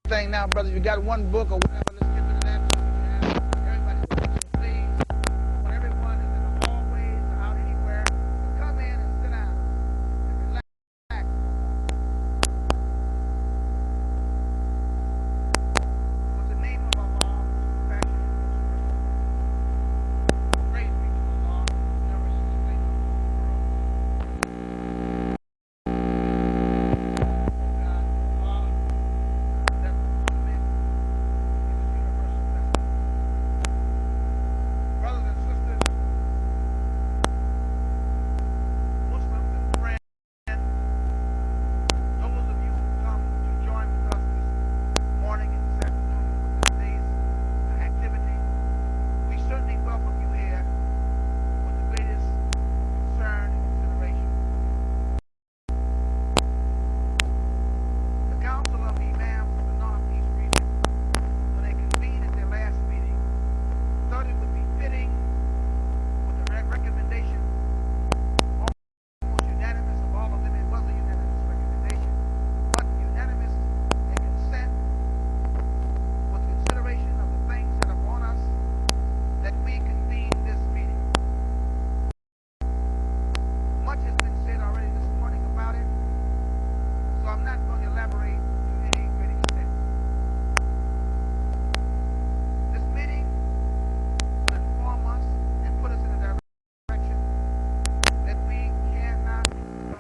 thing now, brothers. You got one book or whatever, let's get rid of that. Everybody's attention, please. When everyone is in the hallways or out anywhere, come in and sit down and relax. What's the name of Allah? Passion. Praise be to Allah. Never since the world.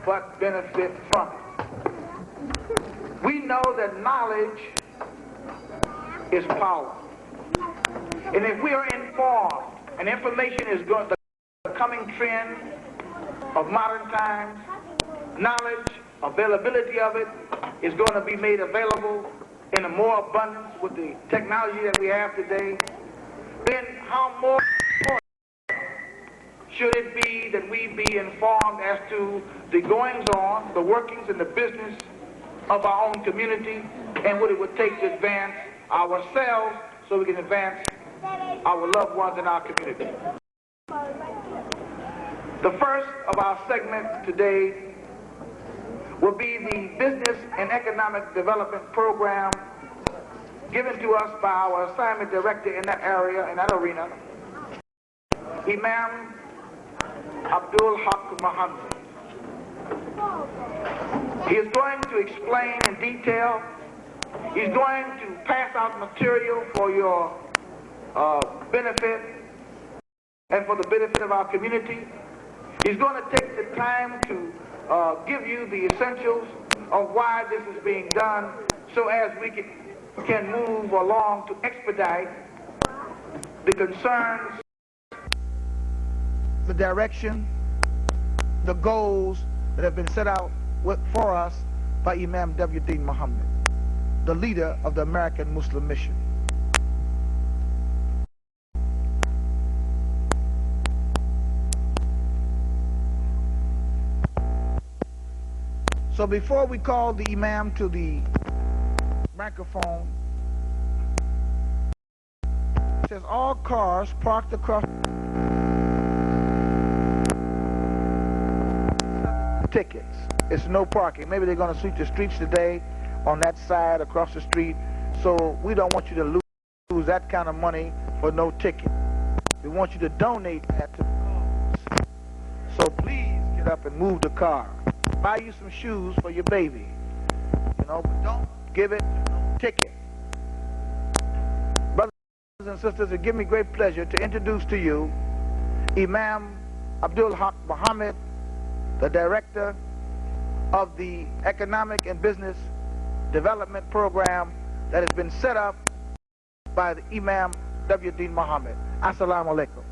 But benefit from it. We know that knowledge is power. And if we are informed, and information is going, the coming trend of modern times, knowledge, availability of it is going to be made available in a more abundance with the technology that we have today, then how more should it be that we be informed as to the goings-on, the workings and the business of our own community, and what it would take to advance ourselves so we can advance our loved ones in our community. The first of our segments today will be the Business and Economic Development Program given to us by our assignment director in that area, in that arena, Imam Abdul Haq Mohammed. He is going to explain in detail. He's going to pass out material for your benefit and for the benefit of our community. He's going to take the time to give you the essentials of why this is being done so as we can move along to expedite the concerns, the direction, the goals that have been set out for us by Imam W. Deen Muhammad, the leader of the American Muslim Mission. So before we call the Imam to the microphone, it says all cars parked across tickets. It's no parking. Maybe they're going to sweep the streets today on that side across the street. So we don't want you to lose that kind of money for no ticket. We want you to donate that to the cause. So please get up and move the car. Buy you some shoes for your baby. You know, but don't give it no ticket. Brothers and sisters, it gives me great pleasure to introduce to you Imam Abdul Haq Muhammad, the director of the Economic and Business Development Program that has been set up by the Imam W. Deen Muhammad. Assalamu alaikum.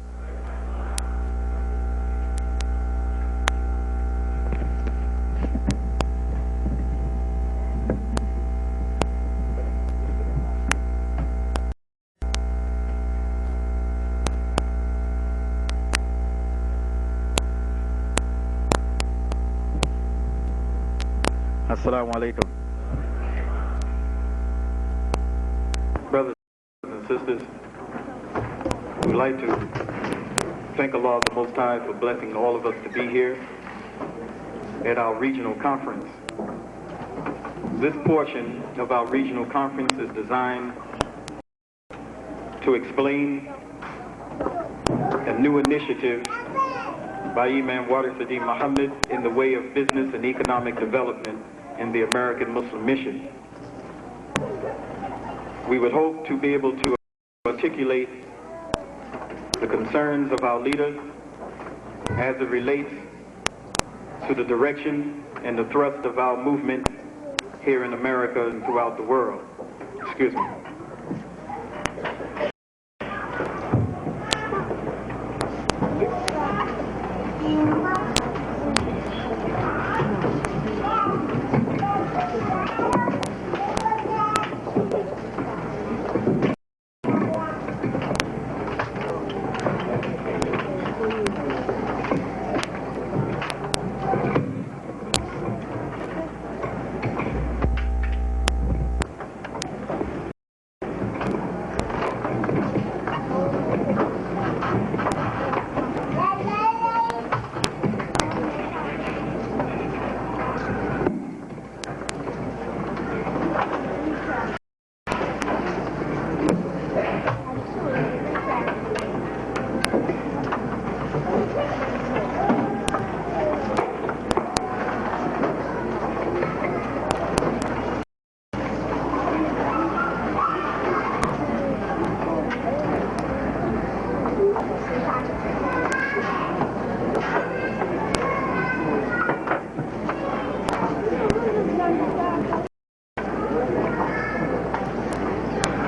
Assalamu alaikum. Brothers and sisters, we'd like to thank Allah the Most High for blessing all of us to be here at our regional conference This portion of our regional conference is designed to explain a new initiative by Imam Warisadi Mohammed in the way of business and economic development in the American Muslim Mission. We would hope to be able to articulate the concerns of our leaders as it relates to the direction and the thrust of our movement here in America and throughout the world. Excuse me.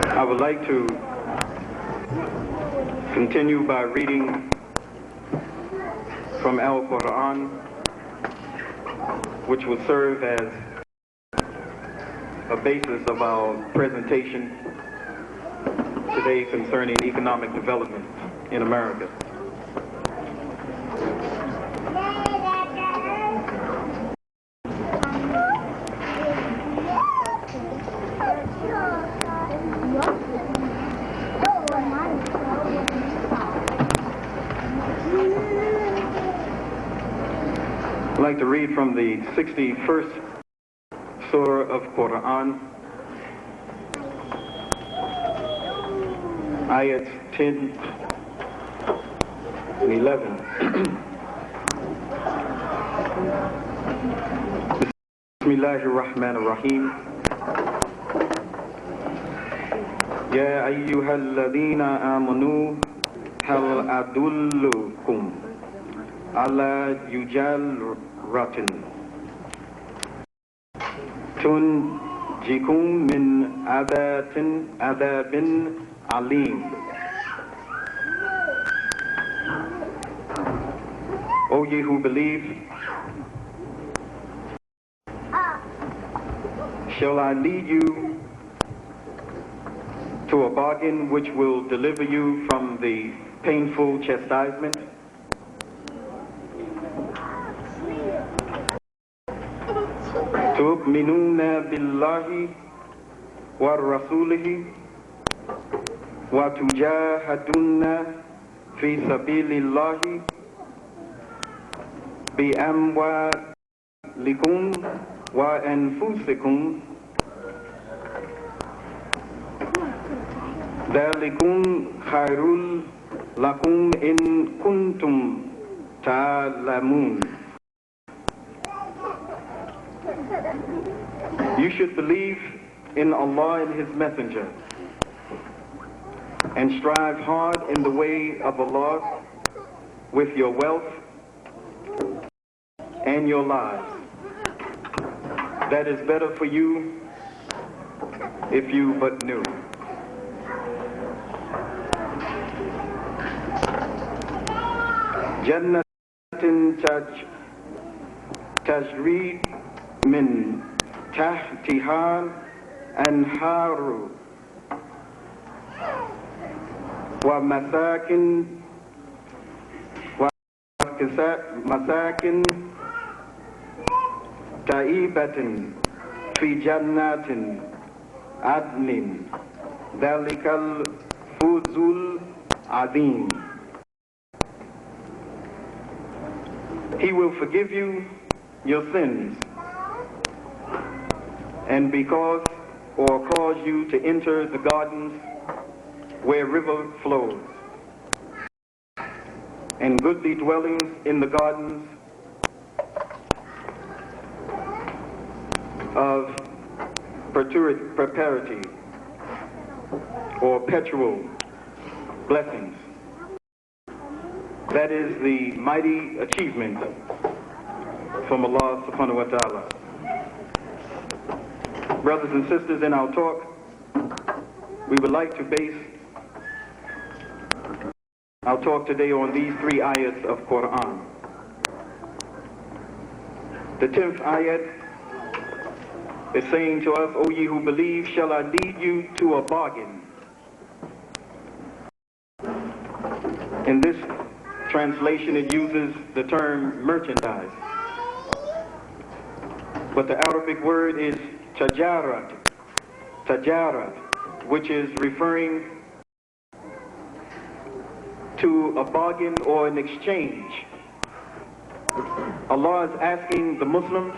I would like to continue by reading from Al-Quran, which will serve as a basis of our presentation today concerning economic development in America. I'd like to read from the 61st Surah of Quran, ayats 10 and 11. Bismillahir Rahmanir Rahim. Ya ayyuhalladhina amanu hal adullukum ala yujaratin tunjikum min adabin alim. O ye who believe, shall I lead you to a bargain which will deliver you from the painful chastisement? Tu'minuna billahi wa rasulihi wa tujahaduna fi sabilillahi bi amwalikum wa anfusikum dhalikum khairul lakum in kuntum ta'lamun. You should believe in Allah and His Messenger and strive hard in the way of Allah with your wealth and your lives. That is better for you if you but knew. Jannatin tajri min tahtiha anharu wa masakin taibatin fi jannatin adnin dhalikal fuzul adhim. He will forgive you your sins and because or cause you to enter the gardens where river flows, and goodly dwellings in the gardens of perpetuity or perpetual blessings. That is the mighty achievement from Allah subhanahu wa ta'ala. Brothers and sisters, in our talk, we would like to base our talk today on these 3 ayats of Quran. The 10th ayat is saying to us, O ye who believe, shall I lead you to a bargain? In this translation, it uses the term merchandise. But the Arabic word is tajarat, which is referring to a bargain or an exchange. Allah is asking the Muslims,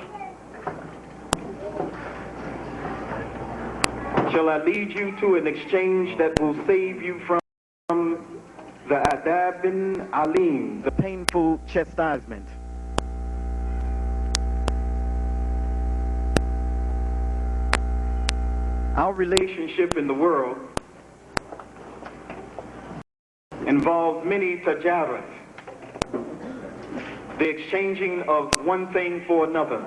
shall I lead you to an exchange that will save you from the adabin alim, the painful chastisement? Our relationship in the world involves many tajarat, the exchanging of one thing for another.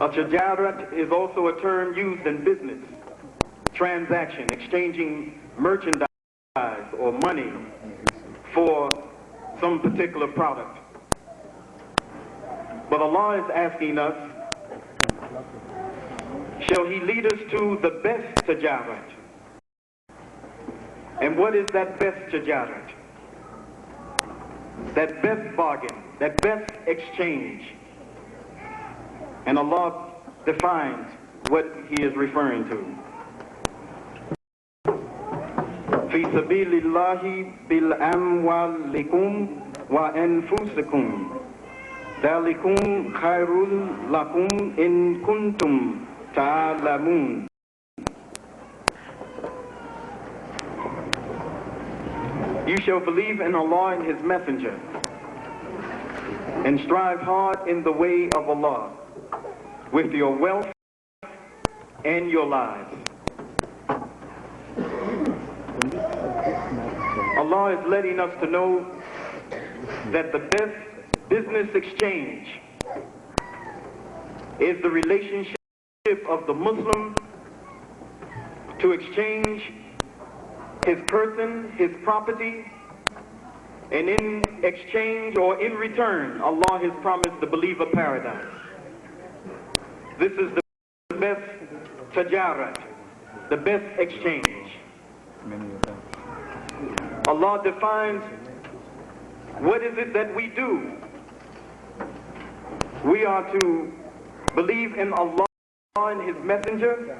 A tajarat is also a term used in business, transaction, exchanging merchandise or money for some particular product. But Allah is asking us, shall He lead us to the best tajarat? And what is that best tajarat? That best bargain, that best exchange. And Allah defines what He is referring to. في سبيل الله بالأموالكم وأنفسكم ذلكم خير لكم إن كنتم تعلمون. You shall believe in Allah and His Messenger and strive hard in the way of Allah with your wealth and your lives. Allah is letting us to know that the best business exchange is the relationship of the Muslim to exchange his person, his property, and in exchange or in return, Allah has promised the believer paradise. This is the best tajarat, the best exchange. Allah defines what is it that we do. We are to believe in Allah and His Messenger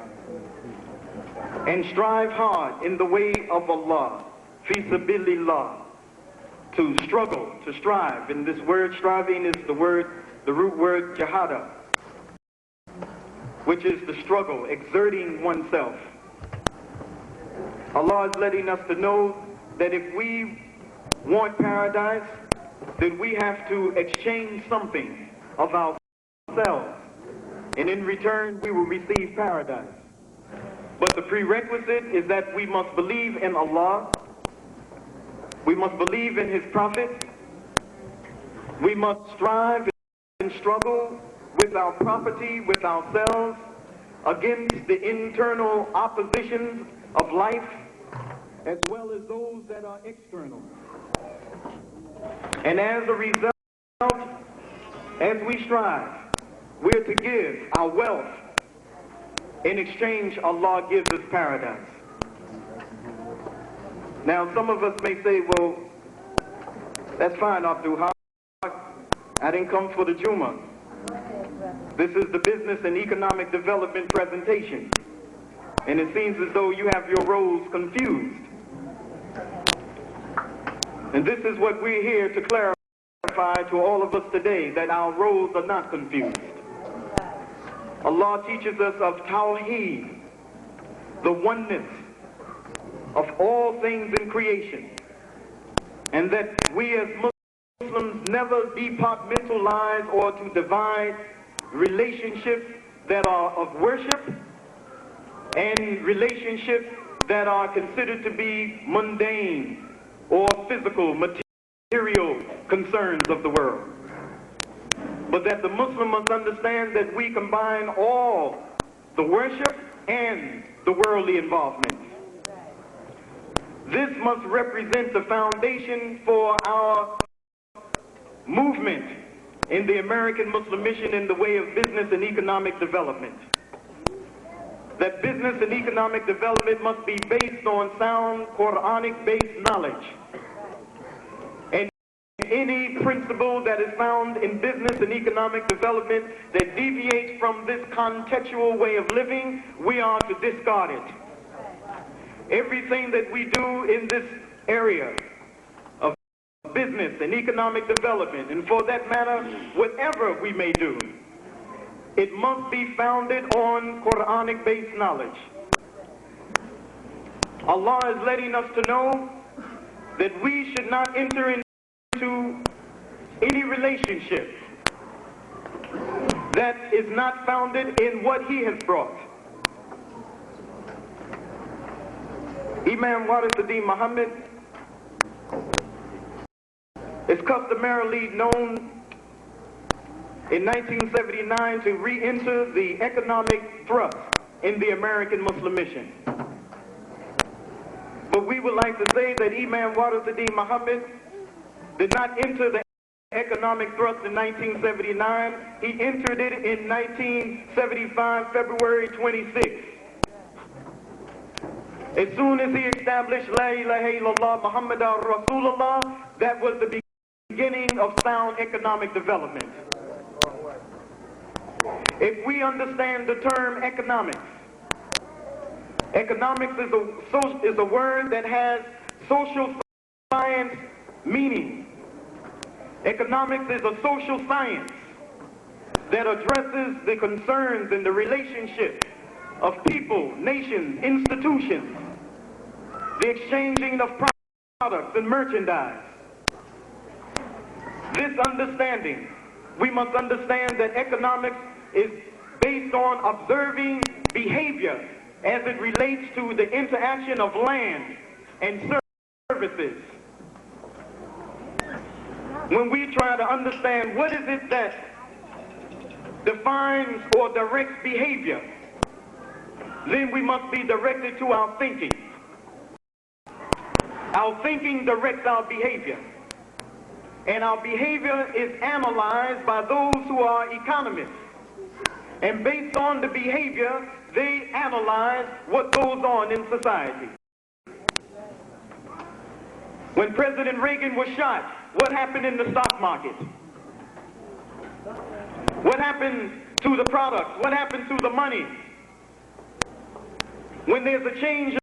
and strive hard in the way of Allah, fi sabilillah, to struggle, to strive. And this word striving is the root word jahada, which is the struggle, exerting oneself. Allah is letting us to know that if we want paradise, then we have to exchange something of ourselves, and in return we will receive paradise. But the prerequisite is that we must believe in Allah, we must believe in His Prophet, we must strive and struggle with our property, with ourselves, against the internal oppositions of life, as well as those that are external. And as a result, as we strive, we're to give our wealth. In exchange, Allah gives us paradise. Now, some of us may say, well, that's fine, Abdul. I didn't come for the Juma. This is the business and economic development presentation. And it seems as though you have your roles confused. And this is what we're here to clarify to all of us today, that our roles are not confused. Allah teaches us of Tawheed, the oneness of all things in creation, and that we as Muslims never departmentalize or to divide relationships that are of worship and relationships that are considered to be mundane or physical, material concerns of the world. But that the Muslim must understand that we combine all the worship and the worldly involvement. This must represent the foundation for our movement in the American Muslim mission in the way of business and economic development. That business and economic development must be based on sound Quranic-based knowledge. And any principle that is found in business and economic development that deviates from this contextual way of living, we are to discard it. Everything that we do in this area of business and economic development, and for that matter, whatever we may do, it must be founded on Quranic-based knowledge. Allah is letting us to know that we should not enter into any relationship that is not founded in what He has brought. Imam Warithuddin Muhammad is customarily known in 1979 to re-enter the economic thrust in the American Muslim mission. But we would like to say that Imam Warithuddin Muhammad did not enter the economic thrust in 1979. He entered it in 1975, February 26th. As soon as he established La ilaha illallah Muhammadan Rasulullah, that was the beginning of sound economic development. If we understand the term economics, economics is a word that has social science meaning. Economics is a social science that addresses the concerns and the relationship of people, nations, institutions, the exchanging of products and merchandise. This understanding, we must understand that economics is based on observing behavior as it relates to the interaction of land and services. When we try to understand what is it that defines or directs behavior, then we must be directed to our thinking. Our thinking directs our behavior. And our behavior is analyzed by those who are economists. And based on the behavior, they analyze what goes on in society. When President Reagan was shot, what happened in the stock market? What happened to the products? What happened to the money? When there's a change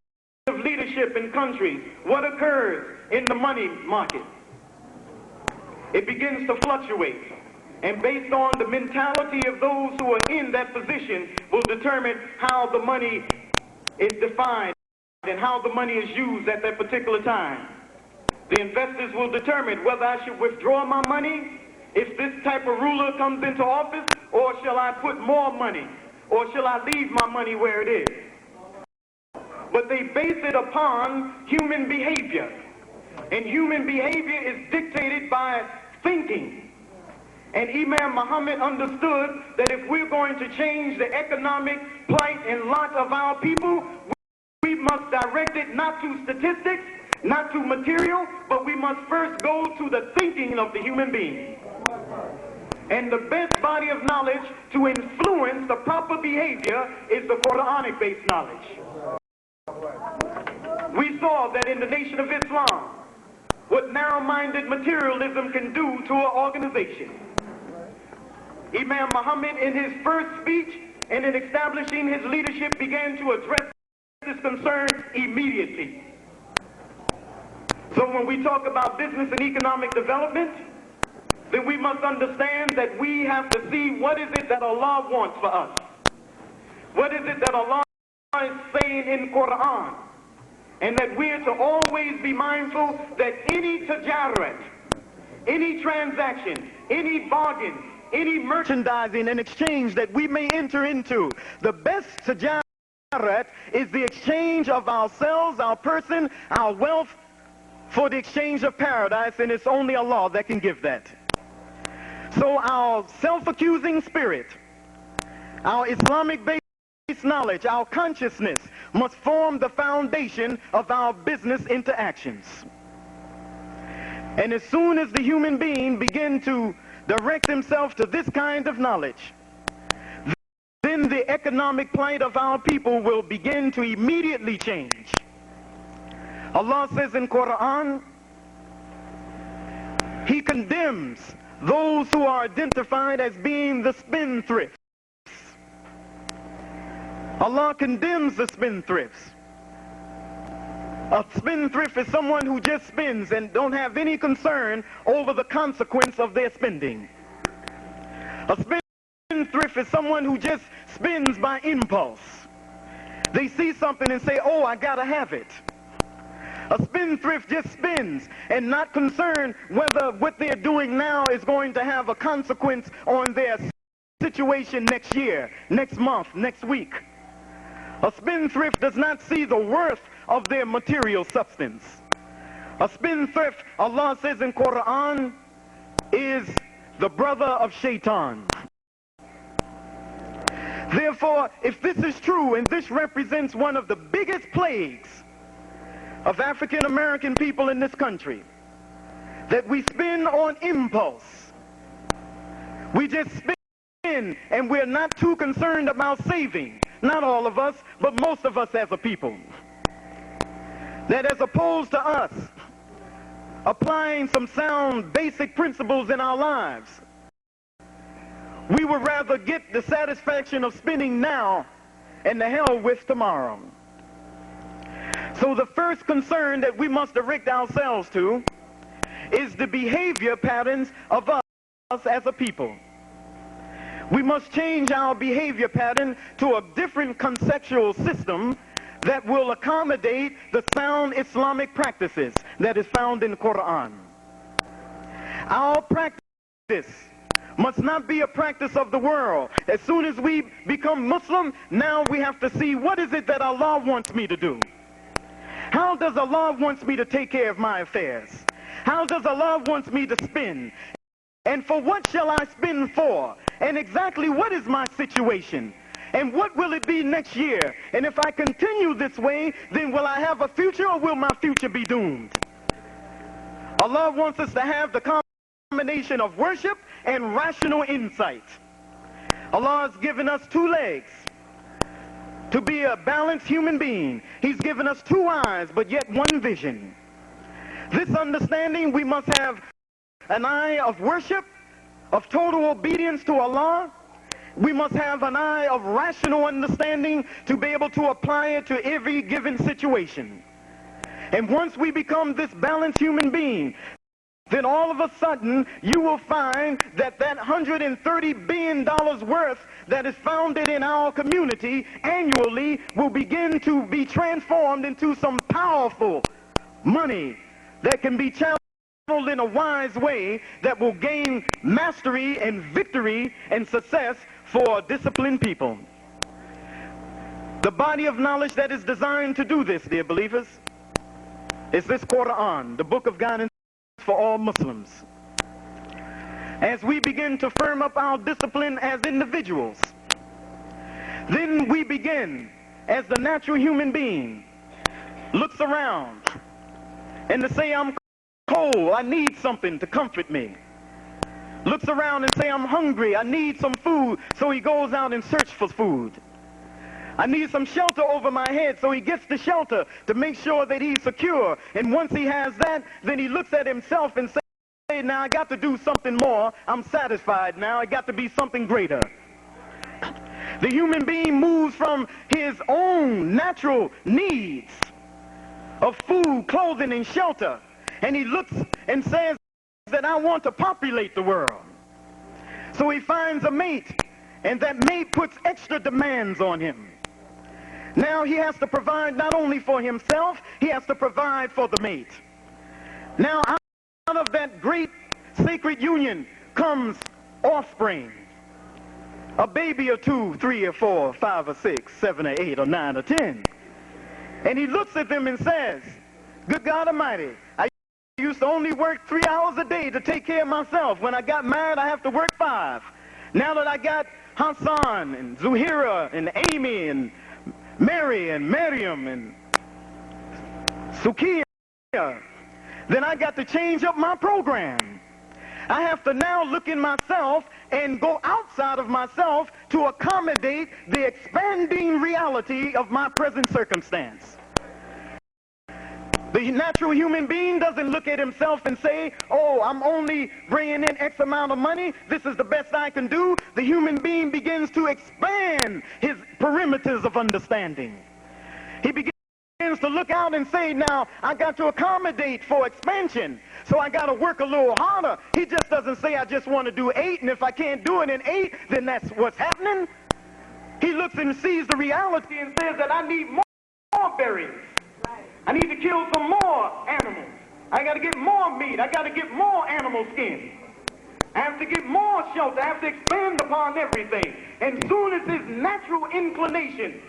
of leadership in countries, what occurs in the money market? It begins to fluctuate. And based on the mentality of those who are in that position will determine how the money is defined and how the money is used at that particular time. The investors will determine whether I should withdraw my money if this type of ruler comes into office, or shall I put more money, or shall I leave my money where it is. But they base it upon human behavior. And human behavior is dictated by thinking. And Imam Muhammad understood that if we're going to change the economic plight and lot of our people, we must direct it not to statistics, not to material, but we must first go to the thinking of the human being. And the best body of knowledge to influence the proper behavior is the Quranic-based knowledge. We saw that in the Nation of Islam, what narrow-minded materialism can do to an organization. Imam Muhammad, in his first speech and in establishing his leadership, began to address this concern immediately. So when we talk about business and economic development, then we must understand that we have to see what is it that Allah wants for us. What is it that Allah is saying in Quran? And that we're to always be mindful that any tajarat, any transaction, any bargain, any merchandising and exchange that we may enter into, the best tajarat is the exchange of ourselves, our person, our wealth, for the exchange of paradise, and it's only Allah that can give that. So our self-accusing spirit, our Islamic-based knowledge, our consciousness must form the foundation of our business interactions. And as soon as the human being begin to direct himself to this kind of knowledge, then the economic plight of our people will begin to immediately change. Allah says in Quran, He condemns those who are identified as being the spendthrifts. Allah condemns the spendthrifts. A spendthrift is someone who just spends and don't have any concern over the consequence of their spending. A spendthrift is someone who just spends by impulse. They see something and say, oh, I gotta have it. A spendthrift just spends and not concerned whether what they're doing now is going to have a consequence on their situation next year, next month, next week. A spendthrift does not see the worth of their material substance. A spendthrift, Allah says in Quran, is the brother of Shaitan. Therefore, if this is true, and this represents one of the biggest plagues of African American people in this country, that we spend on impulse. We just spend and we're not too concerned about saving. Not all of us, but most of us as a people. That as opposed to us applying some sound basic principles in our lives, we would rather get the satisfaction of spending now and the hell with tomorrow. So the first concern that we must direct ourselves to is the behavior patterns of us as a people. We must change our behavior pattern to a different conceptual system that will accommodate the sound Islamic practices that is found in the Quran. Our practice must not be a practice of the world. As soon as we become Muslim, now we have to see, what is it that Allah wants me to do? How does Allah wants me to take care of my affairs? How does Allah wants me to spend? And for what shall I spend for? And exactly what is my situation? And what will it be next year? And if I continue this way, then will I have a future, or will my future be doomed? Allah wants us to have the combination of worship and rational insight. Allah has given us two legs to be a balanced human being. He's given us two eyes, but yet one vision. This understanding, we must have an eye of worship, of total obedience to Allah. We must have an eye of rational understanding to be able to apply it to every given situation. And once we become this balanced human being, then all of a sudden you will find that that $130 billion worth that is founded in our community annually will begin to be transformed into some powerful money that can be channeled in a wise way that will gain mastery and victory and success for disciplined people. The body of knowledge that is designed to do this, dear believers, is this Quran, the book of guidance for all Muslims. As we begin to firm up our discipline as individuals, then we begin, as the natural human being looks around and to say, I'm cold, I need something to comfort me. Looks around and say, I'm hungry, I need some food, so he goes out and searches for food. I need some shelter over my head, so he gets the shelter to make sure that he's secure. And once he has that, then he looks at himself and says, now I got to do something more. I'm satisfied now. I got to be something greater. The human being moves from his own natural needs of food, clothing, and shelter, and he looks and says that I want to populate the world. So he finds a mate, and that mate puts extra demands on him. Now he has to provide not only for himself, he has to provide for the mate. Now out of that great sacred union comes offspring. A baby or 2, 3 or 4, 5 or 6, 7 or 8 or 9 or 10. And he looks at them and says, good God Almighty, I used to only work 3 hours a day to take care of myself. When I got married, I have to work 5. Now that I got Hassan and Zuhira and Amy and Mary and Miriam and Sukiya, then I got to change up my program. I have to now look in myself and go outside of myself to accommodate the expanding reality of my present circumstance. The natural human being doesn't look at himself and say, oh, I'm only bringing in X amount of money, this is the best I can do. The human being begins to expand his perimeters of understanding. He begins to look out and say, now, I got to accommodate for expansion, so I got to work a little harder. He just doesn't say, I just want to do 8, and if I can't do it in 8, then that's what's happening. He looks and sees the reality and says that I need more berries. I need to kill some more animals. I got to get more meat. I got to get more animal skin. I have to get more shelter. I have to expand upon everything. And soon as his natural inclination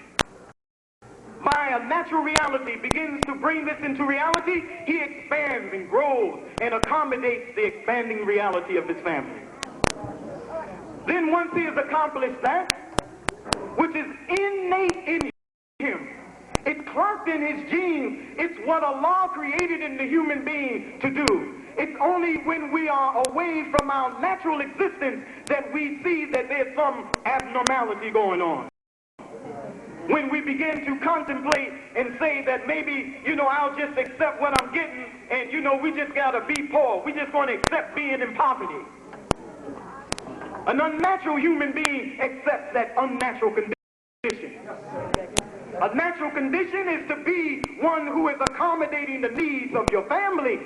by a natural reality begins to bring this into reality, he expands and grows and accommodates the expanding reality of his family. Then once he has accomplished that, which is innate in him, it's clocked in his genes, it's what Allah created in the human being to do. It's only when we are away from our natural existence that we see that there's some abnormality going on. When we begin to contemplate and say that maybe, I'll just accept what I'm getting and, we just got to be poor. We just want to accept being in poverty. An unnatural human being accepts that unnatural condition. A natural condition is to be one who is accommodating the needs of your family.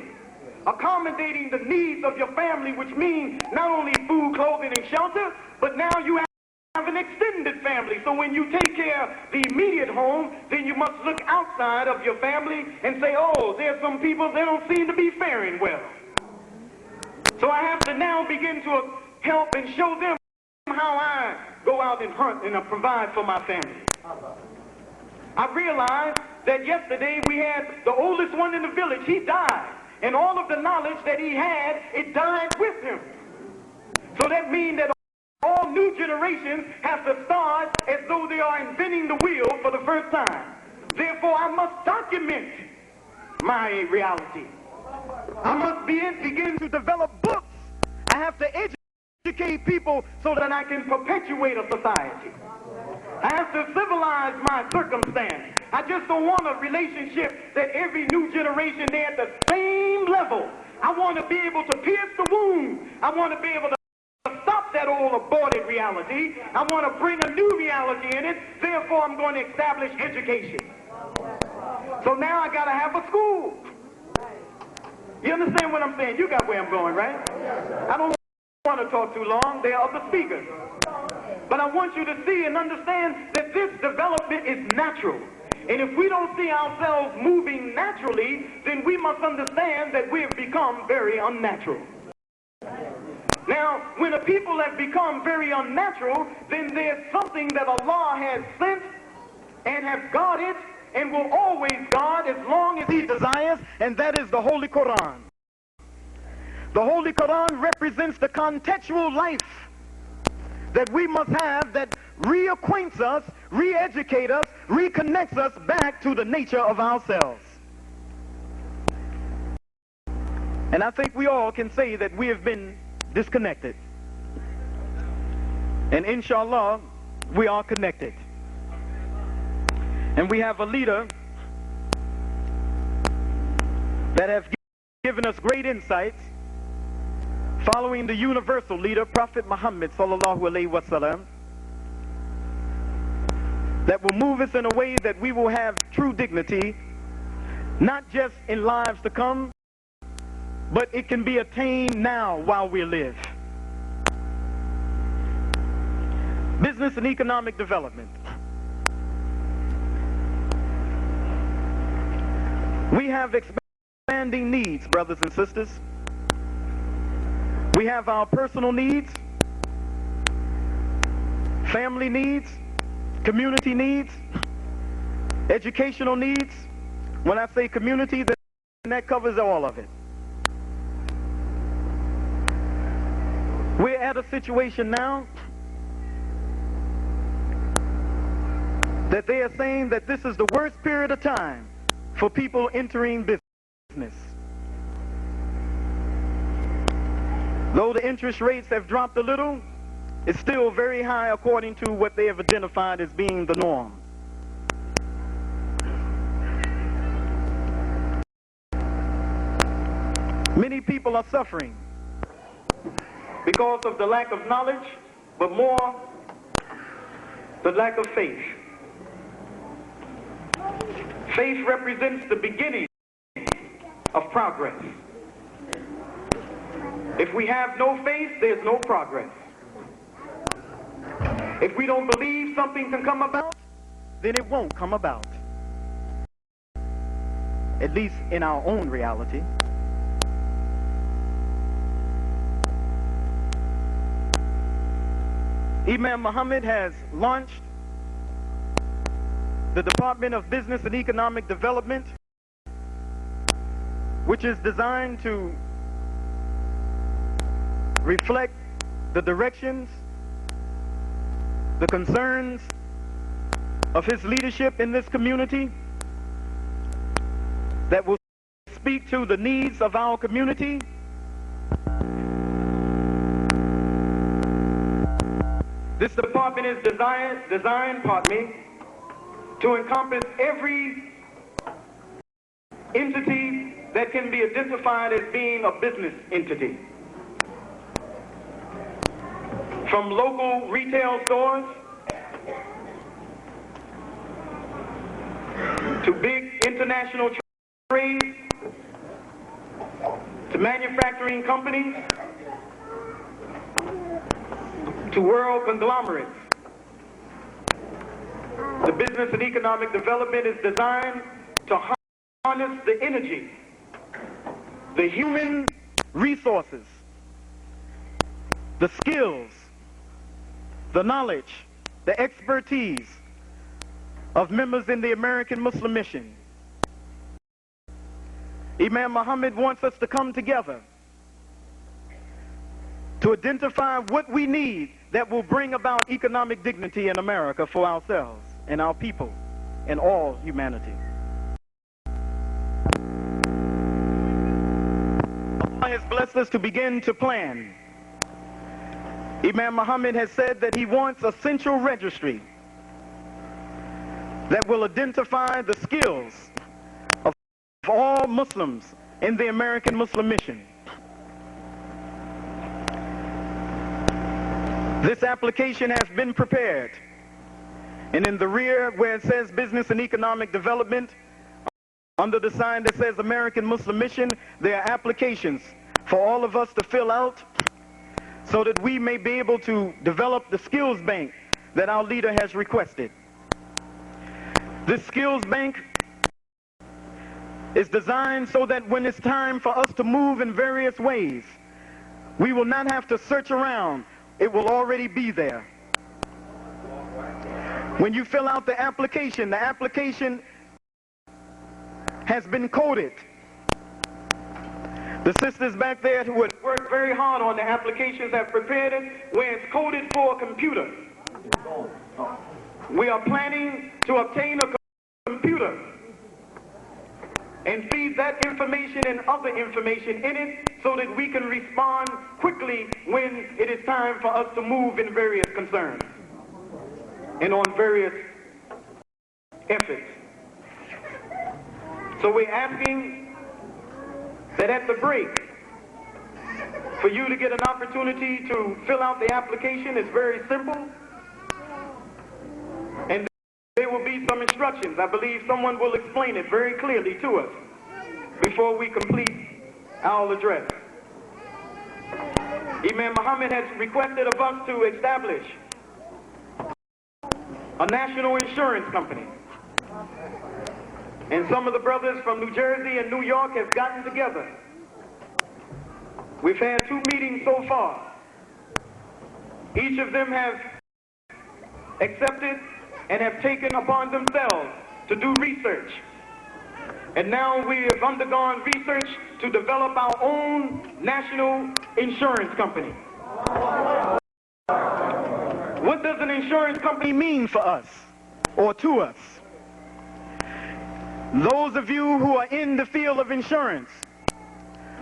Accommodating the needs of your family, which means not only food, clothing, and shelter, but now you have an extended family. So when you take care of the immediate home, then you must look outside of your family and say, oh, there's some people, they don't seem to be faring well. So I have to now begin to help and show them how I go out and hunt and provide for my family. I realized that yesterday we had the oldest one in the village, he died. And all of the knowledge that he had, it died with him. So that means that all new generations have to start as though they are inventing the wheel for the first time. Therefore, I must document my reality. I must begin to develop books. I have to educate people so that I can perpetuate a society. I have to civilize my circumstance. I just don't want a relationship that every new generation, they're at the same level. I want to be able to pierce the wound. I want to be able to stop that old aborted reality. I want to bring a new reality in it. Therefore, I'm going to establish education. So now I got to have a school. You understand what I'm saying? You got where I'm going, right? I don't want to talk too long. There are other speakers. But I want you to see and understand that this development is natural. And if we don't see ourselves moving naturally, then we must understand that we have become very unnatural. Now, when a people have become very unnatural, then there's something that Allah has sent and has guarded and will always guard as long as He desires, and that is the Holy Quran. The Holy Quran represents the contextual life that we must have that reacquaints us, re-educates us, reconnects us back to the nature of ourselves. And I think we all can say that we have been disconnected. And inshallah, we are connected. And we have a leader that have given us great insights, following the universal leader, Prophet Mohammed sallallahu alaihi wasallam, that will move us in a way that we will have true dignity, not just in lives to come, but it can be attained now while we live. Business and economic development. We have expanding needs, brothers and sisters. We have our personal needs, family needs, community needs, educational needs. When I say community, then that covers all of it. We're at a situation now that they are saying that this is the worst period of time for people entering business. Though the interest rates have dropped a little, it's still very high according to what they have identified as being the norm. Many people are suffering because of the lack of knowledge, but more the lack of faith. Faith represents the beginning of progress. If we have no faith, there's no progress. If we don't believe something can come about, then it won't come about. At least in our own reality. Imam Mohammed has launched the Department of Business and Economic Development, which is designed to reflect the directions, the concerns of his leadership in this community, that will speak to the needs of our community. This department is designed, to encompass every entity that can be identified as being a business entity. From local retail stores to big international trade to manufacturing companies to world conglomerates. The business and economic development is designed to harness the energy, the human resources, the skills, the knowledge, the expertise of members in the American Muslim Mission. Imam Mohammed wants us to come together to identify what we need that will bring about economic dignity in America for ourselves and our people and all humanity. Allah has blessed us to begin to plan. Imam Mohammed has said that he wants a central registry that will identify the skills of all Muslims in the American Muslim Mission. This application has been prepared, and in the rear where it says Business and Economic Development, under the sign that says American Muslim Mission, there are applications for all of us to fill out so that we may be able to develop the skills bank that our leader has requested. This skills bank is designed so that when it's time for us to move in various ways, we will not have to search around. It will already be there. When you fill out the application has been coded. The sisters back there who had worked very hard on the applications have prepared it where it's coded for a computer. We are planning to obtain a computer and feed that information and other information in it so that we can respond quickly when it is time for us to move in various concerns and on various efforts. So we're asking that at the break, for you to get an opportunity to fill out the application. It's very simple. And there will be some instructions. I believe someone will explain it very clearly to us before we complete our address. Imam Mohammed has requested of us to establish a national insurance company. And some of the brothers from New Jersey and New York have gotten together. We've had 2 meetings so far. Each of them have accepted and have taken upon themselves to do research. And now we have undergone research to develop our own national insurance company. What does an insurance company mean for us or to us? Those of you who are in the field of insurance,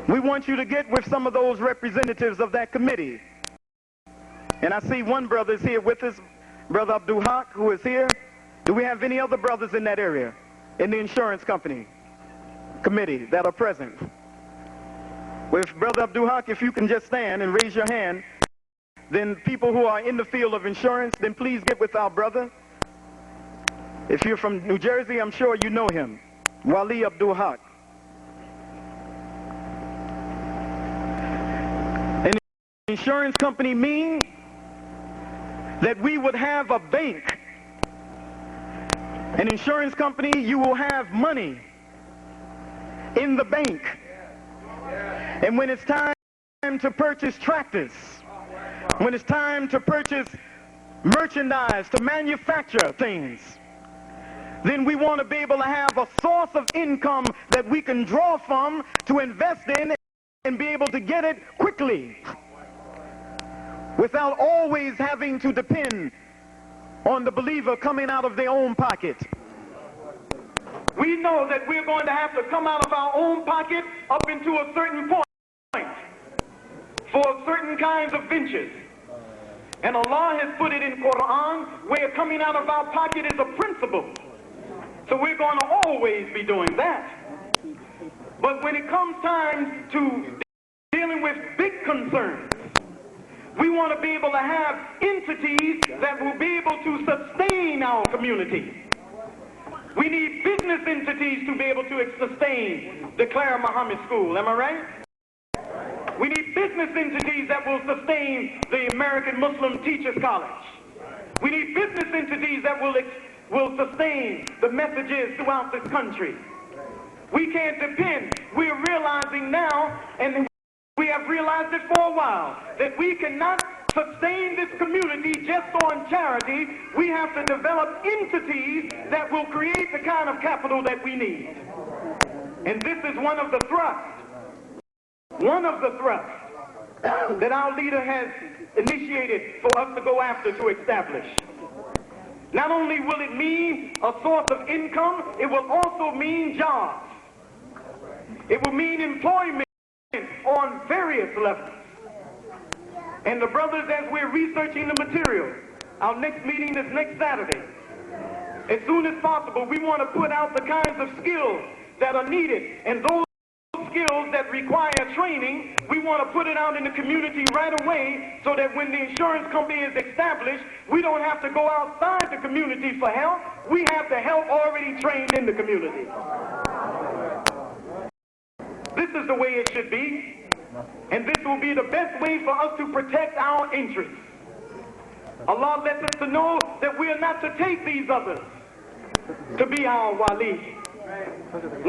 we want you to get with some of those representatives of that committee. And I see one brother is here with us, Brother Abdul Haq, who is here. Do we have any other brothers in that area, in the insurance company committee that are present? With Brother Abdul Haq, if you can just stand and raise your hand, then people who are in the field of insurance, then please get with our brother. If you're from New Jersey, I'm sure you know him, Wali Abdul Haq. An insurance company means that we would have a bank. An insurance company, you will have money in the bank. And when it's time to purchase tractors, when it's time to purchase merchandise, to manufacture things, then we want to be able to have a source of income that we can draw from to invest in and be able to get it quickly without always having to depend on the believer coming out of their own pocket. We know that we're going to have to come out of our own pocket up into a certain point for certain kinds of ventures. And Allah has put it in Quran where coming out of our pocket is a principle. So we're going to always be doing that. But when it comes time to dealing with big concerns, we want to be able to have entities that will be able to sustain our community. We need business entities to be able to sustain Declare Muhammad School. Am I right? We need business entities that will sustain the American Muslim Teachers College. We need business entities that will sustain the messages throughout this country. We can't depend. We're realizing now, and we have realized it for a while, that we cannot sustain this community just on charity. We have to develop entities that will create the kind of capital that we need. And this is one of the thrusts that our leader has initiated for us to go after to establish. Not only will it mean a source of income, it will also mean jobs. It will mean employment on various levels. And the brothers, as we're researching the material, our next meeting is next Saturday. As soon as possible, we want to put out the kinds of skills that are needed. And those skills that require training, we want to put it out in the community right away so that when the insurance company is established, we don't have to go outside the community for help. We have the help already trained in the community. This is the way it should be. And this will be the best way for us to protect our interests. Allah lets us to know that we are not to take these others to be our wali.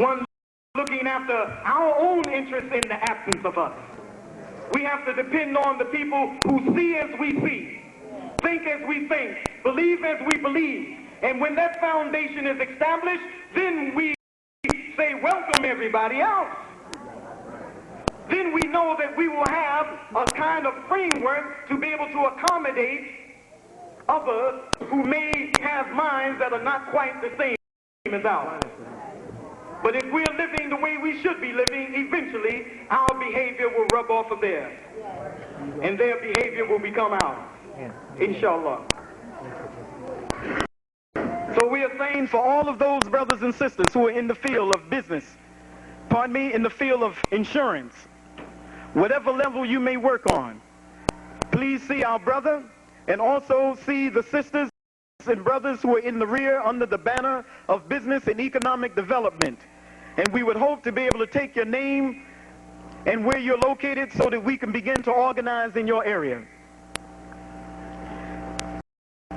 One looking after our own interests in the absence of us. We have to depend on the people who see as we see, think as we think, believe as we believe. And when that foundation is established, then we say, welcome everybody else. Then we know that we will have a kind of framework to be able to accommodate others who may have minds that are not quite the same as ours. But if we're living the way we should be living, eventually our behavior will rub off of theirs. And their behavior will become ours. Inshallah. So we are saying for all of those brothers and sisters who are in the field of business, pardon me, in the field of insurance, whatever level you may work on, please see our brother and also see the sisters and brothers who are in the rear under the banner of business and economic development. And we would hope to be able to take your name and where you're located so that we can begin to organize in your area.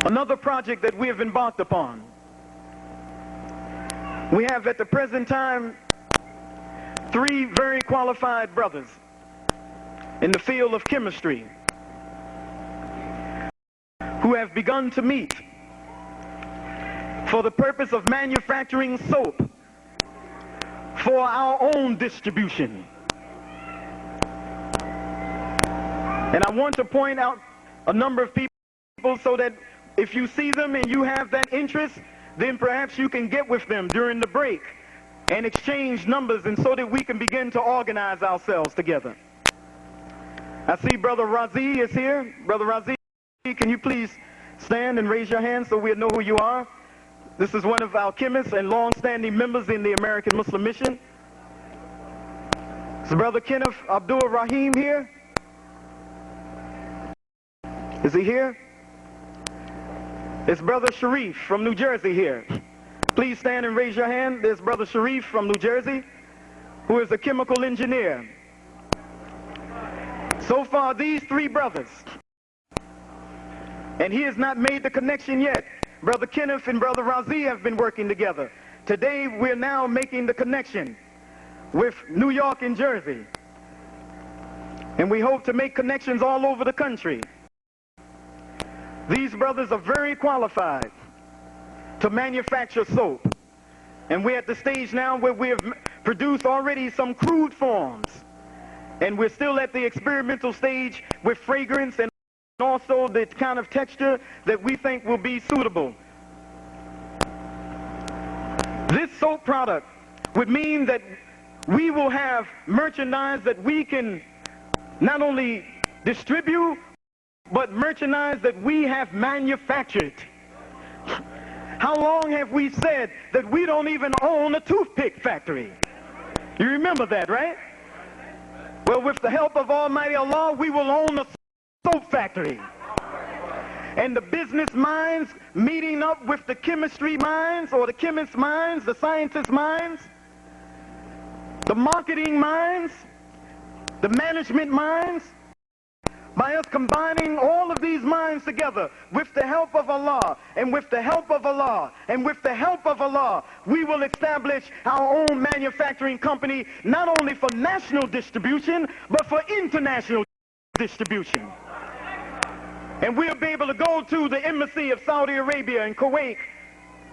Another project that we have embarked upon. We have at the present time 3 very qualified brothers in the field of chemistry who have begun to meet for the purpose of manufacturing soap for our own distribution. And I want to point out a number of people so that if you see them and you have that interest, then perhaps you can get with them during the break and exchange numbers, and so that we can begin to organize ourselves together. I see Brother Razi is here. Brother Razi, can you please stand and raise your hand so we'll know who you are? This is one of our chemists and long-standing members in the American Muslim Mission. Is Brother Kenneth Abdul Rahim here? Is he here? Is Brother Sharif from New Jersey here? Please stand and raise your hand. There's Brother Sharif from New Jersey, who is a chemical engineer. So far, these 3 brothers, and he has not made the connection yet. Brother Kenneth and Brother Razi have been working together. Today, we're now making the connection with New York and Jersey. And we hope to make connections all over the country. These brothers are very qualified to manufacture soap. And we're at the stage now where we have produced already some crude forms. And we're still at the experimental stage with fragrance and also the kind of texture that we think will be suitable. This soap product would mean that we will have merchandise that we can not only distribute, but merchandise that we have manufactured. How long have we said that we don't even own a toothpick factory? You remember that, right? Well, with the help of Almighty Allah, we will own a soap factory. And the business minds meeting up with the chemistry minds, or the chemist minds, the scientist minds, the marketing minds, the management minds, by us combining all of these minds together with the help of Allah, and with the help of Allah, and with the help of Allah, we will establish our own manufacturing company, not only for national distribution, but for international distribution. And we'll be able to go to the embassy of Saudi Arabia and Kuwait,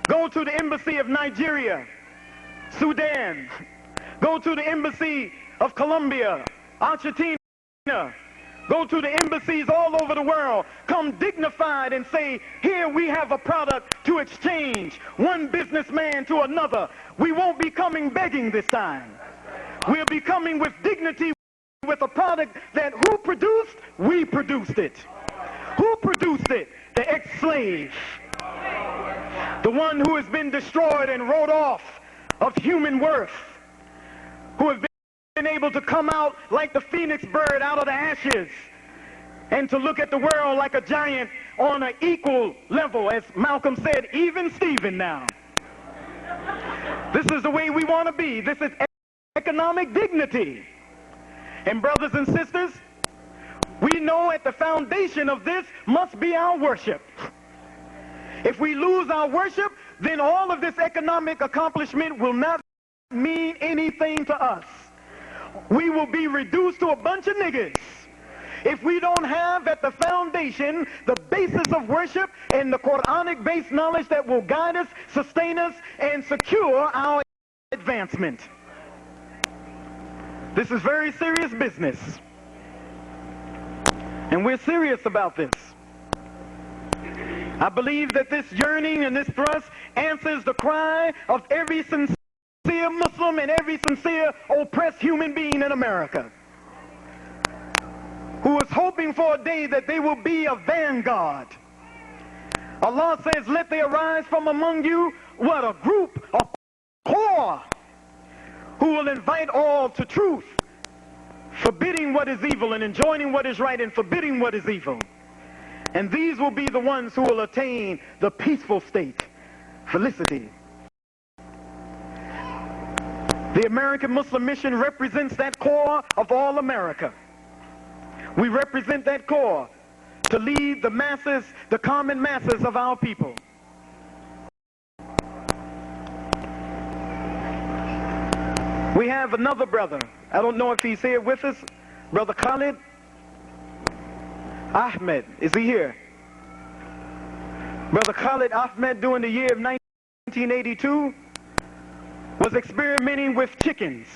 go to the embassy of Nigeria, Sudan, go to the embassy of Colombia, Argentina, go to the embassies all over the world, come dignified and say, here we have a product to exchange, one businessman to another. We won't be coming begging this time. We'll be coming with dignity, with a product that who produced? We produced it. Who produced it? The ex-slave. The one who has been destroyed and wrote off of human worth, who have been able to come out like the phoenix bird out of the ashes, and to look at the world like a giant on an equal level, as Malcolm said, even Stephen now. This is the way we want to be. This is economic dignity. And brothers and sisters, we know at the foundation of this must be our worship. If we lose our worship, then all of this economic accomplishment will not mean anything to us. We will be reduced to a bunch of niggas if we don't have at the foundation the basis of worship and the Quranic-based knowledge that will guide us, sustain us, and secure our advancement. This is very serious business. And we're serious about this. I believe that this yearning and this thrust answers the cry of every sincere Muslim and every sincere oppressed human being in America, who is hoping for a day that they will be a vanguard. Allah says, let there arise from among you, what, a group, a core, who will invite all to truth, forbidding what is evil and enjoining what is right and forbidding what is evil. And these will be the ones who will attain the peaceful state, felicity. The American Muslim Mission represents that core of all America. We represent that core to lead the masses, the common masses of our people. We have another brother. I don't know if he's here with us. Brother Khalid Ahmed. Is he here? Brother Khalid Ahmed, during the year of 1982, was experimenting with chickens.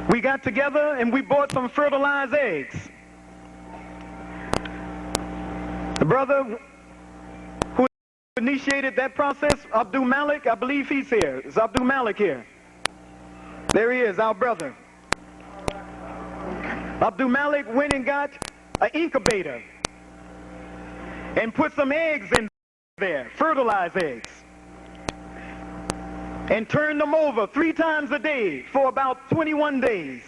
We got together and we bought some fertilized eggs. The brother who initiated that process, Abdul Malik, I believe he's here. Is Abdul Malik here? There he is, our brother. Abdul Malik went and got an incubator and put some eggs in there, fertilized eggs, and turned them over 3 times a day for about 21 days.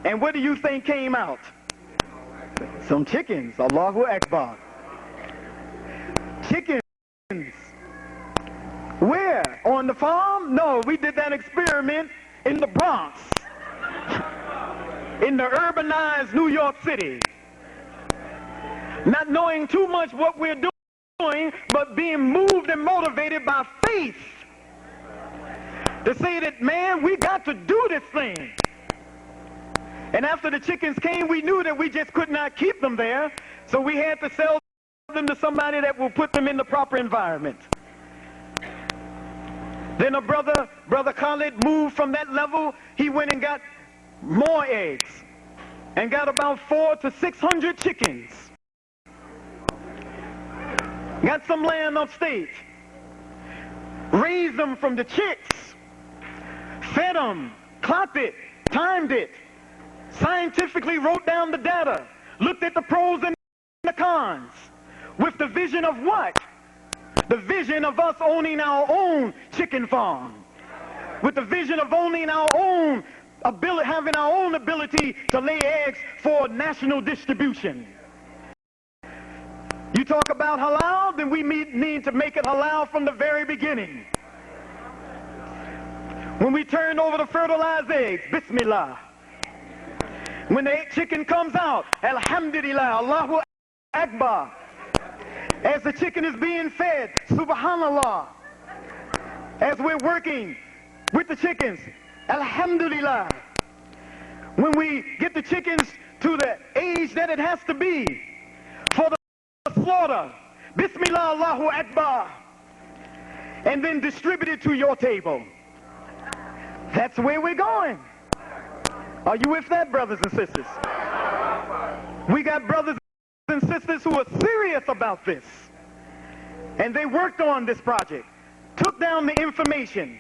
And what do you think came out? Some chickens. Allahu Akbar. Chickens. Where? On the farm? No, we did that experiment in the Bronx, in the urbanized New York City. Not knowing too much what we're doing, but being moved and motivated by faith to say that, man, we got to do this thing. And after the chickens came, we knew that we just could not keep them there, so we had to sell them to somebody that will put them in the proper environment. Then a brother Khalid, moved from that level. He went and got more eggs and got about 400 to 600 chickens. Got some land upstate, raised them from the chicks, fed them, clocked it, timed it, scientifically wrote down the data, looked at the pros and the cons, with the vision of what? The vision of us owning our own chicken farm, with the vision of owning our own ability, having our own ability to lay eggs for national distribution. You talk about halal, then we need to make it halal from the very beginning. When we turn over the fertilized eggs, Bismillah. When the chicken comes out, Alhamdulillah, Allahu Akbar. As the chicken is being fed, Subhanallah. As we're working with the chickens, Alhamdulillah. When we get the chickens to the age that it has to be for the slaughter, Bismillah, Allahu Akbar, and then distribute it to your table. That's where we're going. Are you with that, brothers and sisters? We got brothers and sisters who are serious about this, and they worked on this project, took down the information,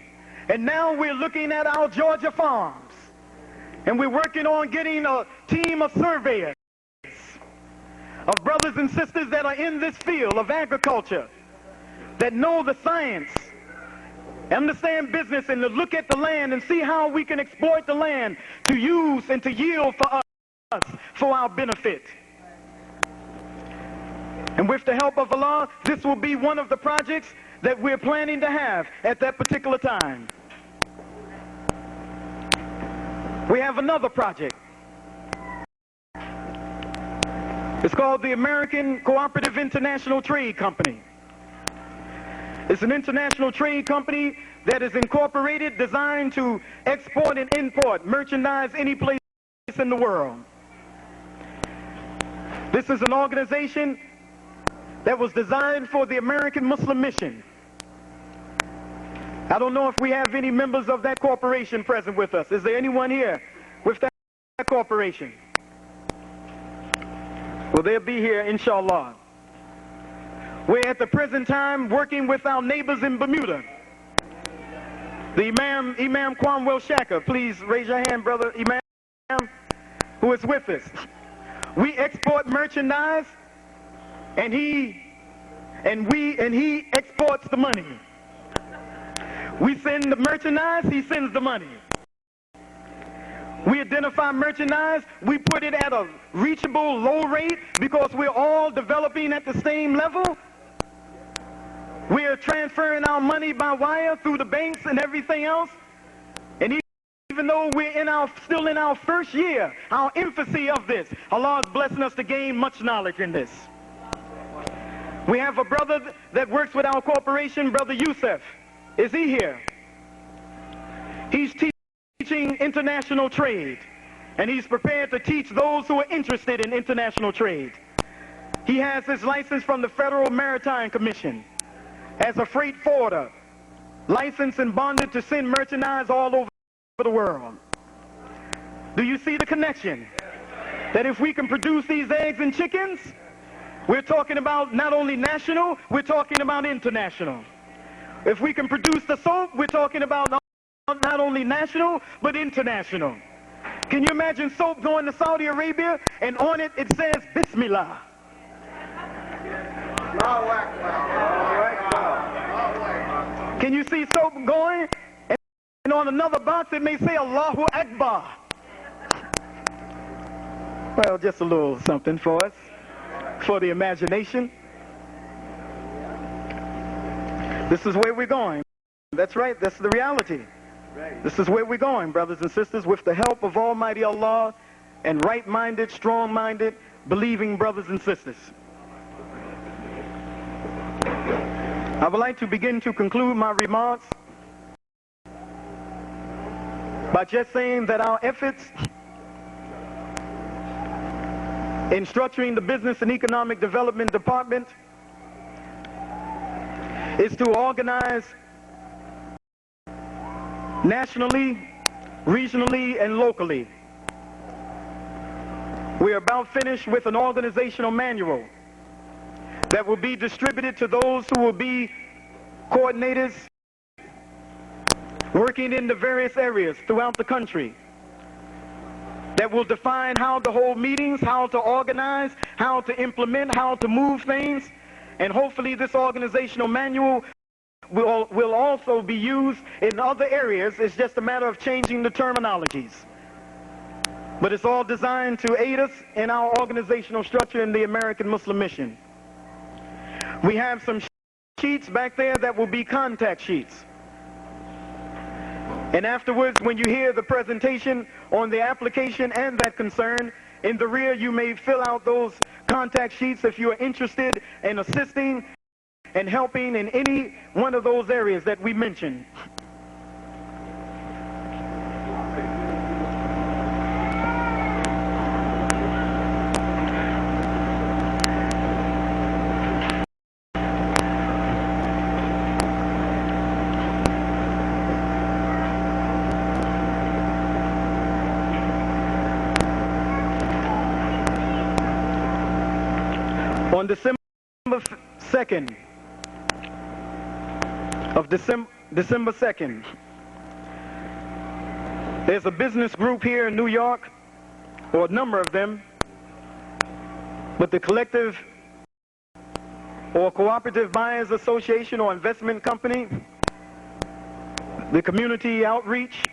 and now we're looking at our Georgia farms, and we're working on getting a team of surveyors, of brothers and sisters that are in this field of agriculture, that know the science, understand business, and to look at the land and see how we can exploit the land to use and to yield for us, for our benefit. And with the help of Allah, this will be one of the projects that we're planning to have at that particular time. We have another project. It's called the American Cooperative International Trade Company. It's an international trade company that is incorporated, designed to export and import merchandise any place in the world. This is an organization that was designed for the American Muslim Mission. I don't know if we have any members of that corporation present with us. Is there anyone here with that corporation? Well, they'll be here, inshallah. We're at the present time working with our neighbors in Bermuda. The Imam Cromwell Shaka, please raise your hand, brother Imam, who is with us. We export merchandise, and he exports the money. We send the merchandise, he sends the money. We identify merchandise, we put it at a reachable low rate because we're all developing at the same level. We are transferring our money by wire through the banks and everything else. And even even though we're still in our first year, our infancy of this, Allah is blessing us to gain much knowledge in this. We have a brother that works with our corporation, Brother Yusuf. Is he here? He's teaching international trade, and he's prepared to teach those who are interested in international trade. He has his license from the Federal Maritime Commission as a freight forwarder, licensed and bonded to send merchandise all over the world. Do you see the connection? That if we can produce these eggs and chickens, we're talking about not only national, we're talking about international. If we can produce the soap, we're talking about not only national, but international. Can you imagine soap going to Saudi Arabia, and on it, it says, Bismillah. Can you see soap going, and on another box, it may say, Allahu Akbar. Well, just a little something for us, for the imagination. This is where we're going. That's right, that's the reality. This is where we're going, brothers and sisters, with the help of Almighty Allah and right-minded, strong-minded, believing brothers and sisters. I would like to begin to conclude my remarks by just saying that our efforts in structuring the Business and Economic Development Department is to organize nationally, regionally, and locally. We are about finished with an organizational manual that will be distributed to those who will be coordinators working in the various areas throughout the country, that will define how to hold meetings, how to organize, how to implement, how to move things, and hopefully this organizational manual will also be used in other areas. It's just a matter of changing the terminologies. But it's all designed to aid us in our organizational structure in the American Muslim Mission. We have some sheets back there that will be contact sheets. And afterwards, when you hear the presentation on the application and that concern, in the rear you may fill out those contact sheets if you are interested in assisting and helping in any one of those areas that we mentioned. On December 2nd, December 2nd, there's a business group here in New York, or a number of them, but the Collective or Cooperative Buyers Association or Investment Company, the Community Outreach,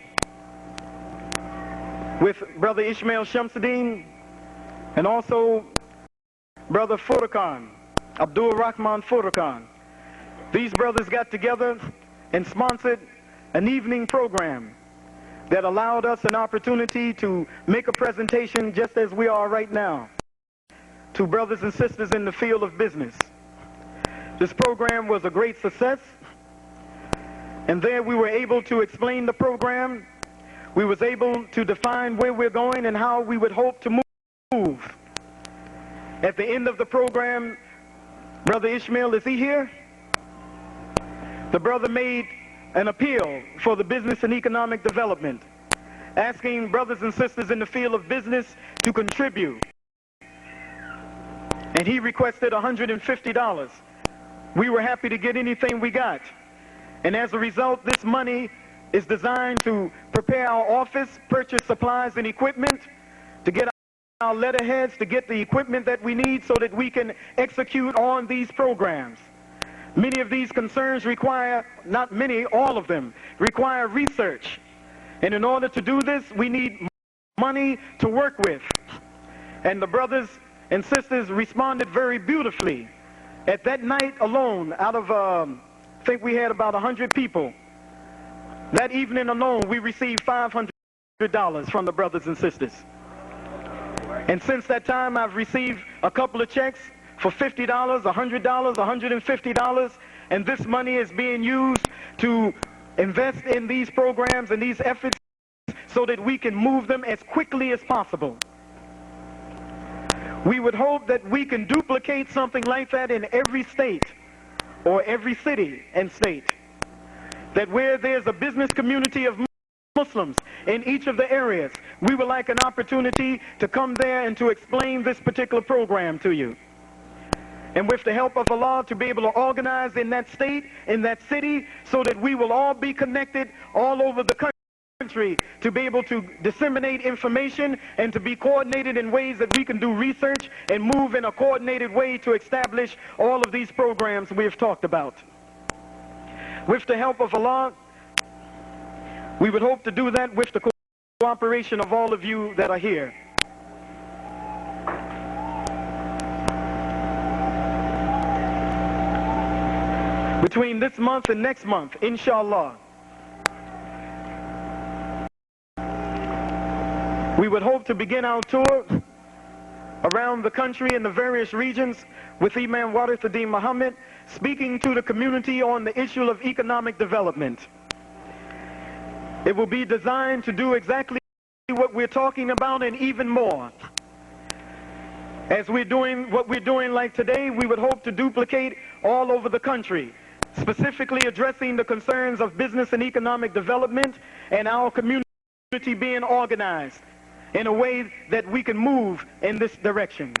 with Brother Ishmael Shamsuddin, and also Brother Furqan, Abdul Rahman Furqan. These brothers got together and sponsored an evening program that allowed us an opportunity to make a presentation just as we are right now to brothers and sisters in the field of business. This program was a great success, and there we were able to explain the program. We was able to define where we're going and how we would hope to move. At the end of the program, Brother Ishmael, is he here? The brother made an appeal for the business and economic development, asking brothers and sisters in the field of business to contribute. And he requested $150. We were happy to get anything we got. And as a result, this money is designed to prepare our office, purchase supplies and equipment, to get our letterheads, to get the equipment that we need so that we can execute on these programs. Many of these concerns require, not many, all of them, require research. And in order to do this, we need money to work with. And the brothers and sisters responded very beautifully. At that night alone, out of, I think we had about 100 people. That evening alone, we received $500. from the brothers and sisters. And since that time, I've received a couple of checks for $50, $100, $150, and this money is being used to invest in these programs and these efforts so that we can move them as quickly as possible. We would hope that we can duplicate something like that in every state or every city and state, that where there's a business community of Muslims in each of the areas, we would like an opportunity to come there and to explain this particular program to you. And with the help of Allah, to be able to organize in that state, in that city, so that we will all be connected all over the country, to be able to disseminate information and to be coordinated in ways that we can do research and move in a coordinated way to establish all of these programs we have talked about. With the help of Allah, we would hope to do that with the cooperation of all of you that are here. Between this month and next month, inshallah, we would hope to begin our tour around the country in the various regions with Imam Warithuddin Muhammad, speaking to the community on the issue of economic development. It will be designed to do exactly what we're talking about and even more. As we're doing what we're doing like today, we would hope to duplicate all over the country, specifically addressing the concerns of business and economic development and our community being organized in a way that we can move in this direction.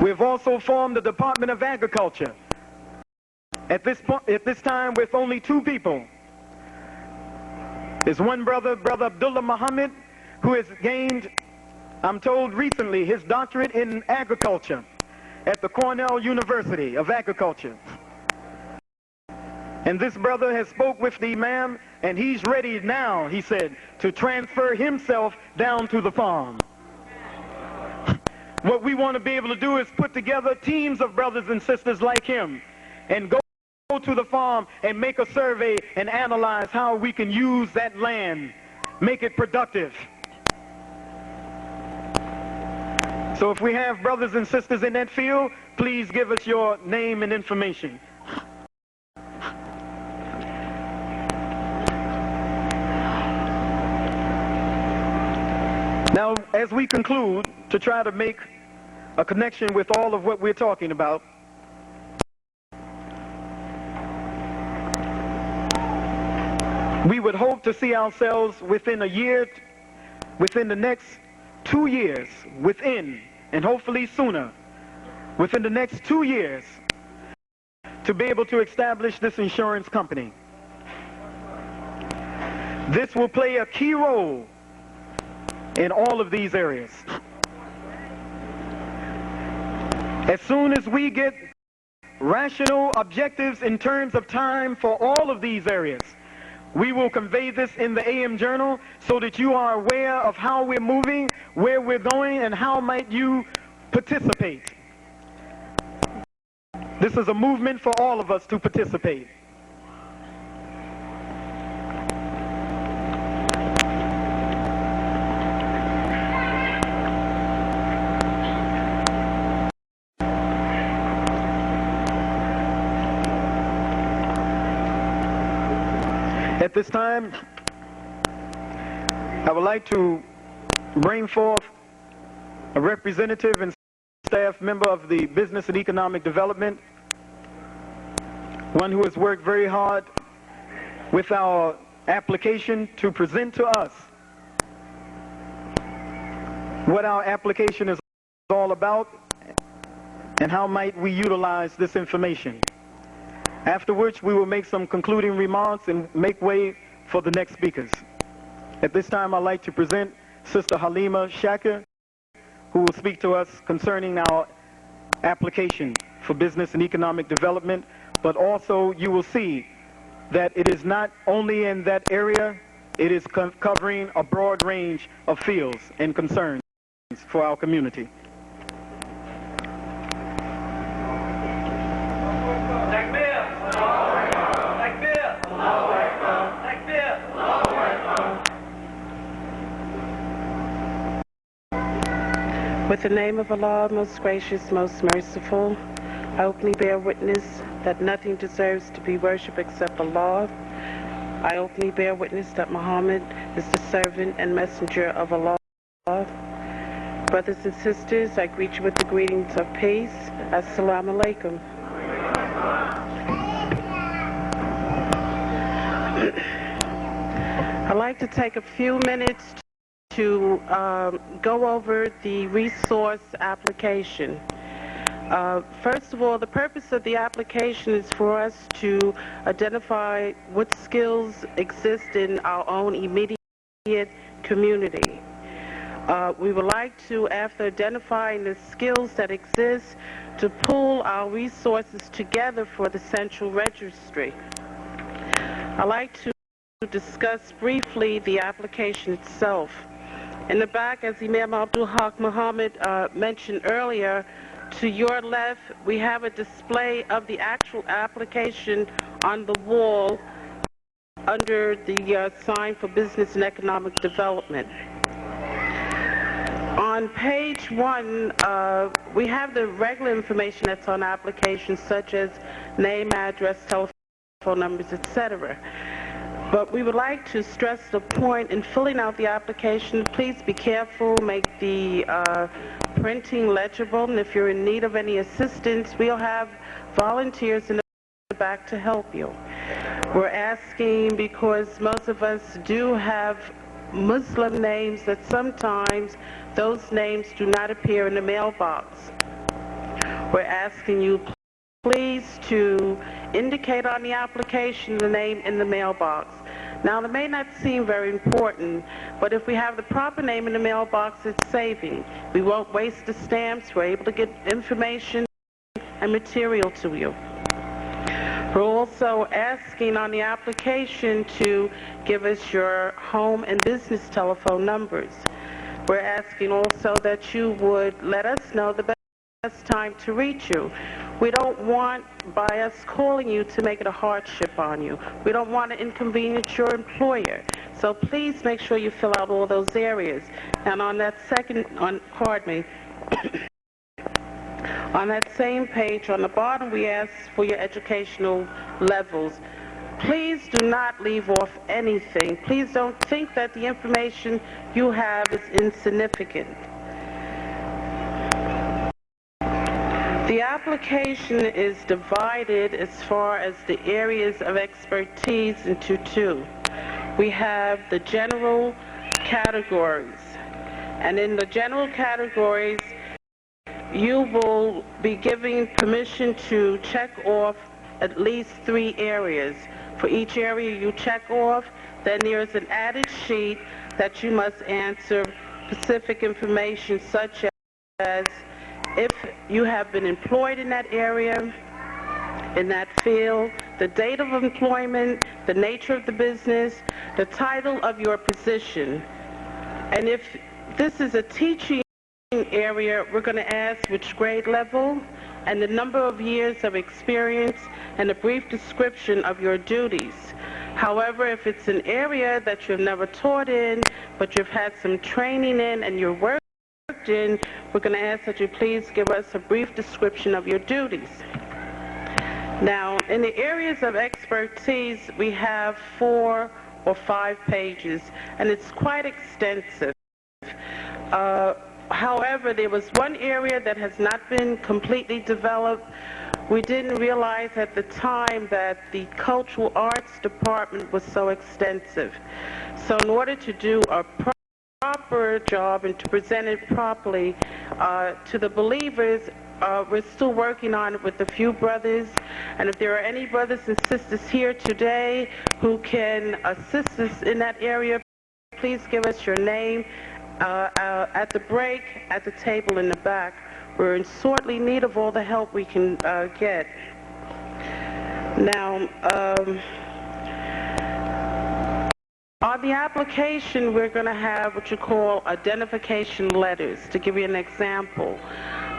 We've also formed the Department of Agriculture. At this time, with only 2 people. There's one brother Abdullah Muhammad, who has gained, I'm told recently, his doctorate in agriculture at the Cornell University of Agriculture. And this brother has spoke with the Imam, and he's ready now, he said, to transfer himself down to the farm. What we want to be able to do is put together teams of brothers and sisters like him and go to the farm and make a survey and analyze how we can use that land, make it productive. So if we have brothers and sisters in that field, please give us your name and information. Now, as we conclude, to try to make a connection with all of what we're talking about, we would hope to see ourselves within a year, within the next 2 years, and hopefully sooner, within the next 2 years, to be able to establish this insurance company. This will play a key role in all of these areas. As soon as we get rational objectives in terms of time for all of these areas, we will convey this in the AM Journal so that you are aware of how we're moving, where we're going, and how might you participate. This is a movement for all of us to participate. At this time, I would like to bring forth a representative and staff member of the Business and Economic Development, one who has worked very hard with our application to present to us what our application is all about and how might we utilize this information. After which we will make some concluding remarks and make way for the next speakers. At this time, I'd like to present Sister Halima Shakir, who will speak to us concerning our application for business and economic development, but also you will see that it is not only in that area, it is covering a broad range of fields and concerns for our community. Takbir. With the name of Allah, most gracious, most merciful, I openly bear witness that nothing deserves to be worshipped except Allah. I openly bear witness that Muhammad is the servant and messenger of Allah. Brothers and sisters, I greet you with the greetings of peace. Assalamu alaikum. I'd like to take a few minutes to go over the resource application. First of all, the purpose of the application is for us to identify what skills exist in our own immediate community. We would like to, after identifying the skills that exist, to pool our resources together for the central registry. I'd like to discuss briefly the application itself. In the back, as Imam Abdul Haq Muhammad mentioned earlier, to your left, we have a display of the actual application on the wall under the sign for business and economic development. On page 1, we have the regular information that's on applications, such as name, address, telephone numbers, etc. But we would like to stress the point in filling out the application. Please be careful, make the printing legible, and if you're in need of any assistance, we'll have volunteers in the back to help you. We're asking because most of us do have Muslim names that sometimes those names do not appear in the mailbox. We're asking you please to indicate on the application the name in the mailbox. Now, it may not seem very important, but if we have the proper name in the mailbox, it's saving. We won't waste the stamps. We're able to get information and material to you. We're also asking on the application to give us your home and business telephone numbers. We're asking also that you would let us know the best time to reach you. We don't want, by us calling you, to make it a hardship on you. We don't want to inconvenience your employer. So please make sure you fill out all those areas. And on that on that same page, on the bottom, we ask for your educational levels. Please do not leave off anything. Please don't think that the information you have is insignificant. The application is divided as far as the areas of expertise into two. We have the general categories. And in the general categories, you will be given permission to check off at least 3 areas. For each area you check off, then there is an added sheet that you must answer specific information, such as if you have been employed in that area, in that field, the date of employment, the nature of the business, the title of your position. And if this is a teaching area, we're going to ask which grade level and the number of years of experience and a brief description of your duties. However, if it's an area that you've never taught in, but you've had some training in and you're worked in, we're going to ask that you please give us a brief description of your duties. Now, in the areas of expertise, we have 4 or 5 pages, and it's quite extensive. However, there was one area that has not been completely developed. We didn't realize at the time that the cultural arts department was so extensive. So in order to do a proper job and to present it properly to the believers, we're still working on it with a few brothers. And if there are any brothers and sisters here today who can assist us in that area, please give us your name at the break at the table in the back. We're in sorely need of all the help we can get. Now, on the application, we're going to have what you call identification letters. To give you an example,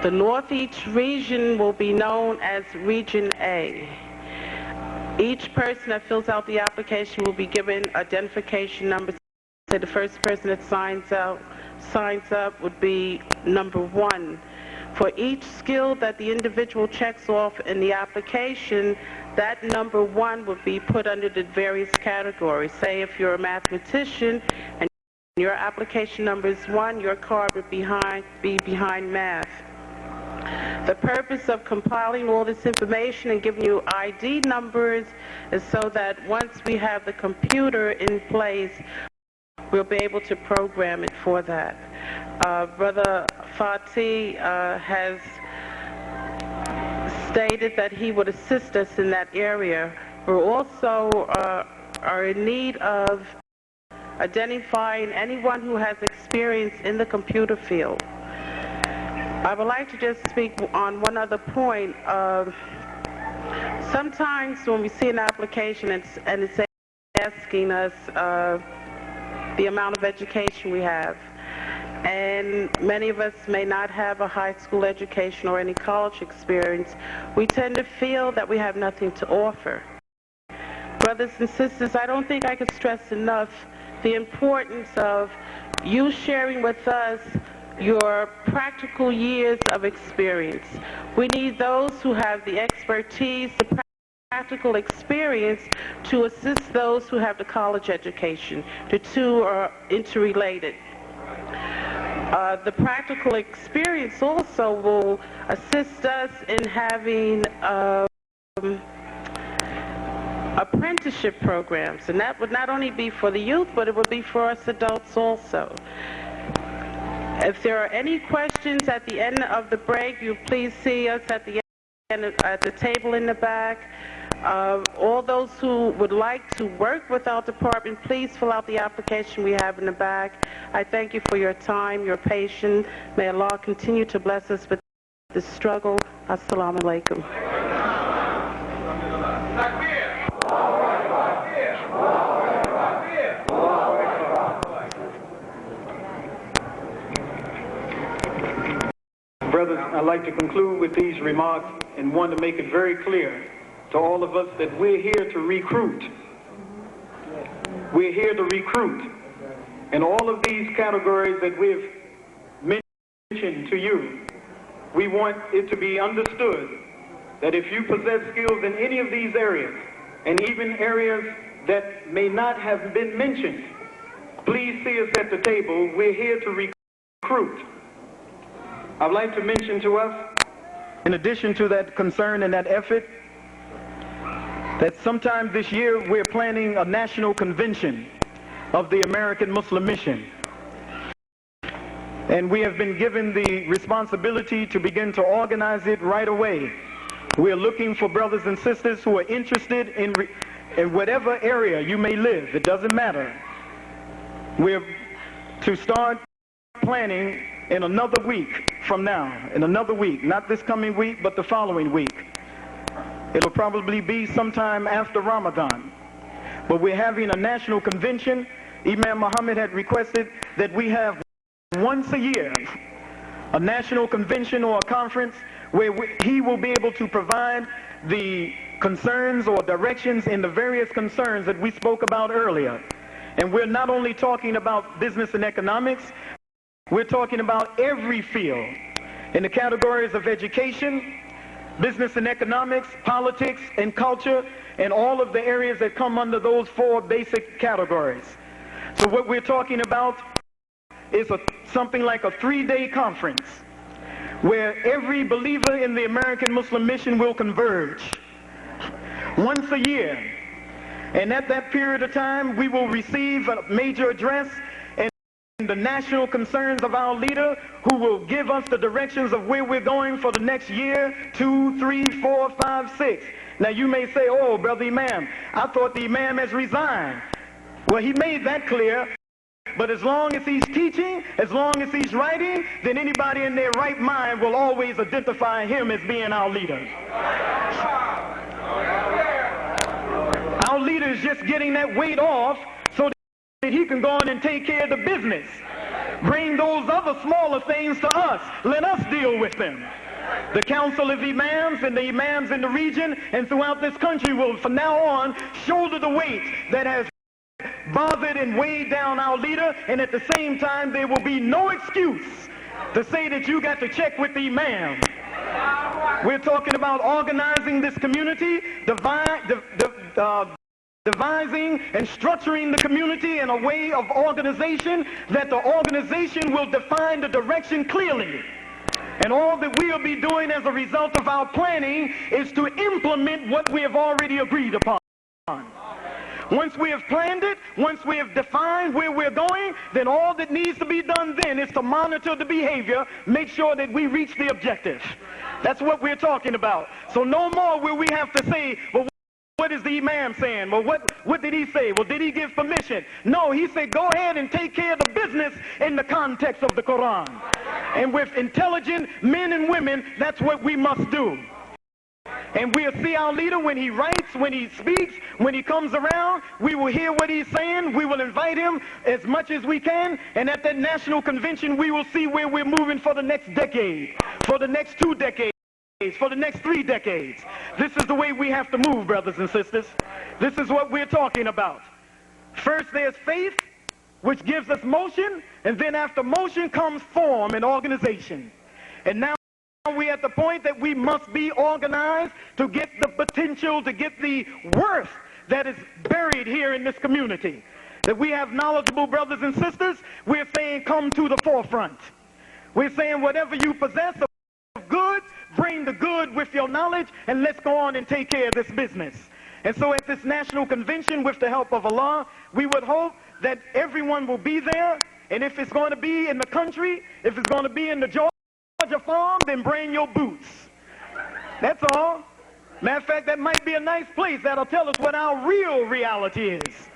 the Northeast region will be known as Region A. Each person that fills out the application will be given identification numbers. Say the first person that signs out signs up would be number 1. For each skill that the individual checks off in the application, that number 1 would be put under the various categories. Say if you're a mathematician and your application number is 1, your card would be behind math. The purpose of compiling all this information and giving you ID numbers is so that once we have the computer in place, we'll be able to program it for that. Brother Fatih has stated that he would assist us in that area. We're also are in need of identifying anyone who has experience in the computer field. I would like to just speak on one other point. Sometimes when we see an application and it's asking us the amount of education we have, and many of us may not have a high school education or any college experience, we tend to feel that we have nothing to offer. Brothers and sisters, I don't think I could stress enough the importance of you sharing with us your practical years of experience. We need those who have the expertise, the practical experience to assist those who have the college education. The two are interrelated. The practical experience also will assist us in having apprenticeship programs, and that would not only be for the youth, but it would be for us adults also. If there are any questions at the end of the break, you please see us at the end, at the table in the back. All those who would like to work with our department, please fill out the application we have in the back. I thank you for your time, your patience. May Allah continue to bless us with this struggle. Assalamu alaikum. Brothers, I'd like to conclude with these remarks and want to make it very clear to all of us that we're here to recruit. We're here to recruit. And all of these categories that we've mentioned to you, we want it to be understood that if you possess skills in any of these areas, and even areas that may not have been mentioned, please see us at the table. We're here to recruit. I'd like to mention to us, in addition to that concern and that effort, that sometime this year we're planning a national convention of the American Muslim Mission. And we have been given the responsibility to begin to organize it right away. We're looking for brothers and sisters who are interested in whatever area you may live. It doesn't matter. We're to start planning in another week from now, in another week, not this coming week, but the following week. It'll probably be sometime after Ramadan. But we're having a national convention. Imam Mohammed had requested that we have once a year a national convention or a conference where he will be able to provide the concerns or directions in the various concerns that we spoke about earlier. And we're not only talking about business and economics, we're talking about every field in the categories of education, business and economics, politics and culture, and all of the areas that come under those 4 basic categories. So what we're talking about is something like a 3-day conference where every believer in the American Muslim Mission will converge once a year. And at that period of time, we will receive a major address the national concerns of our leader, who will give us the directions of where we're going for the next year, 2, 3, 4, 5, 6. Now you may say, oh, Brother Imam, I thought the Imam has resigned. Well, he made that clear, but as long as he's teaching, as long as he's writing, then anybody in their right mind will always identify him as being our leader. Our leader is just getting that weight off so that he can go on and take care of the business. Bring those other smaller things to us. Let us deal with them. The Council of Imams and the Imams in the region and throughout this country will, from now on, shoulder the weight that has bothered and weighed down our leader, and at the same time there will be no excuse to say that you got to check with the imam. We're talking about organizing this community, devising and structuring the community in a way of organization that the organization will define the direction clearly. And all that we'll be doing as a result of our planning is to implement what we have already agreed upon. Once we have planned it, once we have defined where we're going, then all that needs to be done then is to monitor the behavior, make sure that we reach the objective. That's what we're talking about. So no more will we have to say, well, what is the imam saying? Well, what did he say? Well, did he give permission? No, he said, go ahead and take care of the business in the context of the Quran. And with intelligent men and women, that's what we must do. And we'll see our leader when he writes, when he speaks, when he comes around. We will hear what he's saying. We will invite him as much as we can. And at that national convention, we will see where we're moving for the next decade, for the next 2 decades, for the next 3 decades. This is the way we have to move, brothers and sisters. This is what we're talking about. First, there's faith, which gives us motion. And then after motion comes form and organization. And now we're at the point that we must be organized to get the potential, to get the worth that is buried here in this community. That we have knowledgeable brothers and sisters, we're saying come to the forefront. We're saying whatever you possess of good, bring the good with your knowledge, and let's go on and take care of this business. And so at this national convention, with the help of Allah, we would hope that everyone will be there. And if it's going to be in the country, if it's going to be in the Georgia farm, then bring your boots. That's all. Matter of fact, that might be a nice place. That'll tell us what our real reality is.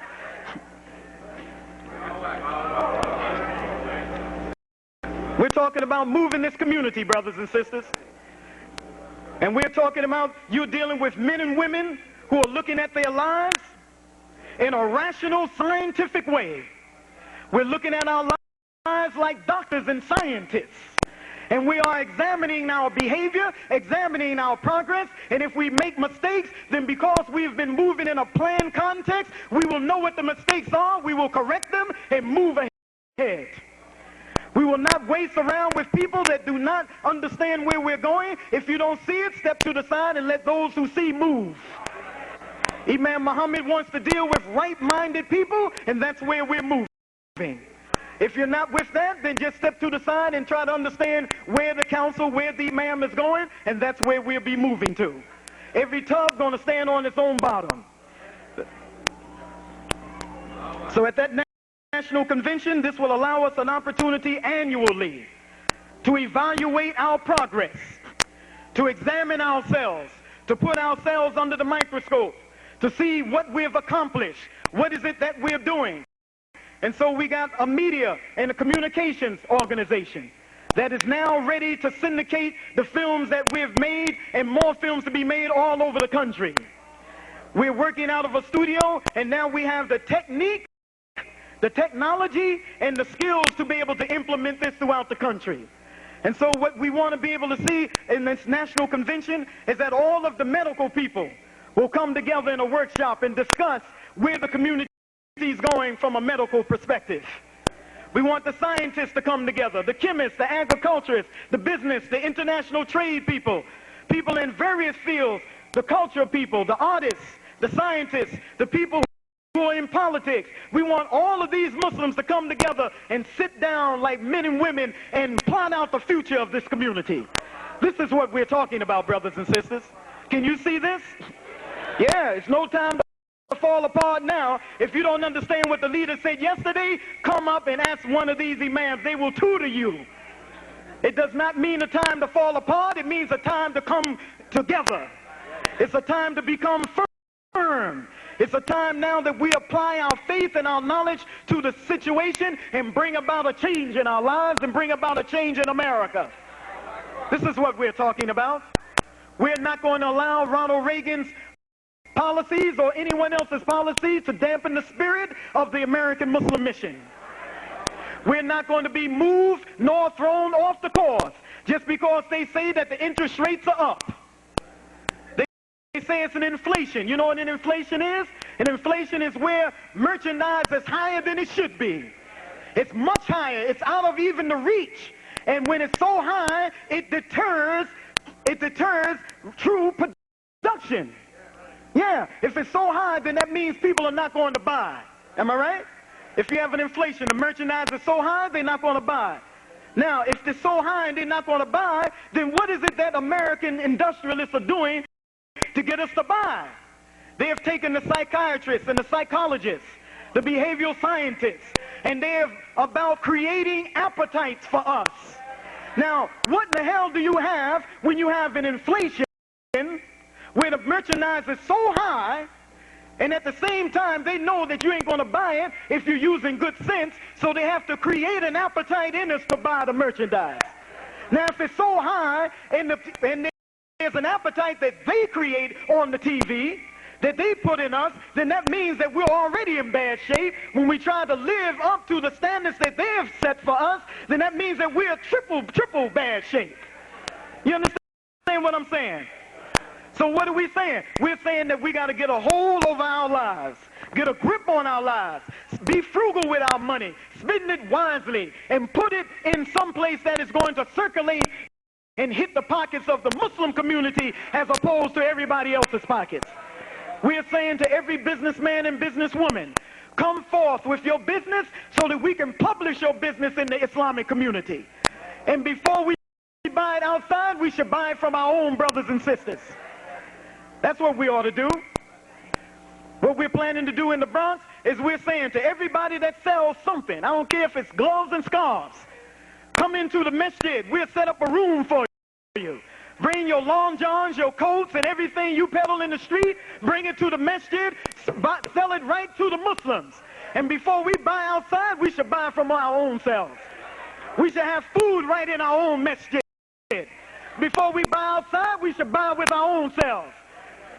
We're talking about moving this community, brothers and sisters. And we're talking about you dealing with men and women who are looking at their lives in a rational, scientific way. We're looking at our lives like doctors and scientists. And we are examining our behavior, examining our progress, and if we make mistakes, then because we've been moving in a planned context, we will know what the mistakes are, we will correct them, and move ahead. We will not waste around with people that do not understand where we're going. If you don't see it, step to the side and let those who see move. Imam Mohammed wants to deal with right-minded people, and that's where we're moving. If you're not with that, then just step to the side and try to understand where the council, where the imam is going, and that's where we'll be moving to. Every tub's going to stand on its own bottom. So at that national convention, this will allow us an opportunity annually to evaluate our progress, to examine ourselves, to put ourselves under the microscope, to see what we've accomplished, what is it that we're doing. And so we got a media and a communications organization that is now ready to syndicate the films that we've made, and more films to be made all over the country. We're working out of a studio, and now we have the technique, the technology, and the skills to be able to implement this throughout the country. And so what we want to be able to see in this national convention is that all of the medical people will come together in a workshop and discuss where the community is going from a medical perspective. We want the scientists to come together, the chemists, the agriculturists, the business, the international trade people, people in various fields, the culture people, the artists, the scientists, the people who are in politics. We want all of these Muslims to come together and sit down like men and women and plot out the future of this community. This is what we're talking about, brothers and sisters. Can you see this? Yeah, it's no time to fall apart now. If you don't understand what the leader said yesterday, come up and ask one of these imams. They will tutor you. It does not mean a time to fall apart. It means a time to come together. It's a time to become firm. It's a time now that we apply our faith and our knowledge to the situation and bring about a change in our lives and bring about a change in America. This is what we're talking about. We're not going to allow Ronald Reagan's policies or anyone else's policies to dampen the spirit of the American Muslim mission. We're not going to be moved nor thrown off the course just because they say that the interest rates are up. They say it's an inflation. You know what an inflation is? And inflation is where merchandise is higher than it should be. It's much higher. It's out of even the reach. And when it's so high, it deters true production. Yeah, if it's so high, then that means people are not going to buy. Am I right? If you have an inflation, the merchandise is so high, they're not going to buy. Now, if it's so high and they're not going to buy, then what is it that American industrialists are doing to get us to buy? They have taken the psychiatrists and the psychologists, the behavioral scientists, and they're about creating appetites for us. Now, what the hell do you have when you have an inflation where the merchandise is so high, and at the same time they know that you ain't going to buy it if you're using good sense, so they have to create an appetite in us to buy the merchandise. Now, if it's so high and there's an appetite that they create on the TV, that they put in us, then that means that we're already in bad shape. When we try to live up to the standards that they have set for us, then that means that we're triple bad shape. You understand what I'm saying? So what are we saying? We're saying that we got to get a hold over our lives, get a grip on our lives, be frugal with our money, spend it wisely, and put it in some place that is going to circulate and hit the pockets of the Muslim community as opposed to everybody else's pockets. We're saying to every businessman and businesswoman, come forth with your business so that we can publish your business in the Islamic community. And before we buy it outside, we should buy it from our own brothers and sisters. That's what we ought to do. What we're planning to do in the Bronx is we're saying to everybody that sells something, I don't care if it's gloves and scarves, come into the masjid. We'll set up a room for you. Bring your long johns, your coats, and everything you peddle in the street, bring it to the masjid, sell it right to the Muslims. And before we buy outside, we should buy from our own selves. We should have food right in our own masjid. Before we buy outside, we should buy with our own selves.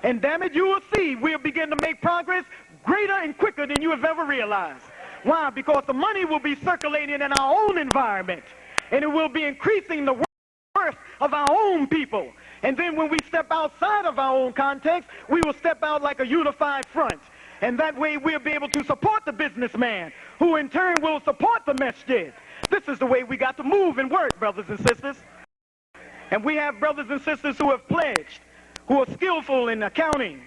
And damn it, you will see we'll begin to make progress greater and quicker than you have ever realized. Why? Because the money will be circulating in our own environment, and it will be increasing the worth of our own people. And then when we step outside of our own context, we will step out like a unified front. And that way we'll be able to support the businessman, who in turn will support the masjid. This is the way we got to move and work, brothers and sisters. And we have brothers and sisters who have pledged, who are skillful in accounting,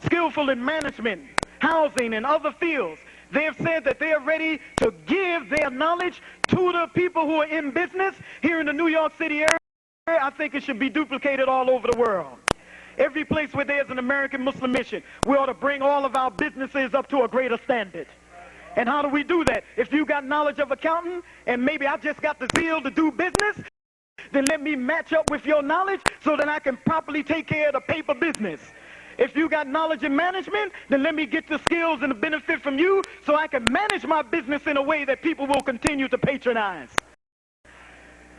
skillful in management, housing, and other fields. They have said that they are ready to give their knowledge to the people who are in business here in the New York City area. I think it should be duplicated all over the world. Every place where there's an American Muslim mission, we ought to bring all of our businesses up to a greater standard. And how do we do that? If you got knowledge of accounting, and maybe I just got the zeal to do business, then let me match up with your knowledge so that I can properly take care of the paper business. If you got knowledge in management, then let me get the skills and the benefit from you so I can manage my business in a way that people will continue to patronize.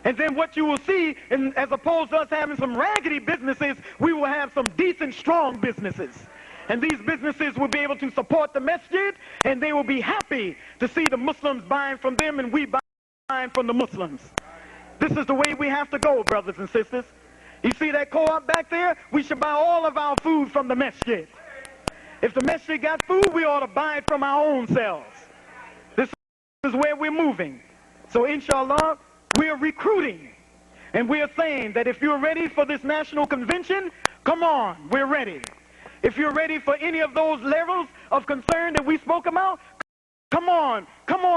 And then what you will see, as opposed to us having some raggedy businesses, we will have some decent, strong businesses. And these businesses will be able to support the masjid, and they will be happy to see the Muslims buying from them and we buying from the Muslims. This is the way we have to go, brothers and sisters. You see that co-op back there? We should buy all of our food from the masjid. If the masjid got food, we ought to buy it from our own selves. This is where we're moving. So inshallah, we're recruiting. And we're saying that if you're ready for this national convention, come on, we're ready. If you're ready for any of those levels of concern that we spoke about, come on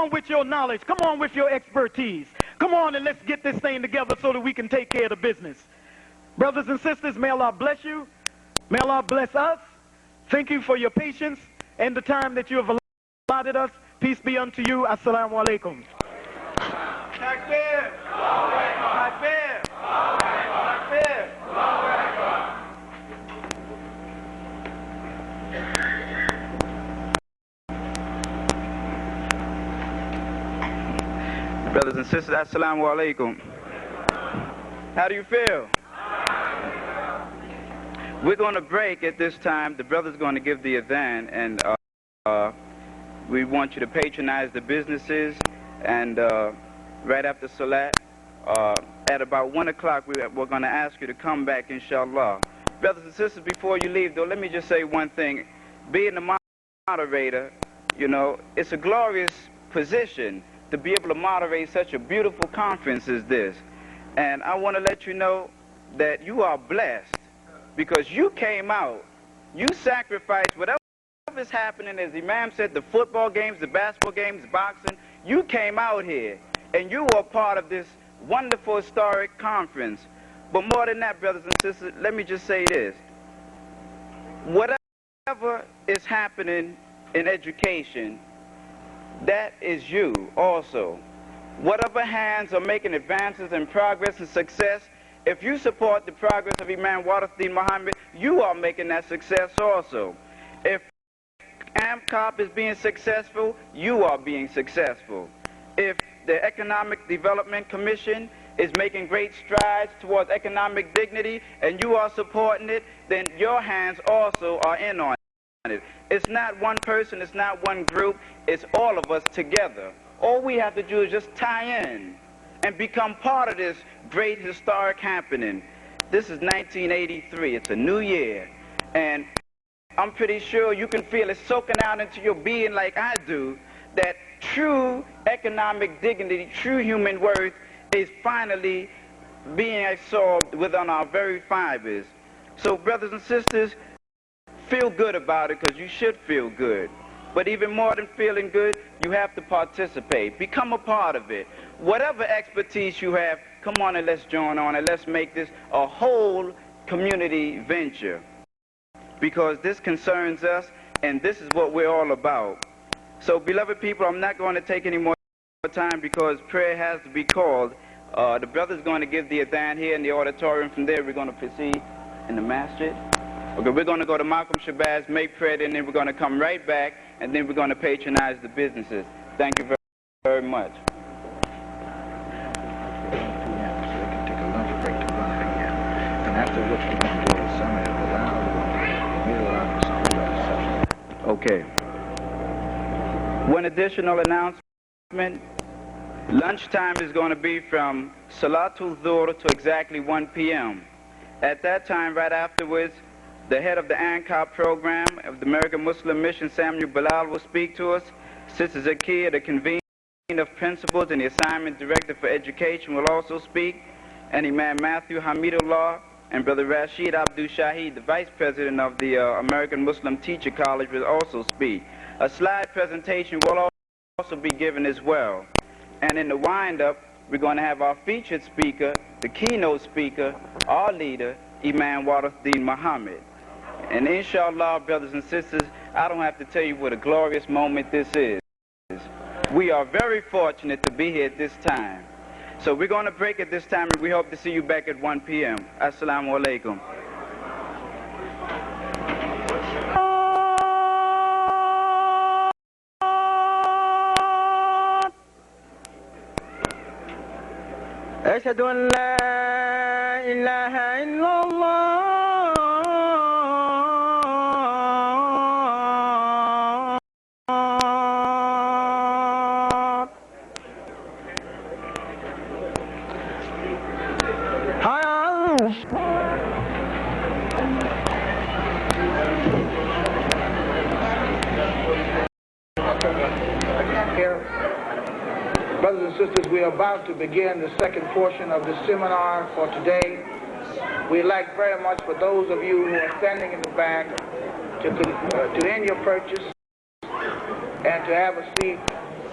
with your knowledge. Come on with your expertise. Come on and let's get this thing together so that we can take care of the business. Brothers and sisters, may Allah bless you. May Allah bless us. Thank you for your patience and the time that you have allotted us. Peace be unto you. Assalamu alaikum. Takbir. Takbir. Takbir. Brothers and sisters, assalamu alaikum. How do you feel? We're going to break at this time. The brother's going to give the adhan, and we want you to patronize the businesses. And right after Salat, at about 1 o'clock, we're going to ask you to come back, inshallah. Brothers and sisters, before you leave, though, let me just say one thing. Be in the moderator, you know, it's a glorious position to be able to moderate such a beautiful conference as this. And I want to let you know that you are blessed because you came out, you sacrificed whatever is happening, as Imam said, the football games, the basketball games, boxing, you came out here and you were part of this wonderful historic conference. But more than that, brothers and sisters, let me just say this. Whatever is happening in education, that is you also. Whatever hands are making advances and progress and success, if you support the progress of Imam Warithuddin Muhammad, you are making that success also. If AMCOP is being successful, you are being successful. If the Economic Development Commission is making great strides towards economic dignity and you are supporting it, then your hands also are in on it. It's not one person, it's not one group, it's all of us together. All we have to do is just tie in and become part of this great historic happening. This is 1983, it's a new year, and I'm pretty sure you can feel it soaking out into your being like I do, that true economic dignity, true human worth is finally being absorbed within our very fibers. So brothers and sisters, feel good about it because you should feel good. But even more than feeling good, you have to participate. Become a part of it. Whatever expertise you have, come on and let's join on and let's make this a whole community venture. Because this concerns us and this is what we're all about. So beloved people, I'm not going to take any more time because prayer has to be called. The brother's going to give the adhan here in the auditorium. From there we're going to proceed in the masjid. Okay, we're going to go to Malcolm Shabazz, make prayer, and then we're going to come right back, and then we're going to patronize the businesses. Thank you very, very much. Okay. One additional announcement. Lunchtime is going to be from Salatul Dhuhr to exactly 1 p.m. At that time, right afterwards, the head of the ANCOP program of the American Muslim Mission, Samuel Bilal, will speak to us. Sister Zakiya, the convener of principals and the assignment director for education, will also speak. And Imam Matthew Hamidullah and Brother Rashid Abdul Shahid, the vice president of the American Muslim Teacher College, will also speak. A slide presentation will also be given as well. And in the wind-up, we're going to have our featured speaker, the keynote speaker, our leader, Imam Warithuddin Muhammad. And inshallah, brothers and sisters, I don't have to tell you what a glorious moment this is. We are very fortunate to be here at this time. So we're going to break at this time, and we hope to see you back at 1 p.m. Assalamu alaikum. أشهد أن لا إله إلا الله Brothers and sisters, we are about to begin the second portion of the seminar for today. We'd like very much for those of you who are standing in the back to end your purchase and to have a seat,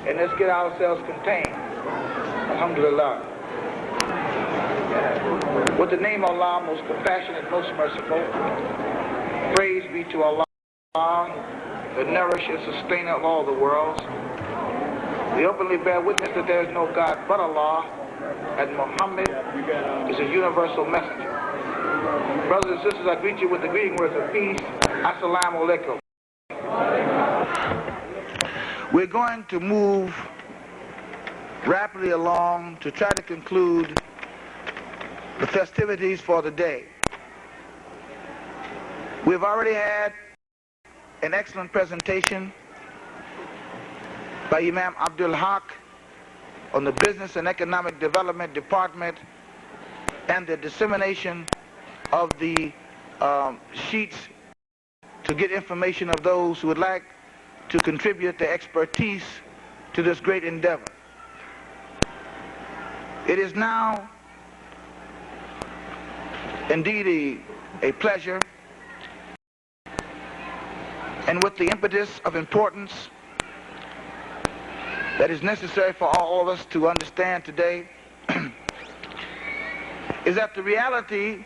and let's get ourselves contained. Alhamdulillah. With the name of Allah, most compassionate, most merciful, praise be to Allah, the nourisher, sustainer of all the worlds. We openly bear witness that there is no God but Allah, and Muhammad is a universal messenger. Brothers and sisters, I greet you with the greeting words of peace. Assalamu alaikum. We're going to move rapidly along to try to conclude the festivities for the day. We've already had an excellent presentation by Imam Abdul Haq on the Business and Economic Development Department and the dissemination of the sheets to get information of those who would like to contribute their expertise to this great endeavor. It is now indeed a pleasure, and with the impetus of importance that is necessary for all of us to understand today, is that the reality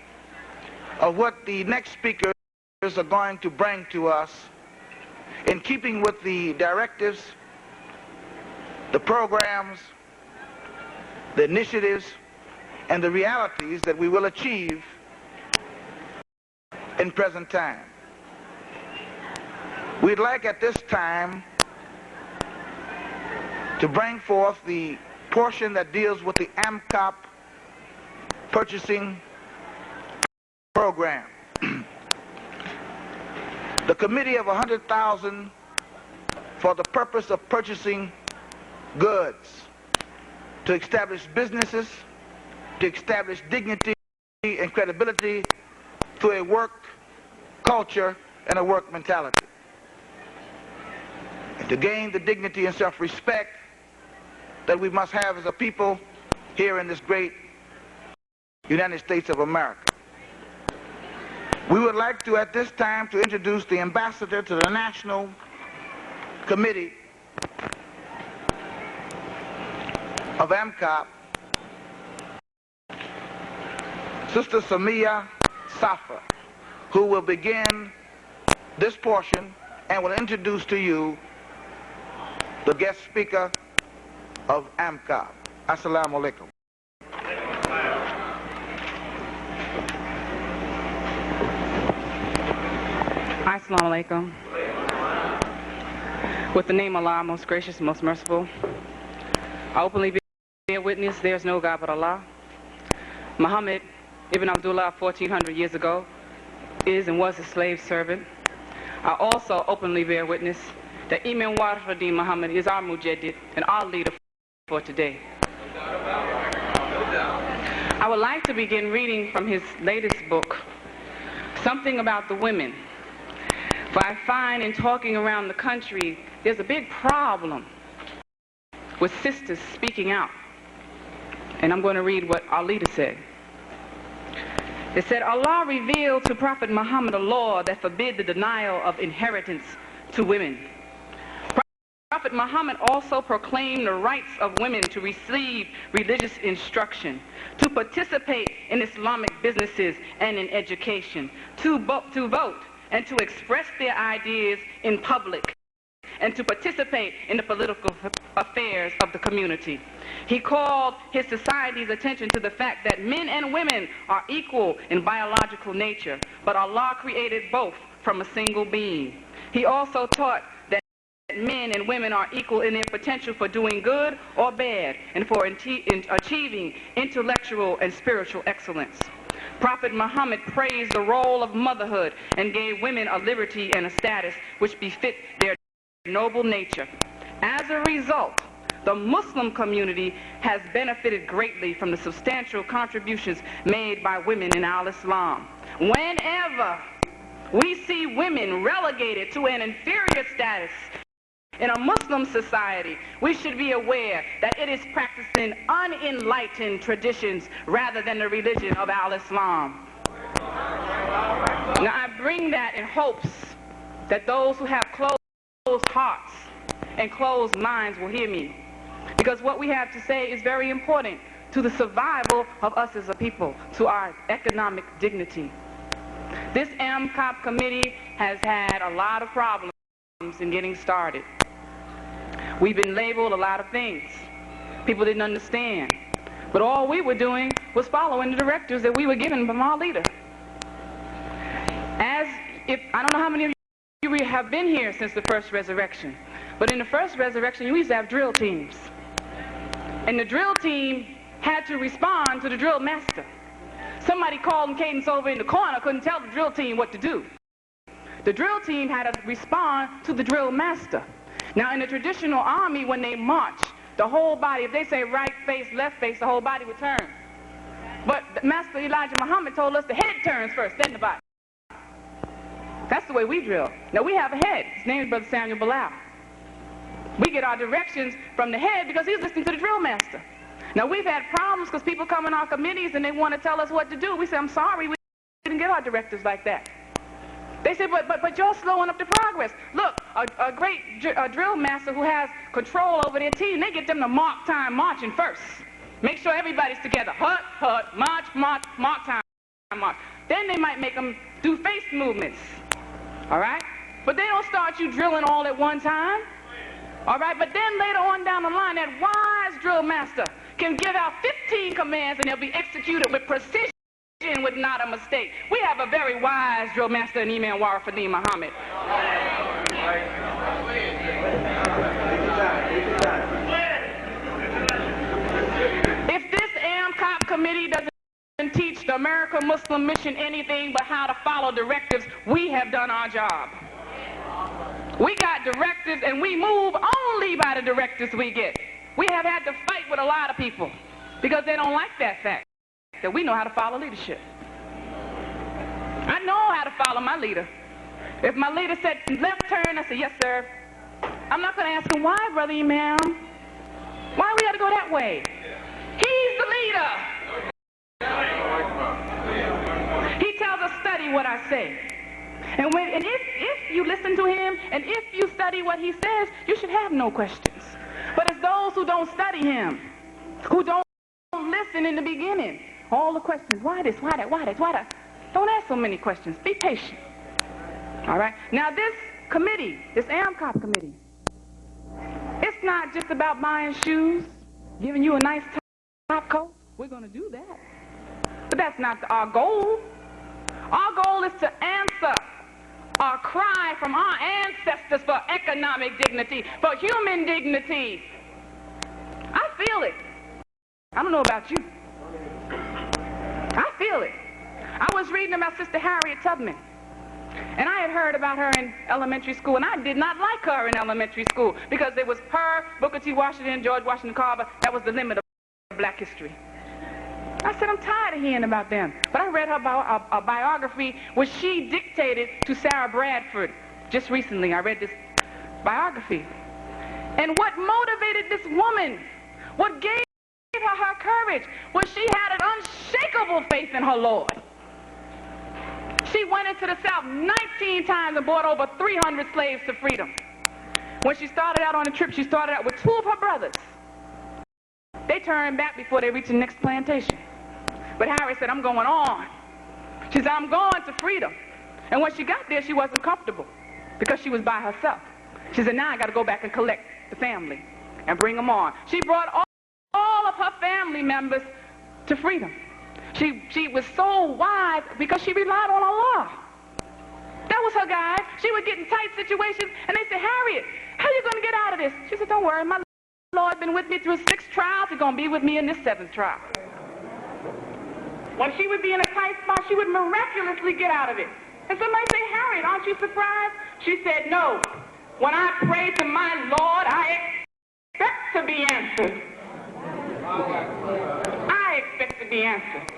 of what the next speakers are going to bring to us, in keeping with the directives, the programs, the initiatives, and the realities that we will achieve in present time. We'd like at this time to bring forth the portion that deals with the AMCOP purchasing program. The committee of 100,000 for the purpose of purchasing goods, to establish businesses, to establish dignity and credibility to a work culture and a work mentality, and to gain the dignity and self-respect that we must have as a people here in this great United States of America. We would like to, at this time, to introduce the ambassador to the National Committee of AMCOP, Sister Samia Safa, who will begin this portion and will introduce to you the guest speaker of AMCOP. Assalamu alaikum. Assalamu alaikum. With the name of Allah, most gracious, most merciful, I openly bear witness there is no God but Allah. Muhammad Ibn Abdullah 1400 years ago is and was a slave servant. I also openly bear witness that Imam Warfadin Muhammad is our Mujaddid and our leader for today. I would like to begin reading from his latest book, Something About the Women. For I find in talking around the country, there's a big problem with sisters speaking out. And I'm going to read what our leader said. It said, Allah revealed to Prophet Muhammad a law that forbid the denial of inheritance to women. Prophet Muhammad also proclaimed the rights of women to receive religious instruction, to participate in Islamic businesses and in education, to vote and to express their ideas in public, and to participate in the political affairs of the community. He called his society's attention to the fact that men and women are equal in biological nature, but Allah created both from a single being. He also taught that men and women are equal in their potential for doing good or bad, and for achieving intellectual and spiritual excellence. Prophet Muhammad praised the role of motherhood and gave women a liberty and a status which befit their noble nature. As a result, the Muslim community has benefited greatly from the substantial contributions made by women in al-Islam. Whenever we see women relegated to an inferior status in a Muslim society, we should be aware that it is practicing unenlightened traditions rather than the religion of al-Islam. Now, I bring that in hopes that those who have closed hearts and closed minds will hear me, because what we have to say is very important to the survival of us as a people, to our economic dignity. This AMCOP committee has had a lot of problems in getting started. We've been labeled a lot of things. People didn't understand. But all we were doing was following the directives that we were given from our leader. I don't know how many of you have been here since the first resurrection, but in the first resurrection, you used to have drill teams. And the drill team had to respond to the drill master. Somebody called and cadence over in the corner, couldn't tell the drill team what to do. The drill team had to respond to the drill master. Now, in the traditional army, when they march, the whole body, if they say right face, left face, the whole body would turn. But Master Elijah Muhammad told us the head turns first, then the body. That's the way we drill. Now, we have a head. His name is Brother Samuel Bilal. We get our directions from the head because he's listening to the drill master. Now, we've had problems because people come in our committees and they want to tell us what to do. We say, I'm sorry, we didn't get our directives like that. They say, but you're slowing up the progress. Look, a great drill master who has control over their team, they get them to mark time marching first. Make sure everybody's together. Hut, hut, march, march, mark time, march. Then they might make them do face movements. All right? But they don't start you drilling all at one time. All right? But then later on down the line, that wise drill master can give out 15 commands and they'll be executed with precision, with not a mistake. We have a very wise drill master in Imam Warafadim Mohammed. If this AMCOP committee doesn't teach the American Muslim Mission anything but how to follow directives, we have done our job. We got directives and we move only by the directives we get. We have had to fight with a lot of people because they don't like that fact that we know how to follow leadership. I know how to follow my leader. If my leader said left turn, I said, yes, sir. I'm not going to ask him, why, Brother Imam? Why we got to go that way? He's the leader. He tells us, study what I say. And if you listen to him and if you study what he says, you should have no questions. But it's those who don't study him, who don't listen in the beginning. All the questions, why this, why that, why that, why that. Don't ask so many questions. Be patient. All right? Now this committee, this AMCOP committee, it's not just about buying shoes, giving you a nice top coat. We're going to do that. But that's not our goal. Our goal is to answer our cry from our ancestors for economic dignity, for human dignity. I feel it. I don't know about you. I feel it. I was reading about Sister Harriet Tubman, and I had heard about her in elementary school, and I did not like her in elementary school because it was her, Booker T. Washington, George Washington Carver. That was the limit of black history. I said, I'm tired of hearing about them. But I read her biography, which she dictated to Sarah Bradford just recently. I read this biography. And what motivated this woman, what gave her courage, was she had an unshakable faith in her Lord. She went into the South 19 times and brought over 300 slaves to freedom. When she started out on the trip, she started out with 2 of her brothers. They turned back before they reached the next plantation. But Harriet said, I'm going on. She said, I'm going to freedom. And when she got there, she wasn't comfortable because she was by herself. She said, now I got to go back and collect the family and bring them on. She brought all of her family members to freedom. She was so wise because she relied on Allah. That was her guide. She would get in tight situations, and they said, Harriet, how are you going to get out of this? She said, don't worry, my Lord's been with me through 6 trials. He's going to be with me in this 7th trial. When she would be in a tight spot, she would miraculously get out of it. And somebody say, Harriet, aren't you surprised? She said, no. When I pray to my Lord, I expect to be answered. I expect to be answered.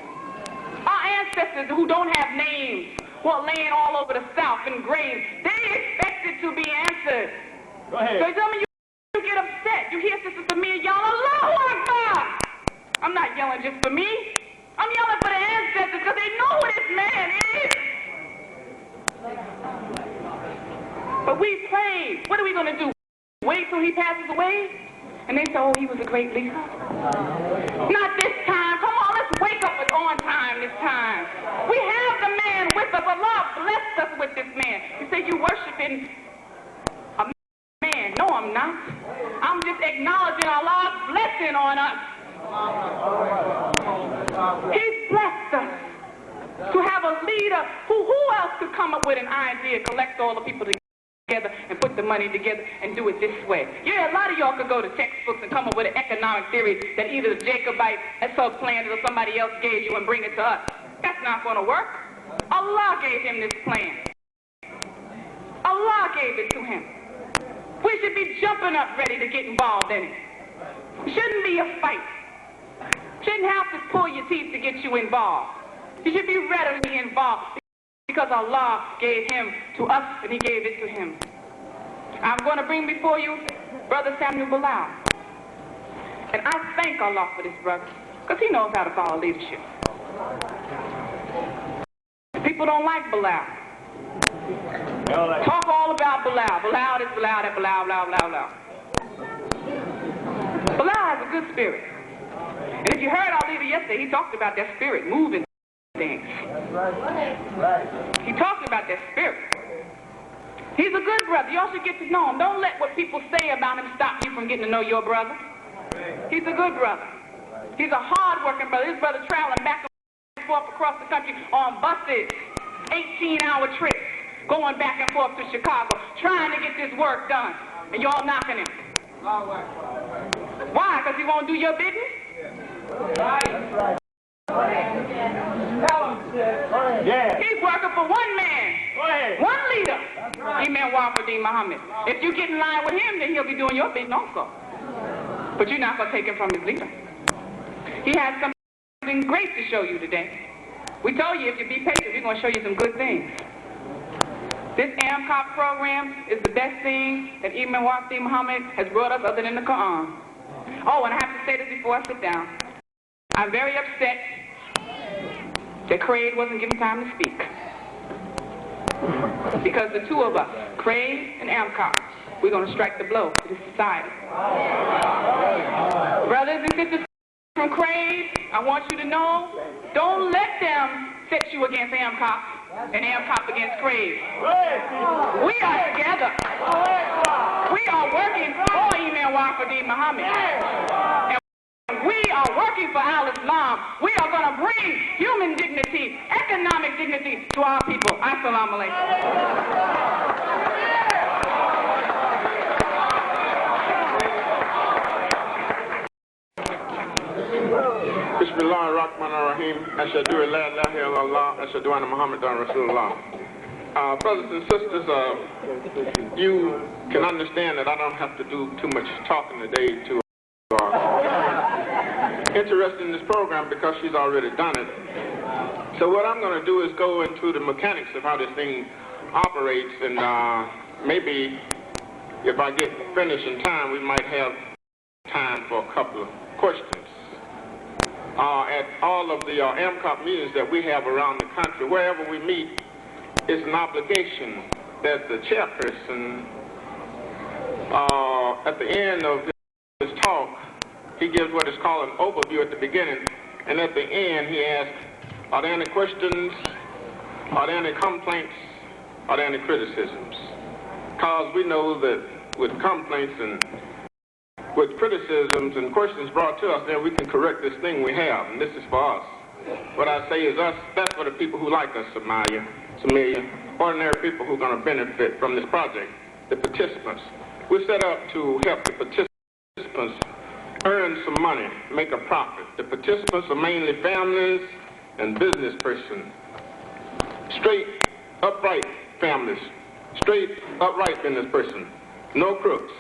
Our ancestors who don't have names, who are laying all over the South in graves, they expected to be answered. Go ahead. So some of you get upset. You hear Sister Samia yell, Allahu Akbar! I'm not yelling just for me. I'm yelling for the ancestors because they know who this man is. But we prayed. What are we going to do? Wait till he passes away? And they say, oh, he was a great leader. Not this time. Come on, let's wake up on time this time. We have the man with us. Allah blessed us with this man. You say you worshiping a man. No, I'm not. I'm just acknowledging Allah's blessing on us. He's blessed us to have a leader who else could come up with an idea, collect all the people together and put the money together and do it this way. Yeah, a lot of y'all could go to textbooks and come up with an economic theory that either the Jacobites planted or somebody else gave you and bring it to us. That's not going to work. Allah gave him this plan. Allah gave it to him. We should be jumping up ready to get involved in it. It shouldn't be a fight. Shouldn't have to pull your teeth to get you involved. You should be readily involved because Allah gave him to us and he gave it to him. I'm going to bring before you Brother Samuel Bilal. And I thank Allah for this brother, because he knows how to follow leadership. People don't like Bilal. Talk all about Bilal. Bilal this, Bilal that, Bilal, blah, blah, blah. Bilal has a good spirit. And if you heard our leader yesterday, he talked about that spirit moving things. He talked about that spirit. He's a good brother. Y'all should get to know him. Don't let what people say about him stop you from getting to know your brother. He's a good brother. He's a hard-working brother. His brother traveling back and forth across the country on buses, 18-hour trips, going back and forth to Chicago, trying to get this work done. And y'all knocking him. Why? Because he won't do your business? Right. Yeah. He's working for one man, one leader, Imam Mohammed. If you get in line with him, then he'll be doing your business also. But you're not going to take him from his leader. He has something great to show you today. We told you if you be patient, we're going to show you some good things. This AMCOP program is the best thing that Imam Mohammed has brought us other than the Quran. Oh, and I have to say this before I sit down. I'm very upset that Craig wasn't given time to speak. Because the two of us, Craig and AMCOP, we're going to strike the blow to this society. Brothers and sisters from Craig, I want you to know, don't let them set you against AMCOP and AMCOP against Craig. We are together. We are working for Imam Mohammed. And we are working for Al-Islam. We are going to bring human dignity, economic dignity to our people. Assalamu alaikum. Bismillah ar-Rahman ar-Rahim. Ashhadu an la ilaha illallah. Ashhadu anna Muhammadan Rasulullah. Brothers and sisters, you can understand that I don't have to do too much talking today to interested in this program because she's already done it. So what I'm going to do is go into the mechanics of how this thing operates, and maybe if I get finished in time, we might have time for a couple of questions. At all of the AMCOP meetings that we have around the country, wherever we meet, it's an obligation that the chairperson, at the end of his talk, he gives what is called an overview at the beginning, and at the end he asks, are there any questions, are there any complaints, are there any criticisms? Because we know that with complaints and with criticisms and questions brought to us, then we can correct this thing we have, and this is for us. What I say is us, that's for the people who like us, Somalia, ordinary people who are going to benefit from this project, the participants. We're set up to help the participants earn some money, make a profit. The participants are mainly families and business persons. Straight, upright families. Straight, upright business person. No crooks.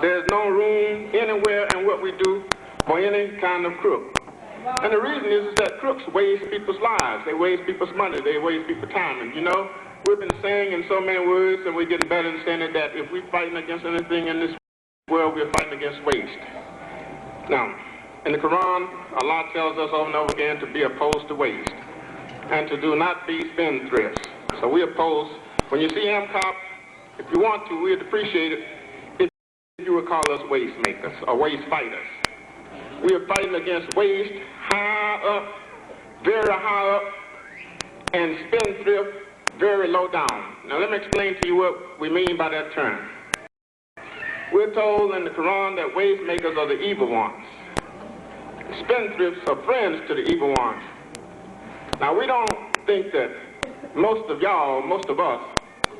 There's no room anywhere in what we do for any kind of crook. And the reason is that crooks waste people's lives. They waste people's money. They waste people's time. And you know, we've been saying in so many words, and we're getting better at saying it, that if we're fighting against anything in this world, we're fighting against waste. Now, in the Quran, Allah tells us over and over again to be opposed to waste and to do not be spendthrifts. So we oppose, when you see AMCOP, if you want to, we'd appreciate it if you would call us waste makers or waste fighters. We are fighting against waste high up, very high up, and spendthrift very low down. Now let me explain to you what we mean by that term. We're told in the Quran that waste makers are the evil ones. Spendthrifts are friends to the evil ones. Now we don't think that most of y'all, most of us,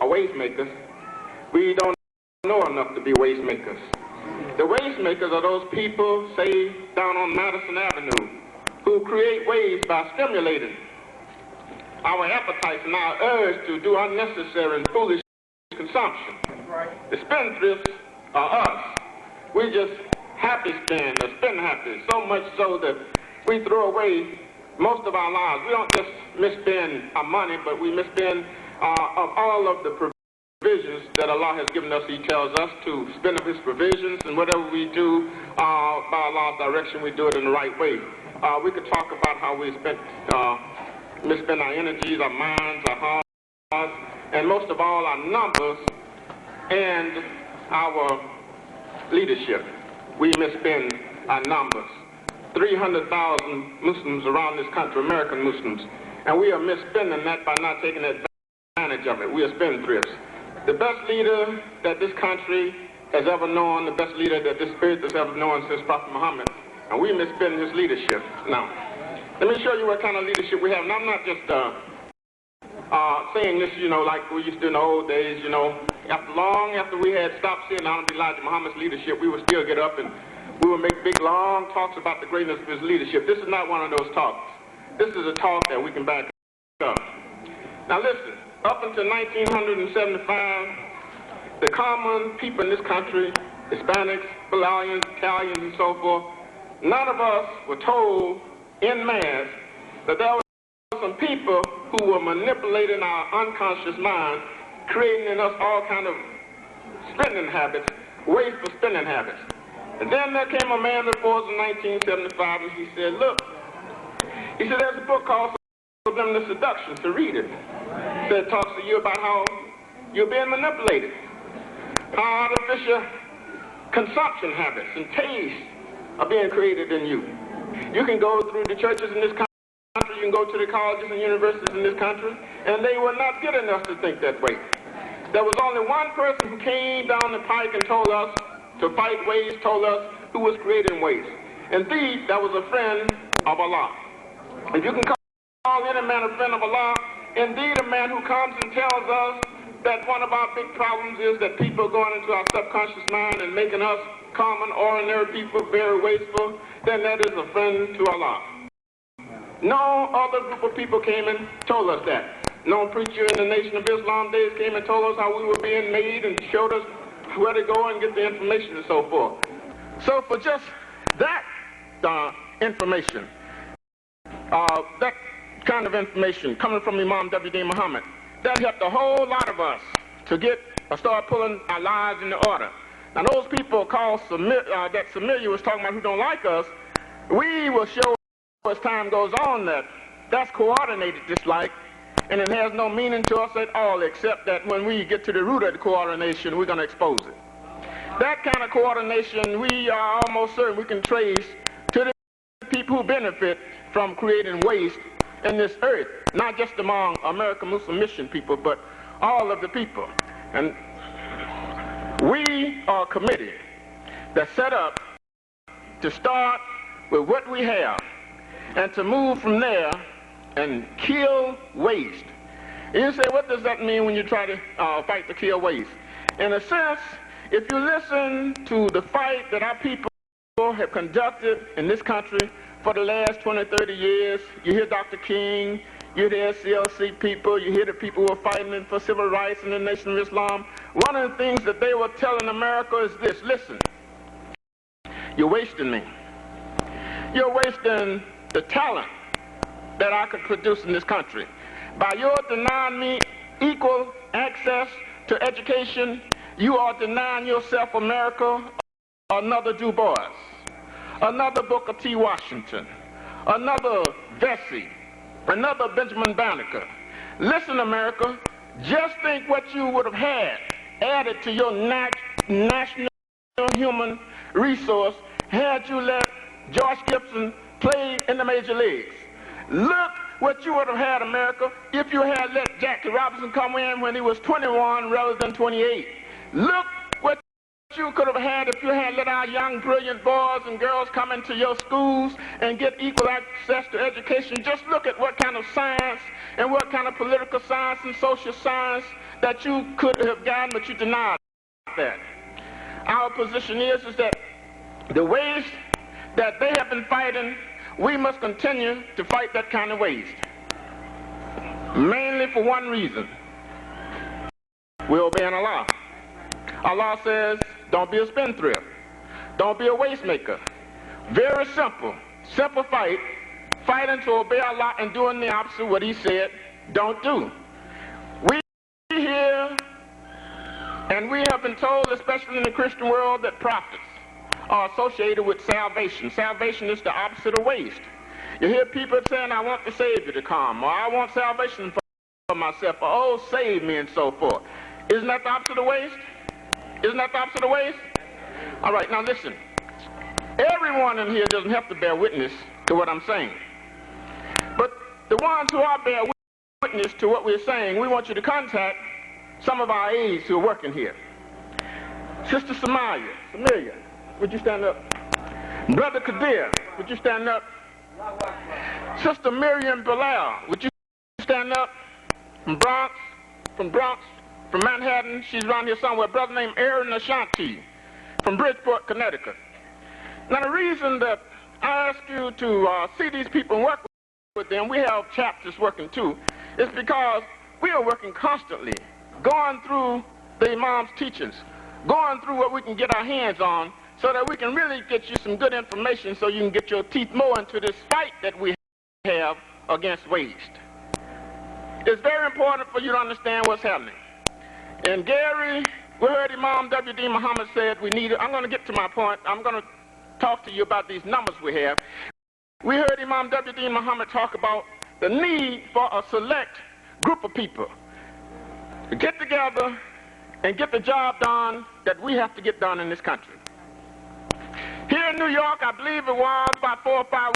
are waste makers. We don't know enough to be waste makers. The waste makers are those people, say, down on Madison Avenue, who create waste by stimulating our appetites and our urge to do unnecessary and foolish consumption. The spendthrifts are us. We just happy spend or spend happy, so much so that we throw away most of our lives. We don't just misspend our money, but we misspend of all of the provisions that Allah has given us, He tells us to spend of His provisions, and whatever we do by Allah's direction, we do it in the right way. We could talk about how we misspend our energies, our minds, our hearts, and most of all our numbers and our leadership. We misspend our numbers. 300,000 Muslims around this country, American Muslims, and we are misspending that by not taking advantage of it. We are spendthrifts. The best leader that this country has ever known, the best leader that this earth has ever known since Prophet Muhammad, and we misspend his leadership. Now, let me show you what kind of leadership we have. Now, I'm not just saying this, like we used to in the old days, after we had stopped seeing Honorable Elijah Muhammad's leadership, we would still get up and we would make big, long talks about the greatness of his leadership. This is not one of those talks. This is a talk that we can back up. Now listen, up until 1975, the common people in this country, Hispanics, Malawians, Italians, and so forth, none of us were told en masse that there were some people who were manipulating our unconscious mind, creating in us all kind of spending habits, wasteful spending habits. And then there came a man before us in 1975, and he said, look, he said, there's a book called Subliminal Seduction, to read it. He said, it talks to you about how you're being manipulated, how artificial consumption habits and tastes are being created in you. You can go through the churches in this country, you can go to the colleges and universities in this country, and they were not good enough to think that way. There was only one person who came down the pike and told us to fight waste, told us who was creating waste. Indeed, that was a friend of Allah. If you can call any man a friend of Allah, indeed a man who comes and tells us that one of our big problems is that people are going into our subconscious mind and making us common, ordinary people very wasteful, then that is a friend to Allah. No other group of people came and told us that. No preacher in the Nation of Islam days came and told us how we were being made and showed us where to go and get the information and so forth. So for just that information, that kind of information coming from Imam W.D. Muhammad, that helped a whole lot of us to start pulling our lives into order. Now those people called that Samaria was talking about who don't like us, we will show as time goes on that that's coordinated dislike, and it has no meaning to us at all, except that when we get to the root of the coordination, we're going to expose it. That kind of coordination, we are almost certain we can trace to the people who benefit from creating waste in this earth, not just among American Muslim mission people, but all of the people. And we are a committee that's set up to start with what we have and to move from there and kill waste. And you say, what does that mean when you try to fight to kill waste? In a sense, if you listen to the fight that our people have conducted in this country for the last 20, 30 years, you hear Dr. King, you hear the SCLC people, you hear the people who are fighting for civil rights in the Nation of Islam. One of the things that they were telling America is this: listen, you're wasting me. You're wasting the talent that I could produce in this country. By your denying me equal access to education, you are denying yourself America, another Du Bois, another Booker T. Washington, another Vesey, another Benjamin Banneker. Listen, America, just think what you would have had added to your national human resource had you let George Gibson play in the major leagues. Look what you would have had, America, if you had let Jackie Robinson come in when he was 21 rather than 28. Look what you could have had if you had let our young, brilliant boys and girls come into your schools and get equal access to education. Just look at what kind of science and what kind of political science and social science that you could have gotten, but you denied that. Our position is that the waste that they have been fighting, we must continue to fight that kind of waste. Mainly for one reason: we're obeying Allah. Allah says, don't be a spendthrift. Don't be a waste maker. Very simple. Simple fight. Fighting to obey Allah and doing the opposite of what He said don't do. We here And we have been told, especially in the Christian world, that prophets are associated with salvation. Salvation is the opposite of waste. You hear people saying, I want the Savior to come, or I want salvation for myself, or oh, save me, and so forth. Isn't that the opposite of waste? Isn't that the opposite of waste? All right, now listen. Everyone in here doesn't have to bear witness to what I'm saying. But the ones who are bear witness to what we're saying, we want you to contact some of our aides who are working here. Sister Samaria, would you stand up? Brother Kadir, would you stand up? Sister Miriam Bilal, would you stand up? From Bronx, from Manhattan, she's around here somewhere. A brother named Aaron Ashanti from Bridgeport, Connecticut. Now the reason that I ask you to see these people and work with them, we have chapters working too, is because we are working constantly, going through the Imam's teachings, going through what we can get our hands on so that we can really get you some good information so you can get your teeth more into this fight that we have against waste. It's very important for you to understand what's happening. And Gary, we heard Imam W.D. Muhammad said we need, I'm going to get to my point, I'm going to talk to you about these numbers we have. We heard Imam W.D. Muhammad talk about the need for a select group of people to get together and get the job done that we have to get done in this country. Here in New York, I believe it was about 4 or 5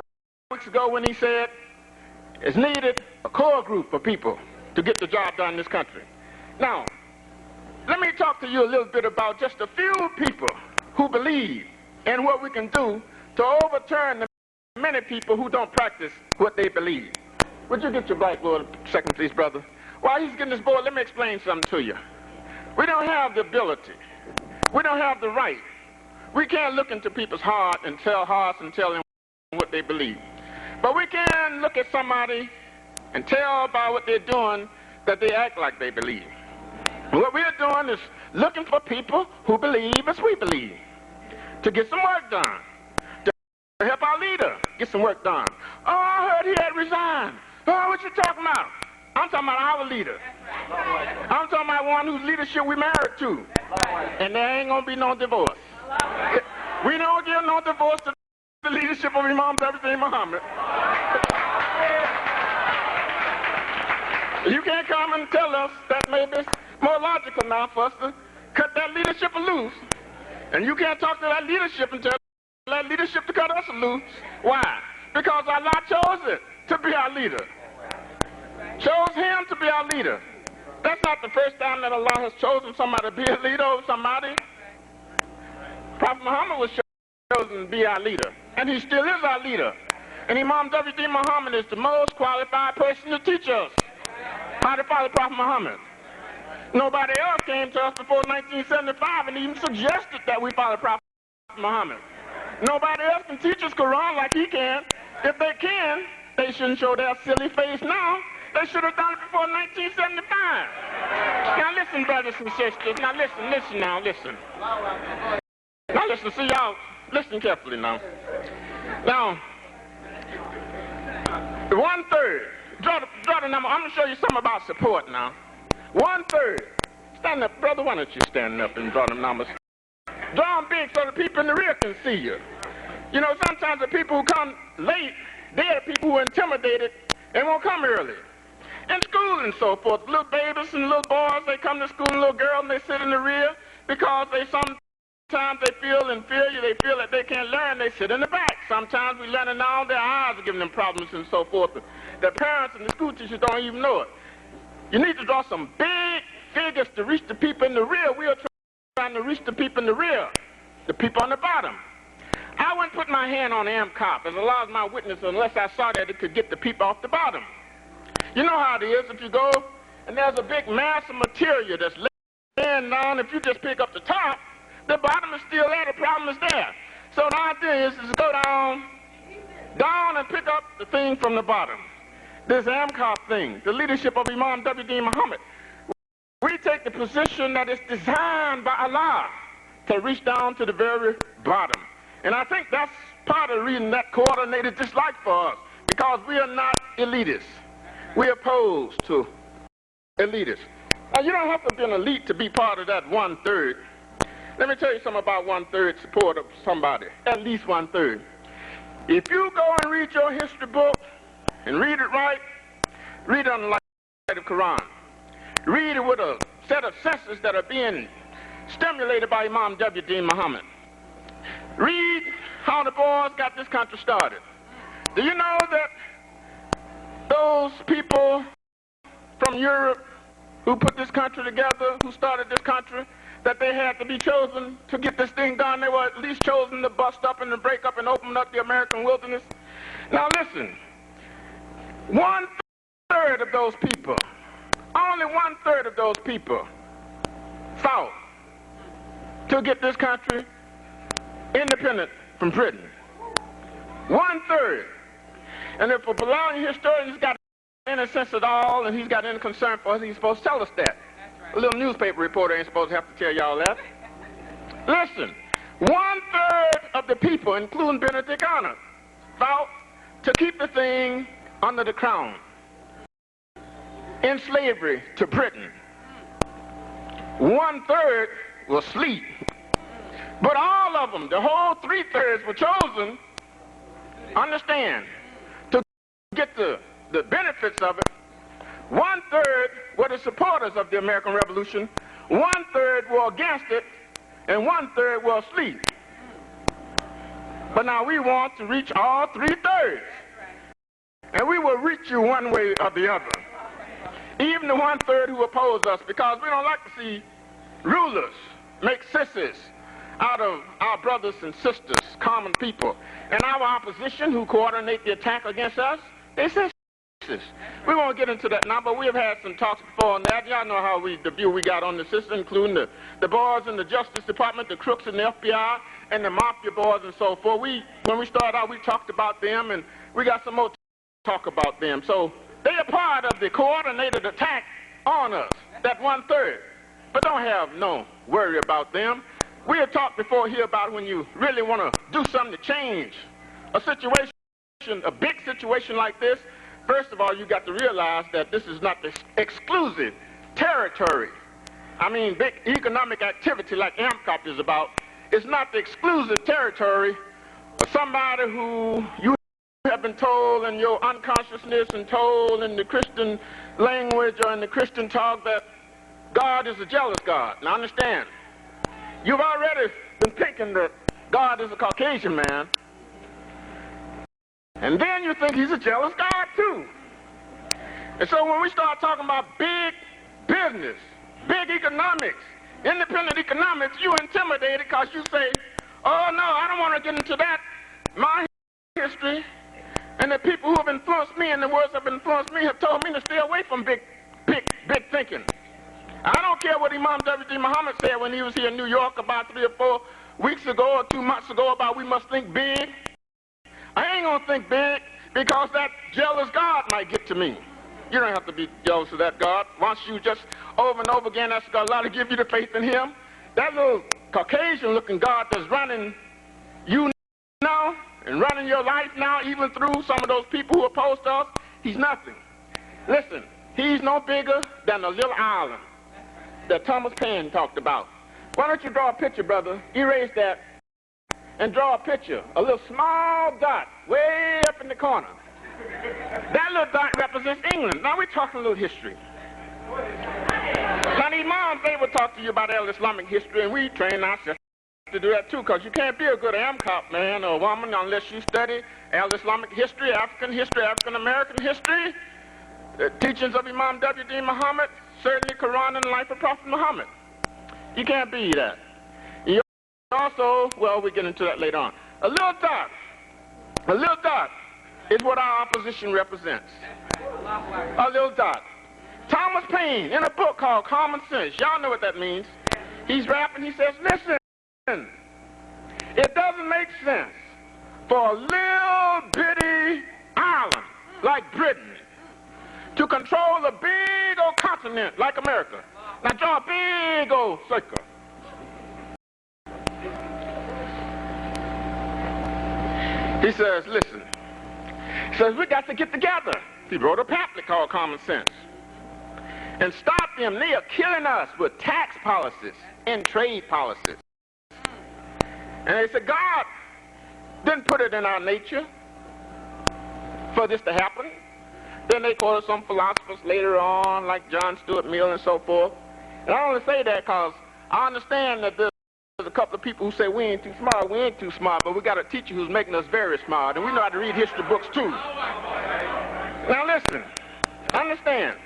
weeks ago when he said it's needed a core group of people to get the job done in this country. Now, let me talk to you a little bit about just a few people who believe in what we can do to overturn the many people who don't practice what they believe. Would you get your blackboard a second, please, brother? While he's getting this board, let me explain something to you. We don't have the ability. We don't have the right. We can't look into people's hearts and tell them what they believe. But we can look at somebody and tell by what they're doing that they act like they believe. What we're doing is looking for people who believe as we believe, to get some work done, to help our leader get some work done. Oh, I heard he had resigned. Oh, what you talking about? I'm talking about our leader. I'm talking about one whose leadership we married to. And there ain't going to be no divorce. We don't give no divorce to the leadership of Imam W.D. Muhammad. You can't come and tell us that maybe it's more logical now for us to cut that leadership loose. And you can't talk to that leadership and tell that leadership to cut us loose. Why? Because Allah chose it to be our leader. Chose him to be our leader. That's not the first time that Allah has chosen somebody to be a leader over somebody. Prophet Muhammad was chosen to be our leader, and he still is our leader. And Imam W.D. Muhammad is the most qualified person to teach us how to follow Prophet Muhammad. Nobody else came to us before 1975 and even suggested that we follow Prophet Muhammad. Nobody else can teach us Quran like he can. If they can, they shouldn't show their silly face now. They should have done it before 1975. Now listen, brothers and sisters. Now listen. Now listen, see y'all, listen carefully now. Now, 1/3, draw the number. I'm going to show you something about support now. 1/3. Stand up, brother, why don't you stand up and draw the numbers? Draw them big so the people in the rear can see you. You know, sometimes the people who come late, they're the people who are intimidated and won't come early. In school and so forth, little babies and little boys, they come to school, and little girls, and they sit in the rear because sometimes they feel inferior, they feel that they can't learn, they sit in the back. Sometimes we learn and all their eyes are giving them problems and so forth. The parents and the school teachers don't even know it. You need to draw some big figures to reach the people in the rear. We are trying to reach the people in the rear, the people on the bottom. I wouldn't put my hand on the AMCOP as Allah is my witness unless I saw that it could get the people off the bottom. You know how it is if you go and there's a big mass of material that's laying down. If you just pick up the top, the bottom is still there, the problem is there. So the idea is to go down and pick up the thing from the bottom. This AMCOP thing, the leadership of Imam W.D. Muhammad. We take the position that is designed by Allah to reach down to the very bottom. And I think that's part of the reason that coordinated dislike for us, because we are not elitists. We're opposed to elitists. Now, you don't have to be an elite to be part of that 1/3. Let me tell you something about 1/3 support of somebody, at least 1/3. If you go and read your history book and read it right, read it on the light of the Quran. Read it with a set of senses that are being stimulated by Imam W.D. Muhammad. Read how the boys got this country started. Do you know that those people from Europe who put this country together, who started this country, that they had to be chosen to get this thing done? They were at least chosen to bust up and to break up and open up the American wilderness. Now listen, 1/3 of those people, only 1/3 of those people fought to get this country independent from Britain. 1/3. And if a Babylonian historian's got any sense at all and he's got any concern for us, he's supposed to tell us that. A little newspaper reporter ain't supposed to have to tell y'all that. Listen, 1/3 of the people, including Benedict Arnold, fought to keep the thing under the crown, in slavery to Britain. 1/3 was asleep. But all of them, the whole 3/3 were chosen, understand, to get the benefits of it. 1/3 were the supporters of the American Revolution, 1/3 were against it, and 1/3 were asleep. But now we want to reach all 3/3. And we will reach you one way or the other. Even the 1/3 who oppose us, because we don't like to see rulers make sissies out of our brothers and sisters, common people. And our opposition who coordinate the attack against us, they say we won't get into that now, but we have had some talks before on that. Y'all know how the view we got on the system, including the boys in the Justice Department, the crooks in the FBI, and the mafia boys and so forth. When we started out, we talked about them, and we got some more talk about them. So they are part of the coordinated attack on us, that 1/3. But don't have no worry about them. We have talked before here about when you really want to do something to change a situation, a big situation like this. First of all, you got to realize that this is not the exclusive territory. I mean, big economic activity like AMCOP is about. It's not the exclusive territory of somebody who you have been told in your unconsciousness and told in the Christian language or in the Christian talk that God is a jealous God. Now understand, you've already been thinking that God is a Caucasian man. And then you think he's a jealous God too. And so when we start talking about big business, big economics, independent economics, you intimidated because you say, oh no, I don't want to get into that. My history and the people who have influenced me and the words that have influenced me have told me to stay away from big thinking. I don't care what Imam W.D. Muhammad said when he was here in New York about 3 or 4 weeks ago or 2 months ago about we must think big. I ain't gonna think big because that jealous God might get to me. You don't have to be jealous of that God. Once you just over and over again ask God to give you the faith in him, that little Caucasian looking God that's running you now and running your life now, even through some of those people who oppose us, he's nothing. Listen, he's no bigger than a little island that Thomas Paine talked about. Why don't you draw a picture, brother? Erase that and draw a picture, a little small dot way up in the corner. That little dot represents England. Now we're talking a little history. Now the imams, they will talk to you about Islamic history, and we train ourselves to do that too, because you can't be a good AMCOP man or woman unless you study Islamic history, African American history, the teachings of Imam W.D. Muhammad, certainly Quran and the life of Prophet Muhammad. You can't be that. You also, well, we get into that later on. A little dot is what our opposition represents. A little dot. Thomas Paine, in a book called Common Sense, y'all know what that means. He's rapping, he says, listen, it doesn't make sense for a little bitty island like Britain to control a big old continent like America. Now draw a big old circle. He says, listen, he says, we got to get together. He wrote a pamphlet called Common Sense. and stop them. They are killing us with tax policies and trade policies. And they said, God didn't put it in our nature for this to happen. Then they quoted some philosophers later on, like John Stuart Mill and so forth. And I only say that because I understand that there's a couple of people who say we ain't too smart. We ain't too smart, but we got a teacher who's making us very smart, and we know how to read history books too. Now listen, understand.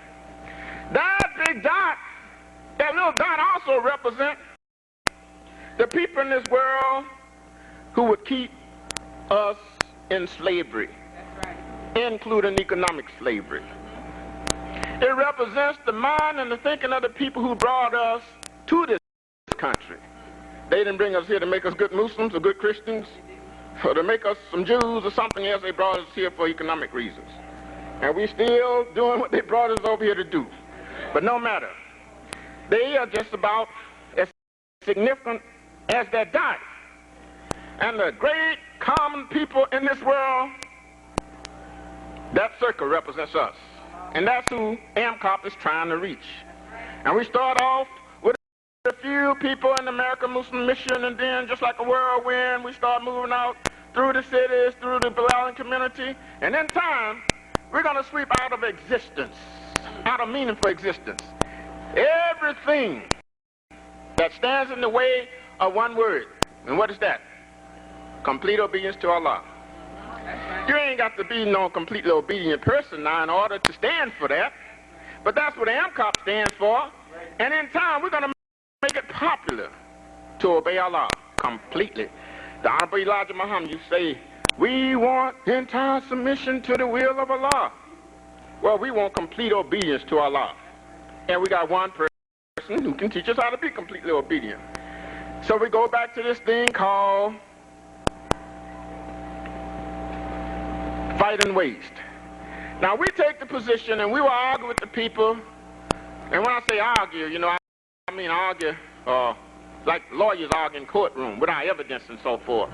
That big dot, that little dot also represents the people in this world who would keep us in slavery, including economic slavery. It represents the mind and the thinking of the people who brought us to this country. They didn't bring us here to make us good Muslims or good Christians, or to make us some Jews or something else. They brought us here for economic reasons. And we're still doing what they brought us over here to do. But no matter. They are just about as significant as that dot. And the great common people in this world, that circle represents us. And that's who AMCOP is trying to reach. And we start off with a few people in the American Muslim Mission, and then just like a whirlwind, we start moving out through the cities, through the Bilalian community, and in time, we're going to sweep out of existence, out of meaningful existence, everything that stands in the way of one word. And what is that? Complete obedience to Allah. You ain't got to be no completely obedient person now in order to stand for that. But that's what AMCOP stands for. And in time, we're going to make it popular to obey Allah completely. The Honorable Elijah Muhammad, you say, we want entire submission to the will of Allah. Well, we want complete obedience to Allah. And we got one person who can teach us how to be completely obedient. So we go back to this thing called fight and waste. Now we take the position and we will argue with the people, and when I say argue, you know, I mean argue like lawyers argue in courtroom without evidence and so forth.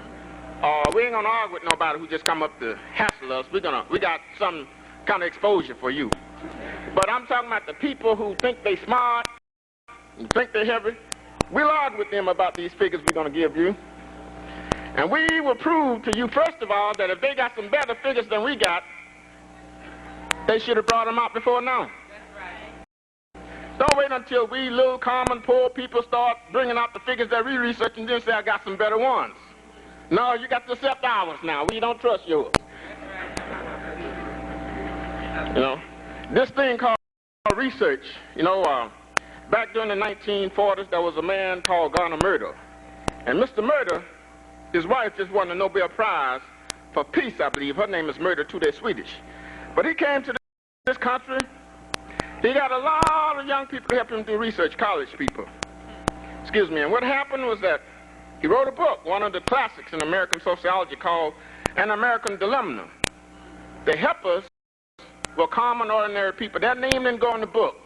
We ain't gonna argue with nobody who just come up to hassle us. We got some kind of exposure for you. But I'm talking about the people who think they smart and think they heavy. We'll argue with them about these figures we're gonna give you. And we will prove to you, first of all, that if they got some better figures than we got, they should have brought them out before now. Don't wait until we little common poor people start bringing out the figures that we research and then say, I got some better ones. No, you got to accept ours now. We don't trust yours. You know, this thing called research, you know, back during the 1940s, there was a man called Garner Murder. And Mr. Murder, his wife just won the Nobel Prize for peace, I believe. Her name is Murder too, they're Swedish. But he came to this country. He got a lot of young people to help him do research, college people. Excuse me. And what happened was that he wrote a book, one of the classics in American sociology, called An American Dilemma. They help us with common, ordinary people. That name didn't go in the book.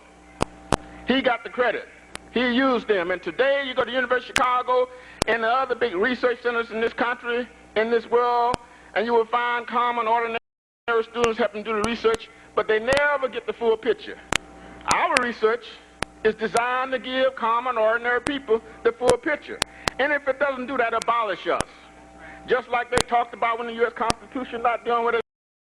He got the credit. He used them. And today you go to the University of Chicago and the other big research centers in this country, in this world, and you will find common, ordinary students helping do the research, but they never get the full picture. Our research is designed to give common, ordinary people the full picture. And if it doesn't do that, abolish us. Just like they talked about when the U.S. Constitution not doing what it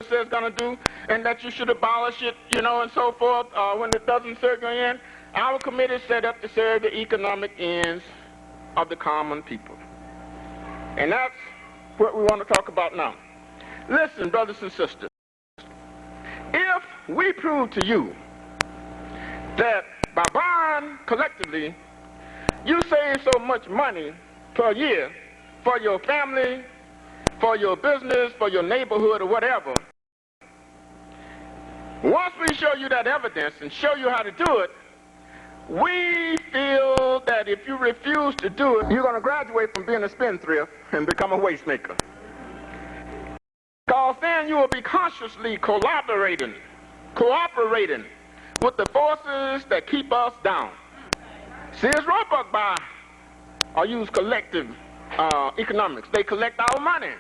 says it's going to do, and that you should abolish it, you know, and so forth, when it doesn't serve your end. Our committee is set up to serve the economic ends of the common people. And that's what we want to talk about now. Listen, brothers and sisters, if we prove to you that by buying collectively, you save so much money per year for your family, for your business, for your neighborhood, or whatever, once we show you that evidence and show you how to do it, we feel that if you refuse to do it, you're going to graduate from being a spendthrift and become a wastemaker. Because then you will be consciously cooperating with the forces that keep us down. Sears Roebuck use collective economics. They collect our money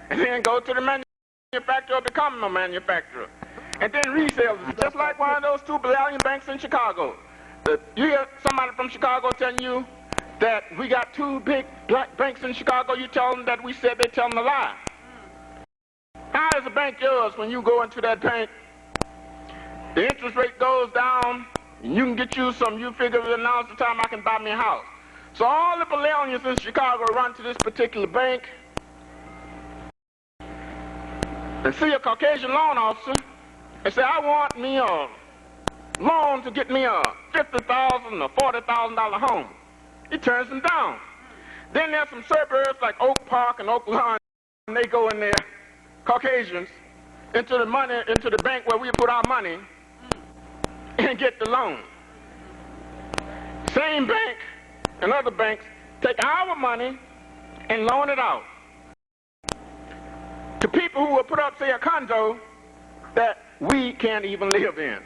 and then go to the manufacturer or become a manufacturer. and then resales it, just like one of those 2 Bavarian banks in Chicago. You hear somebody from Chicago telling you that we got 2 big black banks in Chicago, you tell them that we said, they tell them a lie. How is a bank yours when you go into that bank? The interest rate goes down, and you can get you some, you figure now's the time I can buy me a house. So all the Bavarians in Chicago run to this particular bank and see a Caucasian loan officer and say, I want me a loan to get me a $50,000 or $40,000 home. He turns them down. Then there's some suburbs like Oak Park and Oak Lawn, and they go in there, Caucasians, into the bank where we put our money and get the loan. Same bank and other banks take our money and loan it out to people who will put up, say, a condo that we can't even live in.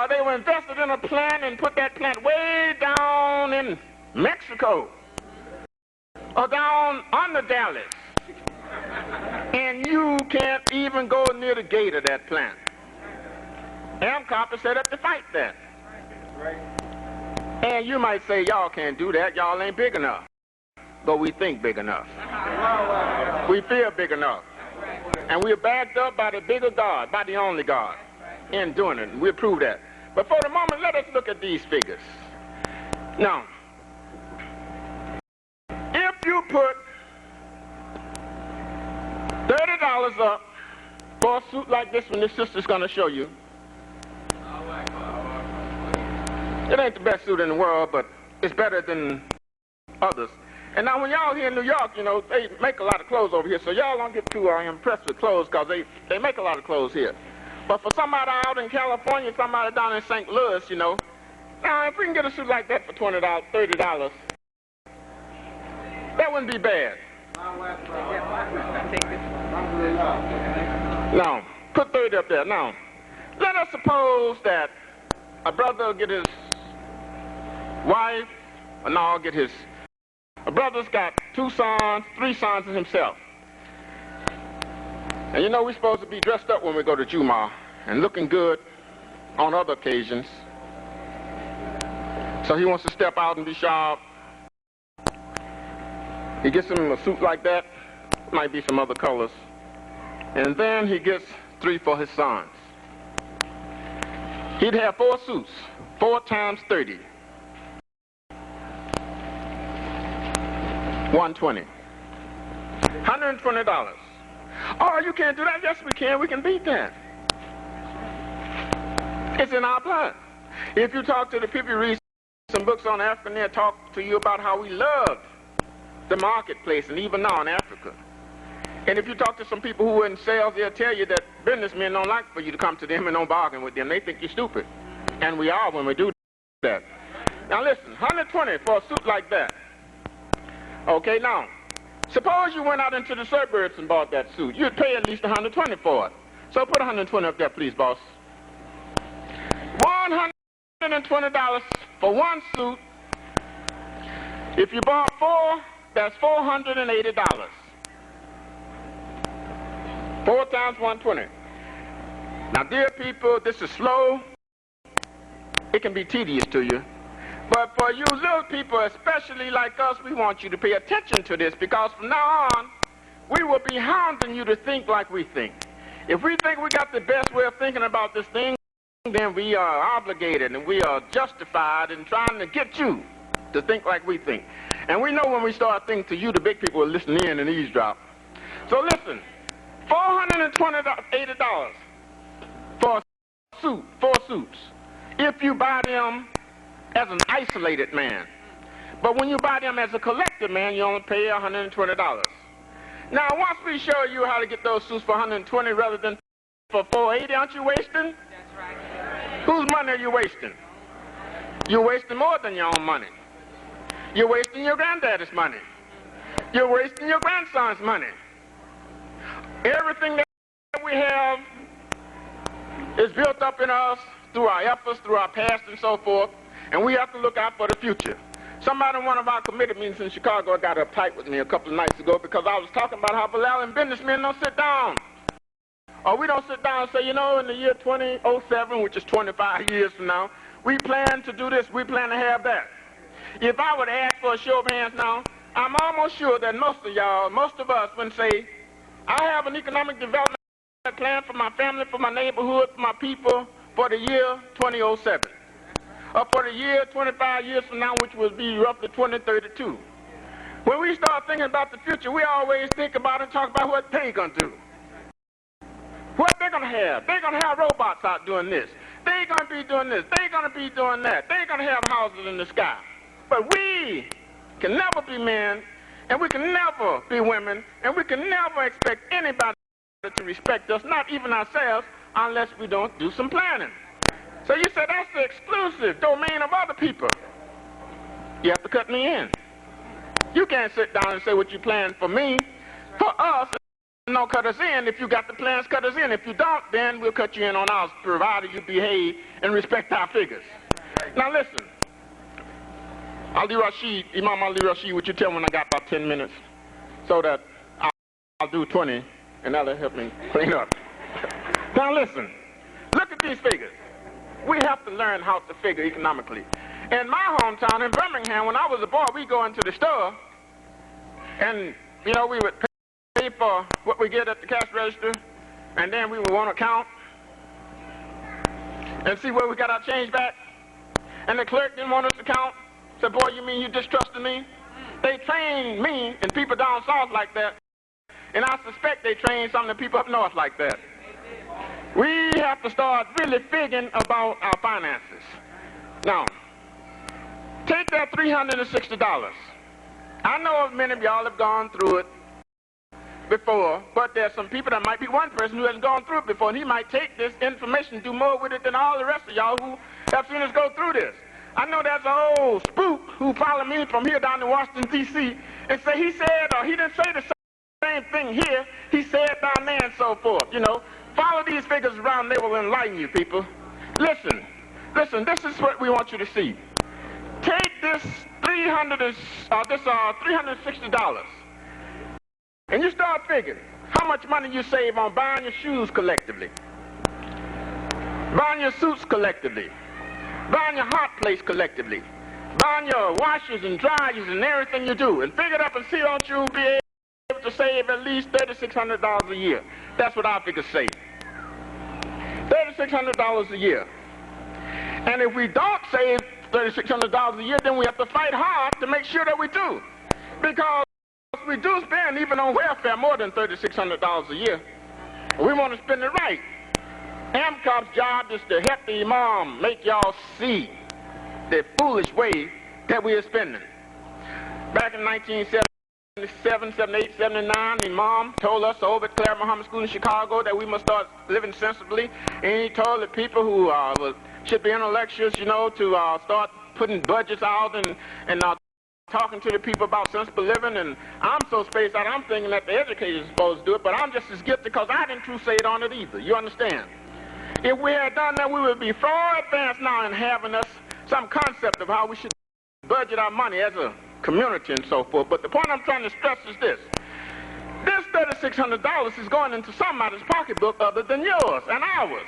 They were invested in a plant and put that plant way down in Mexico or down under Dallas, and you can't even go near the gate of that plant. AMCOP is set up to fight that. And you might say, y'all can't do that, y'all ain't big enough. But we think big enough. We feel big enough. And we're backed up by the bigger God, by the only God, in doing it. We'll prove that. But for the moment, let us look at these figures. Now, if you put $30 up for a suit like this one, this sister's going to show you. It ain't the best suit in the world, but it's better than others. And now when y'all here in New York, you know, they make a lot of clothes over here, so y'all don't get too impressed with clothes because they make a lot of clothes here. But for somebody out in California, somebody down in St. Louis, you know, now if we can get a suit like that for $20, $30, that wouldn't be bad. Now, put 30 up there. Now, let us suppose that a brother will get his wife, and I'll get his... A brother's got 2 sons, 3 sons, and himself. And you know we're supposed to be dressed up when we go to Jumu'ah and looking good on other occasions. So he wants to step out and be sharp. He gets him a suit like that, might be some other colors. And then he gets 3 for his sons. He'd have 4 suits, 4 times 30. $120. $120. Oh, you can't do that? Yes, we can. We can beat that. It's in our blood. If you talk to the people, you read some books on Africa, and they'll talk to you about how we love the marketplace, and even now in Africa. And if you talk to some people who are in sales, they'll tell you that businessmen don't like for you to come to them and don't bargain with them. They think you're stupid. And we are when we do that. Now listen, $120 for a suit like that. Okay, now, suppose you went out into the suburbs and bought that suit. You'd pay at least $120 for it. So put $120 up there, please, boss. $120 for 1 suit. If you bought 4, that's $480. 4 times 120. Now, dear people, this is slow. It can be tedious to you. But for you little people, especially like us, we want you to pay attention to this, because from now on, we will be hounding you to think like we think. If we think we got the best way of thinking about this thing, then we are obligated and we are justified in trying to get you to think like we think. And we know when we start thinking to you, the big people will listen in and eavesdrop. So listen, $480 for a suit, 4 suits, if you buy them as an isolated man. But when you buy them as a collector man, you only pay $120. Now, once we show you how to get those suits for $120 rather than for $480, aren't you wasting? That's right. Whose money are you wasting? You're wasting more than your own money. You're wasting your granddaddy's money. You're wasting your grandson's money. Everything that we have is built up in us through our efforts, through our past and so forth, and we have to look out for the future. Somebody in one of our committee meetings in Chicago got uptight with me a couple of nights ago because I was talking about how Bavarian businessmen don't sit down Or we don't sit down and say, you know, in the year 2007, which is 25 years from now, we plan to do this, we plan to have that. If I would ask for a show of hands now, I'm almost sure that most of y'all, most of us would say, I have an economic development plan for my family, for my neighborhood, for my people, for the year 2007. Or for the year 25 years from now, which will be roughly 2032. When we start thinking about the future, we always think about and talk about what they're going to do. What they're going to have. They're going to have robots out doing this. They're going to be doing this. They're going to be doing that. They're going to have houses in the sky. But we can never be men, and we can never be women, and we can never expect anybody to respect us, not even ourselves, unless we don't do some planning. So you say that's the exclusive domain of other people. You have to cut me in. You can't sit down and say what you planned for me. For us, no, cut us in. If you got the plans, cut us in. If you don't, then we'll cut you in on ours, provided you behave and respect our figures. Now listen, Imam Ali Rashid, would you tell me when I got about 10 minutes so that I'll do 20 and that'll help me clean up. Now listen, look at these figures. We have to learn how to figure economically. In my hometown in Birmingham, when I was a boy, we'd go into the store and, you know, we would pay for what we get at the cash register, and then we would want to count and see where we got our change back. And the clerk didn't want us to count. Said, boy, you mean you distrusted me? They trained me and people down south like that, and I suspect they trained some of the people up north like that. We have to start really figuring about our finances. Now, take that $360. I know many of y'all have gone through it before, but there's some people, that might be one person who hasn't gone through it before, and he might take this information, do more with it than all the rest of y'all who have seen us go through this. I know there's an old spook who followed me from here down to Washington, D.C., and say he said, or he didn't say the same thing here, he said down there and so forth, you know. Follow these figures around, they will enlighten you, people. Listen, this is what we want you to see. Take this $360, and you start figuring how much money you save on buying your shoes collectively, buying your suits collectively, buying your hot plates collectively, buying your washers and dryers and everything you do, and figure it up and see, don't you be able to save at least $3,600 a year. That's what our figures say. $3,600 a year. And if we don't save $3,600 a year, then we have to fight hard to make sure that we do. Because we do spend, even on welfare, more than $3,600 a year. We want to spend it right. AMCOP's job is to help the Imam make y'all see the foolish way that we are spending. Back in 1977, 78, 79, the Imam told us over at Clare Muhammad School in Chicago that we must start living sensibly. And he told the people who should be intellectuals, you know, to start putting budgets out and talking to the people about sensible living. And I'm so spaced out, I'm thinking that the educators are supposed to do it, but I'm just as guilty because I didn't crusade on it either. You understand? If we had done that, we would be far advanced now in having us some concept of how we should budget our money as a community and so forth. But the point I'm trying to stress is this. This $3,600 is going into somebody's pocketbook other than yours and ours.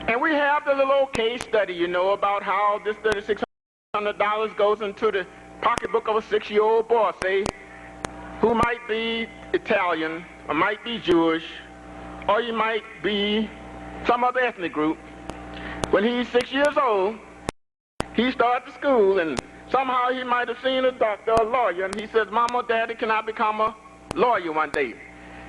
And we have the little old case study, you know, about how this $3,600 goes into the pocketbook of a 6-year-old boy, say, who might be Italian, or might be Jewish, or you might be some other ethnic group. When he's 6 years old, he starts to school, and somehow he might have seen a doctor or a lawyer, and he says, Mama, Daddy, can I become a lawyer one day?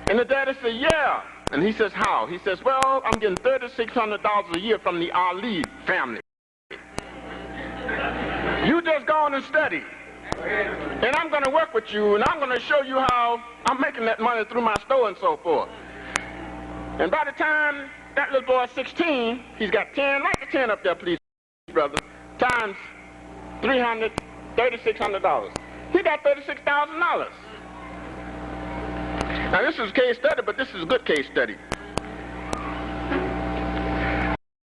And the daddy said, yeah. And he says, how? He says, well, I'm getting $3,600 a year from the Ali family. You just go on and study. And I'm going to work with you, and I'm going to show you how I'm making that money through my store and so forth. And by the time that little boy's 16, he's got 10, write the 10 up there, please, brother, times $3,600. He got $36,000. Now, this is a case study, but this is a good case study.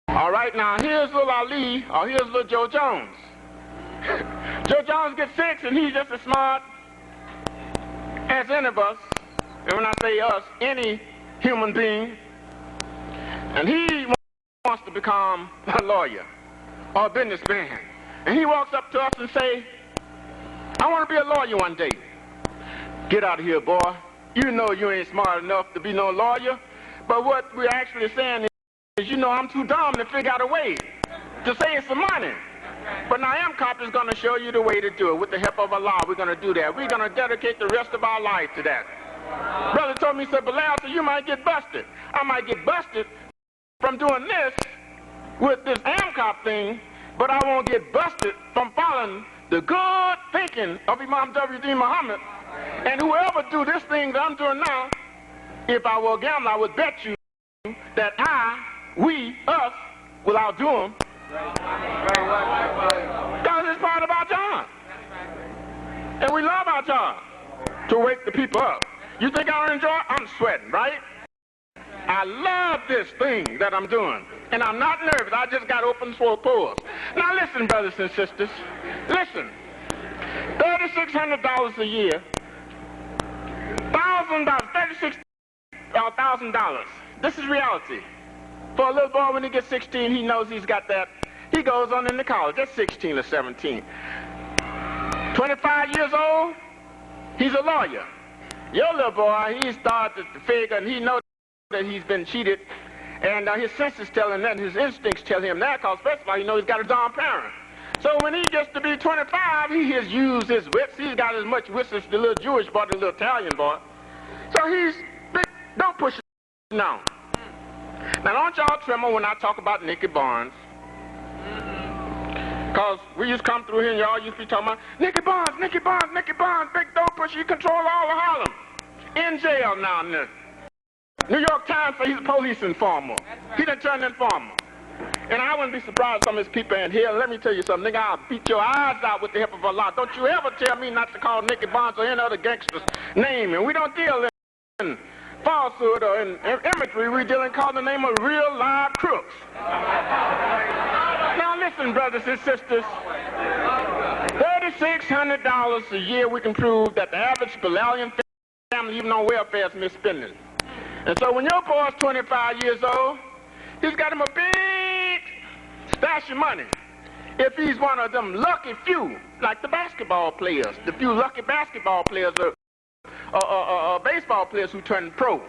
All right, now, here's little Ali, or here's little Joe Jones. Joe Jones gets 6, and he's just as smart as any of us. And when I say us, any human being. and he wants to become a lawyer or a businessman. And he walks up to us and say, I want to be a lawyer one day. Get out of here, boy. You know you ain't smart enough to be no lawyer. But what we're actually saying is, you know, I'm too dumb to figure out a way to save some money. But now MCOP is going to show you the way to do it. With the help of Allah, we're going to do that. We're going to dedicate the rest of our life to that. Brother told me, he said, Bilal, so you might get busted. I might get busted from doing this with this MCOP thing, but I won't get busted from following the good thinking of Imam W.D. Muhammad. And whoever do this thing that I'm doing now, if I were a gambler, I would bet you that we, us, will outdo him. Because it's part of our job. And we love our job, to wake the people up. You think I enjoy it? I'm sweating, right? I love this thing that I'm doing. And I'm not nervous. I just got open for pores. Now listen, brothers and sisters. Listen. $3,600 a year. $1,000. This is reality. For a little boy, when he gets 16, he knows he's got that. He goes on into college. That's 16 or 17. 25 years old, he's a lawyer. Your little boy, he started to figure, and he knows that he's been cheated, and his senses tell him that, and his instincts tell him that, because first of all, he knows he's got a dumb parent. So when he gets to be 25, he has used his wits. He's got as much wits as the little Jewish boy, the little Italian boy. So he's big, don't push it now. Now don't y'all tremble when I talk about Nicky Barnes. Because we used to come through here and y'all used to be talking about Nicky Barnes, Nicky Barnes, Nicky Barnes, big dope pusher, you control all of Harlem. In jail now. New York Times says he's a police informer. He done turned informer. And I wouldn't be surprised some of his people in here. Let me tell you something, nigga, I'll beat your eyes out with the help of Allah. Don't you ever tell me not to call Nicky Barnes or any other gangster's name. And we don't deal in falsehood or in imagery. We deal in calling the name of real live crooks. Now listen, brothers and sisters. $3,600 a year, we can prove that the average Bilalian family, even on welfare, is misspending. And so when your boy's 25 years old, he's got him a big stash of money. If he's one of them lucky few, like the basketball players, the few lucky basketball players or baseball players who turn pro.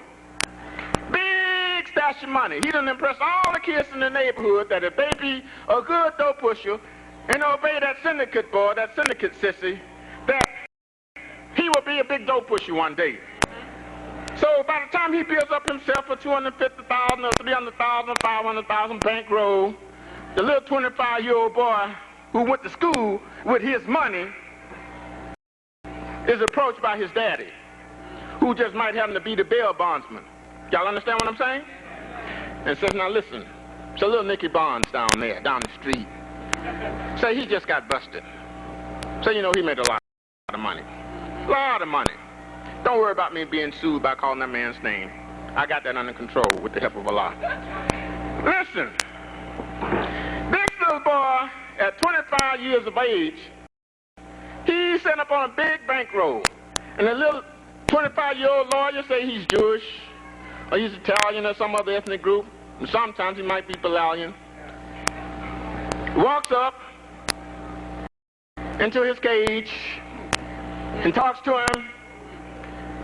Big stash of money. He done impress all the kids in the neighborhood that if they be a good dope pusher and obey that syndicate boy, that syndicate sissy, that he will be a big dope pusher one day. So by the time he builds up himself for $250,000 or $300,000 or $500,000 bankroll, the little 25-year-old boy who went to school with his money is approached by his daddy, who just might happen to be the bail bondsman. Y'all understand what I'm saying? And says, now listen, so little Nicky Barnes down there, down the street, say he just got busted. So you know he made a lot of money. A lot of money. Don't worry about me being sued by calling that man's name. I got that under control with the help of Allah. Listen, this little boy at 25 years of age, he set up on a big bankroll. And the little 25-year-old lawyer say he's Jewish, or he's Italian or some other ethnic group, and sometimes he might be Bilalian. Walks up into his cage and talks to him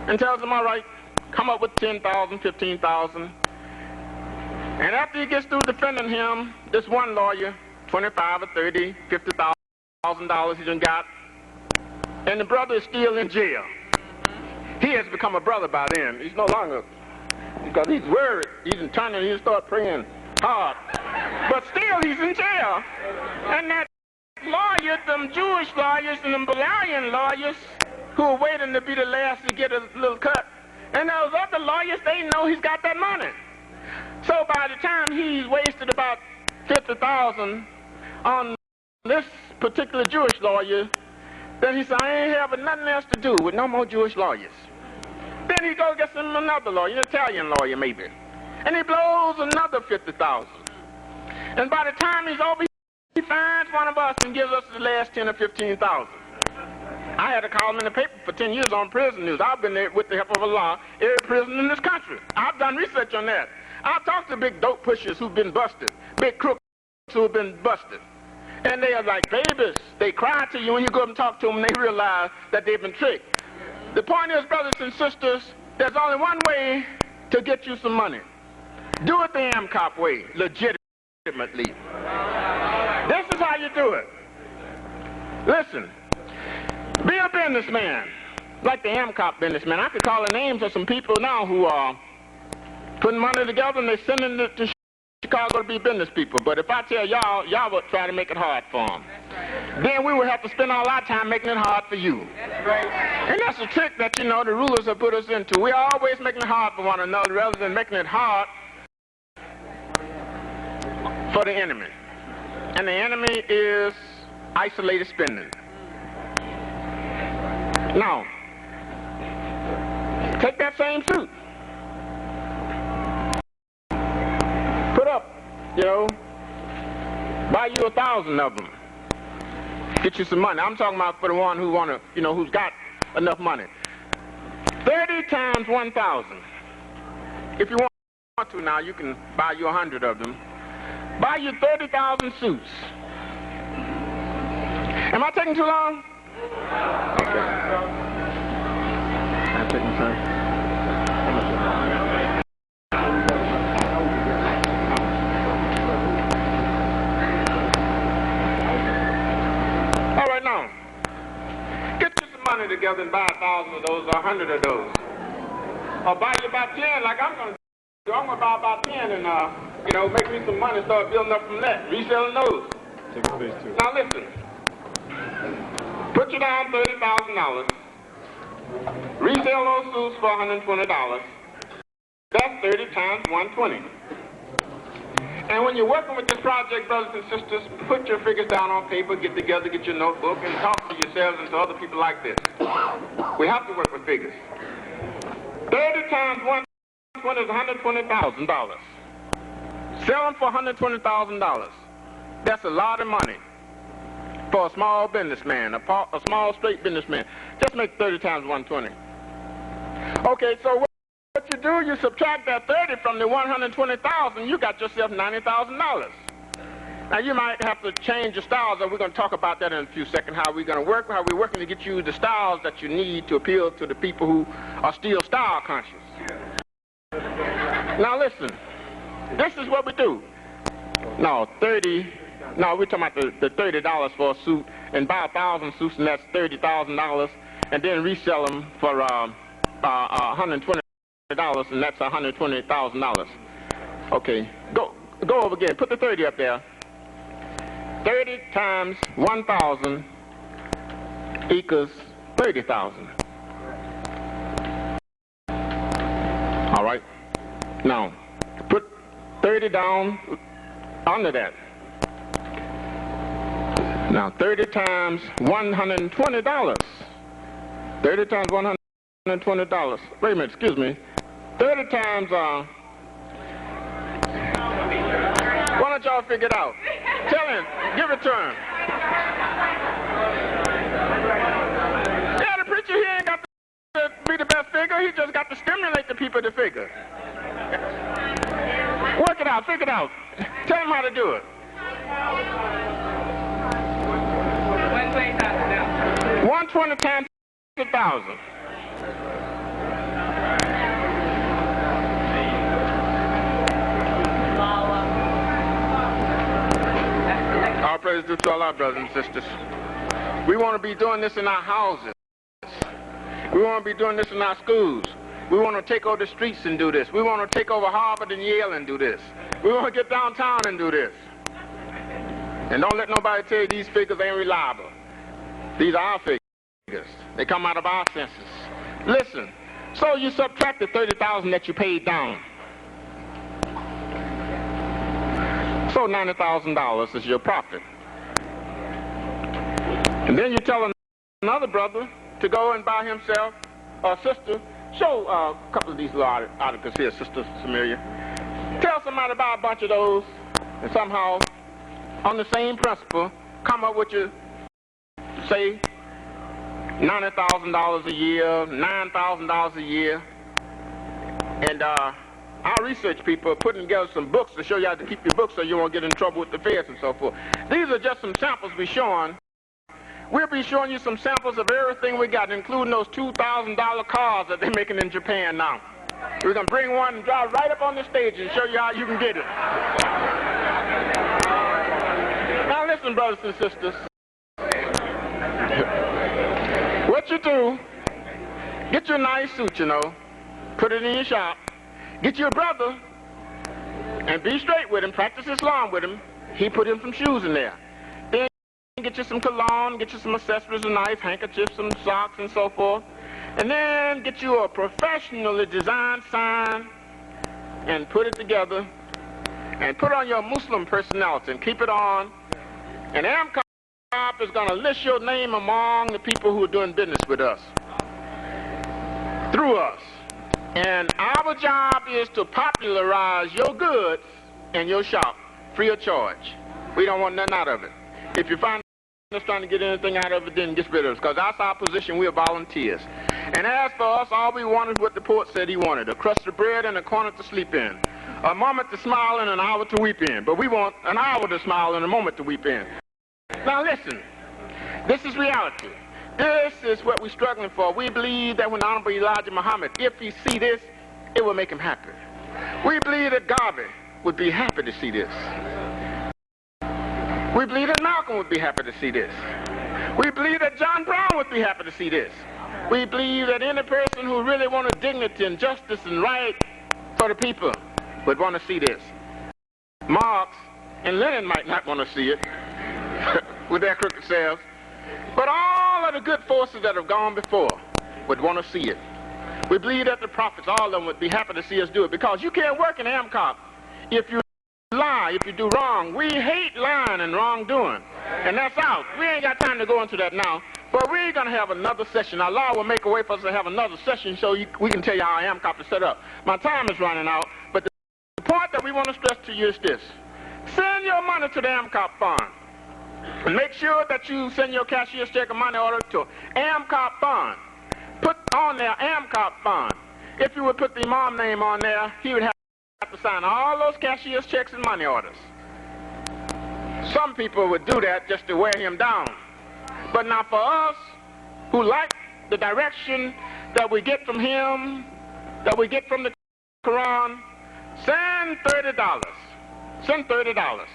and tells him, all right, come up with 10,000, 15,000. And after he gets through defending him, this one lawyer, 25 or 30, $50,000 he done got, and the brother is still in jail. He has become a brother by then. He's no longer, because he's worried. He's in turning, he'll start praying hard. But still, he's in jail. And that lawyer, them Jewish lawyers and them Bilalian lawyers, who are waiting to be the last to get a little cut. And those other lawyers, they know he's got that money. So by the time he's wasted about $50,000 on this particular Jewish lawyer, then he said, I ain't having nothing else to do with no more Jewish lawyers. Then he goes get him another lawyer, an Italian lawyer maybe. And he blows another $50,000. And by the time he's over, he finds one of us and gives us the last $10,000 or $15,000. I had to call him in the paper for 10 years on prison news. I've been there with the help of Allah, every prison in this country. I've done research on that. I've talked to big dope pushers who've been busted, big crooks who've been busted. And they are like babies. They cry to you when you go up and talk to them and they realize that they've been tricked. The point is, brothers and sisters, there's only one way to get you some money. Do it the AMCOP way, legitimately. This is how you do it. Listen, be a businessman, like the AMCOP businessman. I could call the names of some people now who are putting money together and they're sending it to Chicago to be business people. But if I tell y'all, y'all would try to make it hard for them. Then we would have to spend all our time making it hard for you. And that's a trick that, you know, the rulers have put us into. We're always making it hard for one another rather than making it hard for the enemy. And the enemy is isolated spending. Now, take that same suit. Put up, you know, buy you 1,000 of them. Get you some money. I'm talking about for the one who wanna, you know, who's got enough money. 30 times 1,000. If you want to now, you can buy you 100 of them. Buy you 30,000 suits. Am I taking too long? Okay. I'm taking time. All right, now, get you some money together and buy 1,000 of those or 100 of those. Or buy you about 10 like I'm going to do. I'm going to buy about 10 and, you know, make me some money, start building up from that, reselling those. Now listen, put you down $30,000, resell those suits for $120. That's 30 times 120. And when you're working with this project, brothers and sisters, put your figures down on paper, get together, get your notebook, and talk to yourselves and to other people like this. We have to work with figures. 30 times 120 is $120,000. Sell them for $120,000. That's a lot of money for a small businessman, a small straight businessman. Just make 30 times 120. Okay, so what you do, you subtract that 30 from the 120,000, you got yourself $90,000. Now you might have to change your styles, and we're going to talk about that in a few seconds, how we're going to work, how we're working to get you the styles that you need to appeal to the people who are still style conscious. Now listen, this is what we do. No, we're talking about the $30 for a suit, and buy 1,000 suits, and that's $30,000, and then resell them for $120, and that's $120,000. Okay, go over again. Put the 30 up there. 30 times 1,000 equals 30,000. All right. Now, put 30 down under that. Now, 30 times $120. 30 times $120. Wait a minute, excuse me. 30 times, why don't y'all figure it out? Tell him, give it to him. Yeah, the preacher here ain't got to be the best figure, he just got to stimulate the people to figure. Work it out, figure it out. Tell him how to do it. 120 times 1,000. All praise due to all our brothers and sisters. We want to be doing this in our houses. We want to be doing this in our schools. We want to take over the streets and do this. We want to take over Harvard and Yale and do this. We want to get downtown and do this. And don't let nobody tell you these figures ain't reliable. These are our figures. They come out of our census. Listen, so you subtract the 30,000 that you paid down. So $90,000 is your profit. And then you tell another brother to go and buy himself or sister. Show a couple of these little articles here, Sister Samaria. Tell somebody to buy a bunch of those, and somehow, on the same principle, come up with your, say, $90,000 a year, $9,000 a year, and our research people are putting together some books to show you how to keep your books so you won't get in trouble with the feds and so forth. These are just some samples we're showing. We'll be showing you some samples of everything we got, including those $2,000 cars that they're making in Japan now. We're going to bring one and drive right up on the stage and show you how you can get it. Now listen, brothers and sisters. What you do, get you a nice suit, you know, put it in your shop, get you a brother, and be straight with him, practice Islam with him. He put in some shoes in there. Then get you some cologne, get you some accessories, a knife, handkerchief, some socks, and so forth. And then get you a professionally designed sign and put it together and put on your Muslim personality and keep it on. And AMCOP is going to list your name among the people who are doing business with us, through us. And our job is to popularize your goods in your shop free of charge. We don't want nothing out of it. If you find us trying to get anything out of it, then get rid of us, because that's our position. We are volunteers. And as for us, all we wanted what the poet said he wanted: a crust of bread and a corner to sleep in, a moment to smile and an hour to weep in. But we want an hour to smile and a moment to weep in. Now listen, this is reality. This is what we're struggling for. We believe that when Honorable Elijah Muhammad, if he see this, it will make him happy. We believe that Garvey would be happy to see this. We believe that Malcolm would be happy to see this. We believe that John Brown would be happy to see this. We believe that any person who really wants dignity and justice and right for the people would want to see this. Marx and Lenin might not want to see it with their crooked selves, but all of the good forces that have gone before would want to see it. We believe that the prophets, all of them, would be happy to see us do it, because you can't work in AMCOP if you lie, if you do wrong. We hate lying and wrongdoing, and that's out. We ain't got time to go into that now, but we're going to have another session. Allah will make a way for us to have another session so we can tell you how AMCOP is set up. My time is running out, but the point that we want to stress to you is this: send your money to the AMCOP fund, and make sure that you send your cashier's check or money order to AMCOP fund. Put on there AMCOP fund. If you would put the Imam name on there, he would have to sign all those cashier's checks and money orders. Some people would do that just to wear him down. But now for us, who like the direction that we get from him, that we get from the Quran, send $30. Send $30.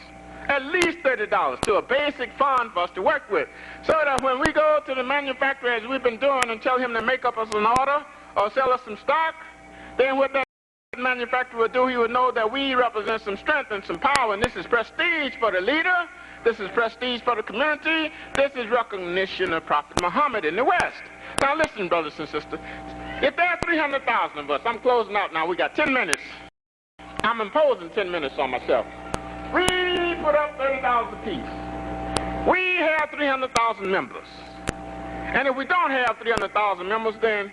At least $30 to a basic fund for us to work with, so that when we go to the manufacturer, as we've been doing, and tell him to make up us an order or sell us some stock, then what that manufacturer would do, he would know that we represent some strength and some power, and this is prestige for the leader, this is prestige for the community, this is recognition of Prophet Muhammad in the West. Now listen, brothers and sisters, if there are 300,000 of us, I'm closing out now, we got 10 minutes. I'm imposing 10 minutes on myself. We put up $30 apiece. We have 300,000 members. And if we don't have 300,000 members, then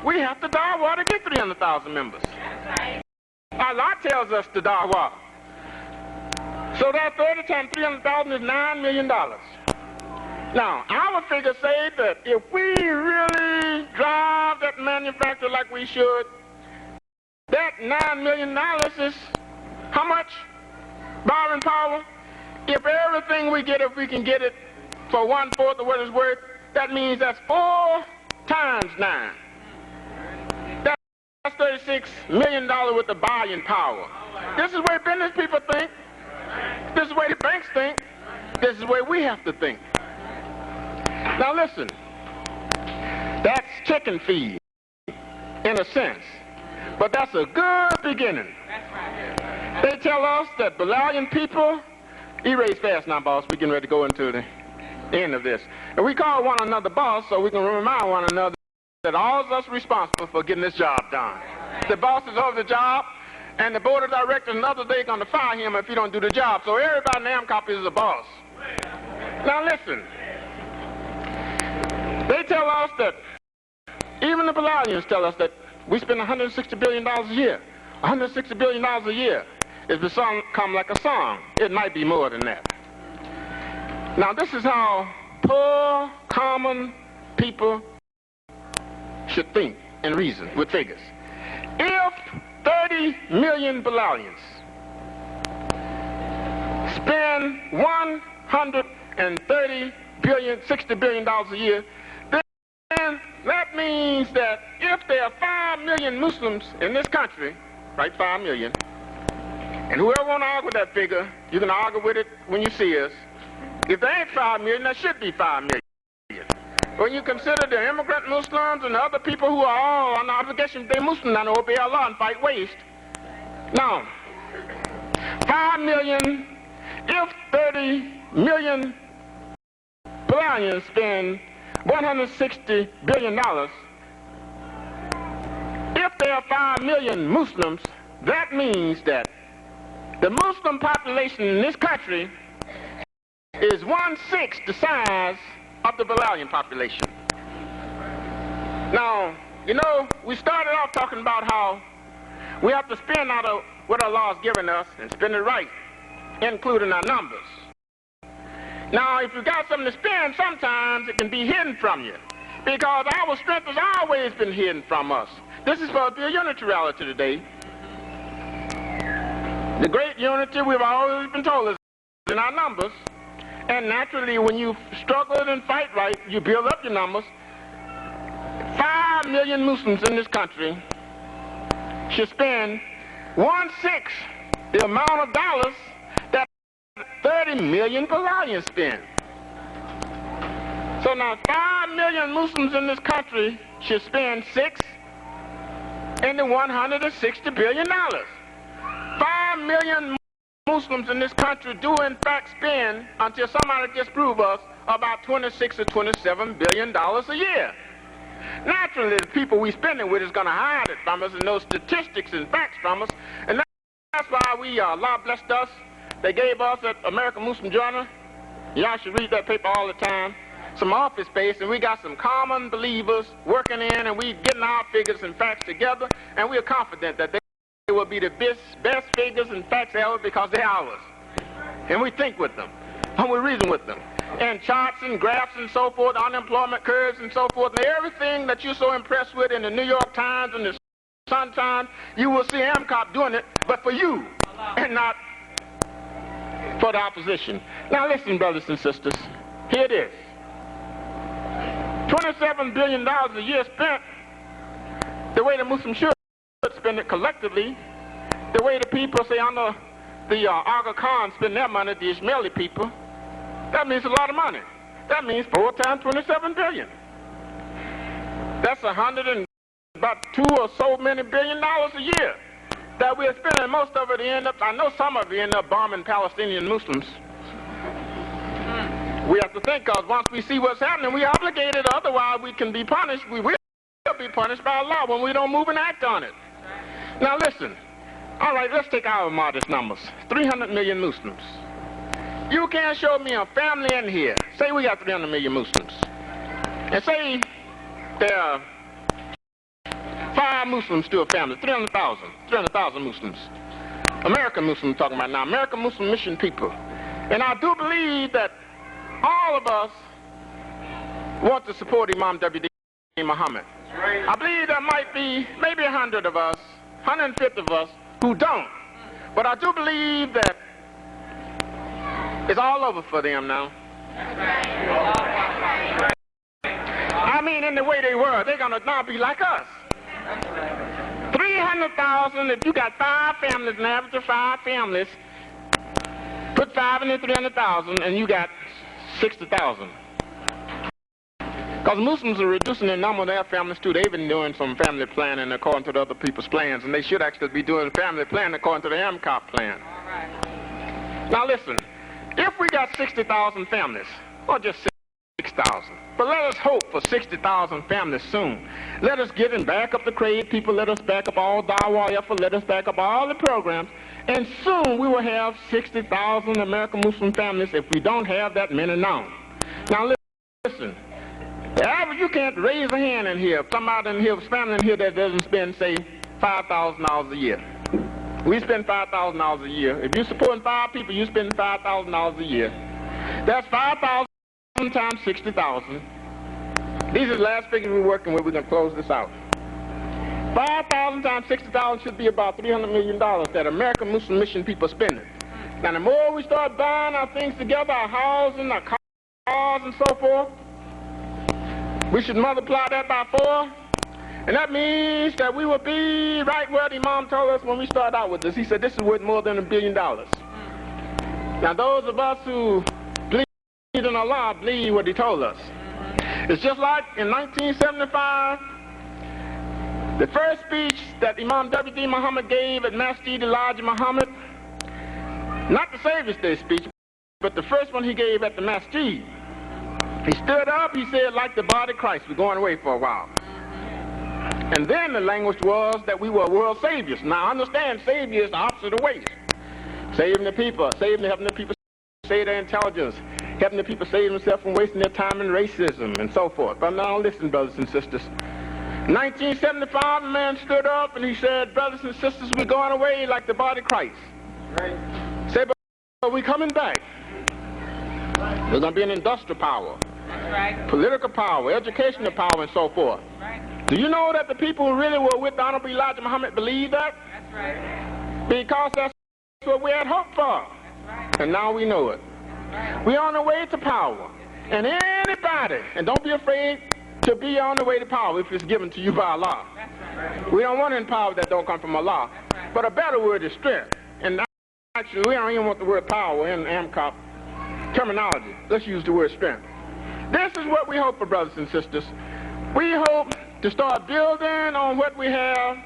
we have to dawah to get 300,000 members. Allah tells us to dawah. So that 30 times 300,000 is $9 million. Now, our figures say that if we really drive that manufacturer like we should, that $9 million is how much? Borrowing power. If everything we get, if we can get it for 1/4 of what it's worth, that means that's 4 times 9. That's $36 million with the buying power. This is the way business people think. This is the way the banks think. This is the way we have to think. Now listen, that's chicken feed in a sense, but that's a good beginning. They tell us that Bilalian people, erase fast now, boss, we're getting ready to go into the end of this. And we call one another boss so we can remind one another that all of us responsible for getting this job done. The boss is over the job, and the board of directors another day going to fire him if he don't do the job. So everybody in the AMCOP is a boss. Now listen, they tell us that, even the Bilalians tell us that we spend $160 billion a year. $160 billion a year. If the song come like a song, it might be more than that. Now this is how poor, common people should think and reason with figures. If 30 million Bilalians spend $130 billion, $60 billion a year, then that means that if there are 5 million Muslims in this country, right, 5 million, and whoever want to argue with that figure, you can argue with it when you see us. If there ain't 5 million, there should be 5 million. When you consider the immigrant Muslims and the other people who are all on the obligation, they're Muslim and obey Allah and fight waste. Now, 5 million, if 30 million Bilalians spend $160 billion, if there are 5 million Muslims, that means that the Muslim population in this country is 1/6 the size of the Bilalian population. Now, you know, we started off talking about how we have to spend out of what Allah has given us and spend it right, including our numbers. Now, if you got something to spend, sometimes it can be hidden from you, because our strength has always been hidden from us. This is supposed to be a unity rally today. The great unity we've always been told is in our numbers. And naturally, when you struggle and fight right, you build up your numbers. 5 million Muslims in this country should spend 1/6 the amount of dollars that 30 million Bilalians spend. So now 5 million Muslims in this country should spend 6 into $160 billion. 5 million Muslims in this country do in fact spend, until somebody disprove us, about $26 or $27 billion a year. Naturally, the people we spending with is going to hide it from us and know statistics and facts from us, and that's why Allah blessed us. They gave us at American Muslim Journal, y'all should read that paper all the time, some office space, and we got some common believers working in, and we getting our figures and facts together, and we are confident that they will be the best figures and facts ever, because they're ours. And we think with them, and we reason with them. And charts and graphs and so forth, unemployment curves and so forth, and everything that you're so impressed with in the New York Times and the Sun Times, you will see AMCOP doing it, but for you, and not for the opposition. Now listen, brothers and sisters, here it is. $27 billion a year spent the way the Muslims should spend it collectively, the way the people say under the Aga Khan spend their money, the Ismaili people. That means a lot of money. That means 4 times 27 billion. That's about 2 or so many billion dollars a year that we're spending. Most of it end up, I know some of it end up bombing Palestinian Muslims. We have to think, because once we see what's happening, we're obligated, otherwise we can be punished. We will be punished by Allah when we don't move and act on it. Now listen, all right, let's take our modest numbers. 300 million Muslims. You can't show me a family in here. Say we got 300 million Muslims. And say there are 5 Muslims to a family, 300,000 Muslims. American Muslims talking about now, American Muslim mission people. And I do believe that all of us want to support Imam W.D. Muhammad. I believe there might be maybe 100 of us, 150 of us who don't. But I do believe that it's all over for them now. I mean, in the way they were, they're going to now be like us. 300,000, if you got 5 families, an average of 5 families, put 5 in the 300,000 and you got 60,000. Because Muslims are reducing the number of their families too. They've been doing some family planning according to the other people's plans, and they should actually be doing family planning according to the AMCOP plan. Now listen, if we got 60,000 families, or just 6,000, but let us hope for 60,000 families soon. Let us get and back up the Crave people, let us back up all Dawah effort, let us back up all the programs, and soon we will have 60,000 American Muslim families if we don't have that many now. Now listen, you can't raise a hand in here, somebody in here, family in here that doesn't spend, say, $5,000 a year. We spend $5,000 a year. If you're supporting 5 people, you spend $5,000 a year. That's 5,000 times 60,000. These are the last figures we're working with. We're going to close this out. 5,000 times 60,000 should be about $300 million that American Muslim mission people are spending. Now, the more we start buying our things together, our housing, our cars, and so forth, we should multiply that by 4. And that means that we will be right where the Imam told us when we started out with this. He said this is worth more than $1 billion. Now, those of us who believe in Allah believe what he told us. It's just like in 1975, the first speech that Imam W.D. Muhammad gave at Masjid Elijah Muhammad, not the Savior's Day speech, but the first one he gave at the Masjid. He stood up, he said, like the body of Christ, we're going away for a while. And then the language was that we were world saviors. Now, understand, savior is the opposite of waste. Saving the people, helping the people save their intelligence, helping the people save themselves from wasting their time in racism and so forth. But now listen, brothers and sisters. 1975, a man stood up and he said, brothers and sisters, we're going away like the body of Christ. Right. Say, but we're coming back. There's going to be an industrial power, right, political power, educational power, and so forth. Right. Do you know that the people who really were with Honorable Elijah Muhammad believe that? That's right. Because that's what we had hoped for. That's right. And now we know it. Right. We're on the way to power. And anybody, and don't be afraid to be on the way to power if it's given to you by Allah. That's right. We don't want any power that don't come from Allah. Right. But a better word is strength. And actually, we don't even want the word power in AMCOP terminology. Let's use the word strength. This is what we hope for, brothers and sisters. We hope to start building on what we have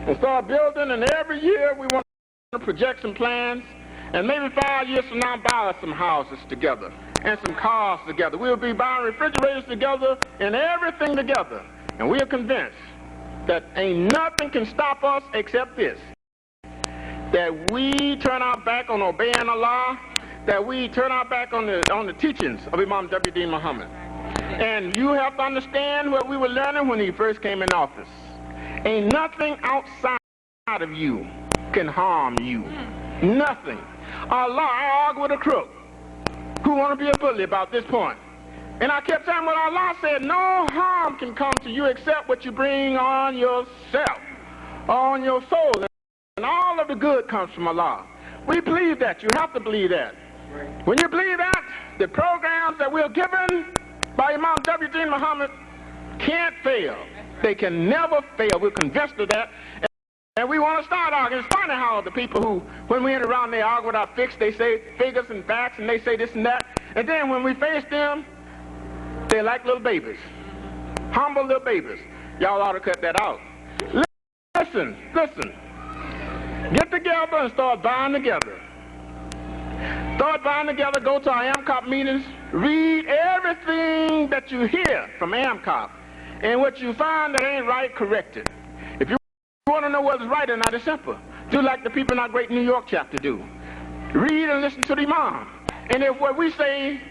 and start building, and every year we want to project some plans, and maybe 5 years from now buy some houses together and some cars together. We'll be buying refrigerators together and everything together. And we are convinced that ain't nothing can stop us except this, that we turn our back on obeying Allah, that we turn our back on the teachings of Imam W.D. Muhammad. And you have to understand what we were learning when he first came in office. Ain't nothing outside of you can harm you. Nothing. Allah, I argue with a crook who want to be a bully about this point. And I kept saying what Allah said, no harm can come to you except what you bring on yourself, on your soul. And all of the good comes from Allah. We believe that. You have to believe that. When you believe that, the programs that we're given by Imam W.D. Muhammad can't fail. They can never fail. We're convinced of that. And we want to start arguing. It's funny how the people who, when we enter around, they argue without fix, they say figures and facts, and they say this and that. And then when we face them, they're like little babies. Humble little babies. Y'all ought to cut that out. Listen. Get together and start buying together. Start buying together, go to our AMCOP meetings, read everything that you hear from AMCOP, and what you find that ain't right, correct it. If you want to know what's right or not, it's simple. Do like the people in our great New York chapter do. Read and listen to the Imam. And if what we say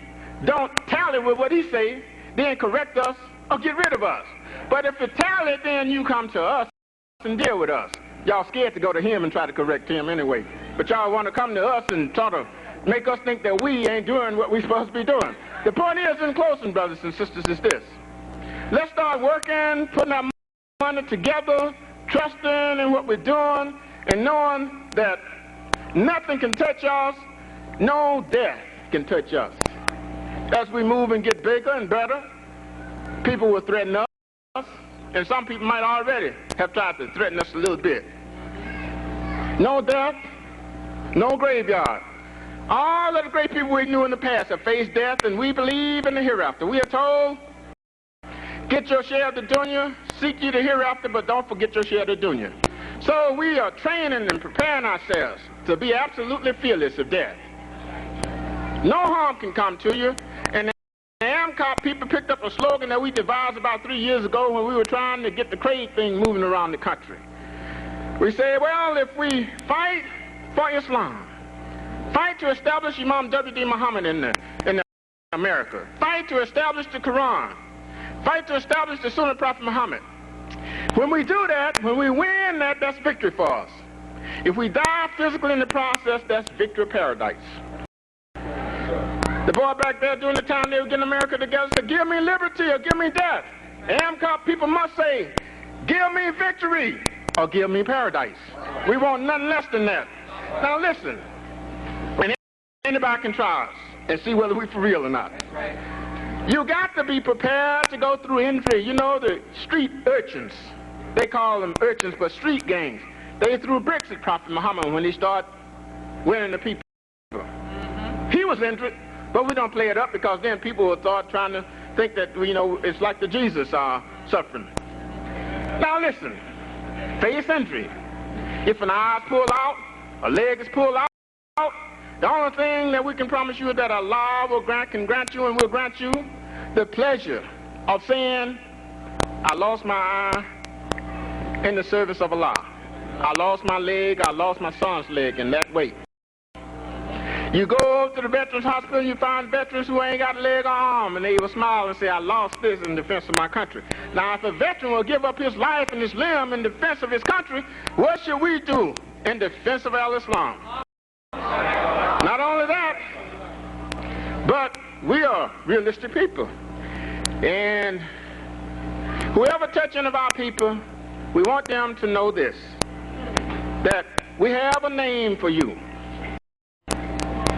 don't tally with what he say, then correct us or get rid of us. But if it tally, then you come to us and deal with us. Y'all scared to go to him and try to correct him anyway. But y'all want to come to us and try to make us think that we ain't doing what we're supposed to be doing. The point is, in closing, brothers and sisters, is this. Let's start working, putting our money together, trusting in what we're doing, and knowing that nothing can touch us, no death can touch us. As we move and get bigger and better, people will threaten us, and some people might already have tried to threaten us a little bit. No death, no graveyard. All of the great people we knew in the past have faced death, and we believe in the hereafter. We are told, get your share of the dunya, seek ye the hereafter, but don't forget your share of the dunya. So we are training and preparing ourselves to be absolutely fearless of death. No harm can come to you. And the AMCOP people picked up a slogan that we devised about 3 years ago when we were trying to get the trade thing moving around the country. We say, well, if we fight for Islam, fight to establish Imam W.D. Muhammad in America, fight to establish the Quran, fight to establish the Sunnah Prophet Muhammad. When we do that, when we win that, that's victory for us. If we die physically in the process, that's victory paradise. The boy back there during the time they were getting America together said, give me liberty or give me death. AMCOP people must say, Give me victory or give me paradise. We want nothing less than that. Now listen, and anybody can try us and see whether we're for real or not. You got to be prepared to go through entry. You know, the street urchins, they call them urchins, but street gangs. They threw bricks at Prophet Muhammad when he started winning the people. He was entered, but we don't play it up because then people will start trying to think that, you know, it's like the Jesus suffering. Now listen, face entry. If an eye is pulled out, a leg is pulled out, the only thing that we can promise you is that Allah can grant you and will grant you the pleasure of saying, I lost my eye in the service of Allah. I lost my leg, I lost my son's leg in that way. You go to the Veterans Hospital, you find veterans who ain't got a leg or arm, and they will smile and say, I lost this in defense of my country. Now, if a veteran will give up his life and his limb in defense of his country, what should we do in defense of Al-Islam? Not only that, but we are realistic people. And whoever touch any of our people, we want them to know this, that we have a name for you.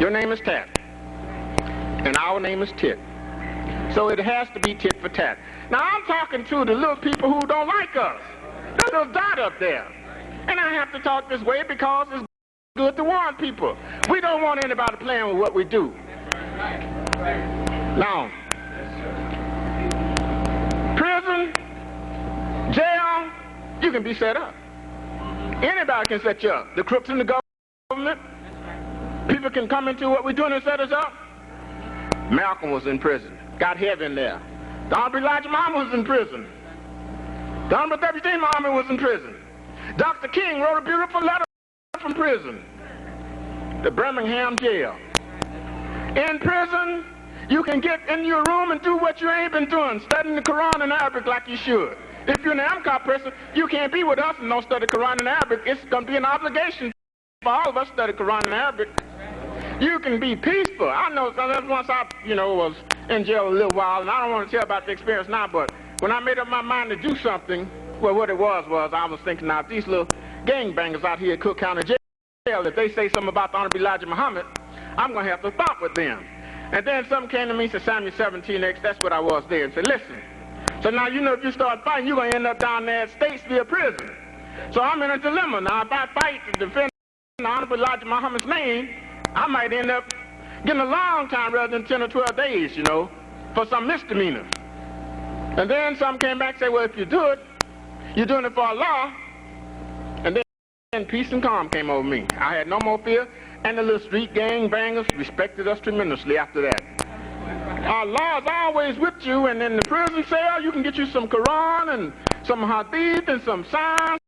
Your name is Tat, and our name is Tit. So it has to be tit for tat. Now I'm talking to the little people who don't like us, that little dot up there. And I have to talk this way because it's good to warn people. We don't want anybody playing with what we do. Now, prison, jail, you can be set up. Anybody can set you up. The crooks in the government, people can come into what we're doing and set us up. Malcolm was in prison, got heavy in there. The Honorable Elijah Muhammad was in prison. The Honorable W.T. Muhammad was in prison. Dr. King wrote a beautiful letter from prison, the Birmingham jail. In prison, you can get in your room and do what you ain't been doing, studying the Quran in Arabic like you should. If you're an AMCOP person, you can't be with us and don't study Quran in Arabic. It's going to be an obligation for all of us to study Quran in Arabic. You can be peaceful. I know once I, was in jail a little while, and I don't want to tell about the experience now, but when I made up my mind to do something, well, what it was I was thinking, now, if these little gangbangers out here at Cook County Jail, if they say something about the Honorable Elijah Muhammad, I'm going to have to thought with them. And then something came to me, said Samuel 17X, that's what I was there, and said, listen, so now if you start fighting, you're going to end up down there at Statesville Prison. So I'm in a dilemma. Now, if I fight to defend the Honorable Elijah Muhammad's name, I might end up getting a long time rather than 10 or 12 days, for some misdemeanor. And then some came back and said, well, if you do it, you're doing it for Allah. And then peace and calm came over me. I had no more fear, and the little street gang bangers respected us tremendously after that. Allah is always with you, and in the prison cell, you can get you some Quran and some Hadith and some science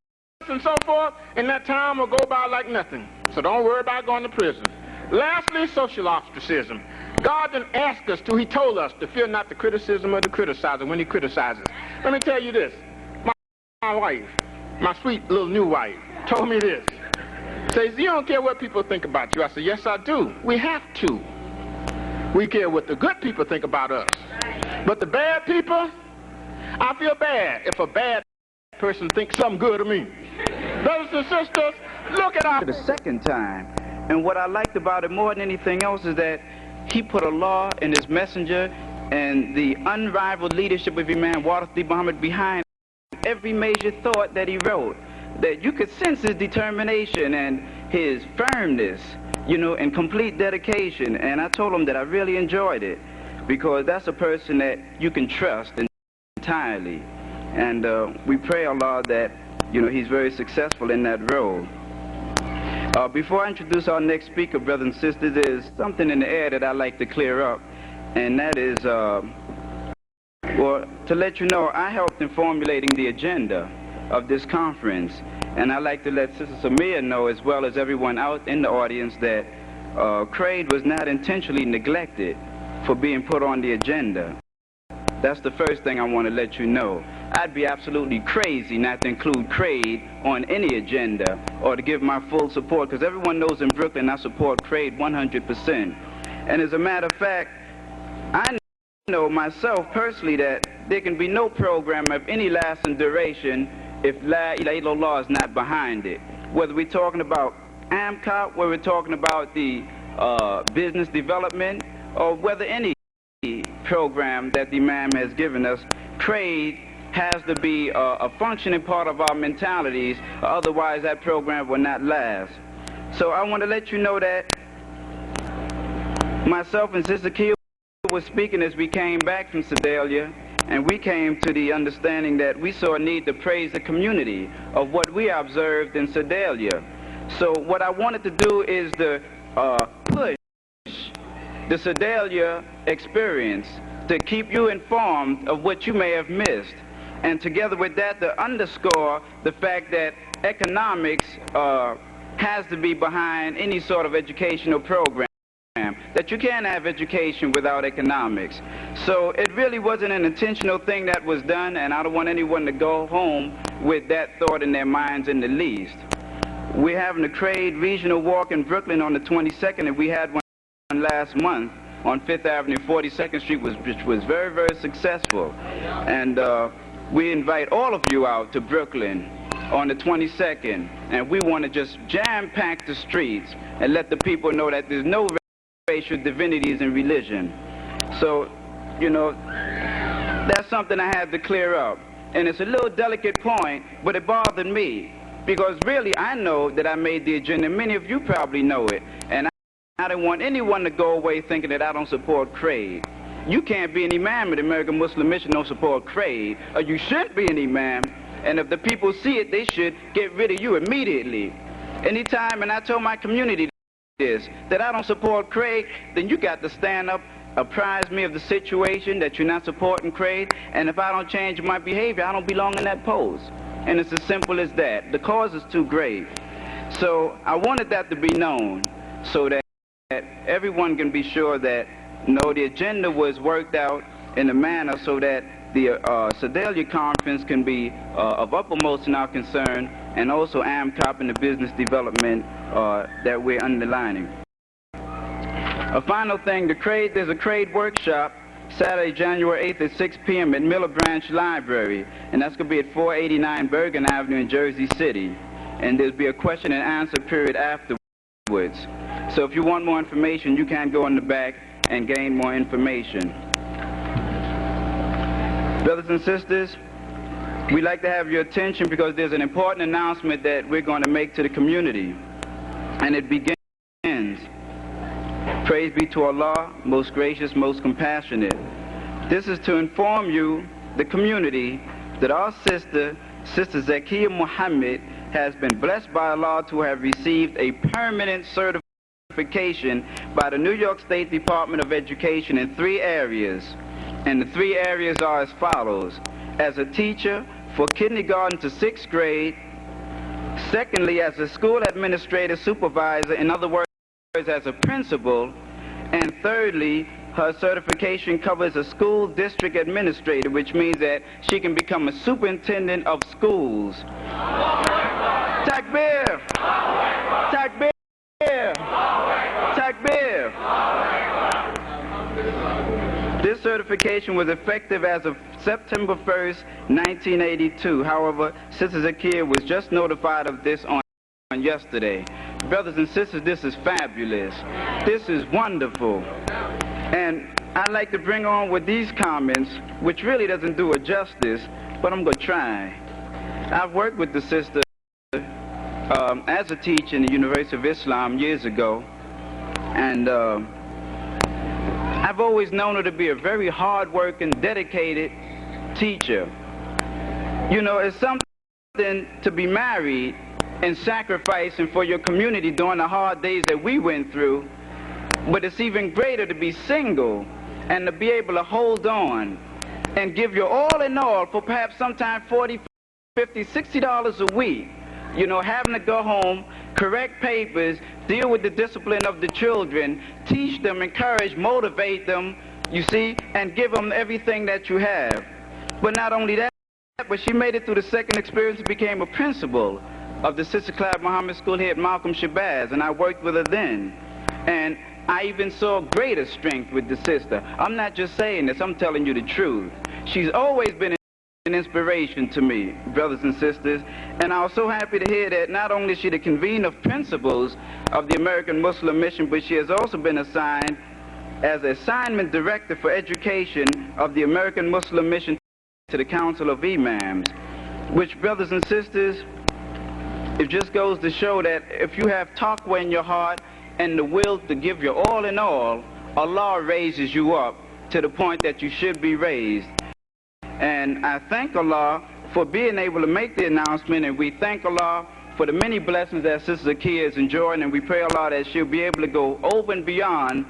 and so forth, and that time will go by like nothing. So don't worry about going to prison. Lastly, social ostracism. God didn't ask us to. He told us to fear not the criticism of the criticizer when he criticizes. Let me tell you this. My wife, my sweet little new wife, told me this. Says, you don't care what people think about you. I said, yes, I do. We have to. We care what the good people think about us. But the bad people, I feel bad if a bad person thinks something good of me. Brothers and sisters, look at our... The second time. And what I liked about it more than anything else is that he put Allah and his messenger and the unrivaled leadership of Imam Warathy Muhammad behind every major thought that he wrote. That you could sense his determination and his firmness, and complete dedication. And I told him that I really enjoyed it because that's a person that you can trust entirely. And we pray Allah that, he's very successful in that role. Before I introduce our next speaker, brothers and sisters, there's something in the air that I'd like to clear up, and that is, to let you know, I helped in formulating the agenda of this conference, and I'd like to let Sister Samia know, as well as everyone out in the audience, that CRADE was not intentionally neglected for being put on the agenda. That's the first thing I want to let you know. I'd be absolutely crazy not to include CRADE on any agenda or to give my full support, because everyone knows in Brooklyn I support CRADE 100%. And as a matter of fact, I know myself personally that there can be no program of any lasting duration if La ilaha illallah is not behind it. Whether we're talking about AMCOP, whether we're talking about the business development, or whether any program that the Imam has given us, trade has to be a functioning part of our mentalities, otherwise that program will not last. So I want to let you know that myself and Sister Kia was speaking as we came back from Sedalia, and we came to the understanding that we saw a need to praise the community of what we observed in Sedalia. So what I wanted to do is to push the Sedalia experience, to keep you informed of what you may have missed, and together with that to underscore the fact that economics has to be behind any sort of educational program, that you can't have education without economics. So it really wasn't an intentional thing that was done, and I don't want anyone to go home with that thought in their minds in the least. We're having a trade regional walk in Brooklyn on the 22nd, and we had one last month on 5th Avenue, 42nd Street, which was very, very successful. And we invite all of you out to Brooklyn on the 22nd, and we want to just jam-pack the streets and let the people know that there's no racial divinities in religion. So, you know, that's something I had to clear up. And it's a little delicate point, but it bothered me, because really I know that I made the agenda. Many of you probably know it, and I don't want anyone to go away thinking that I don't support trade. You can't be an imam at the American Muslim Mission, don't support trade, or you shouldn't be an imam, and if the people see it, they should get rid of you immediately. Anytime, and I told my community this, that I don't support trade, then you got to stand up, apprise me of the situation, that you're not supporting trade, and if I don't change my behavior, I don't belong in that post. And it's as simple as that. The cause is too great. So I wanted that to be known, so that everyone can be sure that the agenda was worked out in a manner so that the Sedalia conference can be of uppermost in our concern, and also AMCOP and the business development that we're underlining. A final thing, there's a trade workshop Saturday, January 8th at 6 p.m. at Miller Branch Library, and that's going to be at 489 Bergen Avenue in Jersey City. And there'll be a question and answer period afterwards. So if you want more information, you can go in the back and gain more information. Brothers and sisters, we'd like to have your attention because there's an important announcement that we're going to make to the community. And it begins, praise be to Allah, most gracious, most compassionate. This is to inform you, the community, that our Sister Zakiya Mohammed, has been blessed by Allah to have received a permanent certification by the New York State Department of Education in 3 areas. And the 3 areas are as follows: as a teacher for kindergarten to 6th grade, secondly, as a school administrator supervisor, in other words, as a principal, and thirdly, her certification covers a school district administrator, which means that she can become a superintendent of schools. Takbir! Takbir! Takbir! This certification was effective as of September 1st, 1982. However, Sister Zakiya was just notified of this on yesterday. Brothers and sisters, this is fabulous. This is wonderful. And I'd like to bring on with these comments, which really doesn't do it justice, but I'm going to try. I've worked with the sister as a teacher in the University of Islam years ago, and I've always known her to be a very hard-working, dedicated teacher. You know, it's something to be married and sacrificing for your community during the hard days that we went through, but it's even greater to be single and to be able to hold on and give your all in all for perhaps sometimes $40, $50, $60 a week. You know, having to go home, correct papers, deal with the discipline of the children, teach them, encourage, motivate them, you see, and give them everything that you have. But not only that, but she made it through the second experience and became a principal of the Sister Clyde Muhammad School here at Malcolm Shabazz, and I worked with her then. And I even saw greater strength with the sister. I'm not just saying this, I'm telling you the truth. She's always been an inspiration to me, brothers and sisters. And I was so happy to hear that not only is she the convener of principles of the American Muslim Mission, but she has also been assigned as assignment director for education of the American Muslim Mission to the Council of Imams, which, brothers and sisters, it just goes to show that if you have taqwa in your heart and the will to give your all in all, Allah raises you up to the point that you should be raised. And I thank Allah for being able to make the announcement, and we thank Allah for the many blessings that Sister Zakiya is enjoying, and we pray Allah that she'll be able to go over and beyond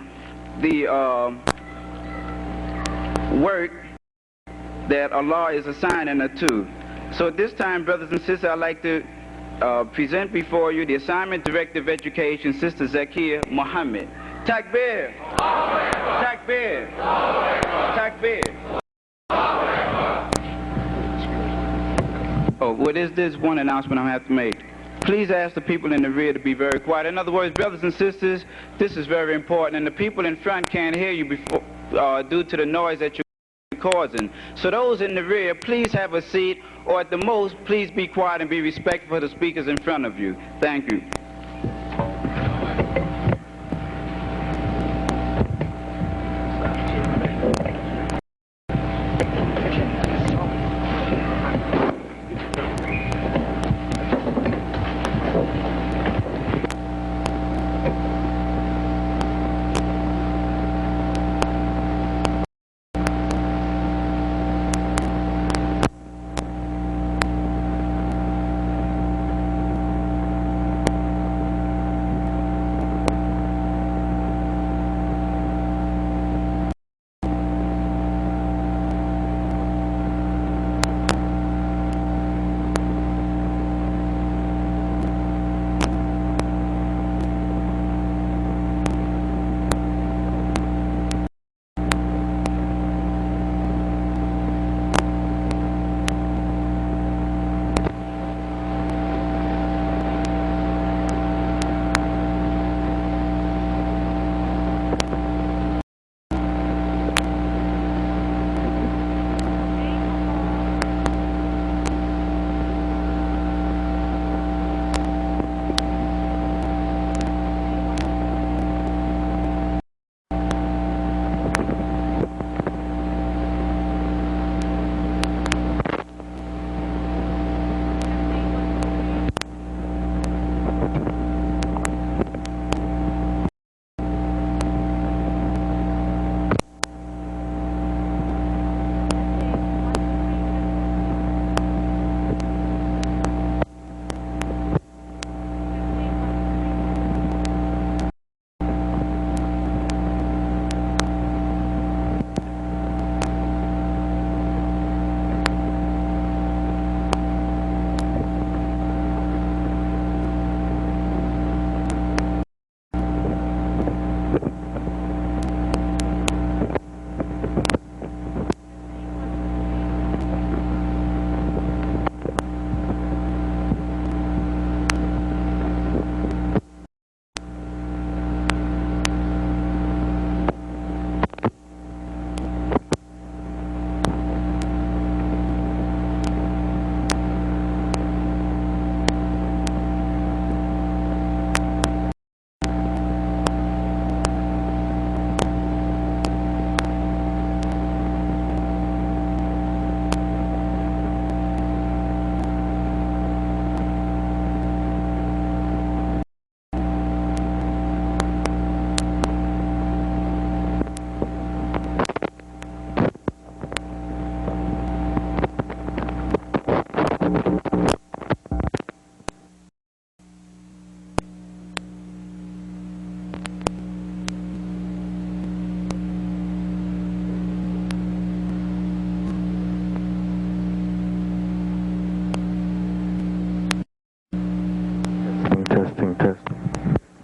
the work that Allah is assigning her to. So at this time, brothers and sisters, I'd like to present before you the Assignment Director of Education, Sister Zakiya Mohammed. Takbir! Takbir! Takbir! Oh, well, there's one announcement I have to make. Please ask the people in the rear to be very quiet. In other words, brothers and sisters, this is very important, and the people in front can't hear you before, due to the noise that you're causing. So those in the rear, please have a seat, or at the most, please be quiet and be respectful of the speakers in front of you. Thank you.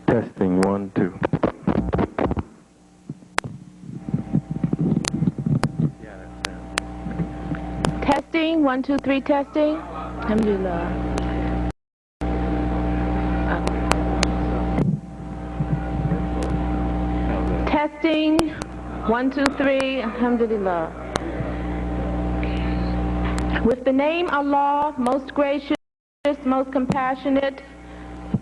Testing, 1, 2. Testing, 1, 2, 3, testing. Alhamdulillah. Testing, 1, 2, 3, alhamdulillah. With the name Allah, most gracious, most compassionate,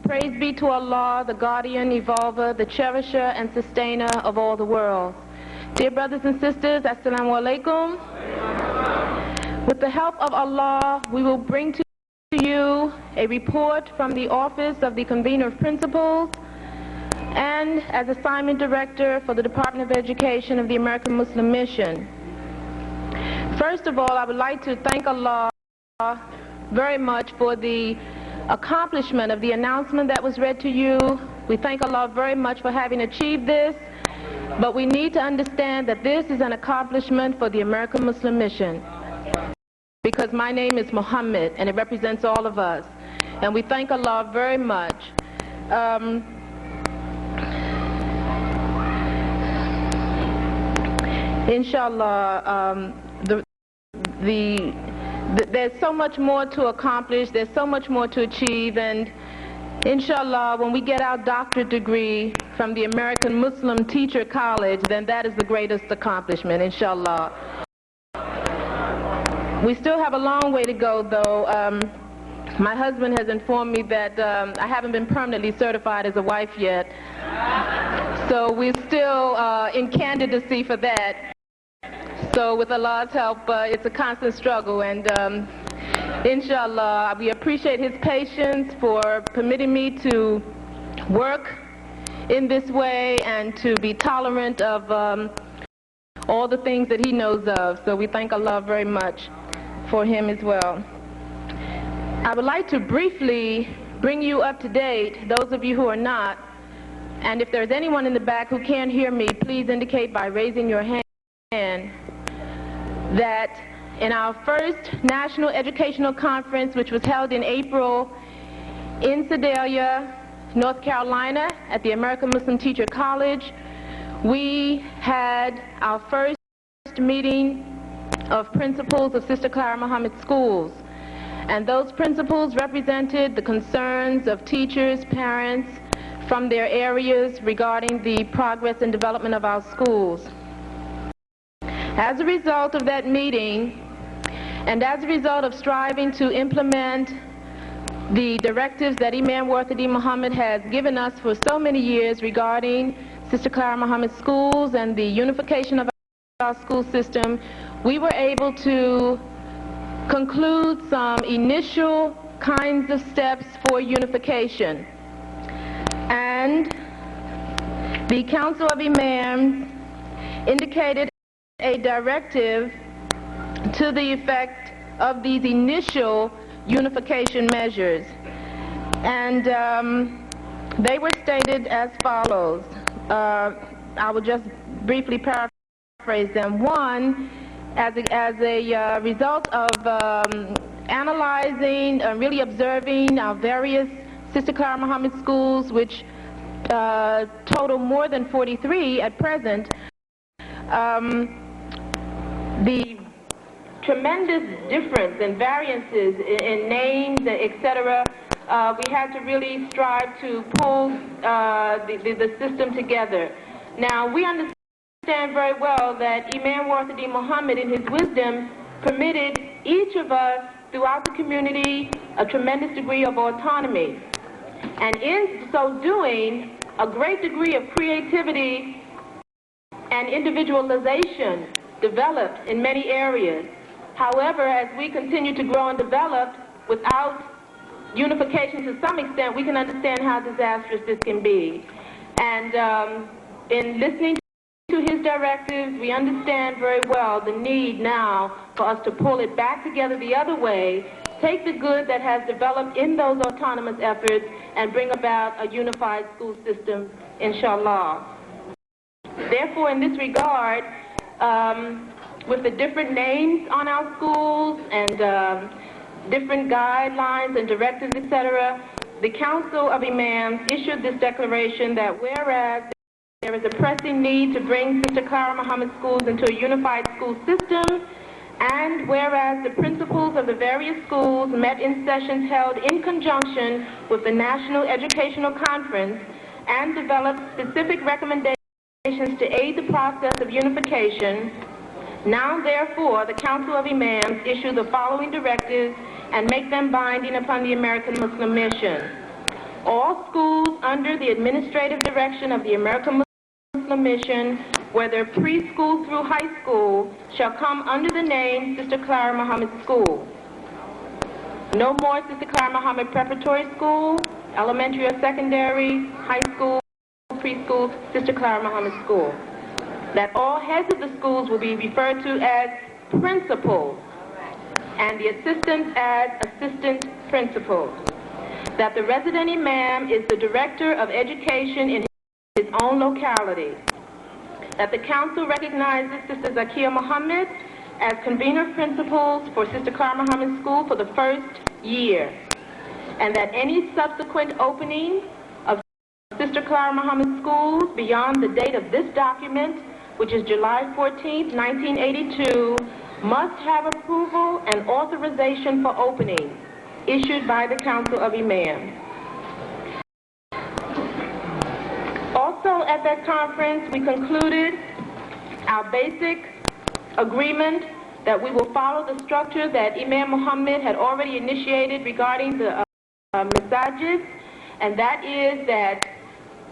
praise be to Allah, the guardian, evolver, the cherisher and sustainer of all the world. Dear brothers and sisters, Assalamu alaikum. With the help of Allah, we will bring to you a report from the Office of the Convener of Principals and as Assignment Director for the Department of Education of the American Muslim Mission. First of all, I would like to thank Allah very much for the accomplishment of the announcement that was read to you. We thank Allah very much for having achieved this, but we need to understand that this is an accomplishment for the American Muslim Mission, because my name is Mohammed and it represents all of us, and we thank Allah very much. Inshallah, there's so much more to accomplish, there's so much more to achieve, and inshallah, when we get our doctorate degree from the American Muslim Teacher College, then that is the greatest accomplishment, inshallah. We still have a long way to go, though. My husband has informed me that I haven't been permanently certified as a wife yet, so we're still in candidacy for that. So with Allah's help, it's a constant struggle, and inshallah, we appreciate his patience for permitting me to work in this way and to be tolerant of all the things that he knows of. So we thank Allah very much for him as well. I would like to briefly bring you up to date, those of you who are not, and if there's anyone in the back who can't hear me, please indicate by raising your hand, that in our first National Educational Conference, which was held in April in Sedalia, North Carolina, at the American Muslim Teacher College, we had our first meeting of principals of Sister Clara Muhammad schools. And those principals represented the concerns of teachers, parents from their areas regarding the progress and development of our schools. As a result of that meeting, and as a result of striving to implement the directives that Imam Warthadeem Muhammad has given us for so many years regarding Sister Clara Muhammad schools and the unification of our school system, we were able to conclude some initial kinds of steps for unification. And the Council of Imams indicated a directive to the effect of these initial unification measures. And they were stated as follows. I will just briefly paraphrase them. One, as a result of analyzing, really observing our various Sister Clara Muhammad schools, which total more than 43 at present, the tremendous difference and variances in names, etc., we had to really strive to pull the system together. Now, we understand very well that Imam Warthadeem Muhammad, in his wisdom, permitted each of us throughout the community a tremendous degree of autonomy. And in so doing, a great degree of creativity and individualization developed in many areas. However, as we continue to grow and develop without unification to some extent, we can understand how disastrous this can be. And in listening to his directives, we understand very well the need now for us to pull it back together the other way, take the good that has developed in those autonomous efforts, and bring about a unified school system, inshallah. Therefore, in this regard, with the different names on our schools and different guidelines and directives, etc., the Council of Imams issued this declaration that whereas there is a pressing need to bring Sister Clara Muhammad schools into a unified school system, and whereas the principals of the various schools met in sessions held in conjunction with the National Educational Conference and developed specific recommendations to aid the process of unification, Now, therefore, the Council of Imams issue the following directives and make them binding upon the American Muslim Mission. All schools under the administrative direction of the American Muslim Mission, whether preschool through high school, shall come under the name Sister Clara Muhammad School. No more Sister Clara Muhammad Preparatory School, elementary or secondary, high school, preschool, Sister Clara Muhammad School. That all heads of the schools will be referred to as principals and the assistants as assistant principals. That the resident imam is the director of education in his own locality. That the council recognizes Sister Zakiya Mohammed as convener of principals for Sister Clara Muhammad School for the first year. And that any subsequent opening of Sister Clara Muhammad schools beyond the date of this document, which is July 14, 1982, must have approval and authorization for opening issued by the Council of Imams. Also at that conference, we concluded our basic agreement that we will follow the structure that Imam Mohammed had already initiated regarding the masajid, and that is that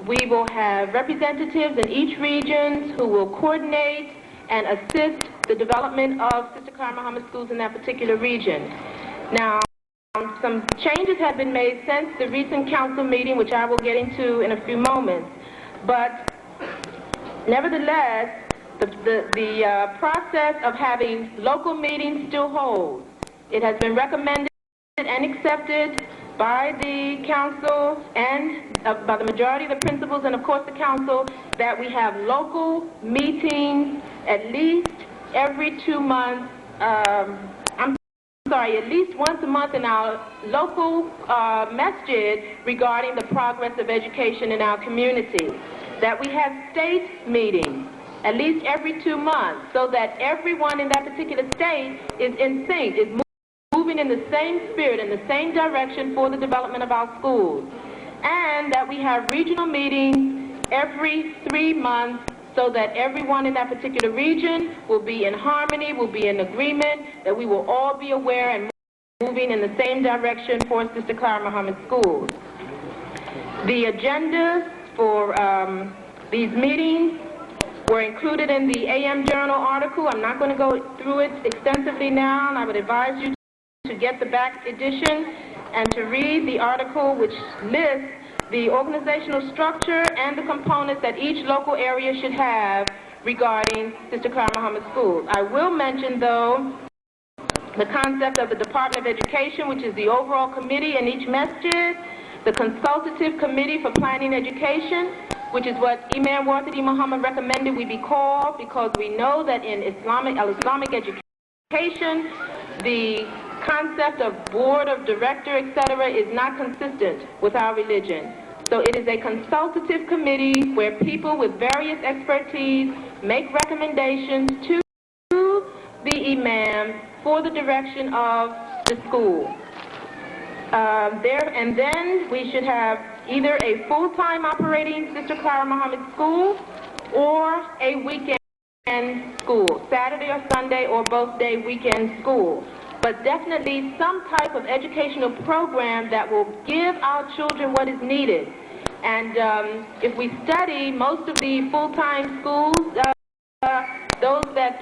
we will have representatives in each region who will coordinate and assist the development of Sister Clara Muhammad schools in that particular region. Now, some changes have been made since the recent council meeting, which I will get into in a few moments. But nevertheless, the process of having local meetings still holds. It has been recommended and accepted by the council and by the majority of the principals and of course the council that we have local meetings at least every 2 months, at least once a month in our local masjid regarding the progress of education in our community. That we have state meetings at least every 2 months so that everyone in that particular state is in sync, is moving in the same spirit, in the same direction for the development of our schools. And that we have regional meetings every 3 months so that everyone in that particular region will be in harmony, will be in agreement, that we will all be aware and moving in the same direction for Sister Clara Muhammad schools. The agendas for these meetings were included in the AM Journal article. I'm not going to go through it extensively now, and I would advise you to get the back edition and to read the article which lists the organizational structure and the components that each local area should have regarding Sister Clara Muhammad schools. I will mention, though, the concept of the Department of Education, which is the overall committee in each masjid, the Consultative Committee for Planning Education, which is what Imam Warthadi Muhammad recommended we be called, because we know that in Islamic education, the concept of board of director, etc., is not consistent with our religion. So it is a consultative committee where people with various expertise make recommendations to the imam for the direction of the school. And then we should have either a full-time operating Sister Clara Muhammad school or a weekend school, Saturday or Sunday or both day weekend school. But definitely some type of educational program that will give our children what is needed. And if we study most of the full-time schools, those that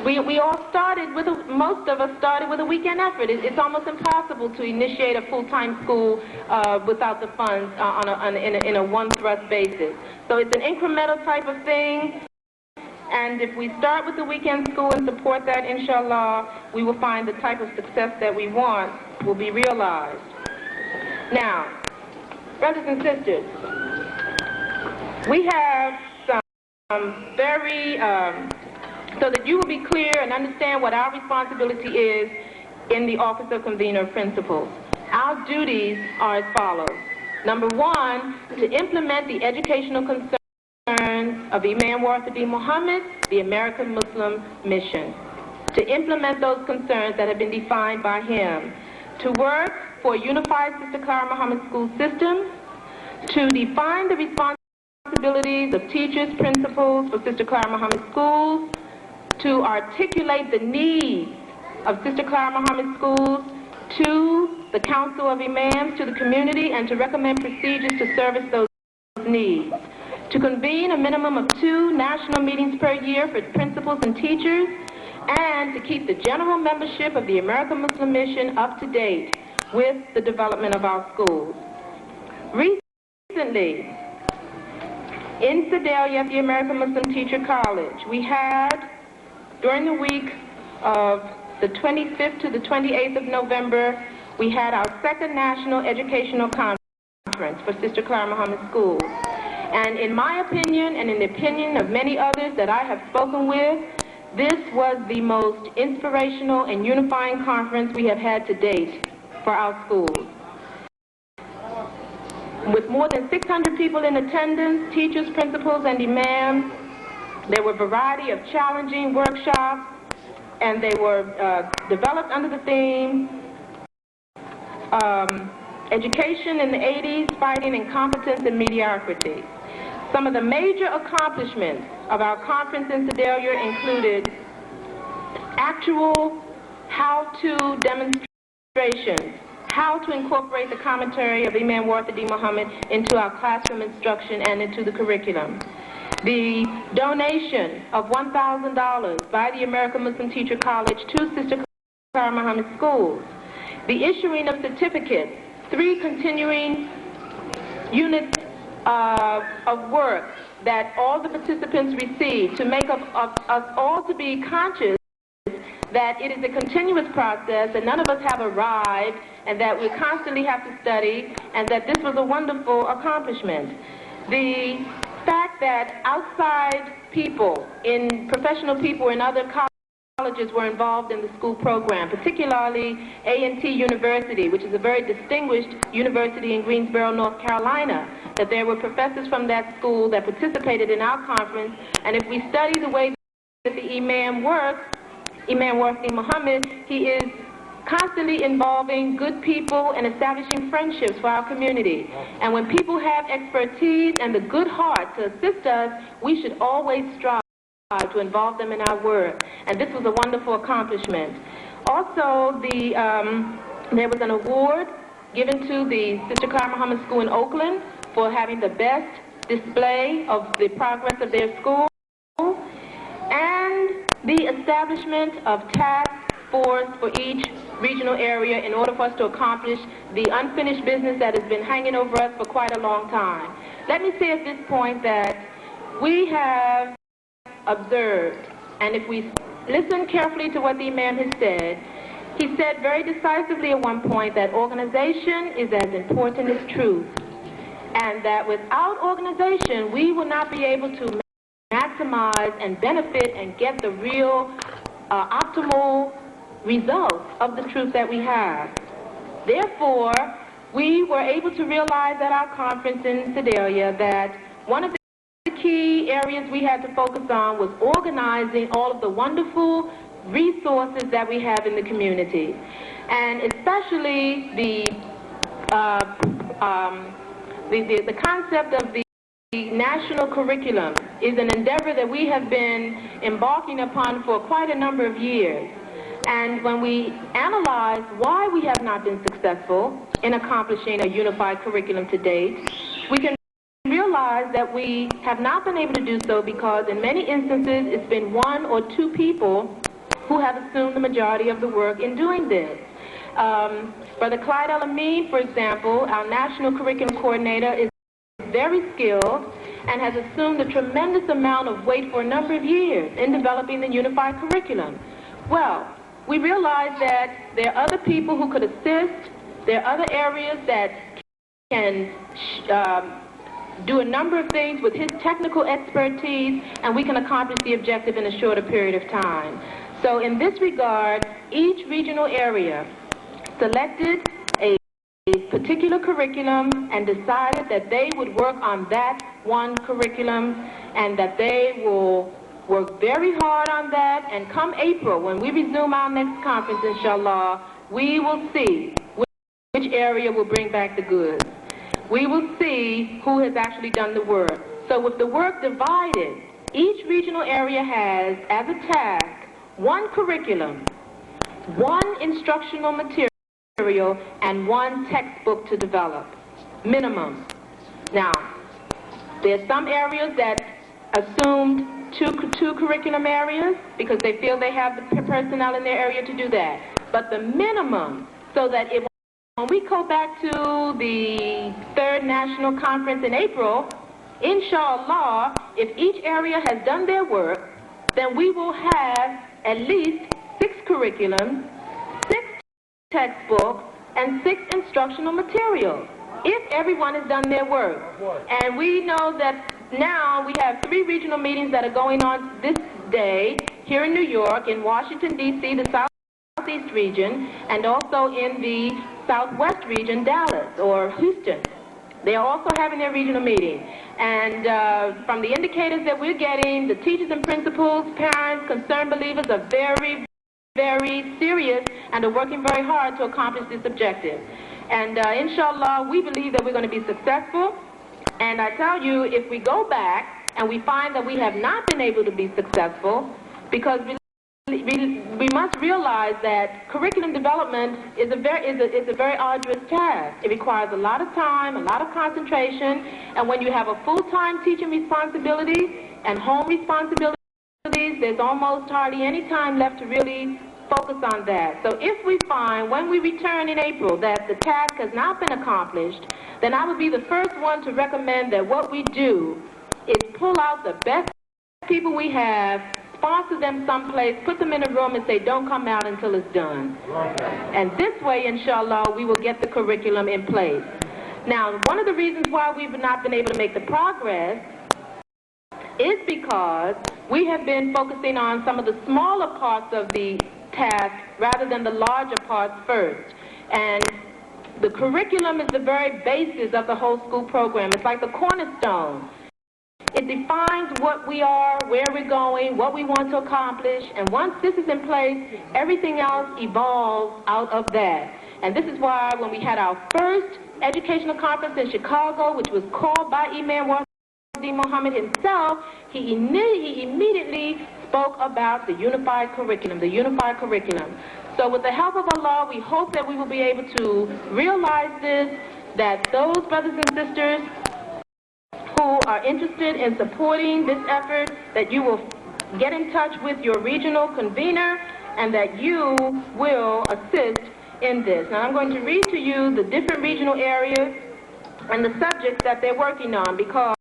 we all started with, most of us started with a weekend effort. It's almost impossible to initiate a full-time school without the funds in a one-thrust basis. So it's an incremental type of thing. And if we start with the weekend school and support that, inshallah, we will find the type of success that we want will be realized. Now, brothers and sisters, we have some very, so that you will be clear and understand what our responsibility is in the Office of Convener of Principals. Our duties are as follows. Number one, to implement the educational concerns of Imam Warthadi Muhammad, the American Muslim Mission. To implement those concerns that have been defined by him. To work for a unified Sister Clara Muhammad school system. To define the responsibilities of teachers, principals for Sister Clara Muhammad schools. to articulate the needs of Sister Clara Muhammad schools to the Council of Imams, to the community, and to recommend procedures to service those needs. To convene a minimum of 2 national meetings per year for principals and teachers, and to keep the general membership of the American Muslim Mission up to date with the development of our schools. Recently, in Sedalia at the American Muslim Teacher College, we had, during the week of the 25th to the 28th of November, we had our 2nd National Educational Conference for Sister Clara Muhammad Schools. And in my opinion, and in the opinion of many others that I have spoken with, this was the most inspirational and unifying conference we have had to date for our schools. With more than 600 people in attendance, teachers, principals, and imams, there were a variety of challenging workshops, and they were developed under the theme, Education in the 80s, Fighting Incompetence and Mediocrity. Some of the major accomplishments of our conference in Sedalia included actual how-to demonstrations, how to incorporate the commentary of Imam Wartha Muhammad into our classroom instruction and into the curriculum. The donation of $1,000 by the American Muslim Teacher College to Sister Clara Muhammad schools. The issuing of certificates, 3 continuing units of work that all the participants received to make us all to be conscious that it is a continuous process, that none of us have arrived, and that we constantly have to study, and that this was a wonderful accomplishment. The fact that outside people, professional people in other colleges were involved in the school program, particularly A&T University, which is a very distinguished university in Greensboro, North Carolina, that there were professors from that school that participated in our conference, and if we study the way that the Imam works, Imam Wartha Muhammad, he is constantly involving good people and establishing friendships for our community. And when people have expertise and the good heart to assist us, we should always strive to involve them in our work. And this was a wonderful accomplishment. Also, there was an award given to the Sister Clara Muhammad School in Oakland for having the best display of the progress of their school, and the establishment of task force for each regional area in order for us to accomplish the unfinished business that has been hanging over us for quite a long time. Let me say at this point that we have observed, and if we listen carefully to what the Imam has said, he said very decisively at one point that organization is as important as truth, and that without organization we will not be able to maximize and benefit and get the real optimal results of the truth that we have. Therefore, we were able to realize at our conference in Sedalia that one of the key areas we had to focus on was organizing all of the wonderful resources that we have in the community, and especially the concept of the national curriculum is an endeavor that we have been embarking upon for quite a number of years. And when we analyze why we have not been successful in accomplishing a unified curriculum to date, we can realize that we have not been able to do so because in many instances it's been 1 or 2 people who have assumed the majority of the work in doing this. Brother Clyde El-Amin, for example, our national curriculum coordinator, is very skilled and has assumed a tremendous amount of weight for a number of years in developing the unified curriculum. Well, we realize that there are other people who could assist. There are other areas that can do a number of things with his technical expertise, and we can accomplish the objective in a shorter period of time. So in this regard, each regional area selected a particular curriculum and decided that they would work on that one curriculum and that they will work very hard on that, and come April, when we resume our next conference, inshallah, we will see which area will bring back the goods. We will see who has actually done the work. So with the work divided each regional area has, as a task, one curriculum, one instructional material, and one textbook to develop, minimum. Now, there's some areas that assumed two curriculum areas because they feel they have the personnel in their area to do that. But the minimum, so that when we go back to the third national conference in April, inshallah, if each area has done their work, then we will have at least 6 curriculums, 6 textbooks, and 6 instructional materials, if everyone has done their work. And we know that now we have 3 regional meetings that are going on this day here in New York, in Washington, D.C., the Southeast region, and also in the Southwest region, Dallas or Houston. They are also having their regional meeting. And from the indicators that we're getting, the teachers and principals, parents, concerned believers are very, very serious and are working very hard to accomplish this objective. And inshallah, we believe that we're going to be successful. And I tell you, if we go back and we find that we have not been able to be successful, because we must realize that curriculum development is a very arduous task. It requires a lot of time, a lot of concentration, and when you have a full-time teaching responsibility and home responsibilities, there's almost hardly any time left to really focus on that. So if we find, when we return in April, that the task has not been accomplished, then I would be the first one to recommend that what we do is pull out the best people we have, sponsor them someplace, put them in a room and say, don't come out until it's done. And this way, inshallah, we will get the curriculum in place. Now, one of the reasons why we've not been able to make the progress is because we have been focusing on some of the smaller parts of the task rather than the larger parts first. And the curriculum is the very basis of the whole school program. It's like the cornerstone. It defines what we are, where we're going, what we want to accomplish, and once this is in place, everything else evolves out of that. And this is why when we had our first educational conference in Chicago, which was called by Imam Mohammed himself, he immediately spoke about the unified curriculum, So with the help of Allah, we hope that we will be able to realize this, that those brothers and sisters who are interested in supporting this effort, that you will get in touch with your regional convener and that you will assist in this. Now I'm going to read to you the different regional areas and the subjects that they're working on, because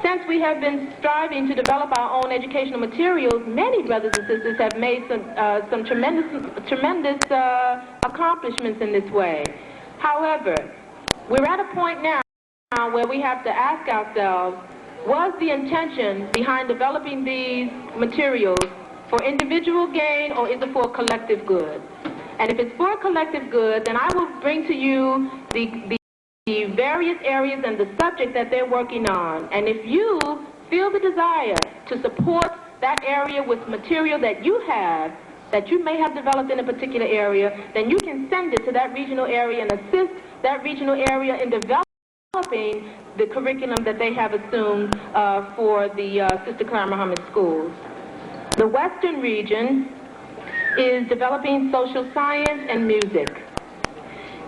since we have been striving to develop our own educational materials, many brothers and sisters have made some tremendous accomplishments in this way. However, we're at a point now where we have to ask ourselves, was the intention behind developing these materials for individual gain, or is it for collective good? And if it's for collective good, then I will bring to you the various areas and the subject that they're working on. And if you feel the desire to support that area with material that you have, that you may have developed in a particular area, then you can send it to that regional area and assist that regional area in developing the curriculum that they have assumed for the Sister Clara Muhammad schools. The Western region is developing social science and music.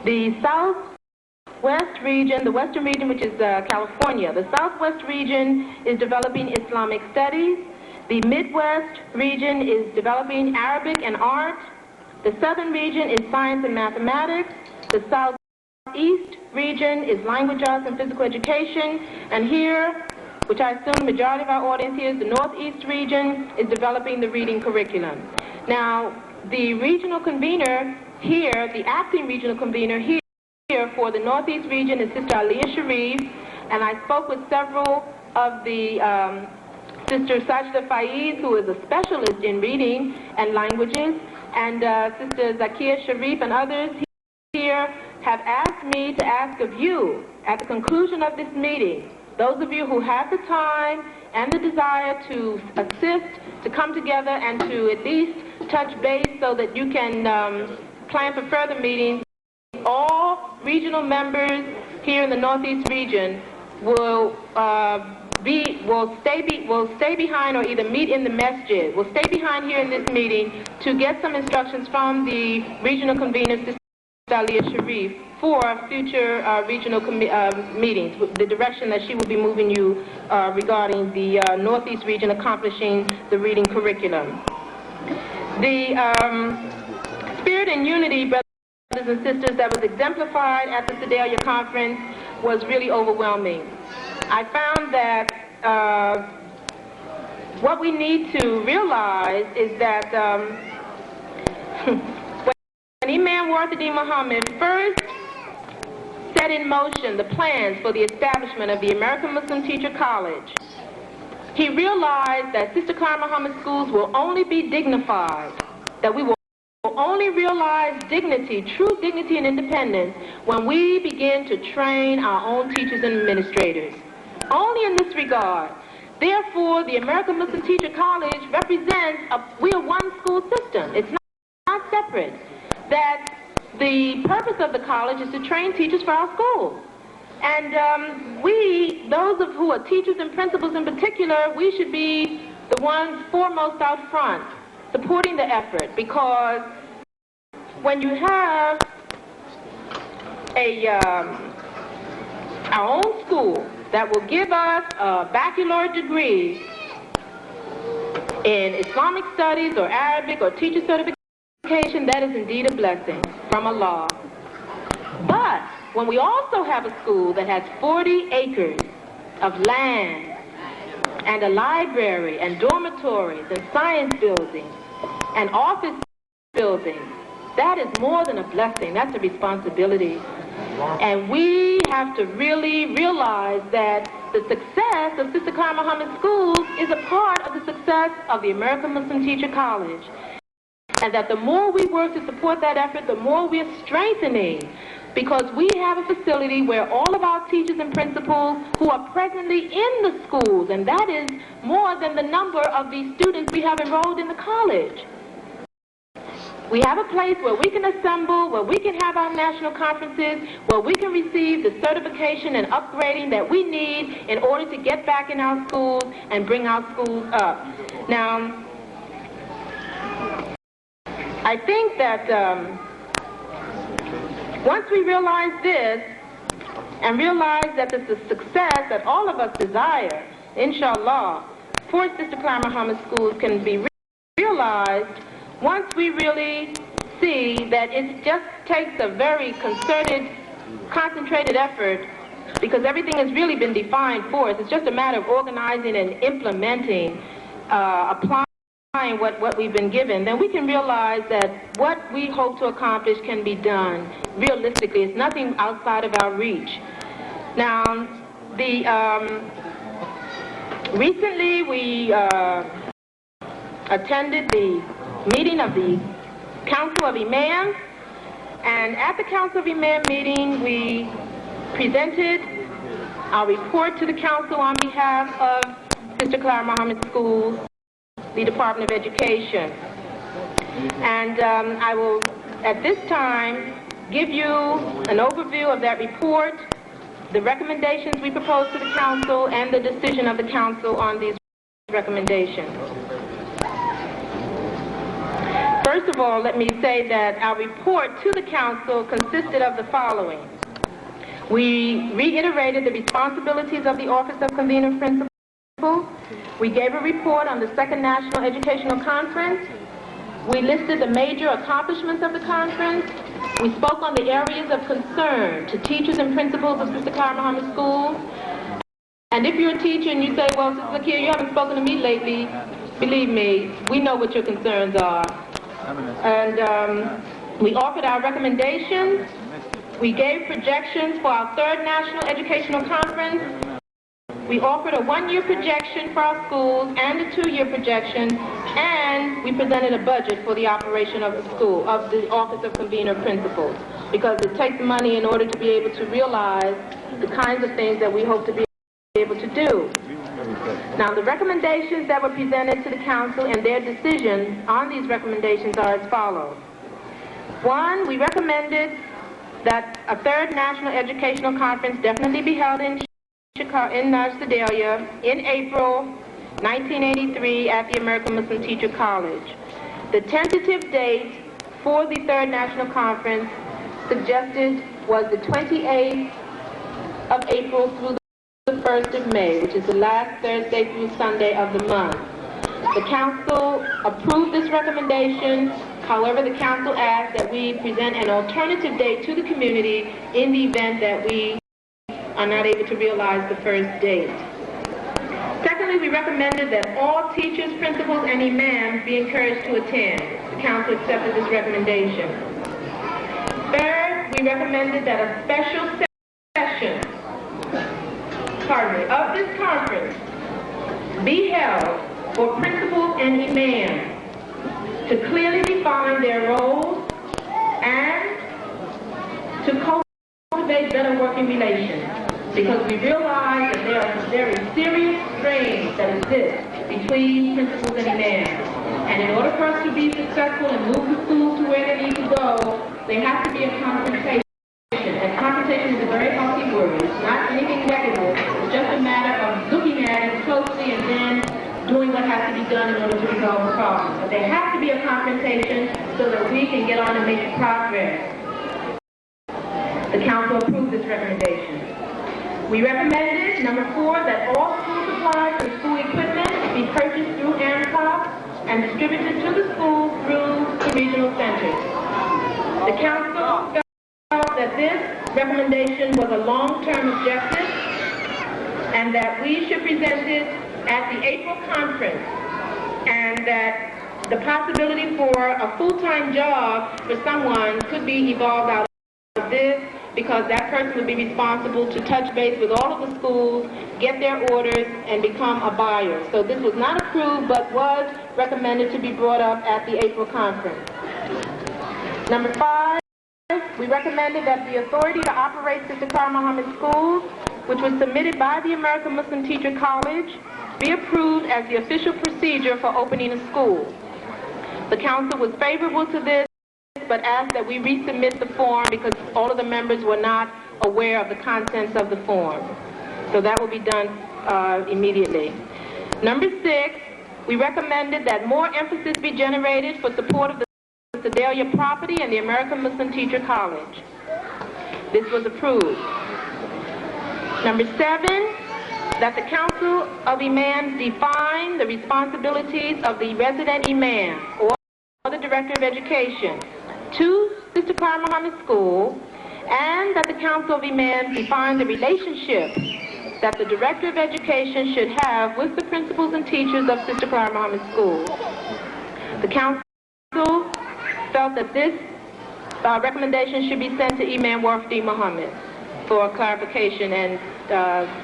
The Southwest region, the Western region, which is California, the Southwest region is developing Islamic studies. The Midwest region is developing Arabic and art. The Southern region is science and mathematics. The Southeast region is language arts and physical education. And here, which I assume the majority of our audience here is, the Northeast region is developing the reading curriculum. Now, the regional convener here, the acting regional convener here for the Northeast region is Sister Aliyah Sharif, and I spoke with several of the Sister Sajda Faiz, who is a specialist in reading and languages, and Sister Zakia Sharif and others here have asked me to ask of you, at the conclusion of this meeting, those of you who have the time and the desire to assist, to come together and to at least touch base so that you can plan for further meetings. All regional members here in the Northeast region will will stay behind or either meet in the masjid. Will stay behind here in this meeting to get some instructions from the regional convener, Sister Aliyah Sharif, for future regional meetings, the direction that she will be moving you regarding the Northeast region accomplishing the reading curriculum. The spirit and unity, brothers and sisters, that was exemplified at the Sedalia conference was really overwhelming. I found that what we need to realize is that when Imam Warthadean Mohammed first set in motion the plans for the establishment of the American Muslim Teacher College, he realized that Sister Clara Muhammad schools will only be dignified, that we will only realize dignity, true dignity and independence, when we begin to train our own teachers and administrators. Only in this regard. Therefore, the American Muslim Teacher College represents we are one school system. It's not separate. That the purpose of the college is to train teachers for our schools. And those of who are teachers and principals in particular, we should be the ones foremost out front, supporting the effort, because when you have our own school that will give us a baccalaureate degree in Islamic studies or Arabic or teacher certification, that is indeed a blessing from Allah. But when we also have a school that has 40 acres of land and a library and dormitories and science buildings and office buildings, that is more than a blessing. That's a responsibility. And we have to really realize that the success of Sister Clara Muhammad schools is a part of the success of the American Muslim Teacher College. And that the more we work to support that effort, the more we're strengthening, because we have a facility where all of our teachers and principals who are presently in the schools, and that is more than the number of the students we have enrolled in the college. We have a place where we can assemble, where we can have our national conferences, where we can receive the certification and upgrading that we need in order to get back in our schools and bring our schools up. Now, I think that once we realize this and realize that this is success that all of us desire, inshallah, for Sister Clara Muhammad schools can be realized once we really see that it just takes a very concerted, concentrated effort, because everything has really been defined for us. It's just a matter of organizing and implementing, applying what we've been given. Then we can realize that what we hope to accomplish can be done realistically. It's nothing outside of our reach. Now, recently we attended the meeting of the Council of Imams, and at the Council of Imam meeting we presented our report to the Council on behalf of Sister Clara Muhammad Schools, the Department of Education. And I will at this time give you an overview of that report, the recommendations we propose to the Council, and the decision of the Council on these recommendations. First of all, let me say that our report to the Council consisted of the following. We reiterated the responsibilities of the Office of Convener Principal. We gave a report on the Second National Educational Conference. We listed the major accomplishments of the conference. We spoke on the areas of concern to teachers and principals of Sister Clara Muhammad schools. And if you're a teacher and you say, well, Sister Zakia, you haven't spoken to me lately, believe me, we know what your concerns are. And we offered our recommendations. We gave projections for our third National Educational Conference. We offered a one-year projection for our schools and a two-year projection, and we presented a budget for the operation of the school, of the Office of Convener Principals, because it takes money in order to be able to realize the kinds of things that we hope to be able to do. Now, the recommendations that were presented to the Council and their decision on these recommendations are as follows. One, we recommended that a third National Educational Conference definitely be held in Sedalia in April 1983 at the American Muslim Teacher College. The tentative date for the third national conference suggested was the 28th of April through the 1st of May, which is the last Thursday through Sunday of the month. The council approved this recommendation. However, the council asked that we present an alternative date to the community in the event that we are not able to realize the first date. Secondly, we recommended that all teachers, principals, and imams be encouraged to attend. The council accepted this recommendation. Third, we recommended that a special session of this conference be held for principals and imams to clearly define their roles and to cultivate better working relations, because we realize that there are some very serious strains that exist between principals and imams. And in order for us to be successful and move the schools to where they need to go, there has to be a confrontation. And confrontation is a very healthy word. It's not anything negative. It's just a matter of looking at it closely and then doing what has to be done in order to resolve the problem. But there has to be a confrontation so that we can get on and make progress. The council approved this recommendation. We recommended, number 4, that all school supplies and school equipment be purchased through AMCOP and distributed to the schools through the regional centers. The council felt that this recommendation was a long-term objective and that we should present it at the April conference, and that the possibility for a full-time job for someone could be evolved out of this, because that person would be responsible to touch base with all of the schools, get their orders, and become a buyer. So this was not approved, but was recommended to be brought up at the April conference. Number 5, we recommended that the authority to operate Sister Clara Muhammad schools, which was submitted by the American Muslim Teacher College, be approved as the official procedure for opening a school. The council was favorable to this, but asked that we resubmit the form because all of the members were not aware of the contents of the form. So that will be done immediately. Number 6, we recommended that more emphasis be generated for support of the Sedalia property and the American Muslim Teacher College. This was approved. Number 7, that the Council of Imams define the responsibilities of the resident imam or the Director of Education to Sister Clara Muhammad School, and that the Council of Imams define the relationship that the Director of Education should have with the principals and teachers of Sister Clara Muhammad School. The Council felt that this recommendation should be sent to Imam Wafdi Muhammad for clarification and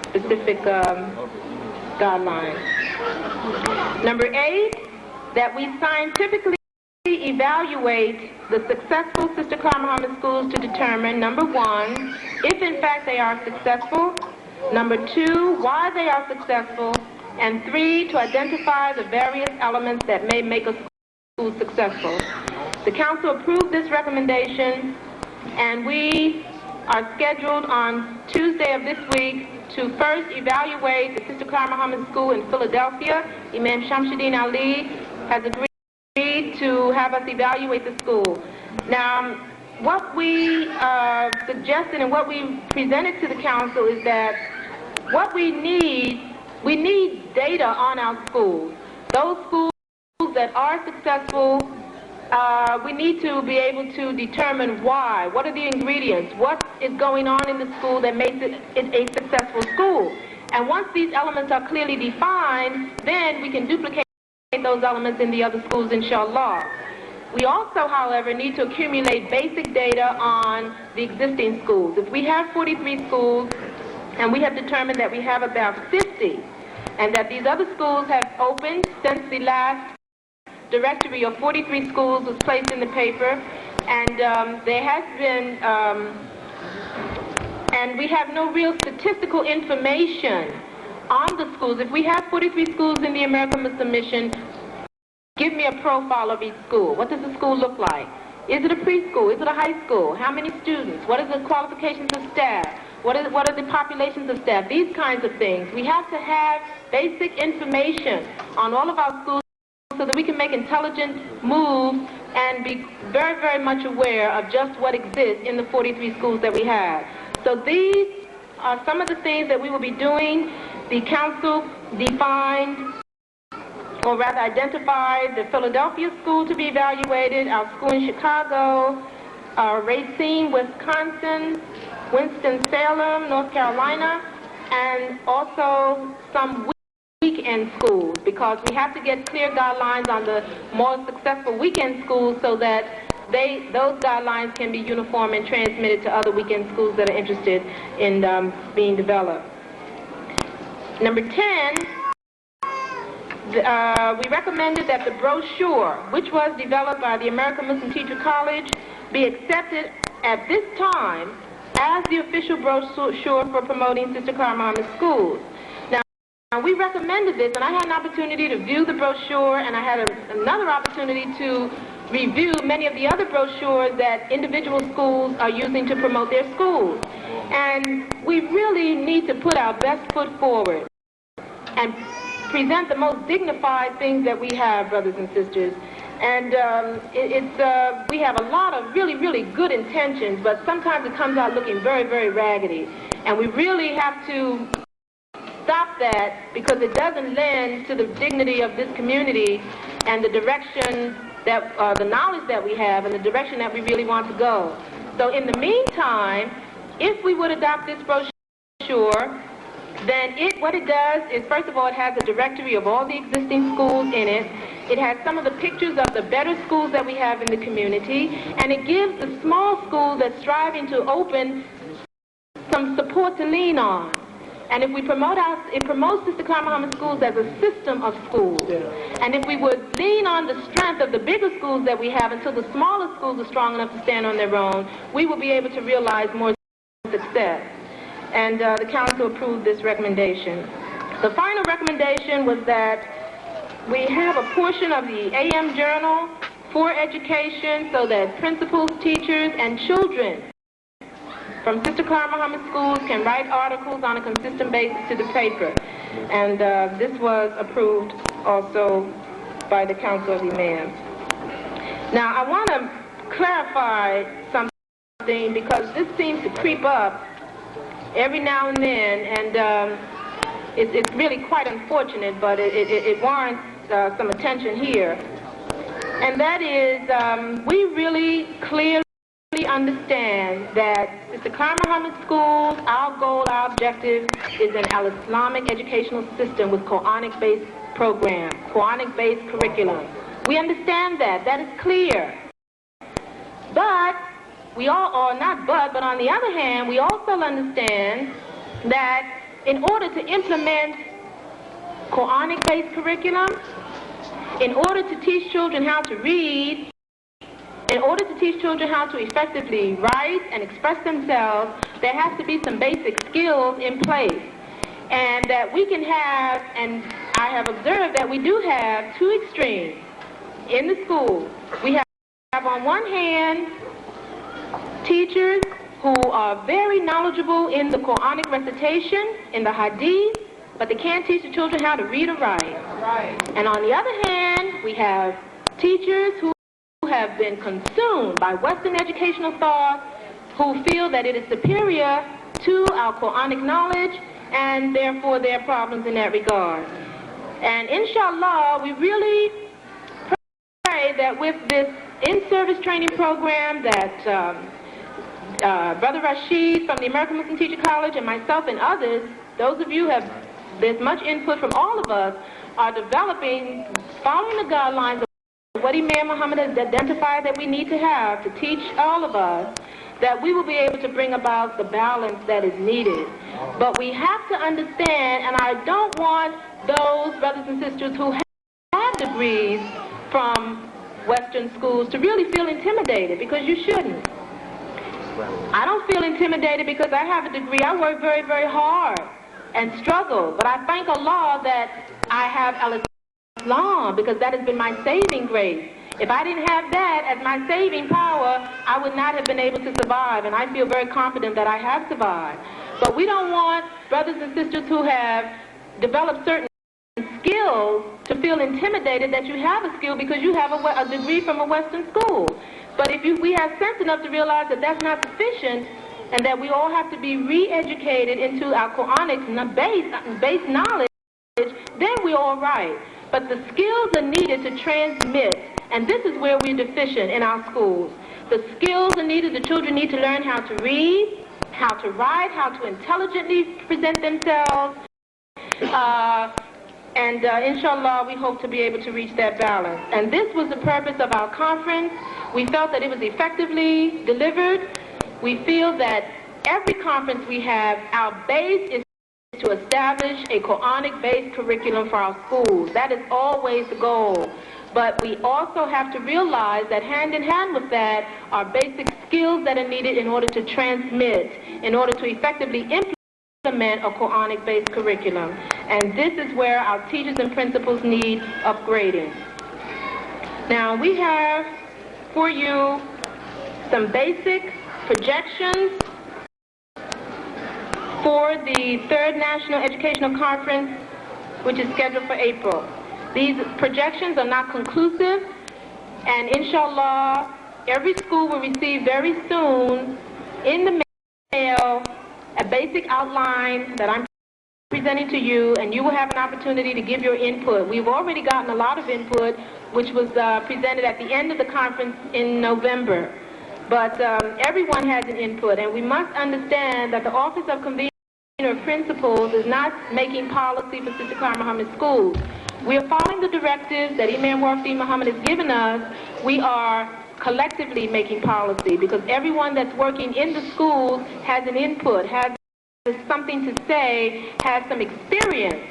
specific guidelines. Number 8, that we scientifically evaluate the successful Sister Clara Muhammad schools to determine, number 1, if in fact they are successful, number 2, why they are successful, and 3, to identify the various elements that may make a school successful. The council approved this recommendation, and we are scheduled on Tuesday of this week to first evaluate the Sister Clara Muhammad School in Philadelphia. Imam Shamsuddin Ali has agreed to have us evaluate the school. Now, what we suggested and what we presented to the council is that what we need data on our schools. Those schools that are successful, we need to be able to determine why. What are the ingredients? What is going on in the school that makes it a successful school? And once these elements are clearly defined, then we can duplicate those elements in the other schools, inshallah. We also, however, need to accumulate basic data on the existing schools. If we have 43 schools, and we have determined that we have about 50, and that these other schools have opened since the last directory of 43 schools was placed in the paper, and there has been, and we have no real statistical information on the schools. If we have 43 schools in the American Muslim Mission, give me a profile of each school. What does the school look like? Is it a preschool? Is it a high school? How many students? What are the qualifications of staff? What are the populations of staff? These kinds of things. We have to have basic information on all of our schools so that we can make intelligent moves and be very, very much aware of just what exists in the 43 schools that we have. So these are some of the things that we will be doing. The council defined, or rather identified, the Philadelphia school to be evaluated, our school in Chicago, Racine, Wisconsin, Winston-Salem, North Carolina, and also some weekend schools, because we have to get clear guidelines on the more successful weekend schools so that those guidelines can be uniform and transmitted to other weekend schools that are interested in being developed. Number 10, we recommended that the brochure, which was developed by the American Muslim Teacher College, be accepted at this time as the official brochure for promoting Sister Clara Muhammad schools. Now, we recommended this, and I had an opportunity to view the brochure, and I had another opportunity to review many of the other brochures that individual schools are using to promote their schools. And we really need to put our best foot forward and present the most dignified things that we have, brothers and sisters. And we have a lot of really, really good intentions, but sometimes it comes out looking very, very raggedy. And we really have to stop that, because it doesn't lend to the dignity of this community and the direction that, the knowledge that we have and the direction that we really want to go. So in the meantime, if we would adopt this brochure, then what it does is, first of all, it has a directory of all the existing schools in it. It has some of the pictures of the better schools that we have in the community, and it gives the small school that's striving to open some support to lean on. And if we it promotes Sister Clara Muhammad schools as a system of schools. And if we would lean on the strength of the bigger schools that we have until the smaller schools are strong enough to stand on their own, we will be able to realize more success. And the council approved this recommendation. The final recommendation was that we have a portion of the AM Journal for education so that principals, teachers, and children from Sister Clara Muhammad schools can write articles on a consistent basis to the paper. And this was approved also by the Council of Imams. Now, I want to clarify something, because this seems to creep up every now and then, and it's really quite unfortunate, but it warrants some attention here. And that is, we really clearly understand that Sister Clara Muhammad schools, our goal, our objective is an al-Islamic educational system with Quranic-based program, Quranic-based curriculum. We understand that. That is clear. But we all, or not but on the other hand, we also understand that in order to implement Quranic-based curriculum, in order to teach children how to read, in order to teach children how to effectively write and express themselves, there has to be some basic skills in place. And that we can have, and I have observed that we do have two extremes in the school. We have on one hand teachers who are very knowledgeable in the Quranic recitation, in the Hadith, but they can't teach the children how to read or write. And on the other hand, we have teachers who have been consumed by Western educational thought, who feel that it is superior to our Quranic knowledge, and therefore there are problems in that regard. And inshallah, we really pray that with this in-service training program that Brother Rashid from the American Muslim Teacher College and myself and others, those of you there's much input from all of us, are developing, following the guidelines of what Imam Muhammad has identified that we need to have to teach all of us, that we will be able to bring about the balance that is needed. But we have to understand, and I don't want those brothers and sisters who have degrees from Western schools to really feel intimidated, because you shouldn't. I don't feel intimidated because I have a degree. I work very, very hard and struggle, but I thank Allah that I have al-Islam, because that has been my saving grace. If I didn't have that as my saving power, I would not have been able to survive, and I feel very confident that I have survived. But we don't want brothers and sisters who have developed certain skills to feel intimidated that you have a skill because you have a degree from a Western school. But if we have sense enough to realize that that's not sufficient and that we all have to be re-educated into our Quranic base knowledge, then we're all right. But the skills are needed to transmit, and this is where we're deficient in our schools. The skills are needed. The children need to learn how to read, how to write, how to intelligently present themselves. Inshallah, we hope to be able to reach that balance. And this was the purpose of our conference. We felt that it was effectively delivered. We feel that every conference we have, our base is to establish a Quranic-based curriculum for our schools. That is always the goal. But we also have to realize that hand in hand with that are basic skills that are needed in order to transmit, in order to effectively implement a Quranic-based curriculum. And this is where our teachers and principals need upgrading. Now, we have for you some basic projections for the third National Educational Conference, which is scheduled for April. These projections are not conclusive, and inshallah, every school will receive very soon in the mail a basic outline that I'm presenting to you, and you will have an opportunity to give your input. We've already gotten a lot of input, which was presented at the end of the conference in November. But everyone has an input, and we must understand that the Office of Convener of Principals is not making policy for Sister Clara Muhammad schools. We are following the directives that Imam Wafdi Muhammad has given us. We are collectively making policy because everyone that's working in the schools has an input, has something to say, has some experience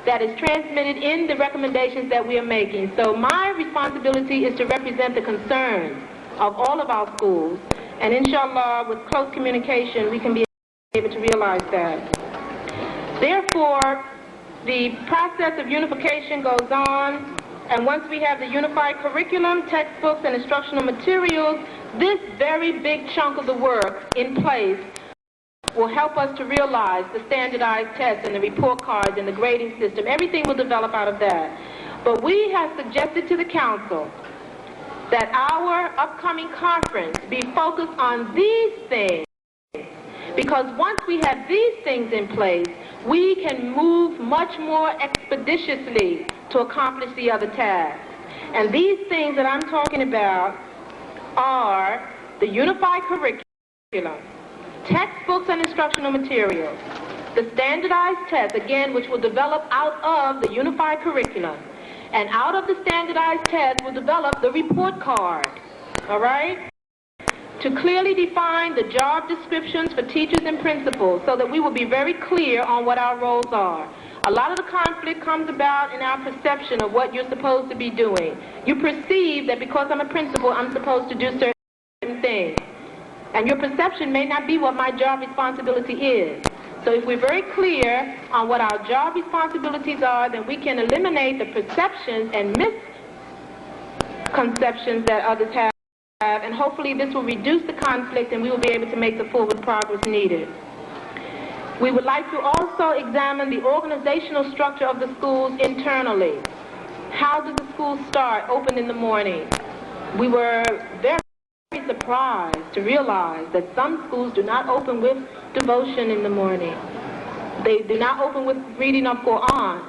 that is transmitted in the recommendations that we are making. So my responsibility is to represent the concerns of all of our schools, and inshallah, with close communication, we can be able to realize that. Therefore, the process of unification goes on, and once we have the unified curriculum, textbooks, and instructional materials, this very big chunk of the work in place will help us to realize the standardized tests and the report cards and the grading system. Everything will develop out of that. But we have suggested to the council that our upcoming conference be focused on these things, because once we have these things in place, we can move much more expeditiously to accomplish the other tasks. And these things that I'm talking about are the unified curriculum, textbooks and instructional materials, the standardized tests, again, which will develop out of the unified curriculum. And out of the standardized tests, we'll develop the report card, all right? To clearly define the job descriptions for teachers and principals so that we will be very clear on what our roles are. A lot of the conflict comes about in our perception of what you're supposed to be doing. You perceive that because I'm a principal, I'm supposed to do certain things. And your perception may not be what my job responsibility is. So if we're very clear on what our job responsibilities are, then we can eliminate the perceptions and misconceptions that others have, and hopefully this will reduce the conflict and we will be able to make the forward progress needed. We would like to also examine the organizational structure of the schools internally. How does the school start, open in the morning? We were very surprised to realize that some schools do not open with devotion in the morning. They do not open with reading of Quran.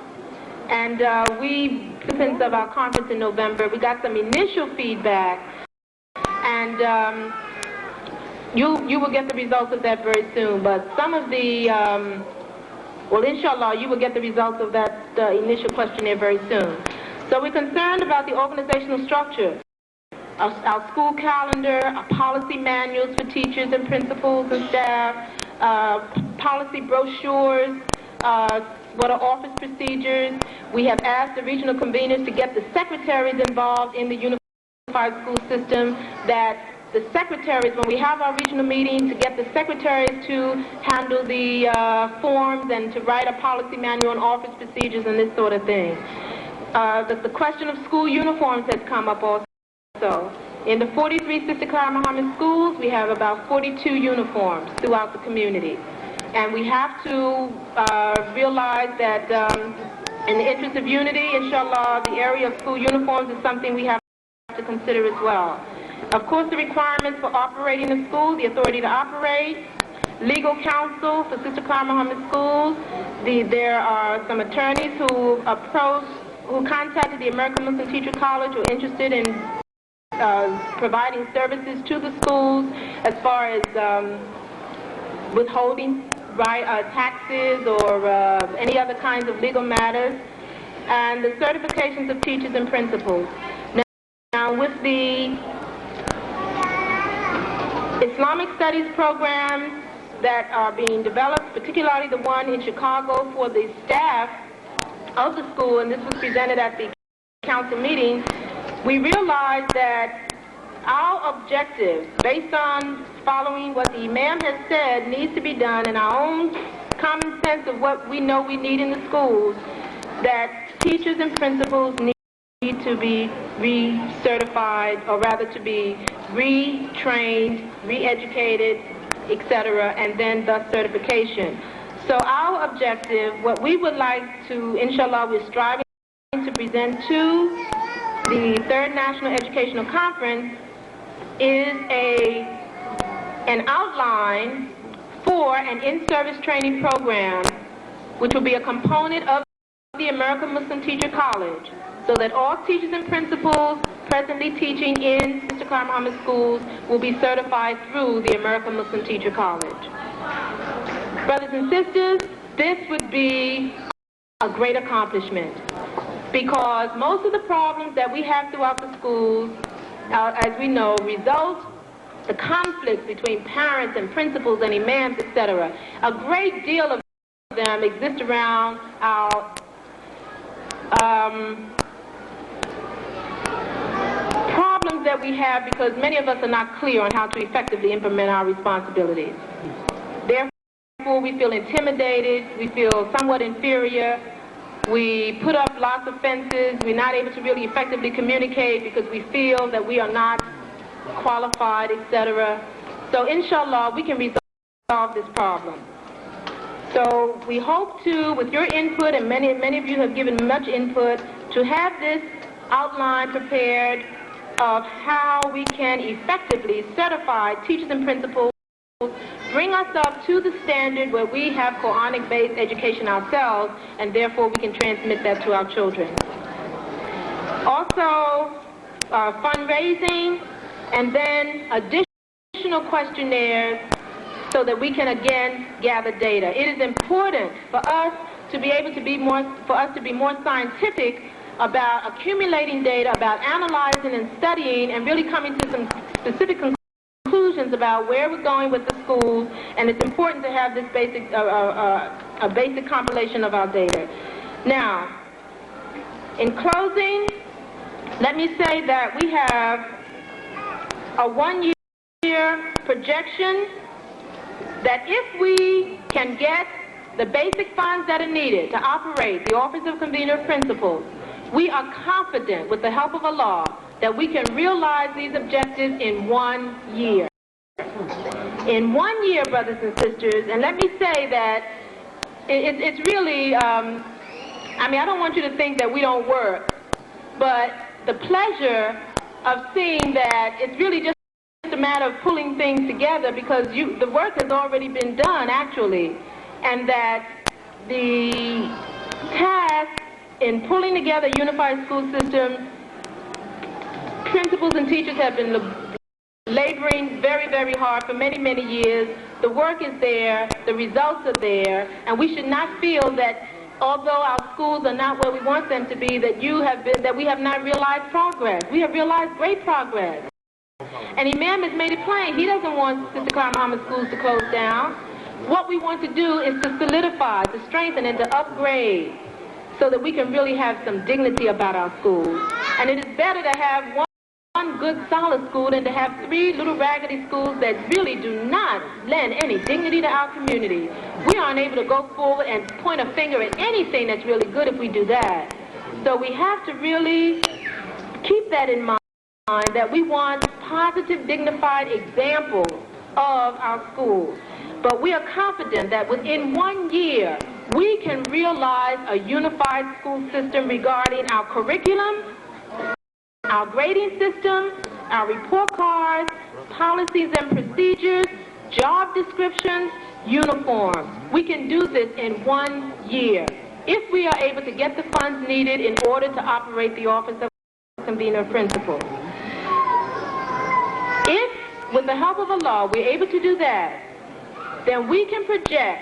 And we, since of our conference in November, we got some initial feedback, and you will get the results of that very soon. But some of the, well, inshallah, you will get the results of that initial questionnaire very soon. So we're concerned about the organizational structure. Our school calendar, our policy manuals for teachers and principals and staff, policy brochures, what are office procedures. We have asked the regional conveners to get the secretaries involved in the unified school system, that the secretaries, when we have our regional meetings, to get the secretaries to handle the forms and to write a policy manual on office procedures and this sort of thing. The question of school uniforms has come up also. In the 43 Sister Clara Muhammad schools, we have about 42 uniforms throughout the community. And we have to realize that in the interest of unity, inshallah, the area of school uniforms is something we have to consider as well. Of course, the requirements for operating the school, the authority to operate, legal counsel for Sister Clara Mohammed schools. There are some attorneys who contacted the American Muslim Teacher College who are interested in providing services to the schools as far as withholding taxes or any other kinds of legal matters, and the certifications of teachers and principals. Now with the Islamic studies programs that are being developed, particularly the one in Chicago for the staff of the school, and this was presented at the council meeting, we realized that our objective, based on following what the Imam has said needs to be done and our own common sense of what we know we need in the schools, that teachers and principals need to be re-certified, or rather to be retrained, re-educated, etc., and then thus certification. So our objective, what we would like to, inshallah, we're striving to present to the Third National Educational Conference is an outline for an in-service training program which will be a component of the American Muslim Teacher College, so that all teachers and principals presently teaching in Sister Clara Mohammed schools will be certified through the American Muslim Teacher College. Brothers and sisters, this would be a great accomplishment, because most of the problems that we have throughout the schools, as we know, result the conflicts between parents and principals and imams, etc. A great deal of them exist around our problems that we have because many of us are not clear on how to effectively implement our responsibilities. Therefore, we feel intimidated, we feel somewhat inferior, we put up lots of fences, we're not able to really effectively communicate because we feel that we are not qualified, etc. So inshallah, we can resolve this problem. So we hope to, with your input, and many of you have given much input, to have this outline prepared of how we can effectively certify teachers and principals, bring us up to the standard where we have Quranic-based education ourselves, and therefore we can transmit that to our children. Also, fundraising, and then additional questionnaires so that we can again gather data. It is important for us to be able to be more scientific about accumulating data, about analyzing and studying, and really coming to some specific conclusions about where we're going with the schools. And it's important to have this basic, a basic compilation of our data. Now, in closing, let me say that we have a one-year projection that if we can get the basic funds that are needed to operate the Office of Convener of Principals, we are confident, with the help of Allah, that we can realize these objectives in 1 year. In 1 year, brothers and sisters, and let me say that it's really, I mean, I don't want you to think that we don't work, but the pleasure of seeing that it's really just a matter of pulling things together, because the work has already been done, actually, and that the task in pulling together a unified school system, principals and teachers have been laboring very, very hard for many, many years. The work is there, the results are there, and we should not feel that although our schools are not where we want them to be, that we have not realized progress. We have realized great progress. And Imam has made it plain. He doesn't want Sister Clara Mohammed schools to close down. What we want to do is to solidify, to strengthen, and to upgrade so that we can really have some dignity about our schools. And it is better to have one good solid school than to have 3 little raggedy schools that really do not lend any dignity to our community. We aren't able to go forward and point a finger at anything that's really good if we do that. So we have to really keep that in mind, that we want positive, dignified examples of our schools. but we are confident that within 1 year, we can realize a unified school system regarding our curriculum, our grading system, our report cards, policies and procedures, job descriptions, uniforms. We can do this in 1 year if we are able to get the funds needed in order to operate the Office of Convener Principal. If, with the help of Allah, we're able to do that, then we can project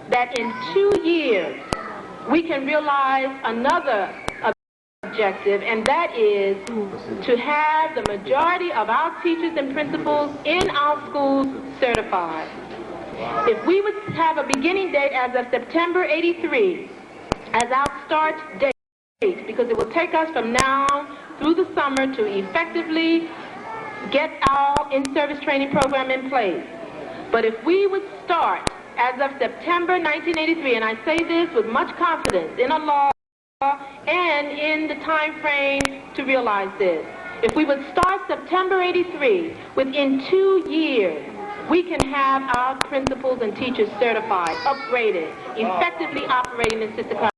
that in 2 years we can realize another objective, and that is to have the majority of our teachers and principals in our schools certified. If we would have a beginning date as of September '83 as our start date, because it will take us from now through the summer to effectively get our in-service training program in place. But if we would start as of September 1983, and I say this with much confidence in Allah and in the time frame to realize this, if we would start September '83, within 2 years, we can have our principals and teachers certified, upgraded, effectively operating in Sister Clara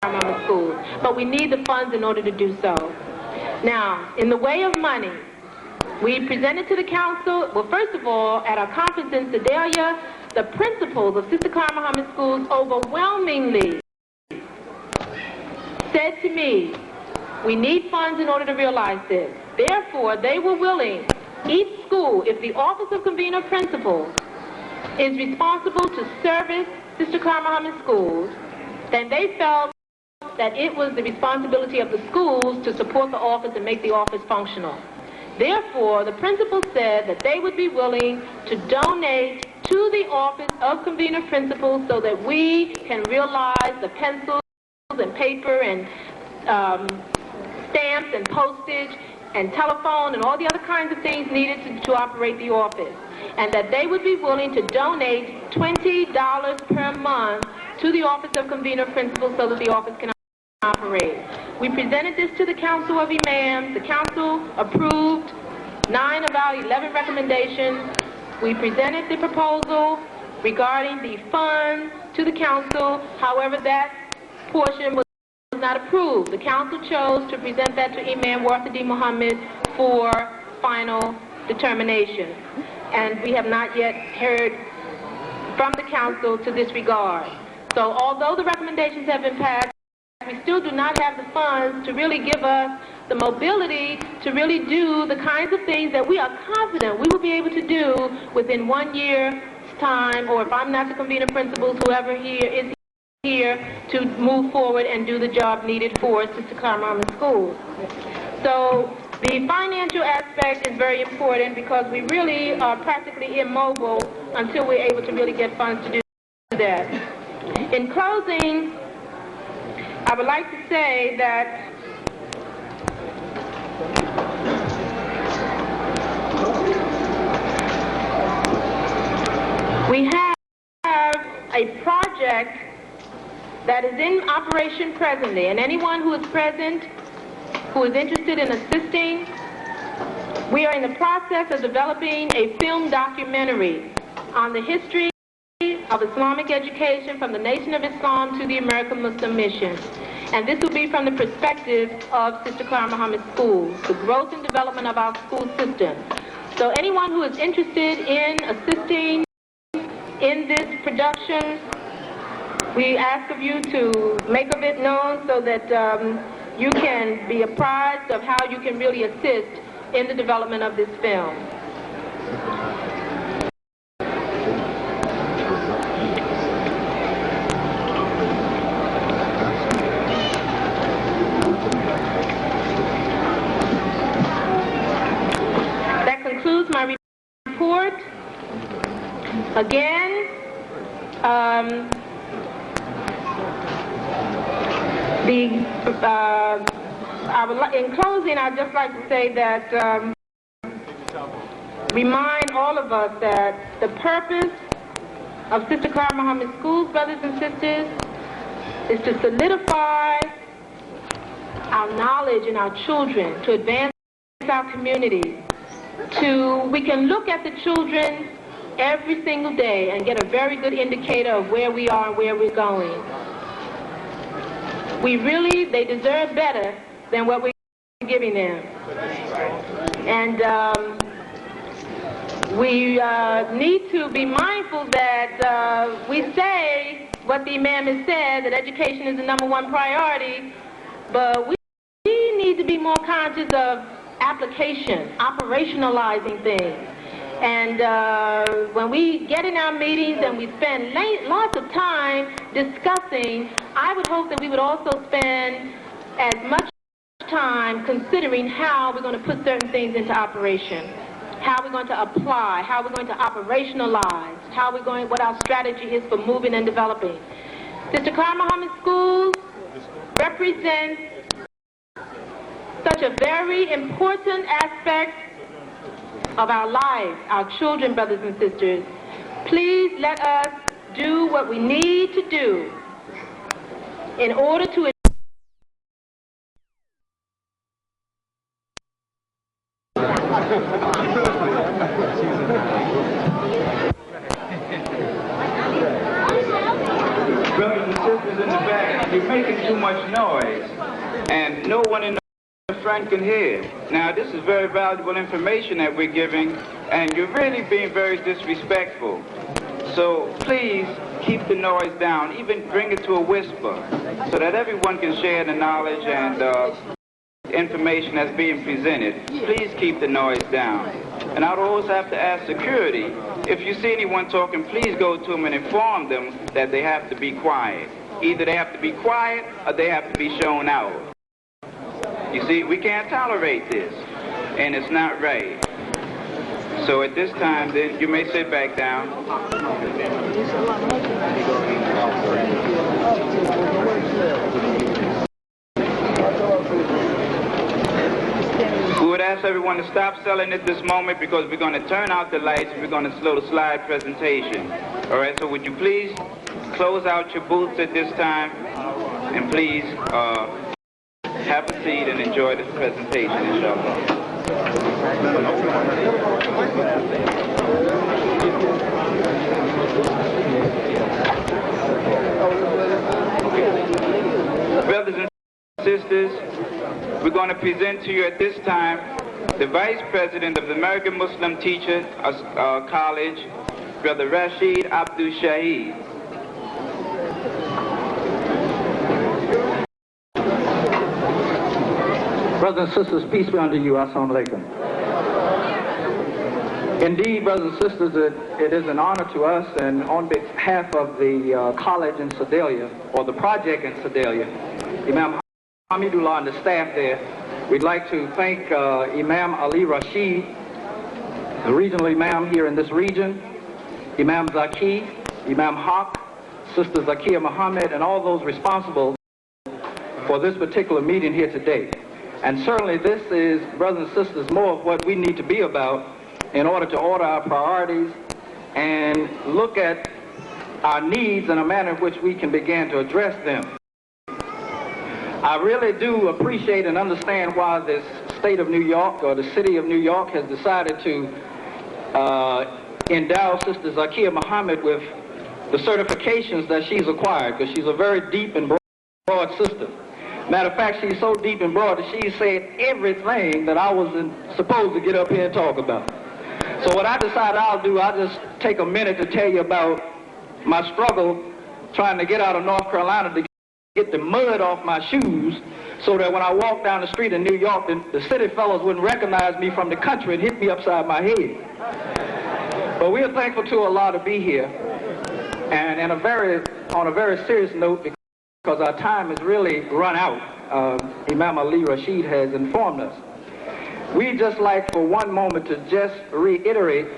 Muhammad schools. But we need the funds in order to do so. Now, in the way of money, we presented to the council, well, first of all, at our conference in Sedalia, the principals of Sister Clara Muhammad schools overwhelmingly said to me, we need funds in order to realize this. Therefore, they were willing, each school, if the Office of Convener Principal is responsible to service Sister Clara Muhammad schools, then they felt that it was the responsibility of the schools to support the office and make the office functional. Therefore, the principal said that they would be willing to donate to the Office of Convener Principals so that we can realize the pencils and paper and stamps and postage and telephone and all the other kinds of things needed to operate the office. And that they would be willing to donate $20 per month to the Office of Convener Principals so that the office can operate. We presented this to the Council of Imams. The Council approved 9 of our 11 recommendations. We presented the proposal regarding the funds to the Council. However, that portion was not approved. The Council chose to present that to Imam Warthadi Mohammed for final determination. And we have not yet heard from the Council to this regard. So although the recommendations have been passed, we still do not have the funds to really give us the mobility to really do the kinds of things that we are confident we will be able to do within 1 year's time, or if I'm not the convener principals, whoever here is here to move forward and do the job needed for Sister Clara Muhammad schools. So the financial aspect is very important because we really are practically immobile until we're able to really get funds to do that. In closing, I would like to say that we have a project that is in operation presently, and anyone who is present, who is interested in assisting, we are in the process of developing a film documentary on the history of Islamic education from the Nation of Islam to the American Muslim Mission. And this will be from the perspective of Sister Clara Muhammad schools, the growth and development of our school system. So anyone who is interested in assisting in this production, we ask of you to make of it known so that you can be apprised of how you can really assist in the development of this film. That concludes my report. Again, in closing, I'd just like to say that, remind all of us that the purpose of Sister Clara Muhammad schools, brothers and sisters, is to solidify our knowledge in our children, to advance our community. We can look at the children every single day and get a very good indicator of where we are and where we're going. They deserve better than what we're giving them. And we need to be mindful that we say what the Imam has said, that education is the #1 priority, but we need to be more conscious of application, operationalizing things. And when we get in our meetings and we spend lots of time discussing, I would hope that we would also spend as much time considering how we're going to put certain things into operation, how we're going to apply, how we're going to operationalize, what our strategy is for moving and developing. Sister Clara Muhammad Schools represents such a very important aspect of our lives, our children, brothers and sisters. Please let us do what we need to do in order to Brothers and sisters in the back, you're making too much noise, and no one in the front can hear. Now, this is very valuable information that we're giving, and you're really being very disrespectful. So please keep the noise down, even bring it to a whisper, so that everyone can share the knowledge and information that's being presented. Please keep the noise down. And I'd always have to ask security, if you see anyone talking, please go to them and inform them that they have to be quiet. Either they have to be quiet or they have to be shown out. You see, we can't tolerate this, and it's not right. So at this time, then, you may sit back down. We would ask everyone to stop selling at this moment because we're going to turn out the lights and we're going to slow the slide presentation. All right, so would you please close out your booths at this time, and please have a seat and enjoy this presentation, inshallah. Brothers and sisters, we're going to present to you at this time the Vice President of the American Muslim Teacher College, Brother Rashid Abdul Shaheed. Brothers and sisters, peace be unto you. Assalamu alaikum. Indeed, brothers and sisters, it is an honor to us, and on behalf of the college in Sedalia, or the project in Sedalia, Imam Hamidullah and the staff there, we'd like to thank Imam Ali Rashid, the regional imam here in this region, Imam Zaki, Imam Haq, Sister Zakia Muhammad, and all those responsible for this particular meeting here today. And certainly this is, brothers and sisters, more of what we need to be about in order to order our priorities and look at our needs in a manner in which we can begin to address them. I really do appreciate and understand why this state of New York, or the city of New York, has decided to endow Sister Zakia Muhammad with the certifications that she's acquired, because she's a very deep and broad sister. Matter of fact, she's so deep and broad that she said everything that I wasn't supposed to get up here and talk about. So what I decided I'll do, I'll just take a minute to tell you about my struggle trying to get out of North Carolina to get the mud off my shoes, so that when I walk down the street in New York, the city fellows wouldn't recognize me from the country and hit me upside my head. But we are thankful to Allah to be here, and on a very serious note, because our time has really run out. Imam Ali Rashid has informed us. We'd just like for one moment to just reiterate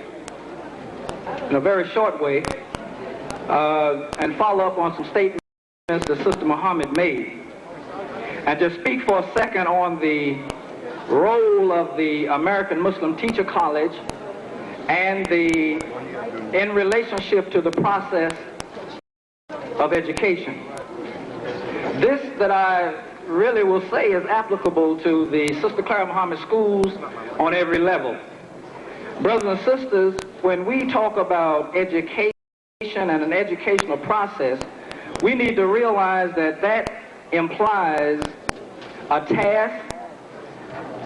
in a very short way and follow up on some statements that Sister Muhammad made, and just speak for a second on the role of the American Muslim Teacher College and in relationship to the process of education. This that I really will say is applicable to the Sister Clara Muhammad schools on every level. Brothers and sisters, when we talk about education and an educational process, we need to realize that that implies a task,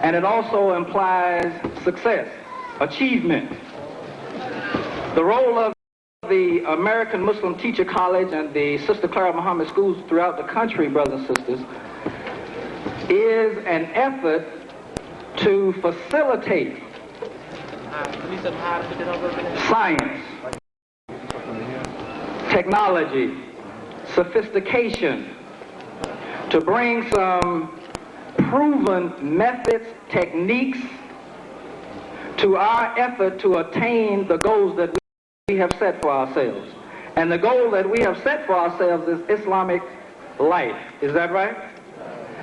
and it also implies success, achievement. The role of the American Muslim Teacher College and the Sister Clara Muhammad schools throughout the country, brothers and sisters, is an effort to facilitate science, technology, sophistication, to bring some proven methods, techniques to our effort to attain the goals that we have set for ourselves. And the goal that we have set for ourselves is Islamic life. Is that right?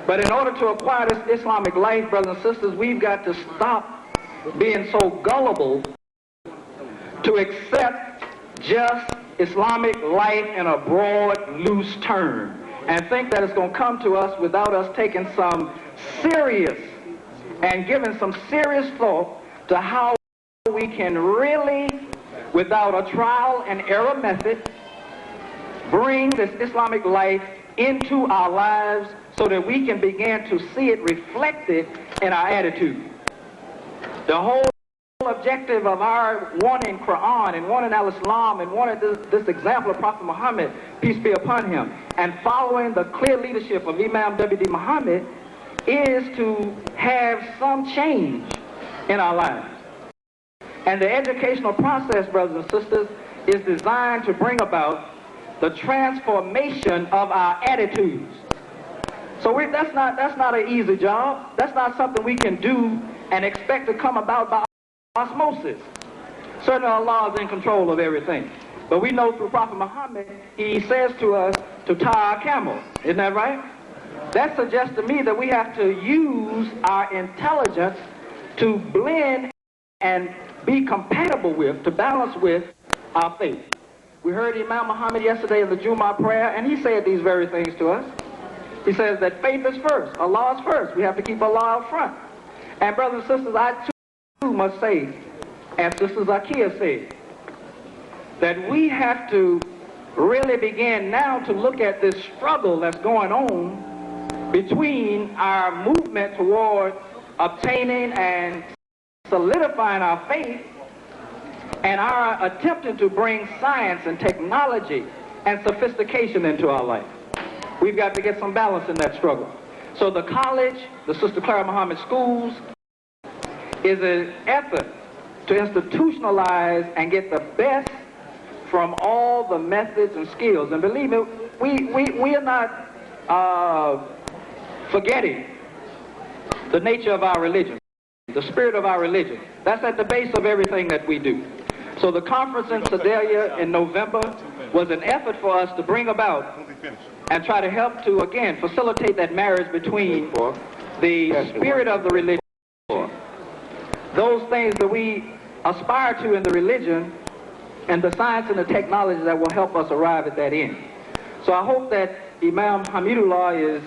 But in order to acquire this Islamic life, brothers and sisters, we've got to stop being so gullible to accept just Islamic life in a broad, loose term and think that it's going to come to us without us taking some serious and giving some serious thought to how we can really, without a trial and error method, bring this Islamic life into our lives so that we can begin to see it reflected in our attitude. The whole objective of our wanting Quran and wanting al-Islam and wanting this example of Prophet Muhammad, peace be upon him, and following the clear leadership of Imam W.D. Muhammad is to have some change in our lives. And the educational process, brothers and sisters, is designed to bring about the transformation of our attitudes. So that's not an easy job. That's not something we can do and expect to come about by osmosis. Certainly Allah is in control of everything. But we know through Prophet Muhammad, he says to us to tie our camel. Isn't that right? That suggests to me that we have to use our intelligence to blend and be compatible with, to balance with our faith. We heard Imam Muhammad yesterday in the Jummah prayer, and he said these very things to us. He says that faith is first, Allah is first. We have to keep Allah out front. And brothers and sisters, I too must say, as Sister Zakiya said, that we have to really begin now to look at this struggle that's going on between our movement toward obtaining and solidifying our faith and our attempting to bring science and technology and sophistication into our life. We've got to get some balance in that struggle. So the college, the Sister Clara Muhammad schools, is an effort to institutionalize and get the best from all the methods and skills. And believe me, we are not forgetting the nature of our religion, the spirit of our religion. That's at the base of everything that we do. So the conference in Sedalia in November was an effort for us to bring about and try to help to, again, facilitate that marriage between the spirit of the religion, those things that we aspire to in the religion, and the science and the technology that will help us arrive at that end. So I hope that Imam Hamidullah is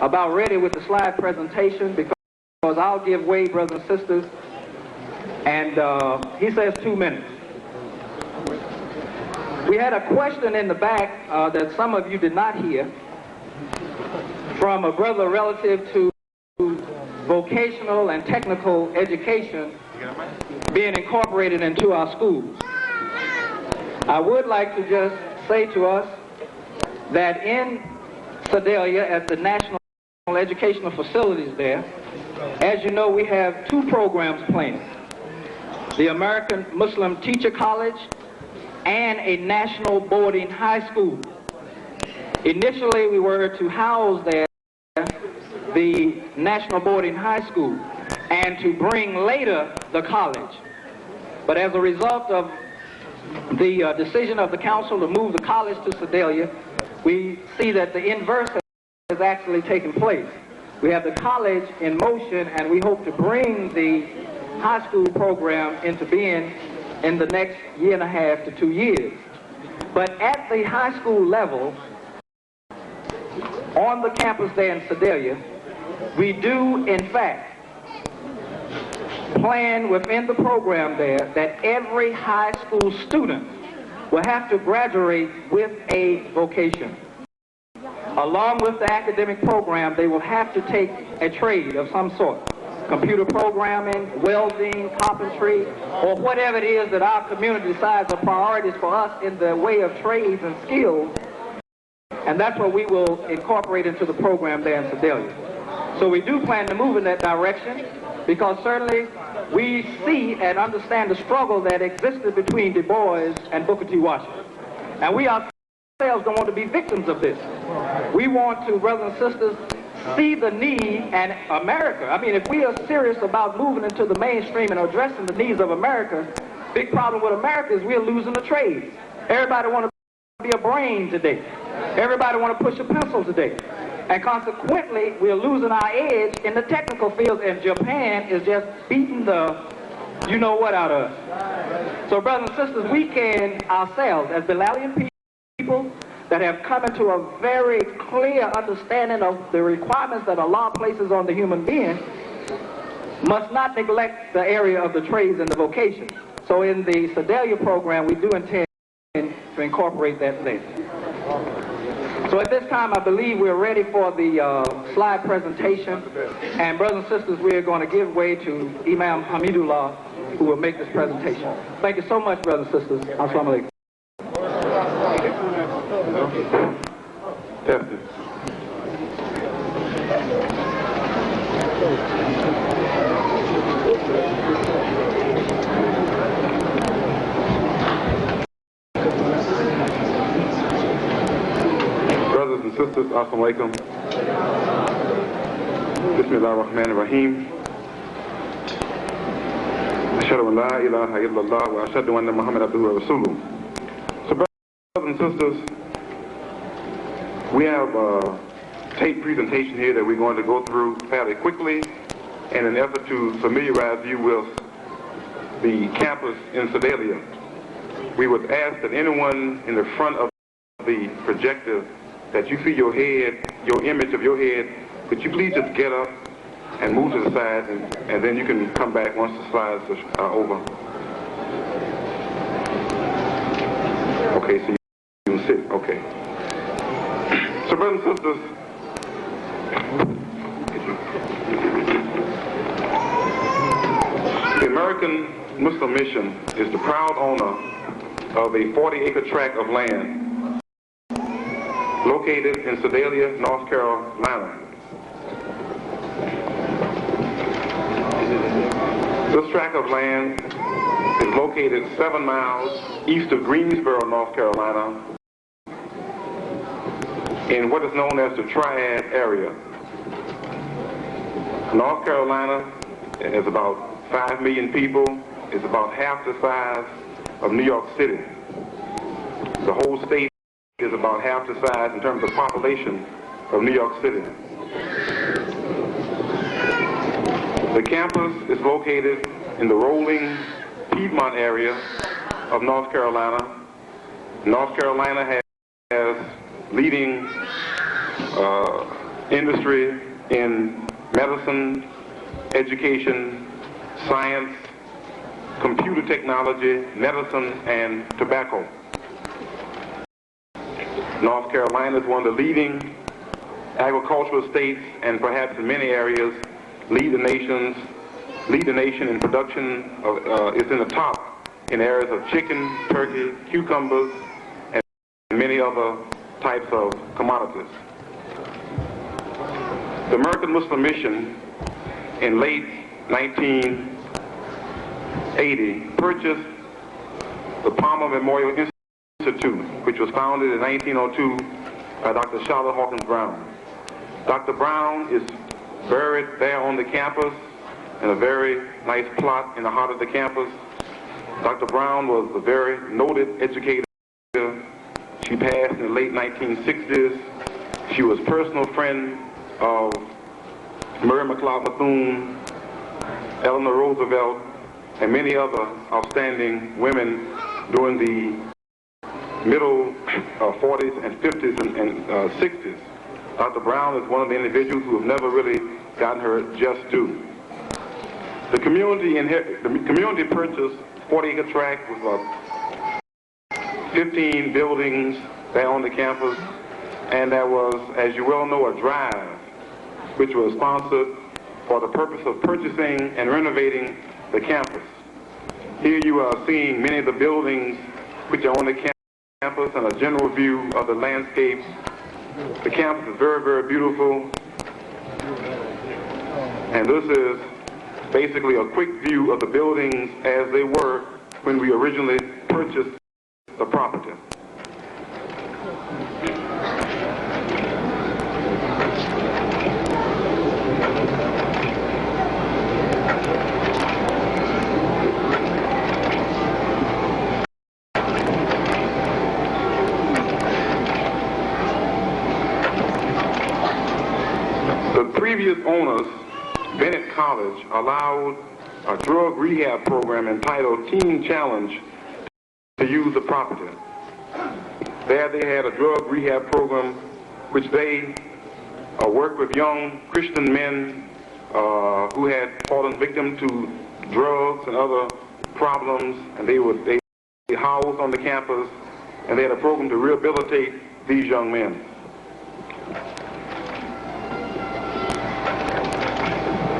about ready with the slide presentation, because I'll give way, brothers and sisters, and he says 2 minutes. We had a question in the back that some of you did not hear from a brother relative to vocational and technical education being incorporated into our schools. I would like to just say to us that in Sedalia at the National Educational Facilities there, as you know, we have 2 programs planned. The American Muslim Teacher College and a national boarding high school. Initially, we were to house there the national boarding high school and to bring later the college. But as a result of the decision of the council to move the college to Sedalia, we see that the inverse has actually taken place. We have the college in motion, and we hope to bring the high school program into being in the next 1.5 to 2 years. But at the high school level, on the campus there in Sedalia, we do, in fact, plan within the program there that every high school student will have to graduate with a vocation. Along with the academic program, they will have to take a trade of some sort. Computer programming, welding, carpentry, or whatever it is that our community decides are priorities for us in the way of trades and skills. And that's what we will incorporate into the program there in Sedalia. So we do plan to move in that direction, because certainly we see and understand the struggle that existed between Du Bois and Booker T. Washington. And we ourselves don't want to be victims of this. We want to, brothers and sisters, see the need and America. I mean, if we are serious about moving into the mainstream and addressing the needs of America, big problem with America is we're losing the trades. Everybody want to be a brain today. Everybody want to push a pencil today. And consequently, we're losing our edge in the technical fields, and Japan is just beating the you-know-what out of us. So, brothers and sisters, we can ourselves, as Bilalian people that have come into a very clear understanding of the requirements that Allah places on the human being, must not neglect the area of the trades and the vocations. So in the Sedalia program, we do intend to incorporate that there. So at this time, I believe we're ready for the slide presentation. And brothers and sisters, we are going to give way to Imam Hamidullah, who will make this presentation. Thank you so much, brothers and sisters. Assalamu alaikum. Test it. Brothers and sisters, assalamu alaikum. Bismillah ar-Rahman ar-Rahim. Ashhadu an la ilaha illallah wa ashhadu anna Muhammad abduhu wa rasuluh. So brothers and sisters, we have a tape presentation here that we're going to go through fairly quickly in an effort to familiarize you with the campus in Sedalia. We would ask that anyone in the front of the projector, that you see your head, your image of your head, could you please just get up and move to the side, and then you can come back once the slides are over. Okay, so you can sit, okay. So brothers and sisters, the American Muslim Mission is the proud owner of a 40-acre tract of land located in Sedalia, North Carolina. This tract of land is located 7 miles east of Greensboro, North Carolina, in what is known as the Triad area. North Carolina has about 5 million people. It's about half the size of New York City. The whole state is about half the size in terms of population of New York City. The campus is located in the rolling Piedmont area of North Carolina. North Carolina has leading industry in medicine, education, science, computer technology, medicine, and tobacco. North Carolina is one of the leading agricultural states, and perhaps in many areas lead the nation in production of, is in the top in areas of chicken, turkey, cucumbers, and many other types of commodities. The American Muslim Mission in late 1980 purchased the Palmer Memorial Institute, which was founded in 1902 by Dr. Charlotte Hawkins Brown. Dr. Brown is buried there on the campus in a very nice plot in the heart of the campus. Dr. Brown was a very noted educator. She passed in the late 1960s. She was a personal friend of Mary McLeod Bethune, Eleanor Roosevelt, and many other outstanding women during the middle 40s and 50s and 60s. Dr. Brown is one of the individuals who have never really gotten her just due. The community purchased 40-acre tract with 15 buildings there on the campus, and there was, as you well know, a drive which was sponsored for the purpose of purchasing and renovating the campus. Here you are seeing many of the buildings which are on the campus and a general view of the landscape. The campus is very, very beautiful, and this is basically a quick view of the buildings as they were when we originally purchased the property. The previous owners, Bennett College, allowed a drug rehab program entitled Teen Challenge to use the property. There they had a drug rehab program which they worked with young Christian men who had fallen victim to drugs and other problems, and they housed on the campus, and they had a program to rehabilitate these young men.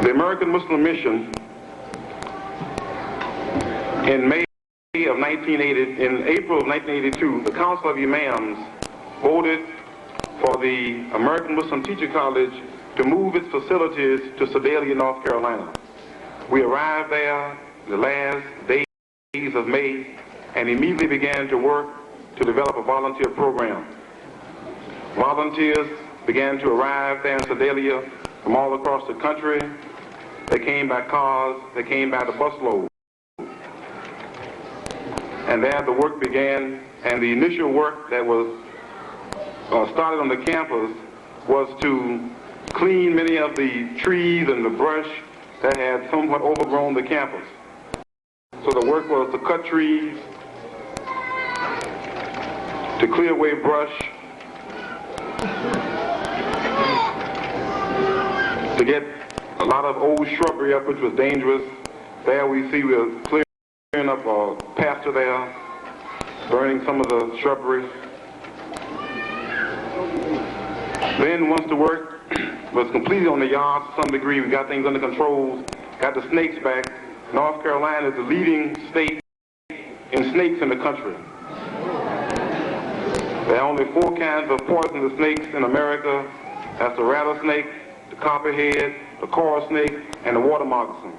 The American Muslim Mission in April of 1982, the Council of Imams voted for the American Muslim Teacher College to move its facilities to Sedalia, North Carolina. We arrived there the last days of May and immediately began to work to develop a volunteer program. Volunteers began to arrive there in Sedalia from all across the country. They came by cars, they came by the busload. And there the work began, and the initial work that was started on the campus was to clean many of the trees and the brush that had somewhat overgrown the campus. So the work was to cut trees, to clear away brush, to get a lot of old shrubbery up which was dangerous. There we see we're clearing up a pasture there, burning some of the shrubbery. Then once the work was completed on the yard to some degree, we got things under control, got the snakes back. North Carolina is the leading state in snakes in the country. There are only 4 kinds of poisonous snakes in America. That's the rattlesnake, the copperhead, the coral snake, and the water moccasin.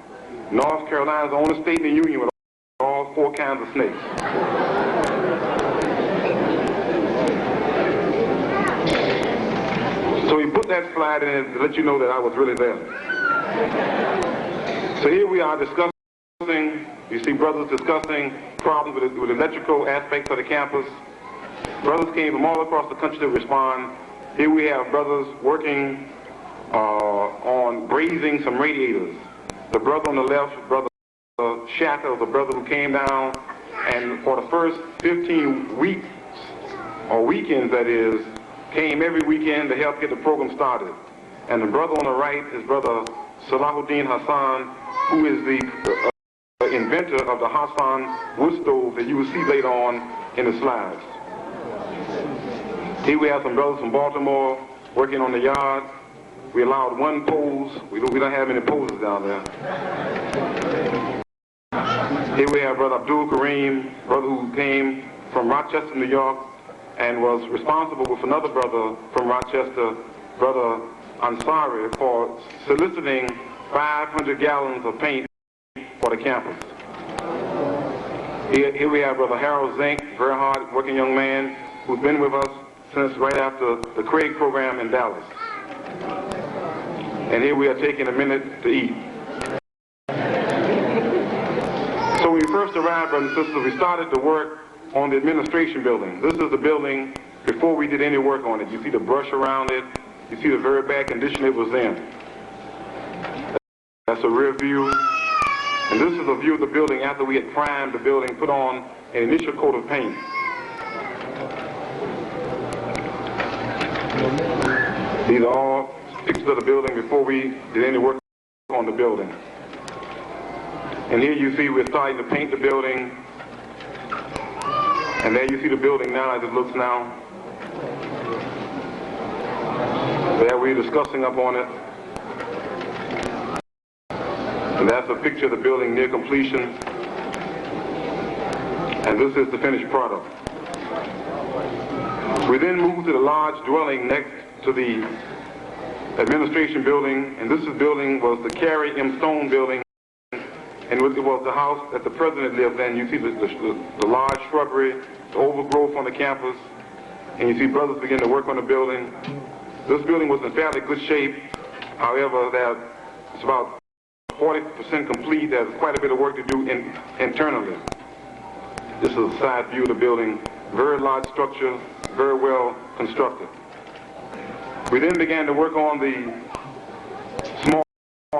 North Carolina is the only state in the union with all 4 kinds of snakes. So we put that slide in to let you know that I was really there. So here we are discussing, you see brothers discussing problems with electrical aspects of the campus. Brothers came from all across the country to respond. Here we have brothers working on brazing some radiators. The brother on the left, Brother Shatter, the brother who came down, and for the first 15 weeks, or weekends that is, came every weekend to help get the program started. And the brother on the right is Brother Salahuddin Hassan, who is the inventor of the Hassan wood stove that you will see later on in the slides. Here we have some brothers from Baltimore working on the yard. We allowed 1 pose. We don't have any poses down there. Here we have Brother Abdul Kareem, brother who came from Rochester, New York, and was responsible with another brother from Rochester, Brother Ansari, for soliciting 500 gallons of paint for the campus. Here we have Brother Harold Zink, very hard working young man who's been with us since right after the Craig program in Dallas. And here we are taking a minute to eat. So when we first arrived, brothers and sisters, we started to work on the administration building. This is the building before we did any work on it. You see the brush around it. You see the very bad condition it was in. That's a rear view. And this is a view of the building after we had primed the building, put on an initial coat of paint. These are all pictures of the building before we did any work on the building. And here you see we're starting to paint the building. And there you see the building now as it looks now. There we're discussing up on it. And that's a picture of the building near completion. And this is the finished product. We then moved to the large dwelling next to the administration building, and this building was the Carrie M. Stone building, and it was the house that the president lived in. You see the large shrubbery, the overgrowth on the campus, and you see brothers begin to work on the building. This building was in fairly good shape. However, it's about 40% complete. There's quite a bit of work to do internally. This is a side view of the building. Very large structure, very well constructed. We then began to work on the small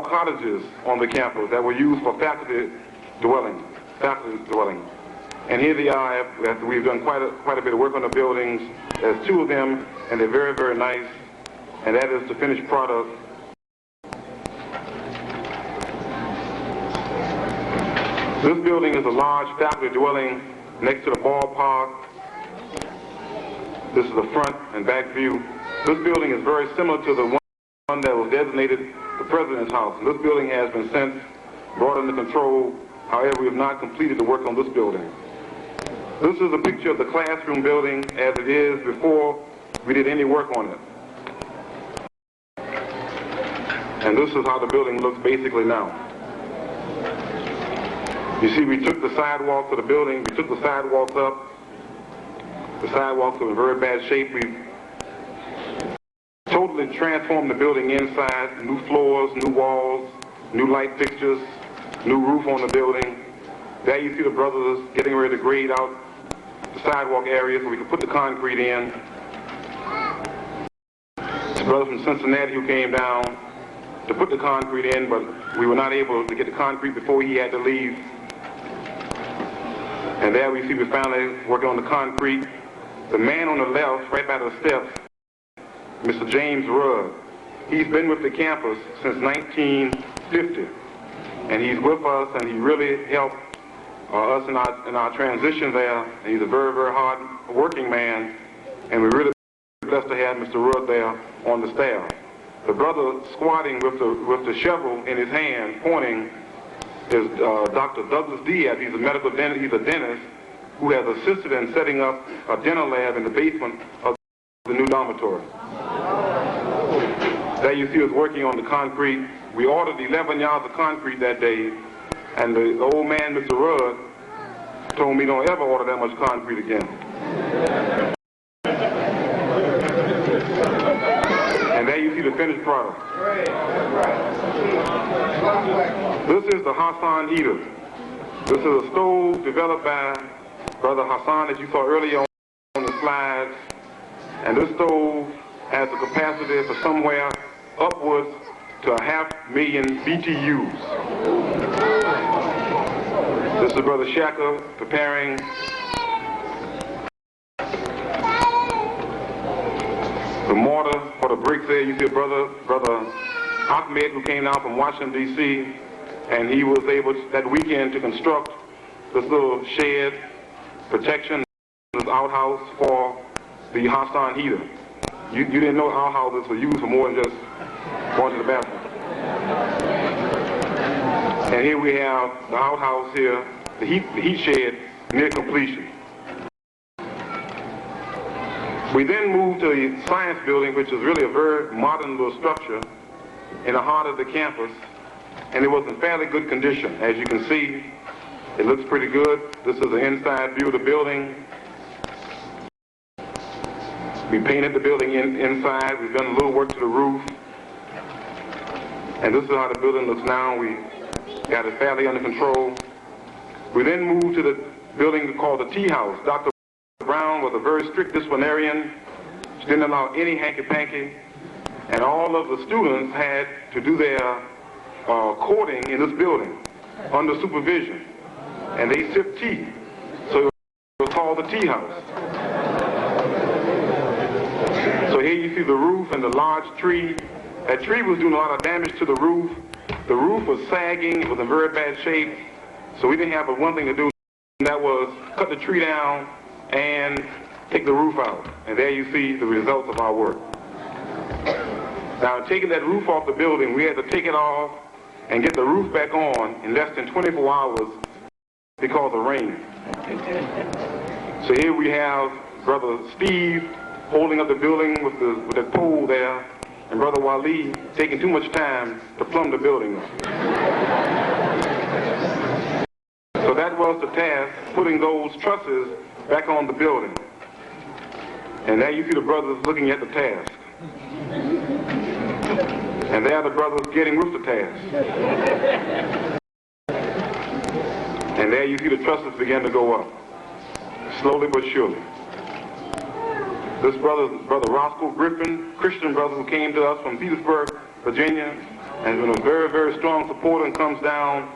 cottages on the campus that were used for faculty dwelling. And here they are. We've done quite a bit of work on the buildings. There's 2 of them, and they're very, very nice. And that is the finished product. This building is a large faculty dwelling next to the ballpark. This is the front and back view. This building is very similar to the one that was designated the President's house. And this building has been since brought under control. However, we have not completed the work on this building. This is a picture of the classroom building as it is before we did any work on it. And this is how the building looks basically now. You see, we took the sidewalks of the building, we took the sidewalks up. The sidewalks are in very bad shape. We totally transformed the building inside, new floors, new walls, new light fixtures, new roof on the building. There you see the brothers getting ready to grade out the sidewalk area so we can put the concrete in. The brother from Cincinnati who came down to put the concrete in, but we were not able to get the concrete before he had to leave. And there we see we're finally working on the concrete. The man on the left, right by the steps, Mr. James Rudd, he's been with the campus since 1950. And he's with us, and he really helped us in our transition there. And he's a very, very hard working man, and we're really blessed to have Mr. Rudd there on the staff. The brother squatting with the shovel in his hand, pointing, is Dr. Douglas Diaz. He's a medical dentist. He's a dentist who has assisted in setting up a dental lab in the basement of the new dormitory. There you see us working on the concrete. We ordered 11 yards of concrete that day, and the old man, Mr. Rudd, told me don't ever order that much concrete again. And there you see the finished product. This is the Hassan heater. This is a stove developed by Brother Hassan that you saw earlier on the slides. And this stove has a capacity for somewhere upwards to 500,000 BTUs. This is Brother Shaka preparing the mortar for the bricks there. You see Brother Ahmed who came down from Washington, D.C., and he was able that weekend to construct this little shed protection, this outhouse for the Hassan heater. You didn't know outhouses were used for more than just going to the bathroom. And here we have the outhouse here, the heat shed near completion. We then moved to the science building, which is really a very modern little structure in the heart of the campus, and it was in fairly good condition. As you can see, it looks pretty good. This is the inside view of the building. We painted the building inside. We've done a little work to the roof. And this is how the building looks now. We got it fairly under control. We then moved to the building called the Tea House. Dr. Brown was a very strict disciplinarian. She didn't allow any hanky-panky. And all of the students had to do their courting in this building under supervision. And they sipped tea. So it was called the Tea House. So here you see the roof and the large tree. That tree was doing a lot of damage to the roof. The roof was sagging. It was in very bad shape. So we didn't have but one thing to do, and that was cut the tree down and take the roof out. And there you see the results of our work. Now, taking that roof off the building, we had to take it off and get the roof back on in less than 24 hours because of rain. So here we have Brother Steve holding up the building with the pole there, and Brother Wali taking too much time to plumb the building up. So that was the task, putting those trusses back on the building. And there you see the brothers looking at the task. And there are the brothers getting with the task. And there you see the trusses begin to go up, slowly but surely. This brother Roscoe Griffin, Christian brother who came to us from Petersburg, Virginia, and has been a very, very strong supporter and comes down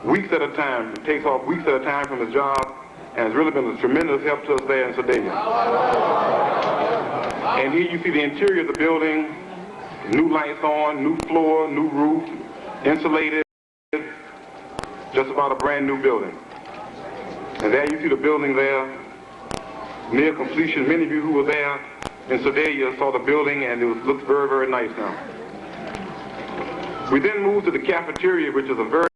weeks at a time, takes off weeks at a time from his job, and has really been a tremendous help to us there in Sedalia. And here you see the interior of the building, new lights on, new floor, new roof, insulated, just about a brand new building. And there you see the building there, near completion. Many of you who were there in Sedalia saw the building, and it looks very, very nice now. We then moved to the cafeteria, which is a very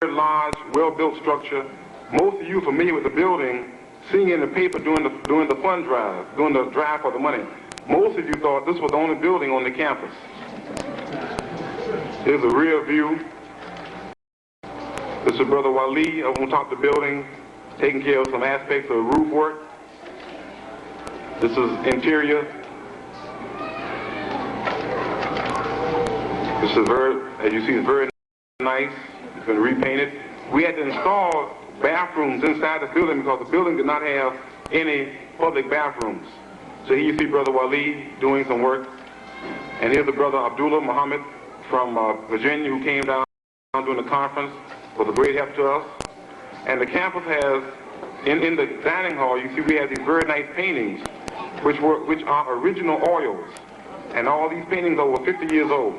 large, well-built structure. Most of you are familiar with the building, seeing in the paper during the fund drive, during the drive for the money. Most of you thought this was the only building on the campus. Here's a rear view. This is Brother Wali up on top of the building, taking care of some aspects of roof work. This is interior. This is as you see, it's very nice. It's been repainted. We had to install bathrooms inside the building because the building did not have any public bathrooms. So here you see Brother Wali doing some work. And here's the Brother Abdullah Mohammed from Virginia who came down during the conference, was a great help to us. And the campus has, in the dining hall, you see we have these very nice paintings, which are original oils. And all these paintings are over 50 years old.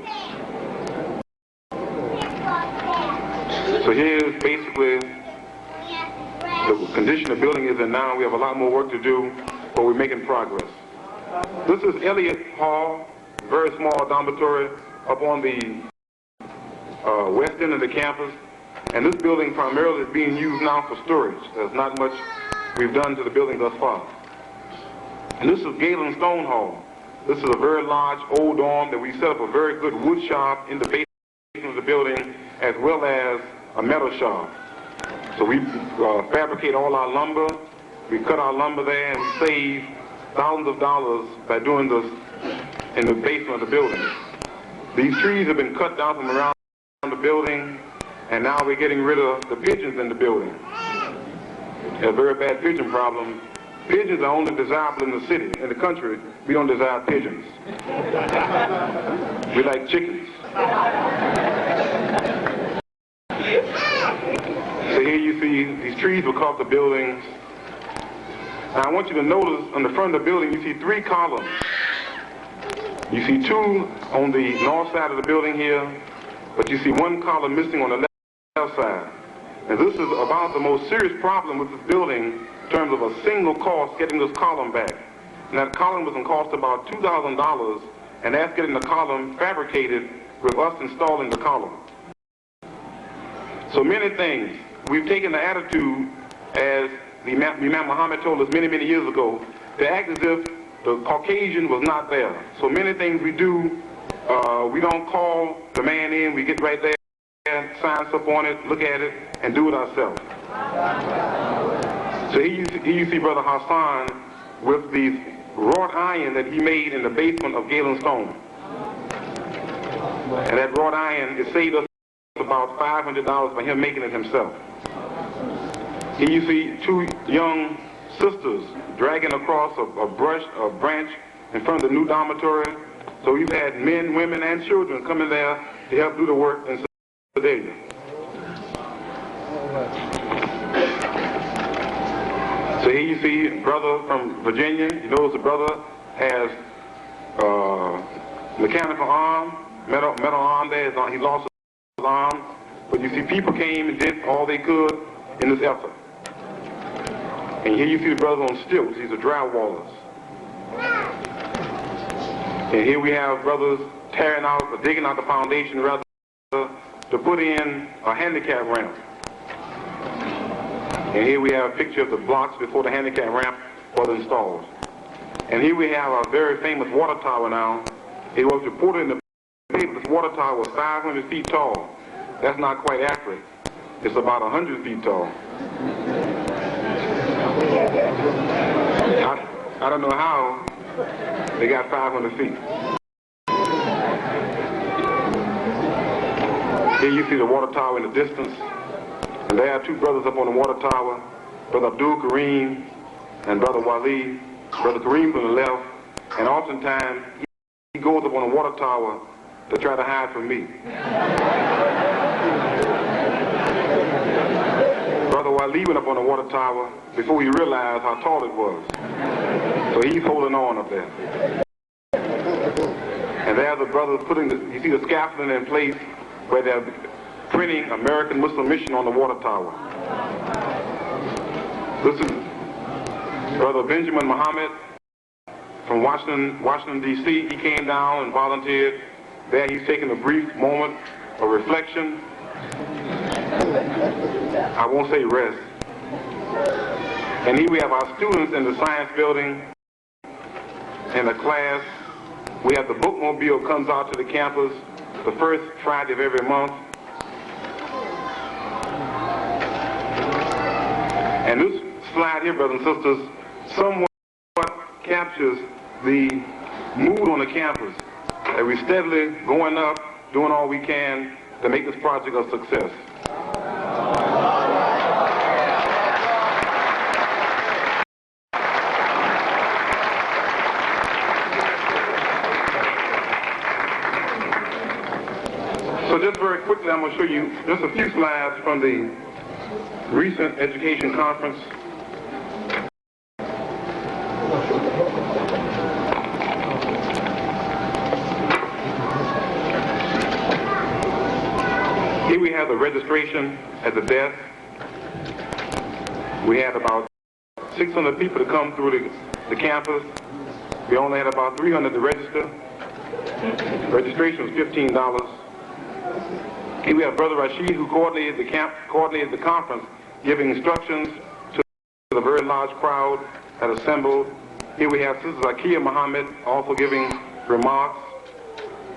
So here's basically the condition the building is in now. We have a lot more work to do, but we're making progress. This is Elliott Hall, very small dormitory up on the west end of the campus. And this building primarily is being used now for storage. There's not much we've done to the building thus far. And this is Galen Stone Hall. This is a very large old dorm that we set up a very good wood shop in the basement of the building, as well as a metal shop. So we fabricate all our lumber, we cut our lumber there, and we save thousands of dollars by doing this in the basement of the building. These trees have been cut down from around the building, and now we're getting rid of the pigeons in the building. A very bad pigeon problem. Pigeons are only desirable in the city. In the country, we don't desire pigeons. We like chickens. So here you see these trees will cover the buildings. Now I want you to notice on the front of the building, you see 3 columns. You see 2 on the north side of the building here, but you see 1 column missing on the left side. And this is about the most serious problem with this building in terms of a single cost getting this column back. And that column was going to cost about $2,000, and that's getting the column fabricated with us installing the column. So many things. We've taken the attitude, as the Imam Muhammad told us many, many years ago, to act as if the Caucasian was not there. So many things we do, we don't call the man in, we get right there, sign up on it, look at it, and do it ourselves. So here you see Brother Hassan with the wrought iron that he made in the basement of Galen Stone. And that wrought iron, it saved us about $500 by him making it himself. Here you see 2 young sisters dragging across a branch in front of the new dormitory. So we've had men, women, and children coming there to help do the work in Sedalia. So here you see a brother from Virginia. You notice the brother has mechanical arm, metal arm there. He lost his arm. But But you see, people came and did all they could in this effort. And here you see the brothers on stilts. These are drywallers. And here we have brothers tearing out, or digging out the foundation rather, to put in a handicap ramp. And here we have a picture of the blocks before the handicap ramp was installed. And here we have a very famous water tower now. It was reported in the paper this water tower was 500 feet tall. That's not quite accurate. It's about 100 feet tall. I don't know how they got 500 feet. Here you see the water tower in the distance. And there are two brothers up on the water tower, Brother Abdul Kareem and Brother Wali. Brother Kareem from the left, and oftentimes he goes up on the water tower to try to hide from me. Brother Wali went up on the water tower before he realized how tall it was. So he's holding on up there. And there the brothers putting you see the scaffolding in place where they're printing American Muslim Mission on the water tower. This is Brother Benjamin Mohammed from Washington, D.C. He came down and volunteered. There he's taking a brief moment of reflection. I won't say rest. And here we have our students in the science building in the class. We have the bookmobile comes out to the campus the first Friday of every month. And this slide here, brothers and sisters, somewhat captures the mood on the campus that we're steadily going up, doing all we can to make this project a success. So just very quickly, I'm going to show you just a few slides from the recent education conference. Here we have the registration at the desk. We had about 600 people to come through the campus. We only had about 300 to register. Registration was $15. Here we have Brother Rashid, who coordinated the conference, giving instructions to the very large crowd that assembled. Here we have Sister Zakiya Muhammad also giving remarks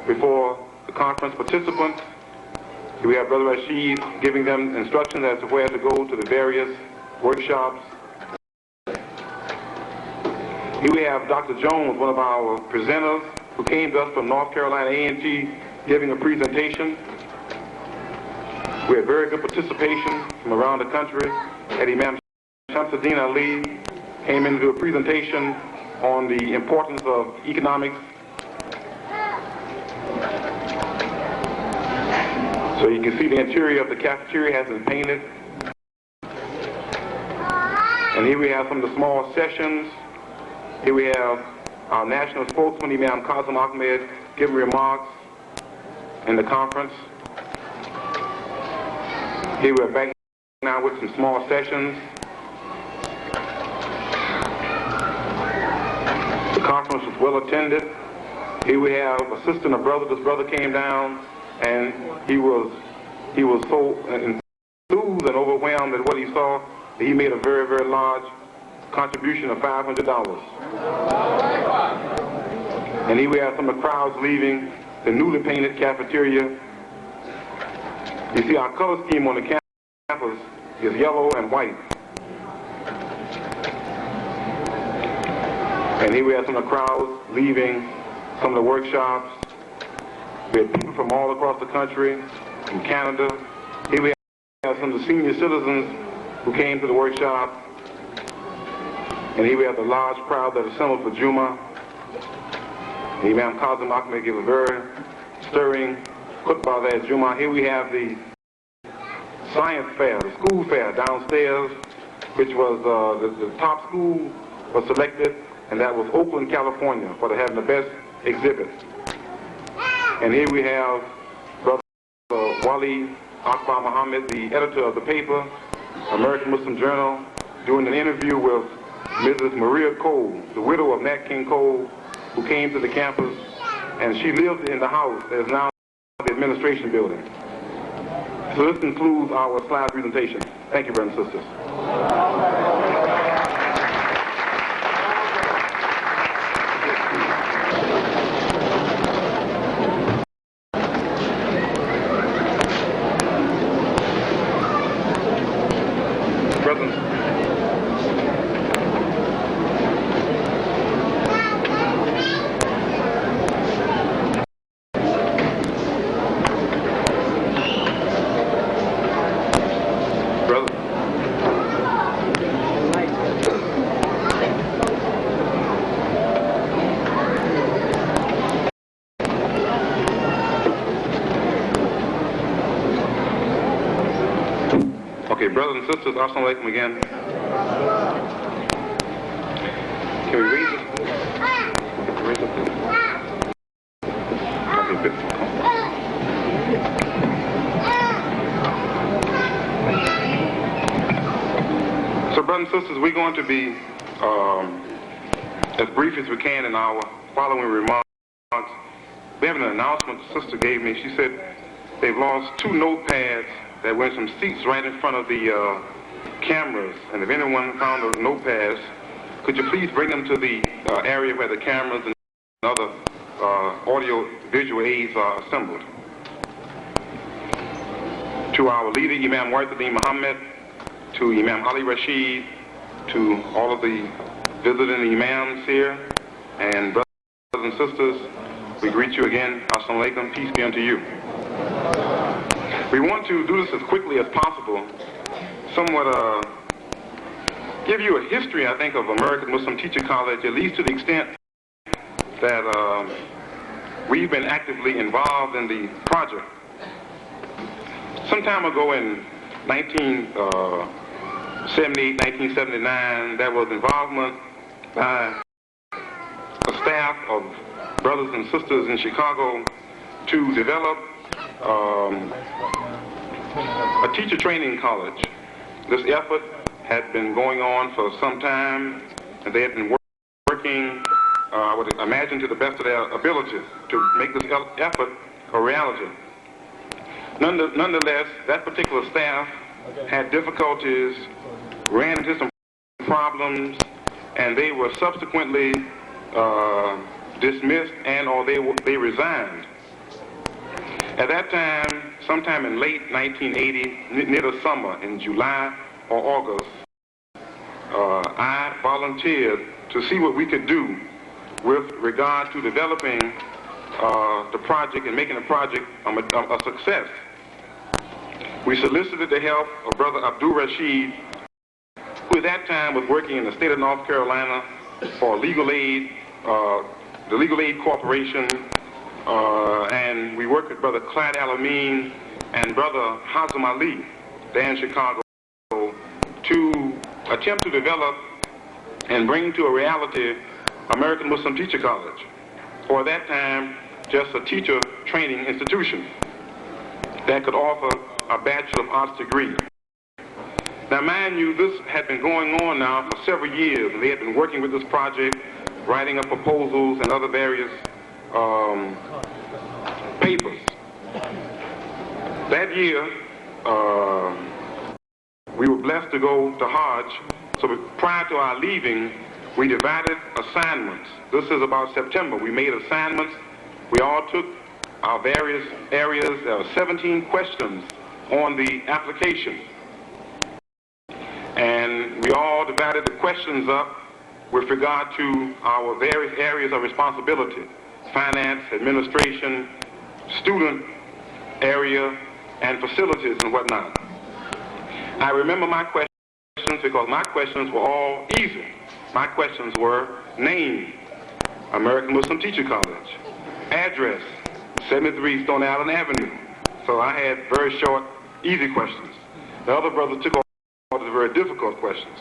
before the conference participants. Here we have Brother Rashid giving them instructions as to where to go to the various workshops. Here we have Dr. Jones, one of our presenters, who came to us from North Carolina A&T, giving a presentation. We had very good participation from around the country. And Imam Shamsuddin Ali came in to do a presentation on the importance of economics. So you can see the interior of the cafeteria has been painted. And here we have some of the small sessions. Here we have our national spokesman, Imam Kazim Ahmed, giving remarks in the conference. Here we're back now with some small sessions. The conference was well attended. Here we have a sister and a brother. This brother came down and he was so enthused and overwhelmed at what he saw that he made a very, very large contribution of $500. And here we have some of the crowds leaving the newly painted cafeteria. You see, our color scheme on the campus is yellow and white. And here we have some of the crowds leaving some of the workshops. We have people from all across the country, from Canada. Here we have some of the senior citizens who came to the workshop. And here we have the large crowd that assembled for Juma. Imam Kazim Ahmed gave a very stirring khutbah there at Juma. Here we have the science fair, the school fair downstairs, which was the top school was selected, and that was Oakland, California, for having the best exhibit. And here we have Brother Wali Akbar Mohammed, the editor of the paper, American Muslim Journal, doing an interview with Mrs. Maria Cole, the widow of Nat King Cole, who came to the campus, and she lived in the house that is now the administration building. So this concludes our slide presentation. Thank you, brothers and sisters. Okay, brothers and sisters, assalamu alaikum again. Can we raise it? Raise it, please. Okay, good. So, brothers and sisters, we're going to be as brief as we can in our following remarks. We have an announcement the sister gave me. She said they've lost 2 notepads that were in some seats right in front of the cameras. And if anyone found those notepads, could you please bring them to the area where the cameras and other audio-visual aids are assembled. To our leader, Imam Warthaddin Mohammed, to Imam Ali Rashid, to all of the visiting imams here, and brothers and sisters, we greet you again. Assalamu alaikum, peace be unto you. We want to do this as quickly as possible, somewhat give you a history, I think, of American Muslim Teacher College, at least to the extent that we've been actively involved in the project. Some time ago in 1978, 1979, there was involvement by a staff of brothers and sisters in Chicago to develop a teacher training college. This effort had been going on for some time, and they had been working, I would imagine, to the best of their ability to make this effort a reality. Nonetheless, that particular staff had difficulties, ran into some problems, and they were subsequently dismissed and/or they resigned. At that time, sometime in late 1980, near the summer, in July or August, I volunteered to see what we could do with regard to developing the project and making the project a success. We solicited the help of Brother Abdul Rashid, who at that time was working in the state of North Carolina for legal aid, the Legal Aid Corporation, and we worked with Brother Clyde Alameen and Brother Hazem Ali there in Chicago to attempt to develop and bring to a reality American Muslim Teacher College, or at that time just a teacher training institution that could offer a Bachelor of Arts degree. Now mind you, this had been going on now for several years, and they had been working with this project, writing up proposals and other various papers. That year, we were blessed to go to Hajj, so prior to our leaving, we divided assignments. This is about September. We made assignments. We all took our various areas. There were 17 questions on the application. And we all divided the questions up with regard to our various areas of responsibility: finance, administration, student area, and facilities and whatnot. I remember my questions because my questions were all easy. My questions were: name, American Muslim Teacher College; address, 73 Stone Island Avenue. So I had very short, easy questions. The other brothers took all the very difficult questions.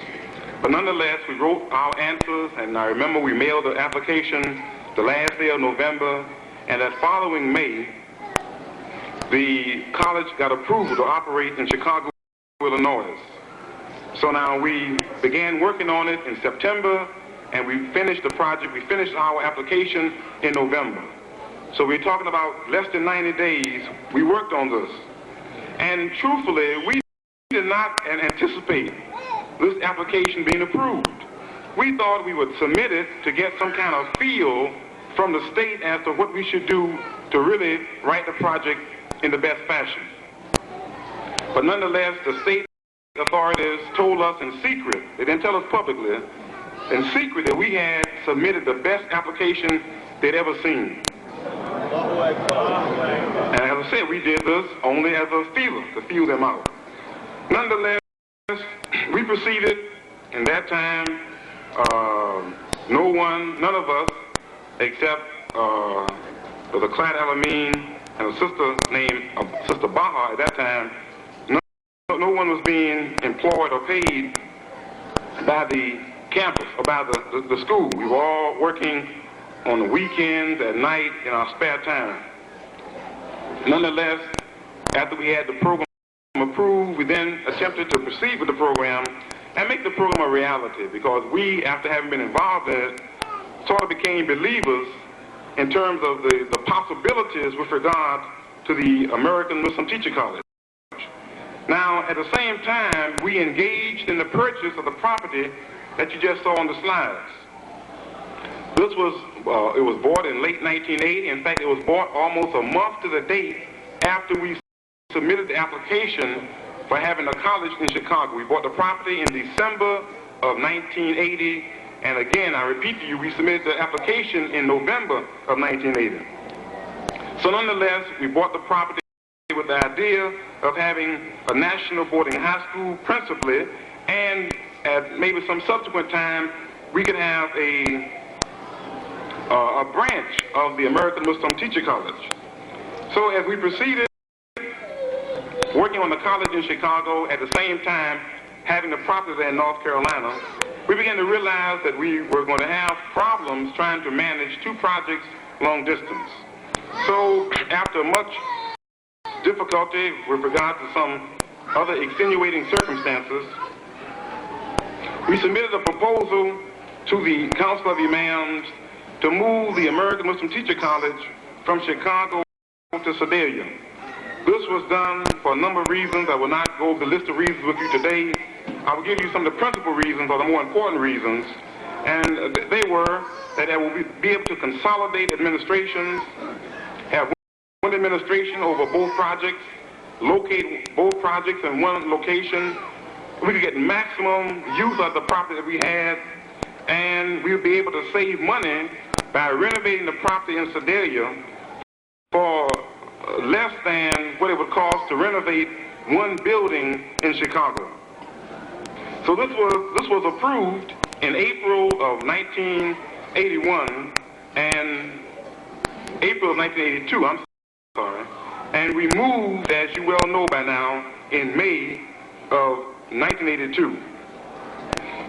But nonetheless, we wrote our answers, and I remember we mailed the application the last day of November, and that following May, the college got approval to operate in Chicago, Illinois. So now we began working on it in September, and we finished the project. We finished our application in November. So we're talking about less than 90 days we worked on this. And truthfully, we did not anticipate this application being approved. We thought we would submit it to get some kind of feel from the state as to what we should do to really write the project in the best fashion. But nonetheless, the state authorities told us in secret, they didn't tell us publicly, in secret that we had submitted the best application they'd ever seen. And as I said, we did this only as a feeler, to feel them out. Nonetheless, we proceeded. In that time, none of us, except the Clyde Alameen and a sister named Sister Baha at that time, no one was being employed or paid by the campus or by the school. We were all working on the weekends, at night, in our spare time. Nonetheless, after we had the program approved, we then attempted to proceed with the program and make the program a reality, because we, after having been involved in it, sort of became believers in terms of the possibilities with regard to the American Muslim Teacher College. Now, at the same time, we engaged in the purchase of the property that you just saw on the slides. This was, it was bought in late 1980. In fact, it was bought almost a month to the date after we submitted the application for having a college in Chicago. We bought the property in December of 1980, and again, I repeat to you, we submitted the application in November of 1980. So nonetheless, we bought the property with the idea of having a national boarding high school principally, and at maybe some subsequent time, we could have a branch of the American Muslim Teacher College. So as we proceeded working on the college in Chicago, at the same time having the property there in North Carolina, we began to realize that we were going to have problems trying to manage two projects long distance. So after much difficulty with regard to some other extenuating circumstances, we submitted a proposal to the Council of Imams to move the American Muslim Teacher College from Chicago to Sedalia. This was done for a number of reasons. I will not go over the list of reasons with you today. I will give you some of the principal reasons, or the more important reasons, and they were that I will be able to consolidate administrations, have one administration over both projects, locate both projects in one location. We could get maximum use of the property that we had, and we would be able to save money by renovating the property in Sedalia for less than what it would cost to renovate one building in Chicago. So this was approved in April of 1981 and April of 1982, I'm sorry, and we moved, as you well know by now, in May of 1982.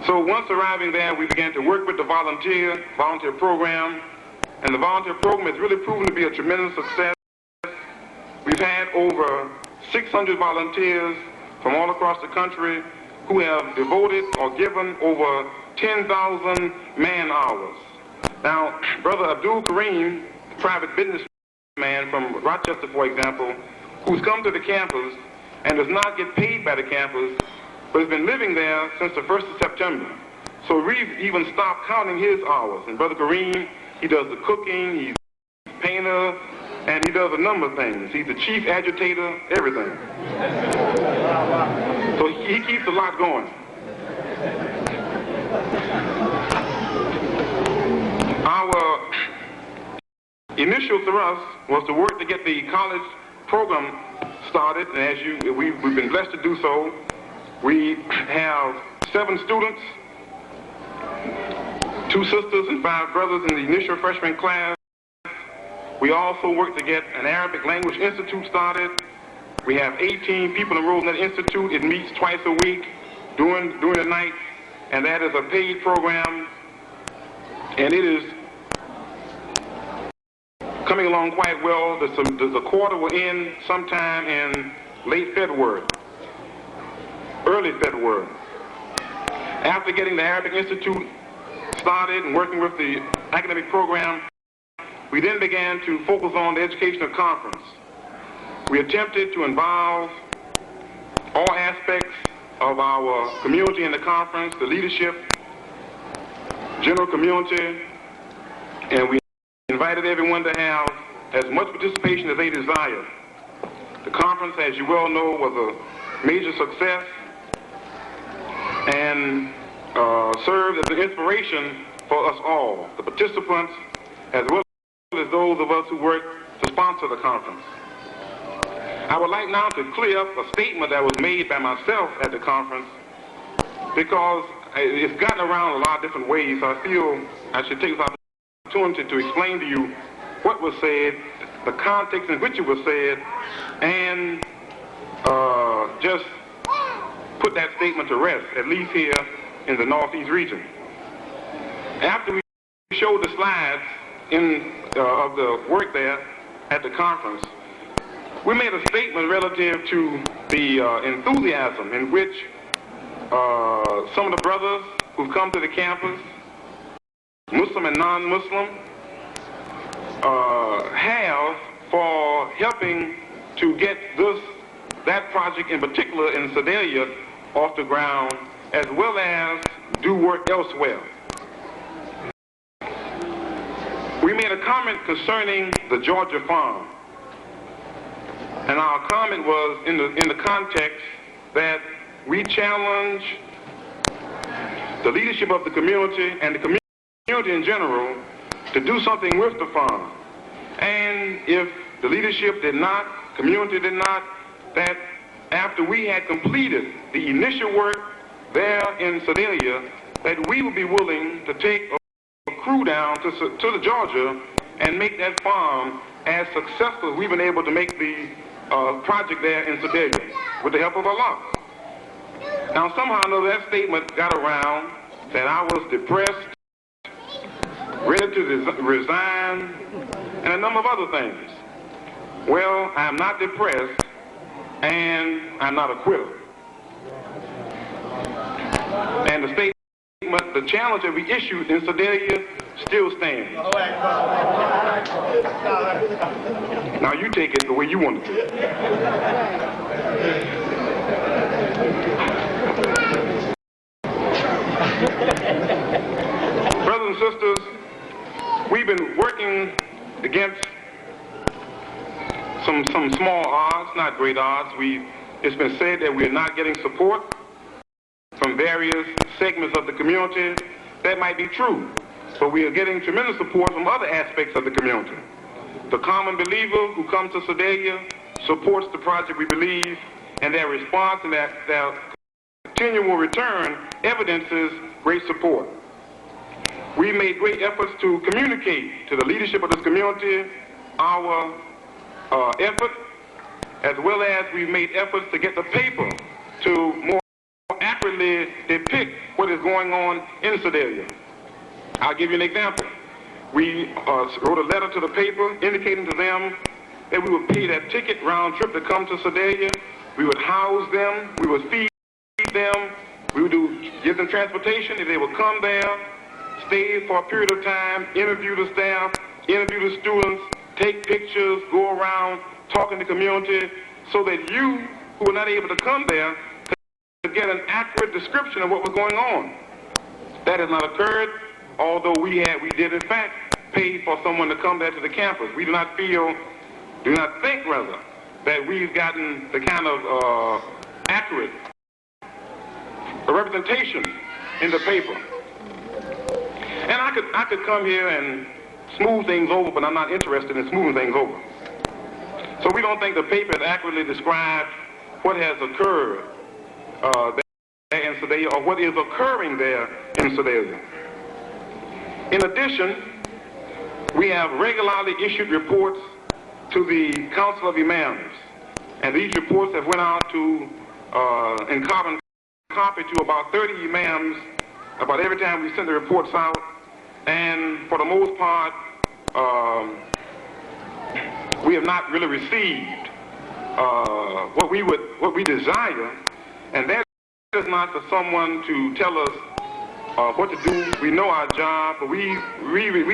So once arriving there, we began to work with the volunteer program, and the volunteer program has really proven to be a tremendous success. We've had over 600 volunteers from all across the country who have devoted or given over 10,000 man-hours. Now, Brother Abdul Kareem, private businessman from Rochester, for example, who's come to the campus and does not get paid by the campus, but has been living there since the 1st of September. So we've even stopped counting his hours. And Brother Kareem, he does the cooking, he's a painter, and he does a number of things. He's the chief agitator, everything. So he keeps a lot going. Our initial thrust was to work to get the college program started, and as we've been blessed to do so. We have 7 students, 2 sisters and 5 brothers in the initial freshman class. We also work to get an Arabic language institute started. We have 18 people enrolled in that institute. It meets twice a week during the night, and that is a paid program, and it is coming along quite well. The quarter will end sometime in late February, early February. After getting the Arabic Institute started and working with the academic program, we then began to focus on the educational conference. We attempted to involve all aspects of our community in the conference, the leadership, general community, and we invited everyone to have as much participation as they desired. The conference, as you well know, was a major success and served as an inspiration for us all, the participants, as well as those of us who worked to sponsor the conference. I would like now to clear up a statement that was made by myself at the conference, because it's gotten around a lot of different ways. So I feel I should take this opportunity to explain to you what was said, the context in which it was said, and just put that statement to rest, at least here in the Northeast region. After we showed the slides of the work there at the conference, we made a statement relative to the enthusiasm in which some of the brothers who've come to the campus, Muslim and non-Muslim, have for helping to get that project in particular in Sedalia off the ground, as well as do work elsewhere. We made a comment concerning the Georgia farm. And our comment was in the context that we challenge the leadership of the community and the community in general to do something with the farm. And if the leadership did not, community did not, that after we had completed the initial work there in Sedalia, that we would be willing to take a crew down to the Georgia and make that farm as successful as we've been able to make the project there in Sedalia, with the help of Allah. Now, somehow or another, that statement got around that I was depressed, ready to resign, and a number of other things. Well, I'm not depressed, and I'm not a quitter. And the statement, the challenge that we issued in Sedalia still stands. Now you take it the way you want it. Brothers and sisters, we've been working against some small odds, not great odds. It's been said that we are not getting support from various segments of the community. That might be true, but we are getting tremendous support from other aspects of the community. The common believer who comes to Sedalia supports the project, we believe, and their response and their continual return evidences great support. We made great efforts to communicate to the leadership of this community our effort, as well as we made efforts to get the paper to more accurately depict what is going on in Sedalia. I'll give you an example. We wrote a letter to the paper indicating to them that we would pay that ticket round trip to come to Sedalia. We would house them. We would feed them. We would give them transportation if they would come there, stay for a period of time, interview the staff, interview the students, take pictures, go around talking to the community, so that you who were not able to come there could get an accurate description of what was going on. That has not occurred, although we did in fact pay for someone to come there to the campus. We do not think rather, that we've gotten the kind of accurate representation in the paper. And I could come here and smooth things over, but I'm not interested in smoothing things over. So we don't think the paper has accurately described what has occurred there in Sedalia, or what is occurring there in Sedalia. In addition, we have regularly issued reports to the Council of Imams, and these reports have went out to in carbon copy to about 30 imams about every time we send the reports out, and for the most part we have not really received what we desire, and that is not for someone to tell us what to do. We know our job, but we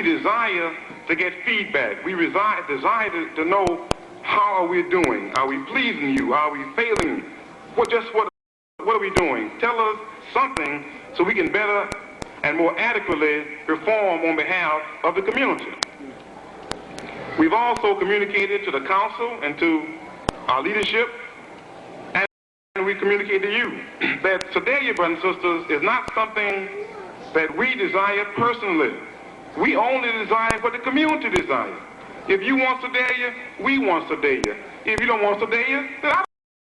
desire to get feedback. We desire to know how are we doing? Are we pleasing you? Are we failing? What are we doing? Tell us something so we can better and more adequately perform on behalf of the community. We've also communicated to the council and to our leadership, and we communicate to you that Sedalia, brothers and sisters, is not something that we desire personally. We only desire what the community desires. If you want Sedalia, we want Sedalia. If you don't want Sedalia, then I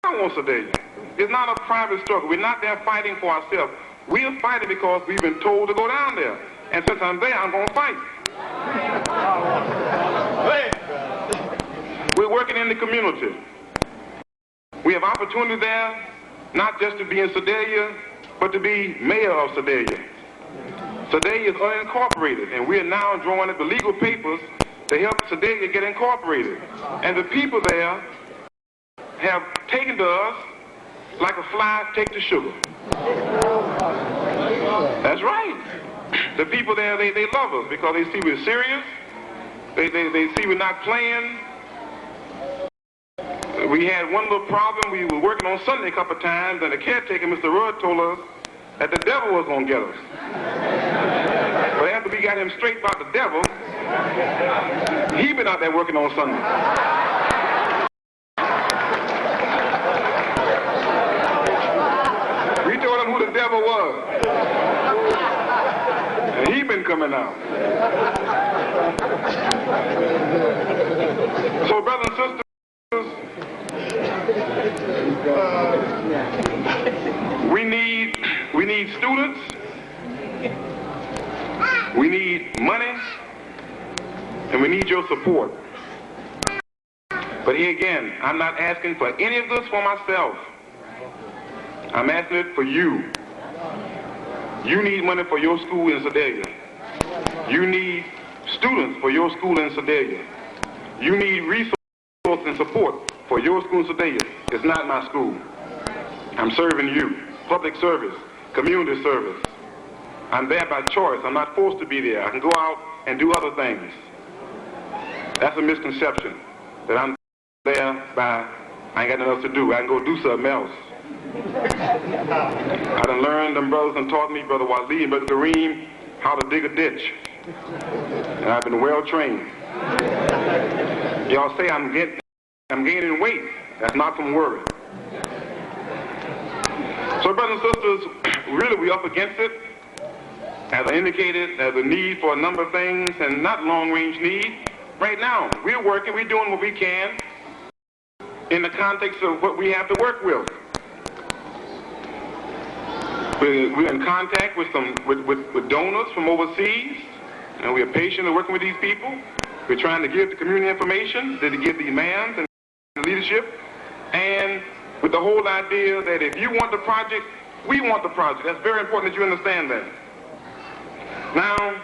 don't want Sedalia. It's not a private struggle. We're not there fighting for ourselves. We're fighting because we've been told to go down there. And since I'm there, I'm going to fight. We're working in the community. We have opportunity there, not just to be in Sedalia, but to be mayor of Sedalia. Sedalia is unincorporated, and we are now drawing up the legal papers to help Sedalia get incorporated. And the people there have taken to us like a fly take to sugar. That's right. The people there, they love us because they see we're serious. They see we're not playing. We had one little problem. We were working on Sunday a couple of times, and the caretaker, Mr. Rudd, told us that the devil was going to get us. But after we got him straight about the devil, he been out there working on Sunday. We told him who the devil was. And he been coming out. So, brothers and sisters, we need students. We need money, and we need your support. But here again, I'm not asking for any of this for myself. I'm asking it for you. You need money for your school in Sedalia. You need students for your school in Sedalia. You need resources and support for your school in Sedalia. It's not my school. I'm serving you. Public service, community service. I'm there by choice. I'm not forced to be there. I can go out and do other things. That's a misconception, that I'm there by, I ain't got nothing else to do. I can go do something else. I done learned, them brothers and taught me, Brother Wali and Brother Kareem, how to dig a ditch. And I've been well trained. Y'all say I'm gaining weight. That's not from worry. So, brothers and sisters, really we up against it. As I indicated, there's a need for a number of things, and not long-range need. Right now, we're working, we're doing what we can in the context of what we have to work with. We're in contact with donors from overseas, and we are patiently working with these people. We're trying to give the community information, to give the imams and the leadership, and with the whole idea that if you want the project, we want the project. That's very important that you understand that. Now,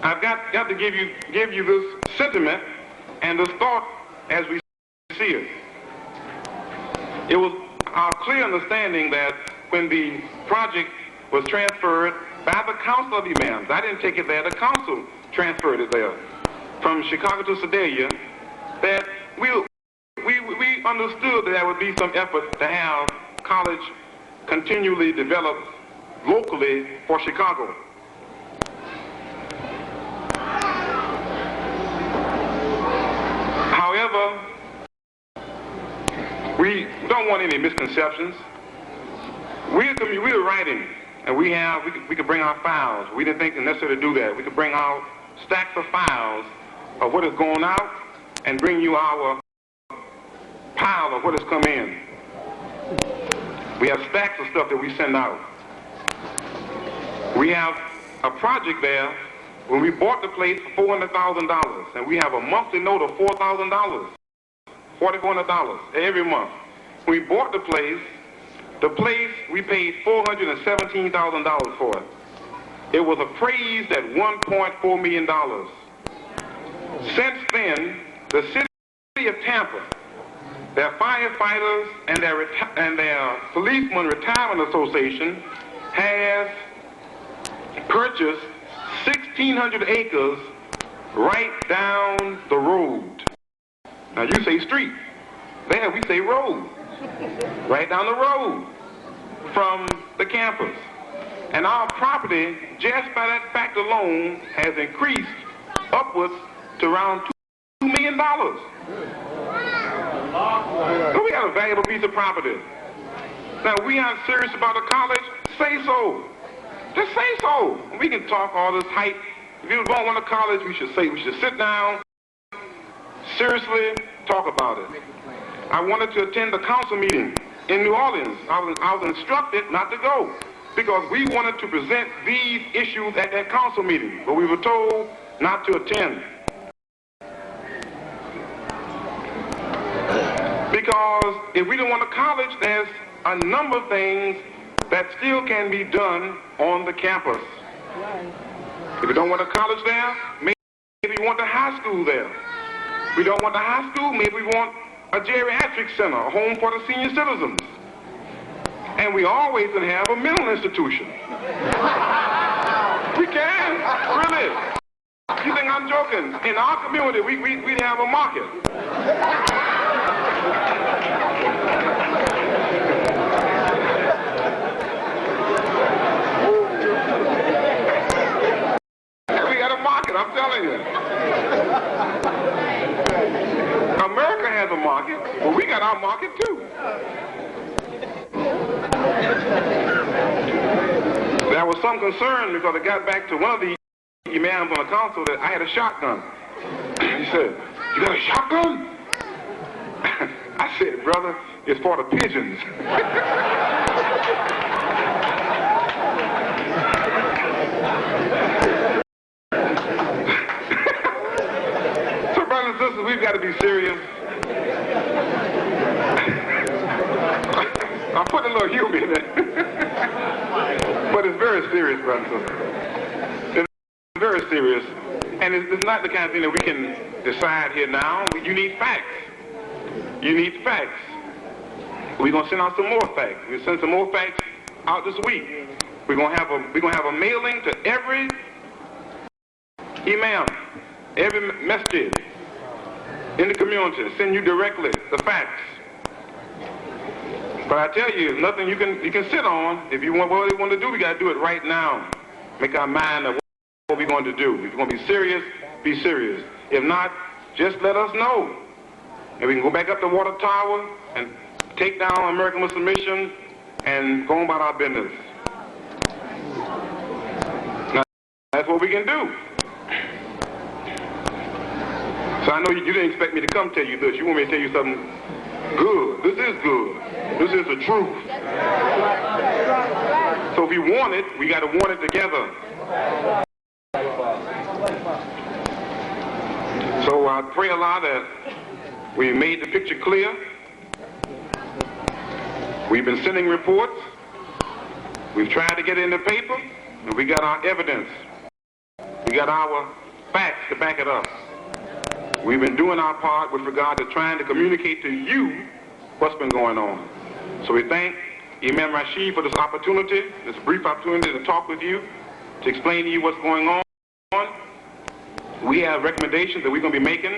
I've got to give you this sentiment and this thought as we see it. It was our clear understanding that when the project was transferred by the Council of Imams, I didn't take it there, the Council transferred it there, from Chicago to Sedalia, that we understood that there would be some effort to have college continually developed locally for Chicago. However, we don't want any misconceptions. We're writing, and we could bring our files. We didn't think it necessary to do that. We could bring out stacks of files of what has gone out and bring you our pile of what has come in. We have stacks of stuff that we send out. We have a project there when we bought the place for $400,000, and we have a monthly note of $4,000, $4,400 every month. When we bought the place we paid $417,000 for it. It was appraised at $1.4 million. Since then, the city of Tampa, their firefighters and their policemen retirement association has purchased 1,600 acres right down the road. Now you say street. There we say road. Right down the road from the campus. And our property, just by that fact alone, has increased upwards to around $2 million. So we got a valuable piece of property. Now, we aren't serious about a college, say so. Just say so. We can talk all this hype. If you don't want a college, we should sit down, seriously talk about it. I wanted to attend the council meeting in New Orleans. I was instructed not to go because we wanted to present these issues at that council meeting, but we were told not to attend. Because if we don't want a college, there's a number of things that still can be done on the campus. If we don't want a college there, maybe we want a high school there. We don't want a high school, maybe we want a geriatric center, a home for the senior citizens. And we always can have a mental institution. We can, really. You think I'm joking? In our community, we'd have a market. We got a market, I'm telling you. America has a market, but we got our market too. There was some concern because I got back to one of the imams on the council that I had a shotgun. He said, "You got a shotgun?" I said, "Brother, it's for the pigeons." So, brothers and sisters, we've got to be serious. I'm putting a little humor in it. But it's very serious, brothers and sisters. It's very serious. And it's not the kind of thing that we can decide here now. You need facts. You need facts. We're gonna send out some more facts. We'll send some more facts out this week. We're gonna have a mailing to every imam, every masjid in the community. Send you directly the facts. But I tell you, nothing you can sit on. If you want what we want to do, we gotta do it right now. Make our mind up what we're going to do. If you're going to be serious, be serious. If not, just let us know. And we can go back up the water tower and take down American Muslim Mission and go on about our business. Now, that's what we can do. So I know you didn't expect me to come tell you this. You want me to tell you something good. This is good. This is the truth. So if we want it, we got to want it together. So I pray Allah that we made the picture clear. We've been sending reports. We've tried to get it in the paper, and we got our evidence. We got our facts to back it up. We've been doing our part with regard to trying to communicate to you what's been going on. So we thank Imam Rashid for this opportunity, this brief opportunity to talk with you, to explain to you what's going on. We have recommendations that we're going to be making.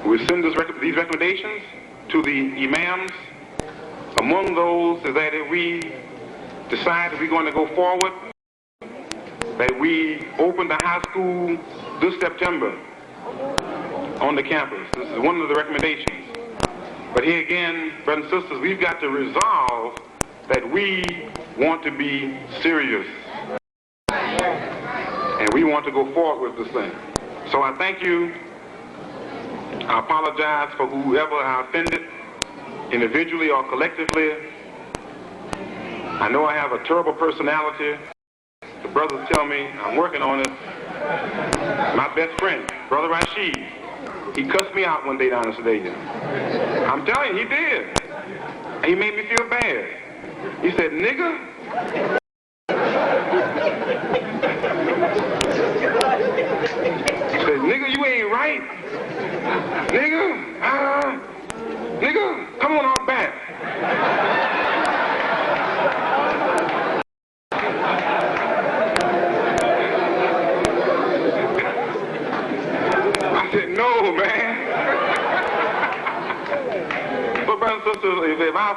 We send these recommendations to the imams. Among those is that if we decide that we're going to go forward, that we open the high school this September on the campus. This is one of the recommendations. But here again, brothers and sisters, we've got to resolve that we want to be serious. And we want to go forward with this thing. So I thank you. I apologize for whoever I offended, individually or collectively. I know I have a terrible personality. The brothers tell me I'm working on it. My best friend, Brother Rashid, he cussed me out one day down in Sedalia. I'm telling you, he did. And he made me feel bad. He said, "Nigga." He said, "Nigga, you ain't right."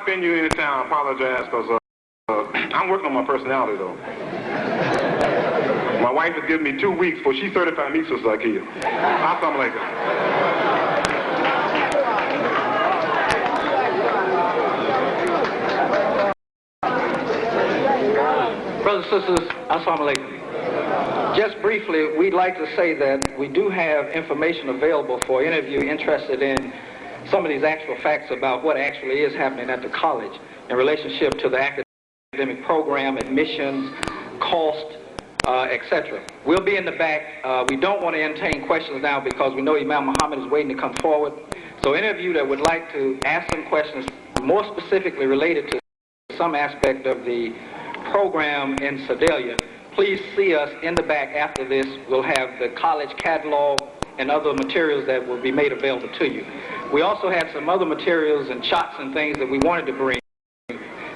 offend you anytime, I apologize, because I'm working on my personality, though. My wife has given me 2 weeks before she certified me, Sister Akia. Assalamu alaikum. Brothers and sisters, assalamu alaikum. Just briefly, we'd like to say that we do have information available for any of you interested in some of these actual facts about what actually is happening at the college in relationship to the academic program, admissions, cost, etc. We'll be in the back. We don't want to entertain questions now because we know Imam Mohammed is waiting to come forward. So any of you that would like to ask some questions more specifically related to some aspect of the program in Sedalia, please see us in the back after this. We'll have the college catalog and other materials that will be made available to you. We also had some other materials and shots and things that we wanted to bring,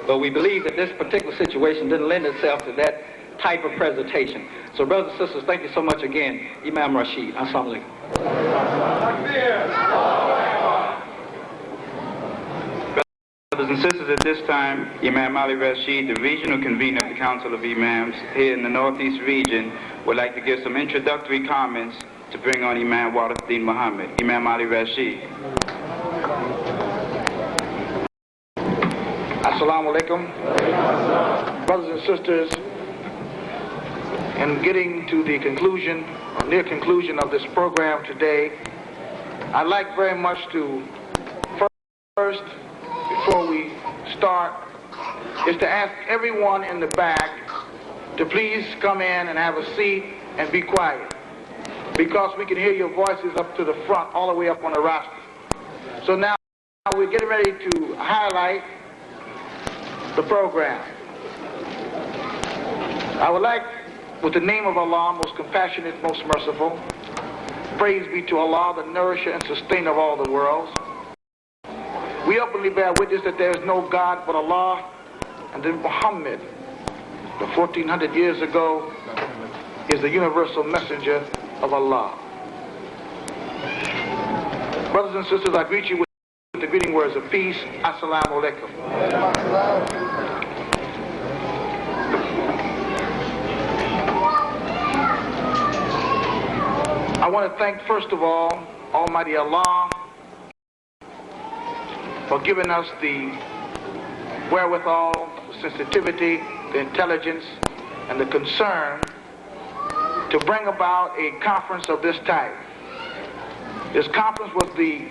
but we believe that this particular situation didn't lend itself to that type of presentation. So brothers and sisters, thank you so much again. Imam Rashid. Assalamu alaikum. Brothers and sisters, at this time, Imam Ali Rashid, the regional convener of the Council of Imams here in the Northeast region, would like to give some introductory comments to bring on Imam Warithuddin Muhammad. Imam Ali Rashid. Assalamu alaikum. Brothers and sisters, in getting to the conclusion, or near conclusion of this program today, I'd like very much to first, before we start, is to ask everyone in the back to please come in and have a seat and be quiet, because we can hear your voices up to the front, all the way up on the roster. So now we're getting ready to highlight the program. I would like, with the name of Allah, most compassionate, most merciful, praise be to Allah, the nourisher and sustainer of all the worlds. We openly bear witness that there is no God but Allah, and that Muhammad, the 1400 years ago, is the universal messenger of Allah. Brothers and sisters, I greet you with the greeting words of peace. Assalamu alaikum. I want to thank, first of all, Almighty Allah for giving us the wherewithal, the sensitivity, the intelligence, and the concern to bring about a conference of this type. This conference was the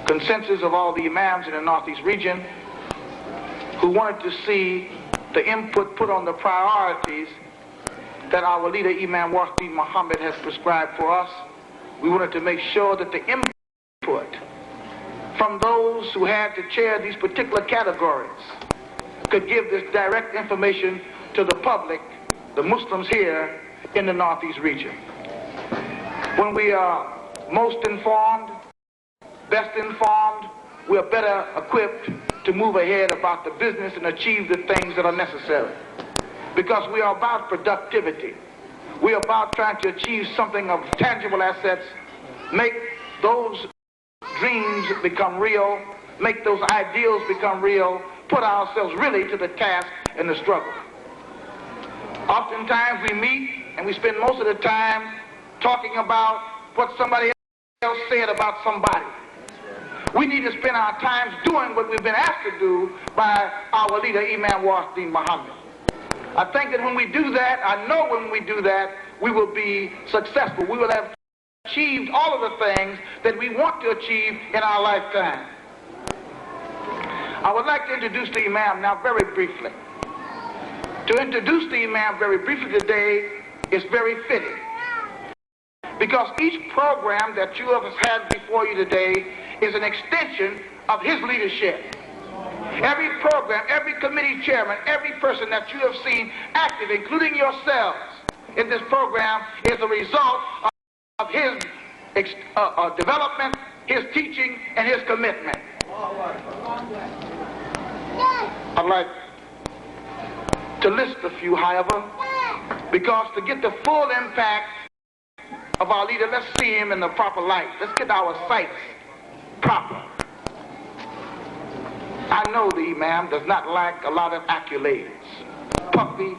consensus of all the imams in the Northeast region who wanted to see the input put on the priorities that our leader Imam Warithuddin Muhammad has prescribed for us. We wanted to make sure that the input from those who had to chair these particular categories could give this direct information to the public, the Muslims here in the Northeast region. When we are most informed, best informed, we are better equipped to move ahead about the business and achieve the things that are necessary. Because we are about productivity. We are about trying to achieve something of tangible assets, make those dreams become real, make those ideals become real, put ourselves really to the task and the struggle. Oftentimes we meet and we spend most of the time talking about what somebody else said about somebody. We need to spend our times doing what we've been asked to do by our leader, Imam Warithuddin Muhammad. I think that when we do that, I know when we do that, we will be successful. We will have achieved all of the things that we want to achieve in our lifetime. I would like to introduce the Imam now very briefly. To introduce the Imam very briefly today is very fitting, because each program that you have had before you today is an extension of his leadership. Every program, every committee chairman, every person that you have seen active, including yourselves, in this program is a result of his development, his teaching, and his commitment. I'd like to list a few, however, because to get the full impact of our leader, let's see him in the proper light. Let's get our sights proper. I know the Imam does not like a lot of accolades, puffy,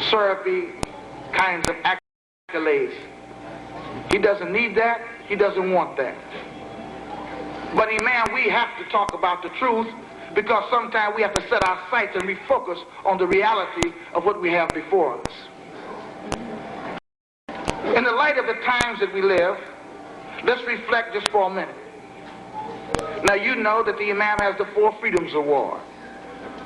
syrupy kinds of accolades. He doesn't need that. He doesn't want that. But Imam, we have to talk about the truth, because sometimes we have to set our sights and refocus on the reality of what we have before us. In the light of the times that we live, let's reflect just for a minute. Now, you know that the Imam has the 4 Freedoms Award.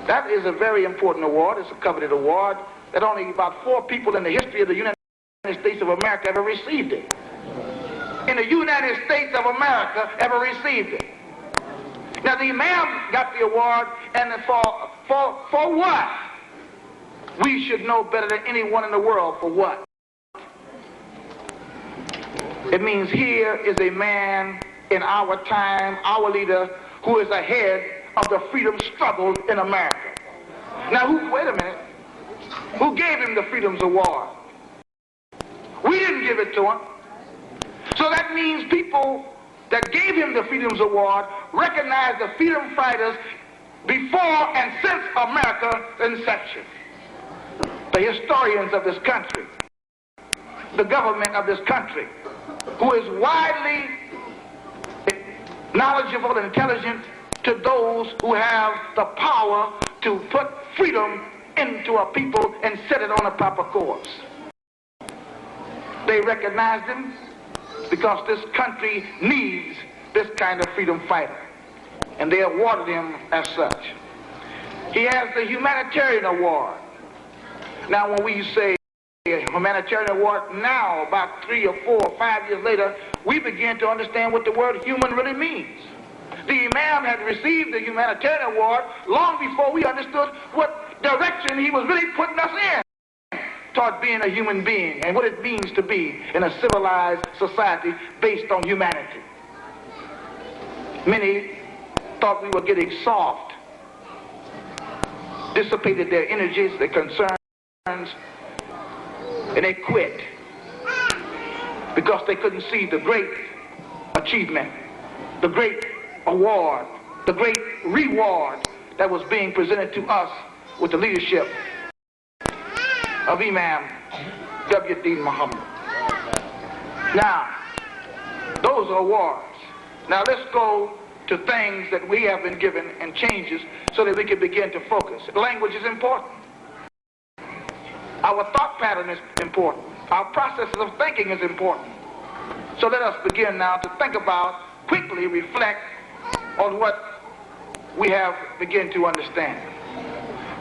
That is a very important award. It's a coveted award that only about 4 people in the history of the United States of America ever received it. In the United States of America ever received it. Now, the Imam got the award, and for what? We should know better than anyone in the world for what. It means here is a man in our time, our leader, who is ahead of the freedom struggle in America. Now, wait a minute. Who gave him the Freedoms Award? We didn't give it to him. So that means people that gave him the Freedoms Award recognize the freedom fighters before and since America's inception. The historians of this country, the government of this country, who is widely knowledgeable and intelligent to those who have the power to put freedom into a people and set it on a proper course. They recognized him because this country needs this kind of freedom fighter, and they awarded him as such. He has the Humanitarian Award. Now, when we say Humanitarian Award now, about 3 or 4 or 5 years later, we begin to understand what the word human really means. The Imam had received the Humanitarian Award long before we understood what direction he was really putting us in toward being a human being and what it means to be in a civilized society based on humanity. Many thought we were getting soft, dissipated their energies, their concerns, and they quit because they couldn't see the great achievement, the great award, the great reward that was being presented to us with the leadership of Imam W.D. Mohammed. Now, those are awards. Now let's go to things that we have been given and changes so that we can begin to focus. Language is important. Our thought pattern is important. Our processes of thinking is important. So let us begin now to think about, quickly reflect on what we have begun to understand.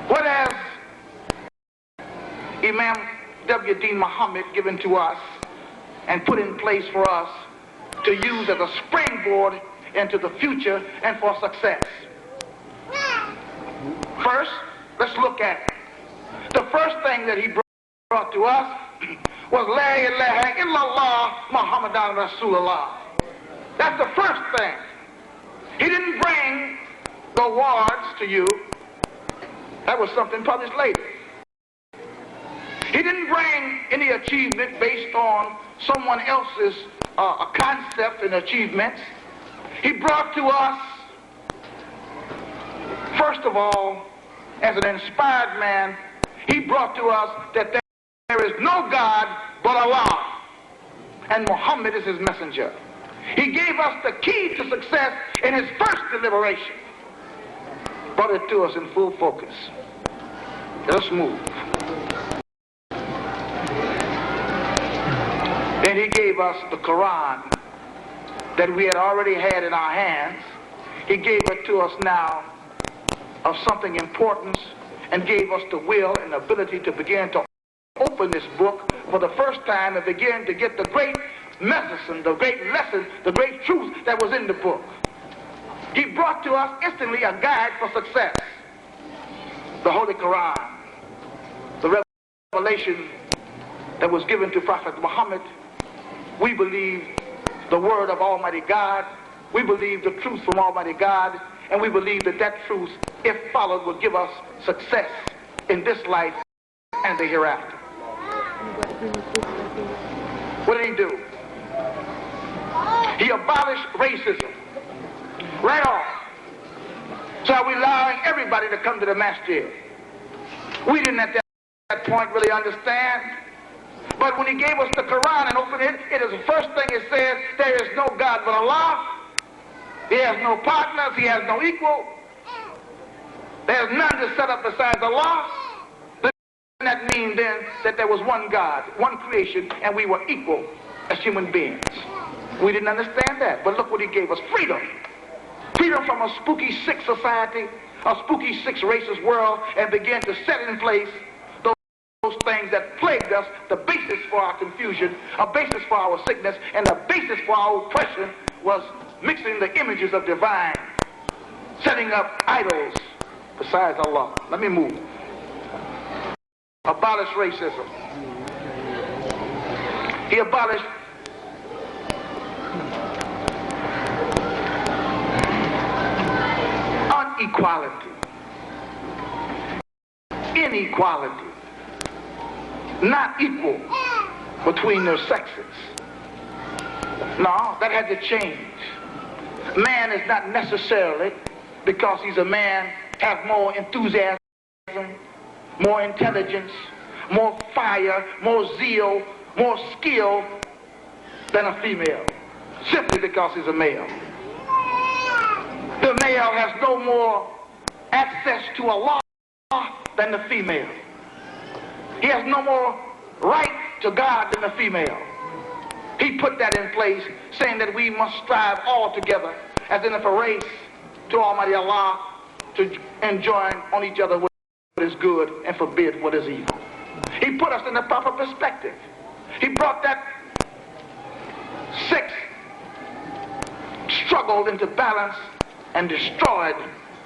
What has Imam W.D. Mohammed given to us and put in place for us to use as a springboard into the future and for success? First, let's look at it. The first thing that he brought to us was La ilaha illallah Muhammadan Rasulullah. That's the first thing. He didn't bring the awards to you. That was something published later. He didn't bring any achievement based on someone else's concept and achievements. He brought to us, first of all, as an inspired man, he brought to us that there is no God but Allah, and Muhammad is his messenger. He gave us the key to success in his first deliberation. Brought it to us in full focus. Let's move. Then he gave us the Quran that we had already had in our hands. He gave it to us now of something important, and gave us the will and ability to begin to open this book for the first time and begin to get the great medicine, the great lesson, the great truth that was in the book. He brought to us instantly a guide for success. The Holy Quran, the revelation that was given to Prophet Muhammad. We believe the word of Almighty God. We believe the truth from Almighty God. And we believe that that truth, if followed, will give us success in this life and the hereafter. What did he do? He abolished racism right off. So are we allowing everybody to come to the masjid? We didn't at that point really understand. But when he gave us the Quran and opened it, it is the first thing it says, there is no God but Allah. He has no partners. He has no equal. There's none to set up besides Allah. Doesn't that mean then that there was one God, one creation, and we were equal as human beings? We didn't understand that. But look what he gave us. Freedom. Freedom from a spooky, sick society, a spooky, sick, racist world, and began to set in place those things that plagued us, the basis for our confusion, a basis for our sickness, and the basis for our oppression was mixing the images of divine, setting up idols besides Allah. Let me move. Abolish racism. He abolished unequality, inequality, not equal between their sexes. No, that had to change. Man is not necessarily, because he's a man, have more enthusiasm, more intelligence, more fire, more zeal, more skill than a female, simply because he's a male. The male has no more access to Allah than the female. He has no more right to God than the female. He put that in place, saying that we must strive all together, as in a race to Almighty Allah, to enjoin on each other what is good and forbid what is evil. He put us in the proper perspective. He brought that sex struggle into balance and destroyed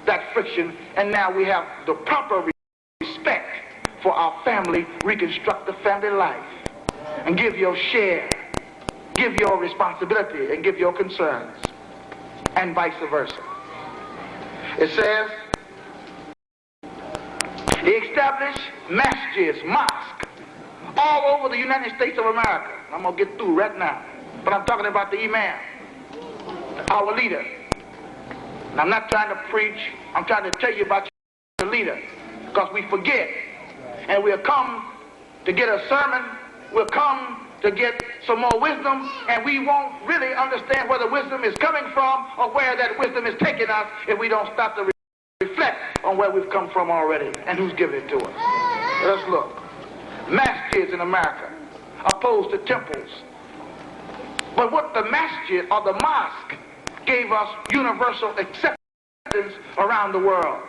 that friction, and now we have the proper respect for our family. Reconstruct the family life and give your share, give your responsibility, and give your concerns, and vice versa. It says he established masjids, mosques, all over the United States of America. I'm going to get through right now, but I'm talking about the imam, our leader. And I'm not trying to preach, I'm trying to tell you about your leader, because we forget. And we'll come to get a sermon, we'll come to get some more wisdom, and we won't really understand where the wisdom is coming from or where that wisdom is taking us if we don't stop to reflect on where we've come from already and who's given it to us. Let's look. Masjids in America, opposed to temples. But what the masjid or the mosque gave us universal acceptance around the world.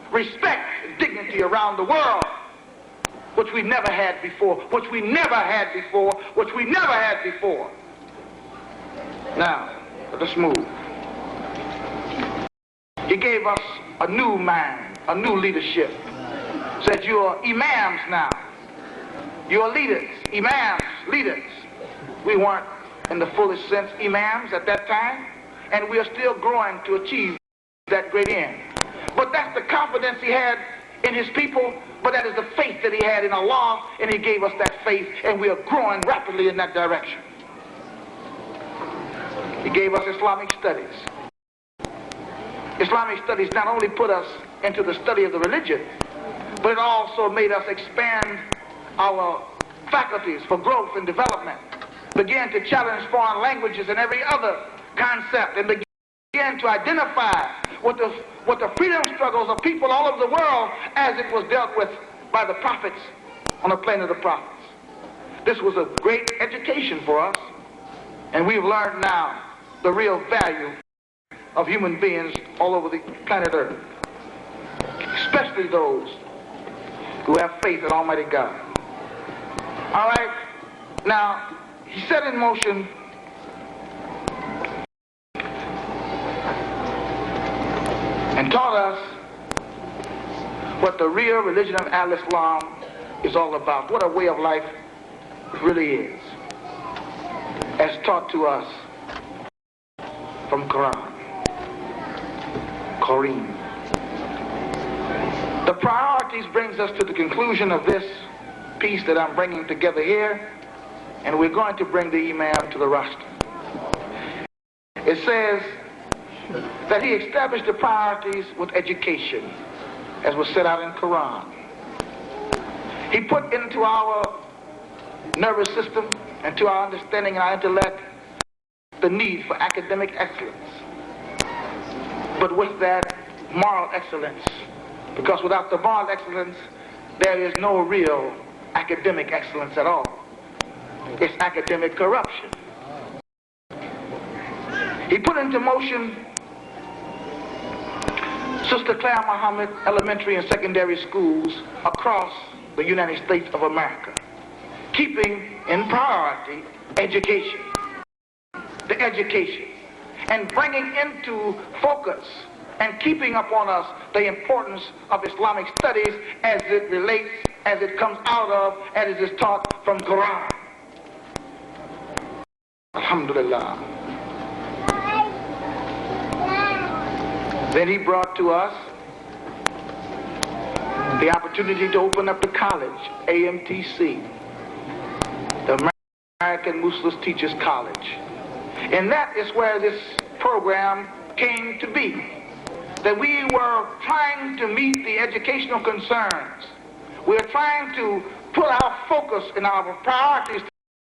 Respect and dignity around the world, which we never had before, which we never had before, which we never had before. Now, let's move. He gave us a new mind, a new leadership. Said you're imams now. You're leaders, imams, leaders. We weren't in the fullest sense imams at that time, and we are still growing to achieve that great end. But that's the confidence he had in his people, but that is the faith that he had in Allah, and he gave us that faith, and we are growing rapidly in that direction. He gave us Islamic studies. Islamic studies not only put us into the study of the religion, but it also made us expand our faculties for growth and development, began to challenge foreign languages and every other concept, and began to identify with the freedom struggles of people all over the world as it was dealt with by the prophets on the plane of the prophets. This was a great education for us, and we've learned now the real value of human beings all over the planet Earth, especially those who have faith in Almighty God. All right, now he set in motion and taught us what the real religion of Al-Islam is all about, what a way of life really is, as taught to us from Quran. The priorities brings us to the conclusion of this piece that I'm bringing together here, and we're going to bring the imam to the roster. It says, that he established the priorities with education, as was set out in Quran. He put into our nervous system and to our understanding and our intellect the need for academic excellence, but with that, moral excellence, because without the moral excellence, there is no real academic excellence at all. It's academic corruption. He put into motion Sister Claire Mohammed elementary and secondary schools across the United States of America, keeping in priority education, the education, and bringing into focus and keeping upon us the importance of Islamic studies as it relates, as it comes out of, as it is taught from Quran. Alhamdulillah. Then he brought to us the opportunity to open up the college, AMTC, the American Muslim Teachers College. And that is where this program came to be, that we were trying to meet the educational concerns. We're trying to put our focus and our priorities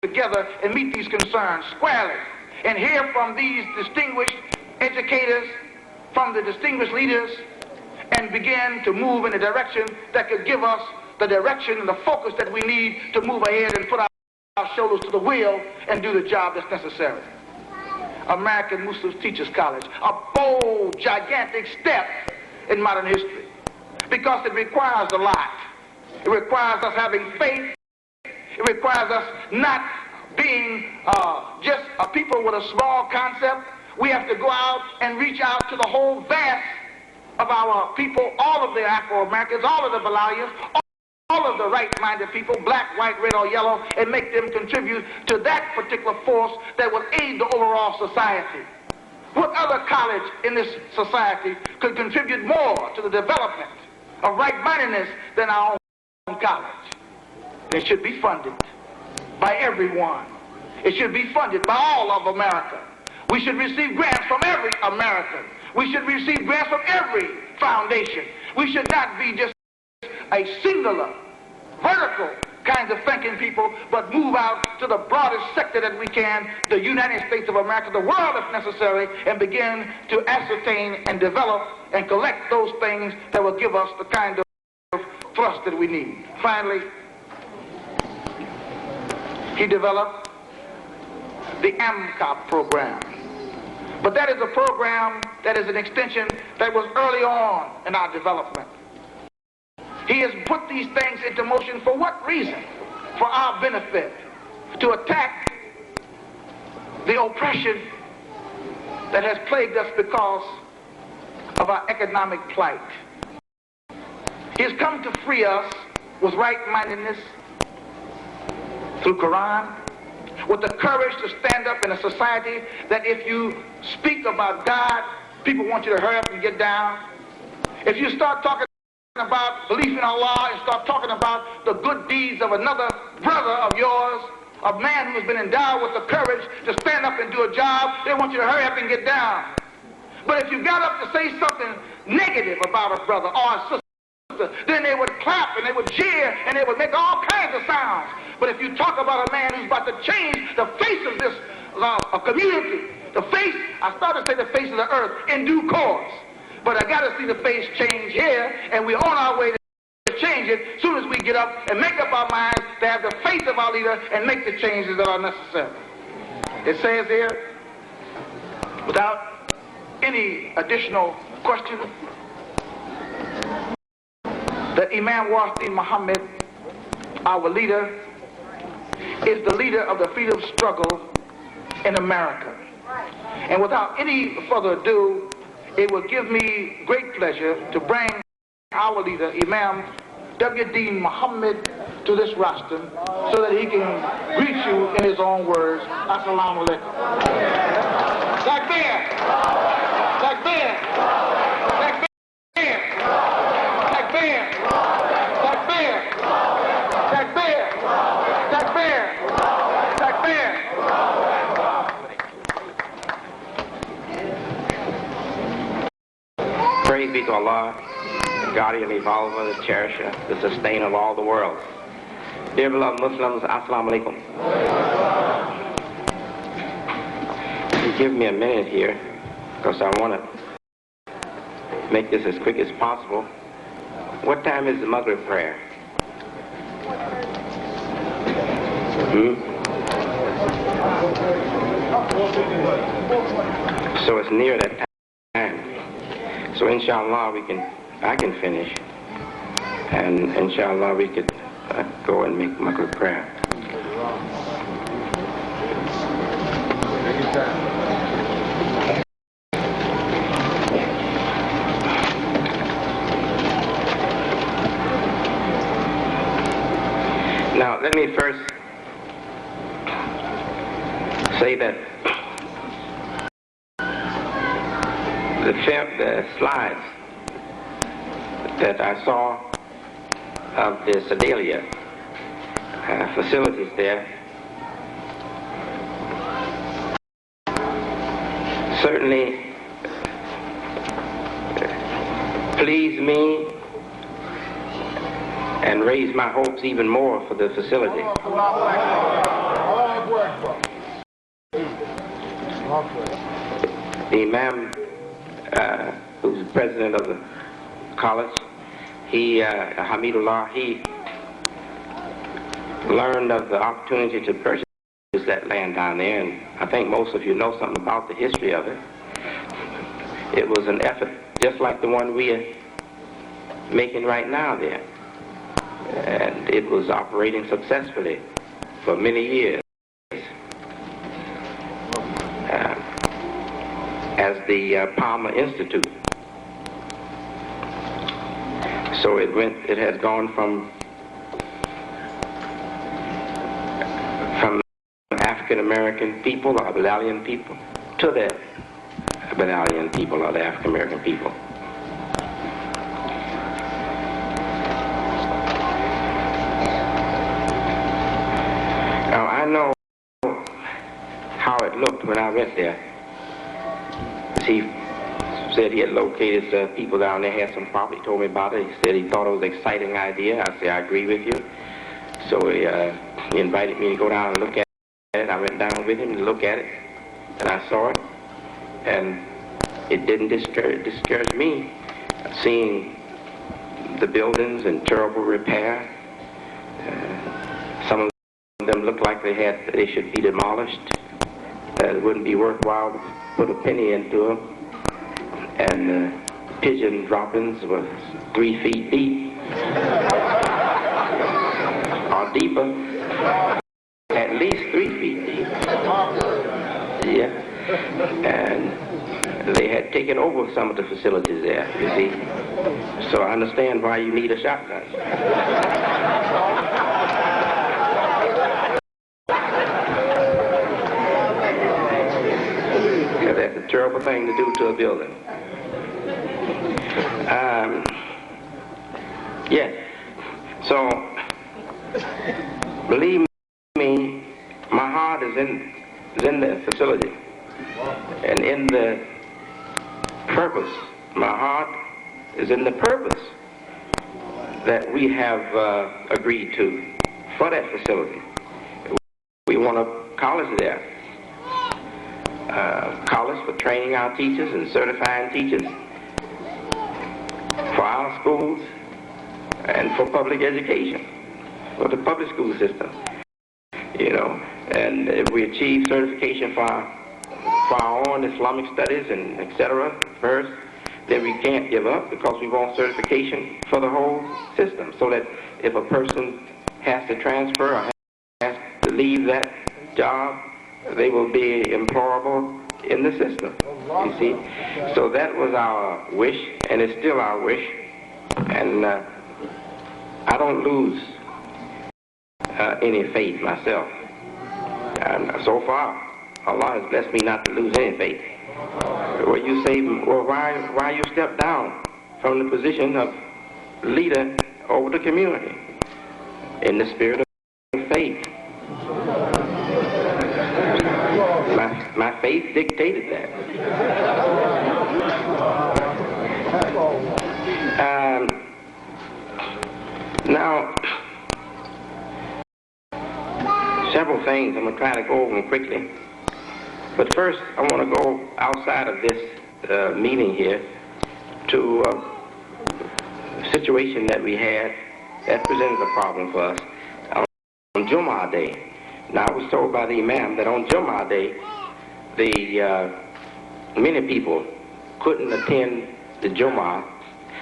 together and meet these concerns squarely and hear from these distinguished educators, from the distinguished leaders, and begin to move in a direction that could give us the direction and the focus that we need to move ahead and put our shoulders to the wheel and do the job that's necessary. American Muslim Teachers College, a bold, gigantic step in modern history, because it requires a lot. It requires us having faith. It requires us not being just a people with a small concept. We have to go out and reach out to the whole vast of our people, all of the Afro-Americans, all of the Valalians, all of the right-minded people, black, white, red, or yellow, and make them contribute to that particular force that will aid the overall society. What other college in this society could contribute more to the development of right-mindedness than our own college? It should be funded by everyone. It should be funded by all of America. We should receive grants from every American. We should receive grants from every foundation. We should not be just a singular, vertical kind of thinking people, but move out to the broadest sector that we can, the United States of America, the world if necessary, and begin to ascertain and develop and collect those things that will give us the kind of thrust that we need. Finally, he developed the AMCOP program. But that is a program that is an extension that was early on in our development. He has put these things into motion for what reason? For our benefit, to attack the oppression that has plagued us because of our economic plight. He has come to free us with right-mindedness through Quran, with the courage to stand up in a society that if you speak about God, people want you to hurry up and get down. If you start talking about belief in Allah and start talking about the good deeds of another brother of yours, a man who has been endowed with the courage to stand up and do a job, they want you to hurry up and get down. But if you got up to say something negative about a brother or a sister, then they would clap and they would cheer and they would make all kinds of sounds. But if you talk about a man who's about to change the face of this community, the face, I started to say the face of the earth in due course. But I got to see the face change here, and we're on our way to change it as soon as we get up and make up our minds to have the faith of our leader and make the changes that are necessary. It says here, without any additional question, that Imam Wahdin Muhammad, our leader, is the leader of the freedom struggle in America. And without any further ado, it will give me great pleasure to bring our leader, Imam W.D. Muhammad, to this rostrum so that he can greet you in his own words. Assalamu alaikum. Takbir! Takbir! Takbir! Takbir! Takbir! Takbir! Takbir! Takbir! to Allah, the guardian, evolver, the cherisher, the sustainer of all the world. Dear beloved Muslims, Assalamu alaikum. You give me a minute here, because I want to make this as quick as possible. What time is the Maghrib prayer? So it's near that time. So inshallah I can finish, and inshallah we could go and make Maghrib prayer. Now let me first say that the slides that I saw of the Sedalia facilities there certainly pleased me and raised my hopes even more for the facility. The Imam, who's the president of the college, Hamidullah, he learned of the opportunity to purchase that land down there, and I think most of you know something about the history of it. It was an effort just like the one we are making right now there, and it was operating successfully for many years as the Palmer Institute. So it has gone from African American people or Bilalian people to the Bilalian people or the African American people. Now I know how it looked when I went there. He said he had located people down there, had some property, told me about it. He said he thought it was an exciting idea. I said, I agree with you. So he invited me to go down and look at it. I went down with him to look at it, and I saw it. And it didn't discourage me seeing the buildings in terrible repair. Some of them looked like they should be demolished. It wouldn't be worthwhile to put a penny into them. And pigeon droppings were 3 feet deep or deeper, at least 3 feet deep. Yeah, and they had taken over some of the facilities there, you see. So I understand why you need a shotgun. That's a terrible thing to do to a building. Yes. So, believe me, my heart is in the facility and in the purpose. My heart is in the purpose that we have agreed to for that facility. We want a college there. College for training our teachers and certifying teachers for our schools and for public education, for the public school system, you know. And if we achieve certification for our own Islamic studies and etc. first, then we can't give up because we want certification for the whole system, so that if a person has to transfer or has to leave that job, they will be employable in the system, you see. So that was our wish, and it's still our wish. And I don't lose any faith myself. And so far, Allah has blessed me not to lose any faith. Well, you say, well, why you step down from the position of leader over the community? In the spirit of faith. My faith dictated that. Now, several things. I'm going to try to go over them quickly. But first, I want to go outside of this meeting here to a situation that we had that presented a problem for us on Jummah Day. Now, I was told by the Imam that on Jummah Day, many people couldn't attend the Jummah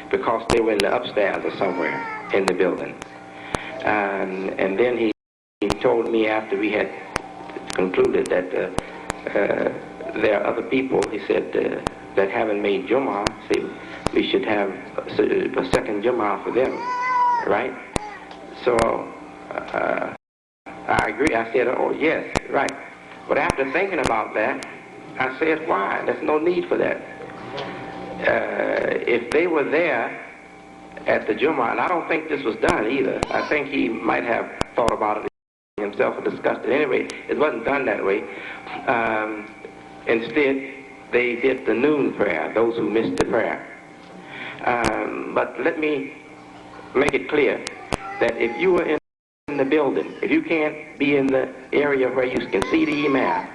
because they were in the upstairs or somewhere in the building. And then he told me after we had concluded that there are other people, he said, that haven't made Jummah, so we should have a second Jummah for them, right? So I agree. I said, oh, yes, right. But after thinking about that, I said, why? There's no need for that. If they were there at the Jummah, and I don't think this was done either. I think he might have thought about it himself or discussed it. Anyway, it wasn't done that way. Instead, they did the noon prayer, those who missed the prayer. But let me make it clear that if you were in the building, if you can't be in the area where you can see the Imam,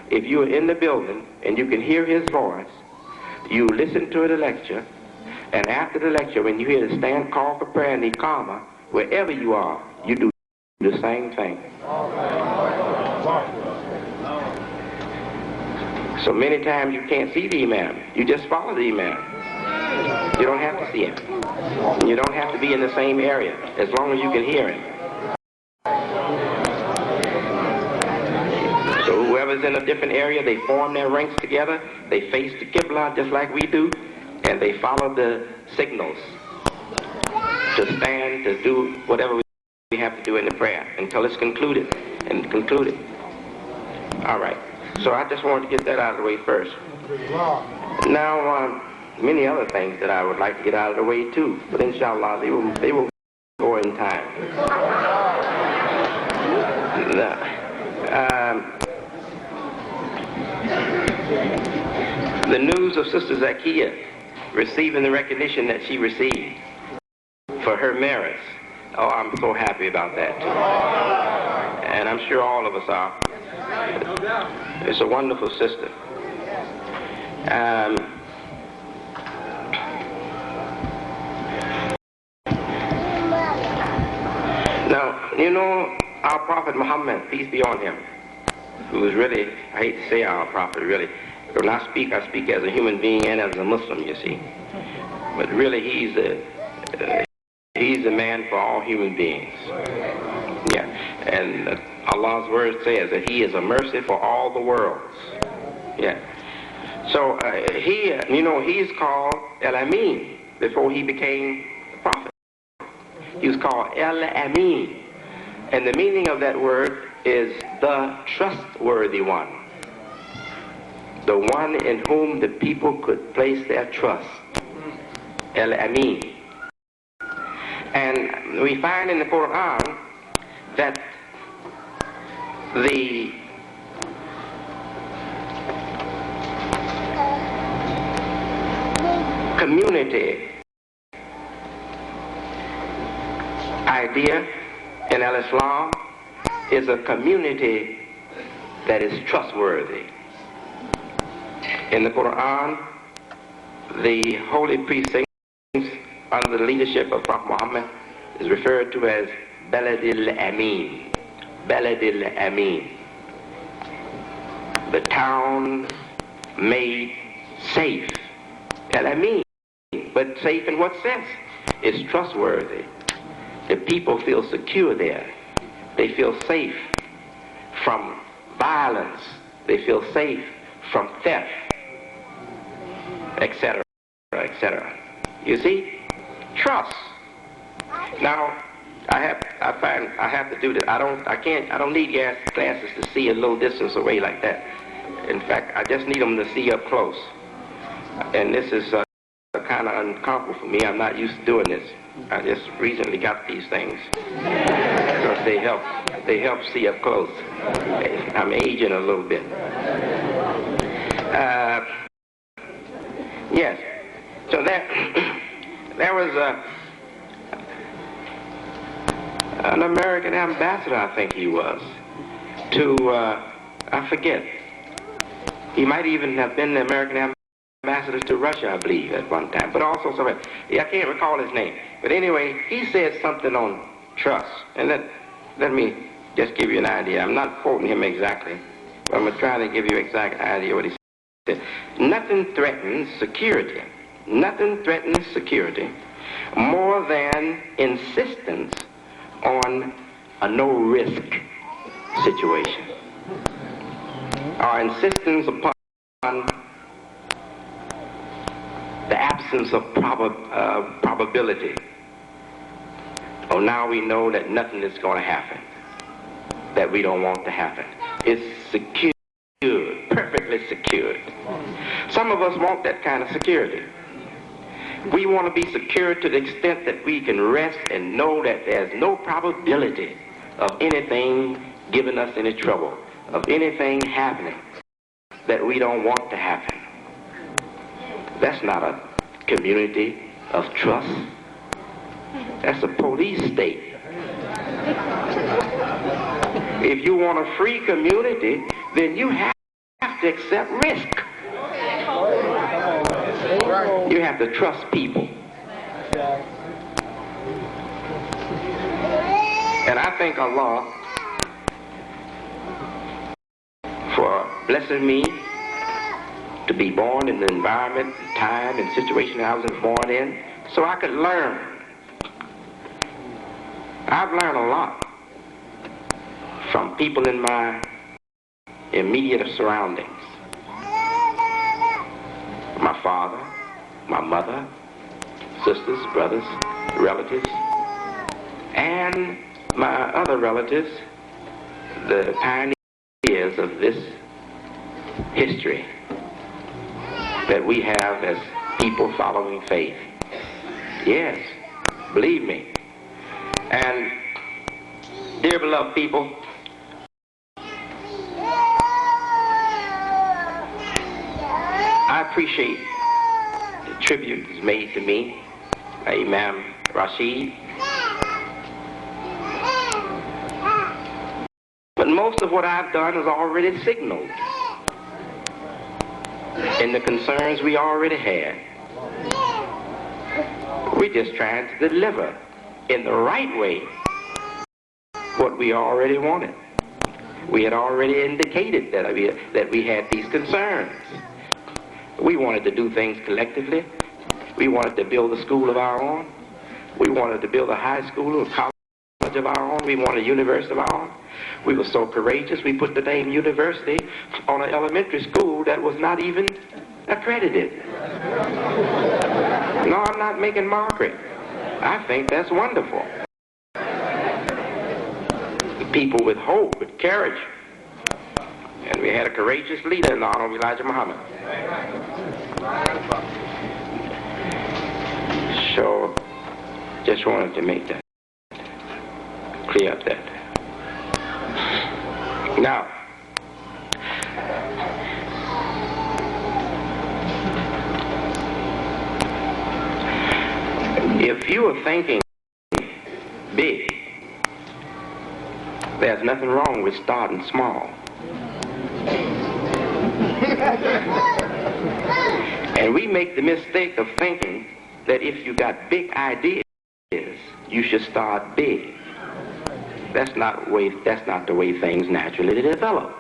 if you are in the building and you can hear his voice, you listen to the lecture, and after the lecture, when you hear the stand call for prayer and the Iqamah, wherever you are, you do the same thing. So many times you can't see the Imam. You just follow the Imam. You don't have to see him. You don't have to be in the same area, as long as you can hear him. So whoever's in a different area, they form their ranks together, they face the Qibla just like we do, and they follow the signals to stand, to do whatever we have to do in the prayer until it's concluded and concluded. All right. So I just wanted to get that out of the way first. Now, many other things that I would like to get out of the way too, but inshallah, they will go in time. The news of Sister Zakiya receiving the recognition that she received for her merits. Oh, I'm so happy about that too. And I'm sure all of us are. It's a wonderful sister. Now, you know, our Prophet Muhammad, peace be on him, who was really, I hate to say our Prophet, really, when I speak as a human being and as a Muslim, you see. But really, he's the man for all human beings. Yeah, and Allah's word says that he is a mercy for all the worlds. Yeah. So he's called El-Amin before he became the prophet. He was called El-Amin. And the meaning of that word is the trustworthy one. The one in whom the people could place their trust. El-Amin. And we find in the Quran that the community idea in Al-Islam is a community that is trustworthy. In the Quran, the holy precincts under the leadership of Prophet Muhammad is referred to as Baladil Amin. Baladil Amin. The town made safe. Al-Amin. But safe in what sense? It's trustworthy. The people feel secure there. They feel safe from violence. They feel safe from theft, etc., etc. You see? Trust. Now, I have to do that. I don't need glasses to see a little distance away like that. In fact, I just need them to see up close. And this is kind of uncomfortable for me. I'm not used to doing this. I just recently got these things because they help see up close. I'm aging a little bit. Yes. So there was an American ambassador, I think he was, to, I forget. He might even have been the American ambassador to Russia, I believe, at one time, but also somewhere. Yeah, I can't recall his name. But anyway, he said something on trust. And let me just give you an idea. I'm not quoting him exactly, but I'm trying to give you an exact idea what he said. Nothing threatens security. Nothing threatens security more than insistence on a no-risk situation. Our insistence upon the absence of probability. Oh, now we know that nothing is going to happen that we don't want to happen. It's secured, perfectly secured. Some of us want that kind of security. We want to be secure to the extent that we can rest and know that there's no probability of anything giving us any trouble, of anything happening that we don't want to happen. That's not a community of trust. That's a police state. If you want a free community, then you have to accept risk. You have to trust people. And I thank Allah for blessing me to be born in the environment, time, and situation I was born in, so I could learn. I've learned a lot from people in my immediate surroundings. My father, my mother, sisters, brothers, relatives, and my other relatives, the pioneers of this history that we have as people following faith. Yes, believe me. And dear beloved people, I appreciate the tribute that's made to me by Imam Rashid. But most of what I've done is already signaled in the concerns we already had. We're just trying to deliver in the right way what we already wanted. We had already indicated that we had these concerns. We wanted to do things collectively. We wanted to build a school of our own. We wanted to build a high school or college of our own. We wanted a university of our own. We were so courageous, we put the name university on an elementary school that was not even accredited. No, I'm not making mockery. I think that's wonderful. The people with hope, with courage. And we had a courageous leader in the Honorable Elijah Muhammad. So, just wanted to make that clear up that. Now, if you are thinking big, there's nothing wrong with starting small. And we make the mistake of thinking that if you got big ideas, you should start big. That's not the way things naturally develop.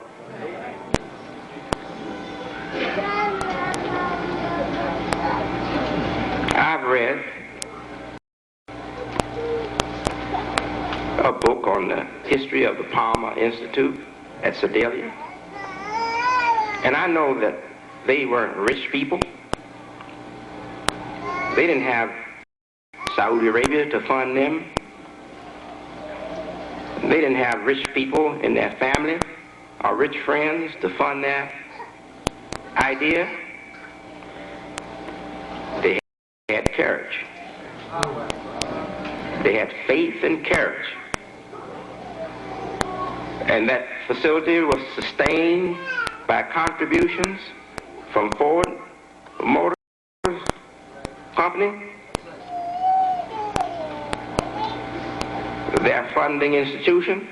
I've read a book on the history of the Palmer Institute at Sedalia. And I know that they weren't rich people. They didn't have Saudi Arabia to fund them. They didn't have rich people in their family or rich friends to fund their idea. They had courage. They had faith and courage. And that facility was sustained by contributions from Ford Motor Company, their funding institution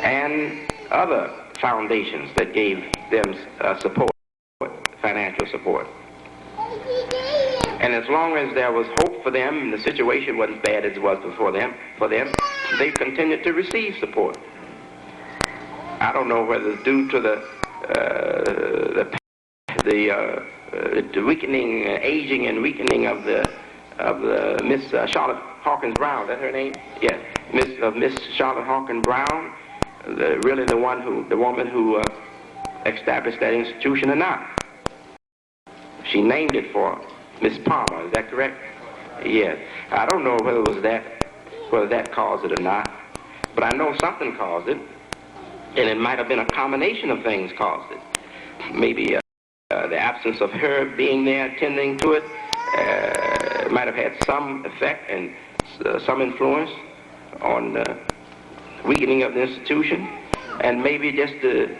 and other foundations that gave them support, financial support. And as long as there was hope for them and the situation wasn't bad as it was before them, they continued to receive support. I don't know whether it's due to the weakening, aging and weakening of the Miss Charlotte Hawkins Brown. Is that her name? Yes, Miss Charlotte Hawkins Brown, really the woman who established that institution or not. She named it for Miss Palmer. Is that correct? Yes. I don't know whether it was whether that caused it or not, but I know something caused it, and it might have been a combination of things caused it. Maybe the absence of her being there attending to it might have had some effect and some influence on the weakening of the institution, and maybe just the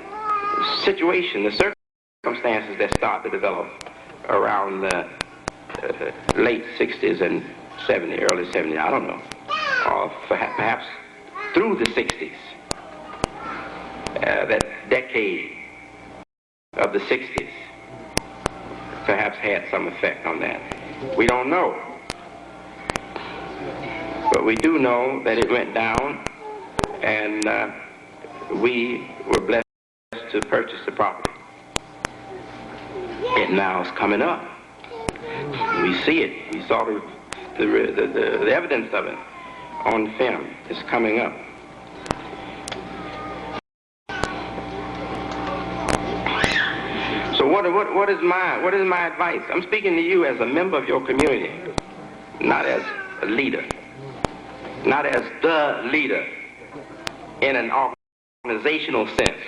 situation, the circumstances that start to develop around the late 60s and 70s, early 70s, I don't know, or perhaps through the 60s, that decade of the 60s perhaps had some effect on that. We don't know. But we do know that it went down, and we were blessed to purchase the property. It now is coming up. We see it. We saw the evidence of it on film. It's coming up. So what is my advice? I'm speaking to you as a member of your community, not as a leader, not as the leader in an organizational sense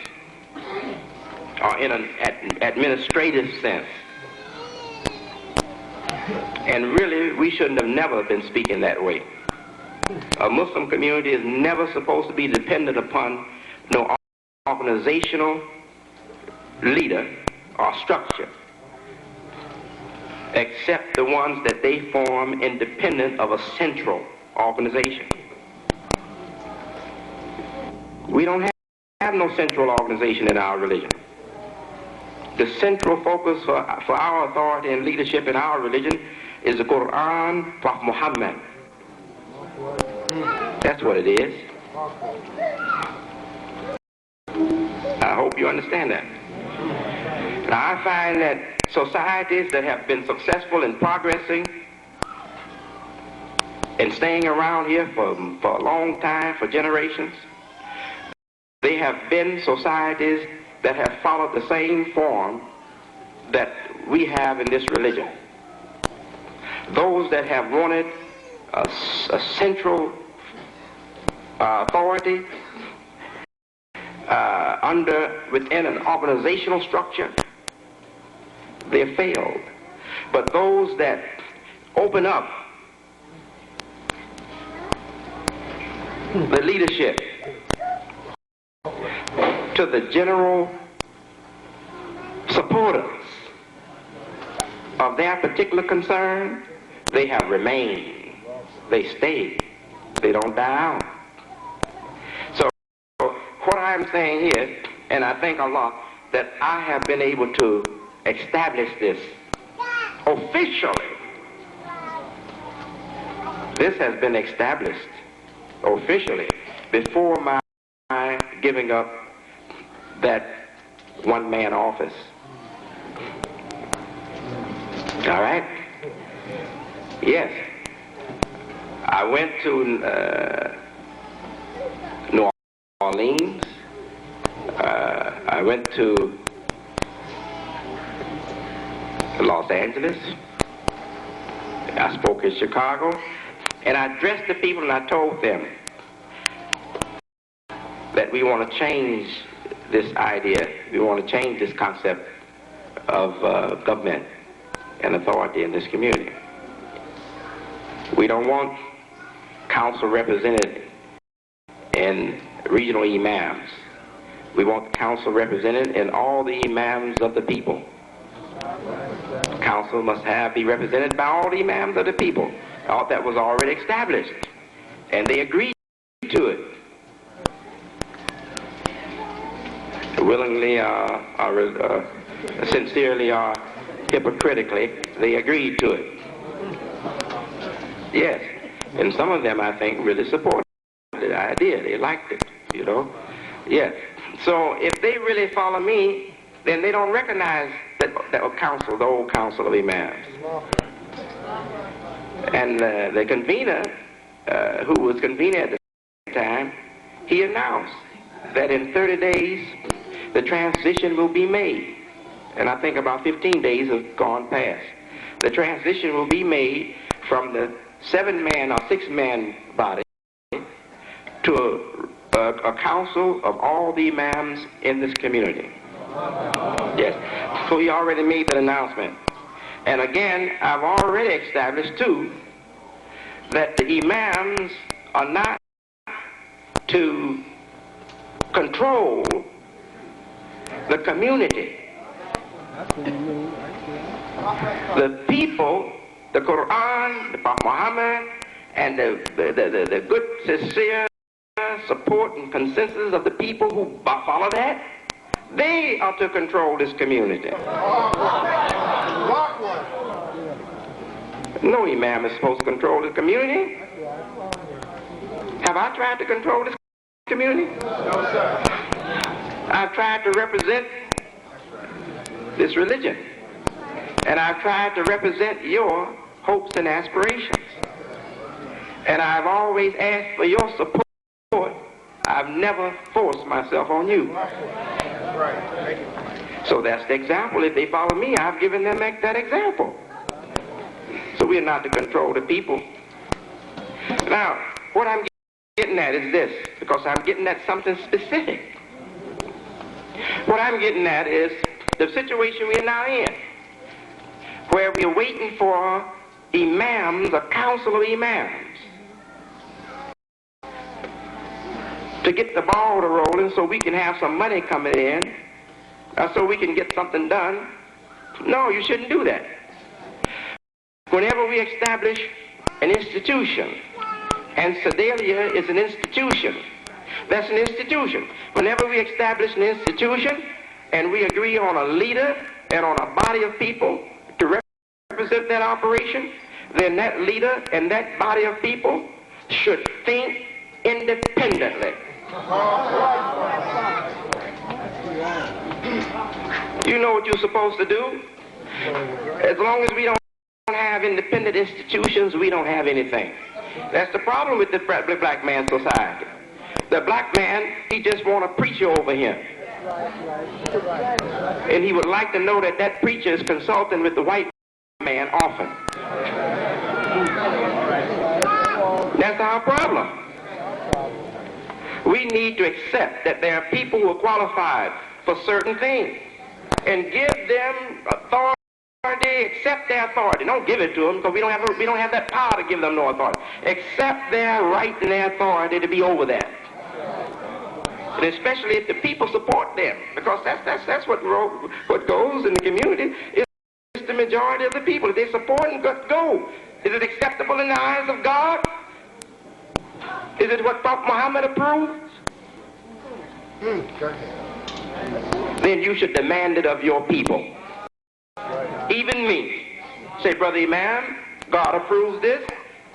or in an administrative sense. And really, we shouldn't have never been speaking that way. A Muslim community is never supposed to be dependent upon no organizational leader or structure, except the ones that they form independent of a central organization. We don't have no central organization in our religion. The central focus for our authority and leadership in our religion is the Quran, Prophet Mohammed. That's what it is. I hope you understand that. Now, I find that societies that have been successful in progressing and staying around here for a long time, for generations, they have been societies that have followed the same form that we have in this religion. Those that have wanted a central authority within an organizational structure, they failed. But those that open up the leadership to the general supporters of their particular concern, they have remained. They stay. They don't die out. So what I'm saying here, and I thank Allah that I have been able to establish this officially. This has been established officially before my giving up that one-man office. All right? Yes. I went to New Orleans. I went to Los Angeles. I spoke in Chicago. And I addressed the people and I told them that we want to change this idea. We want to change this concept of government and authority in this community. We don't want council represented in regional imams. We want council represented in all the imams of the people. Council must be represented by all the imams of the people. All that was already established. and they agreed to it. Willingly or sincerely or hypocritically, they agreed to it. Yes, and some of them, I think, really supported the idea. They liked it, you know. Yes. So if they really follow me, then they don't recognize that council, the old council of imams. And the convener, who was convener at the time, he announced that in 30 days the transition will be made. And I think about 15 days have gone past. The transition will be made from the 7-man or 6-man body to a council of all the imams in this community. Yes. So he already made that announcement. And again, I've already established too that the imams are not to control the community. The people, the Quran, the Prophet Muhammad, and the good, sincere support and consensus of the people who follow that, they are to control this community. No imam is supposed to control the community. Have I tried to control this community? No, sir. I've tried to represent this religion. And I've tried to represent your hopes and aspirations. And I've always asked for your support. I've never forced myself on you. So that's the example. If they follow me, I've given them that example. So we're not to control the people. Now, what I'm getting at is this, because I'm getting at something specific. What I'm getting at is the situation we're now in, where we're waiting for imams, a council of imams, to get the ball rolling so we can have some money coming in, so we can get something done. No, you shouldn't do that. Whenever we establish an institution, and Sedalia is an institution, that's an institution. Whenever we establish an institution and we agree on a leader and on a body of people to represent that operation, then that leader and that body of people should think independently. You know what you're supposed to do? As long as we don't have independent institutions, we don't have anything. That's the problem with the black man society. The black man, he just want a preacher over him. And he would like to know that that preacher is consulting with the white man often. That's our problem. We need to accept that there are people who are qualified for certain things and give them authority, accept their authority. Don't give it to them, because we don't have that power to give them no authority. Accept their right and their authority to be over that. And especially if the people support them, because that's what goes in the community. It's the majority of the people. If they support and go, is it acceptable in the eyes of God? Is it what Prophet Muhammad approves? Then you should demand it of your people. Even me. Say, Brother Imam, God approves this.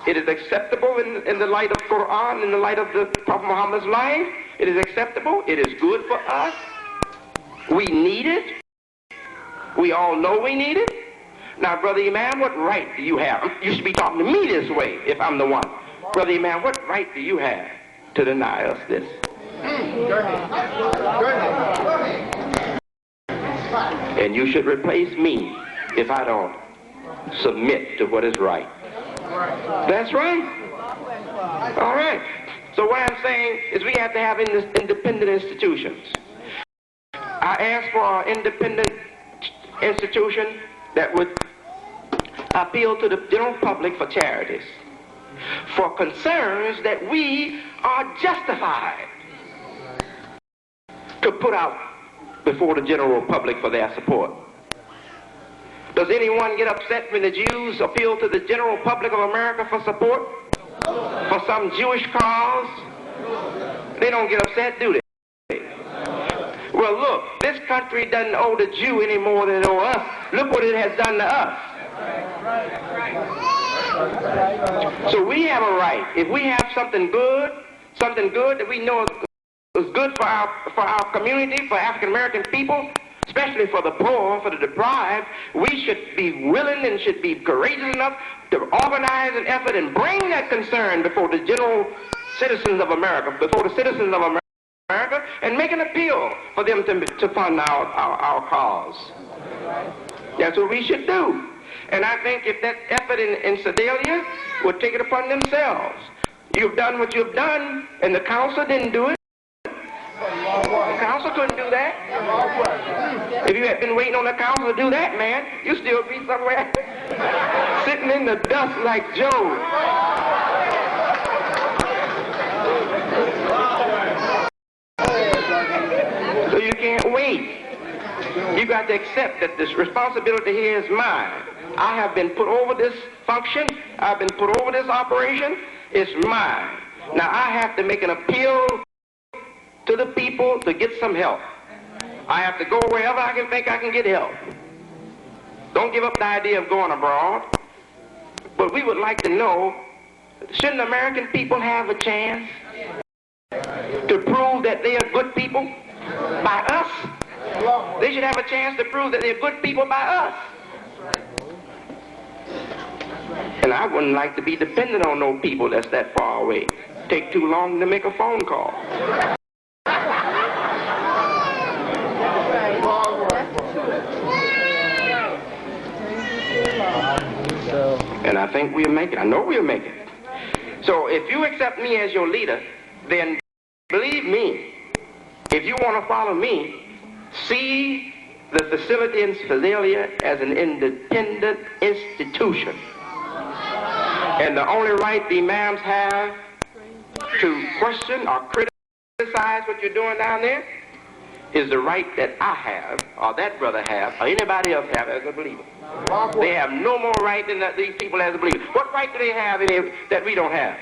It is acceptable in the light of Quran, in the light of the Prophet Muhammad's life. It is acceptable. It is good for us. We need it. We all know we need it. Now, Brother Imam, what right do you have? You should be talking to me this way if I'm the one. Brother Imam, what right do you have to deny us this? And you should replace me if I don't submit to what is right. That's right. All right. So what I'm saying is we have to have independent institutions. I asked for an independent institution that would appeal to the general public for charities, for concerns that we are justified to put out before the general public for their support. Does anyone get upset when the Jews appeal to the general public of America for support? for some Jewish cause, they don't get upset, do they? Well, look, this country doesn't owe the Jew any more than it owes us. Look what it has done to us. So we have a right. If we have something good that we know is good for our community, for African American people, especially for the poor, for the deprived, we should be willing and should be courageous enough to organize an effort and bring that concern before the general citizens of America, before the citizens of America, and make an appeal for them to fund our cause. That's what we should do. And I think if that effort in Sedalia would take it upon themselves. You've done what you've done, and the council didn't do it. The council couldn't do that. If you had been waiting on the council to do that, man, you'd still be somewhere sitting in the dust like Job. So you can't wait. You got to accept that this responsibility here is mine. I have been put over this function. I've been put over this operation. It's mine. Now I have to make an appeal to the people to get some help. I have to go wherever I can think I can get help. Don't give up the idea of going abroad. But we would like to know, shouldn't American people have a chance to prove that they are good people by us? They should have a chance to prove that they're good people by us. And I wouldn't like to be dependent on no people that's that far away. Take too long to make a phone call. And I think we'll make it. I know we'll make it. So if you accept me as your leader, then believe me, if you want to follow me, see the facility in Sedalia as an independent institution. And the only right the imams have to question or criticize what you're doing down there is the right that I have, or that brother have, or anybody else have as a believer. They have no more right than these people as a believer. What right do they have that we don't have?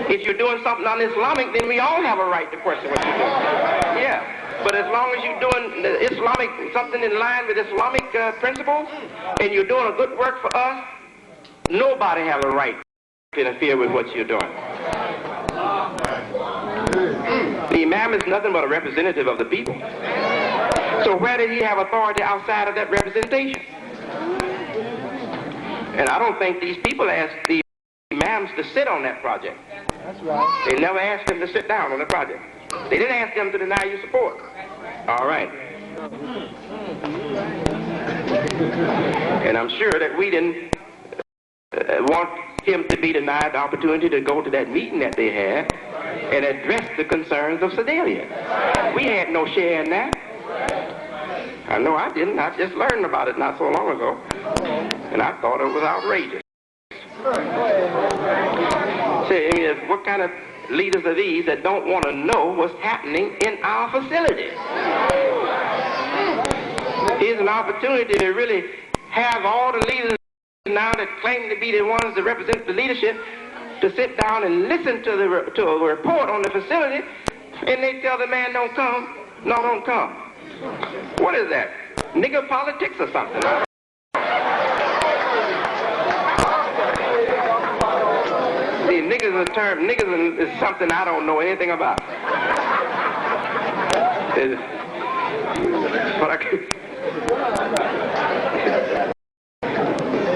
If you're doing something un-Islamic, then we all have a right to question what you're doing. Yeah. But as long as you're doing Islamic, something in line with Islamic principles, and you're doing a good work for us, nobody has a right to interfere with what you're doing. The Imam is nothing but a representative of the people. So where did he have authority outside of that representation? And I don't think these people asked the Imams to sit on that project. That's right. They never asked them to sit down on the project. They didn't ask them to deny you support. All right. And I'm sure that we didn't want him to be denied the opportunity to go to that meeting that they had and address the concerns of Sedalia. We had no share in that. I know I didn't. I just learned about it not so long ago. And I thought it was outrageous. Say, I mean, what kind of leaders are these that don't want to know what's happening in our facility? Here's an opportunity to really have all the leaders now that claim to be the ones that represent the leadership to sit down and listen to a report on the facility, and they tell the man don't come. No, don't come. What is that? Nigger politics or something? See, niggas is a term. Niggas is something I don't know anything about. But I can...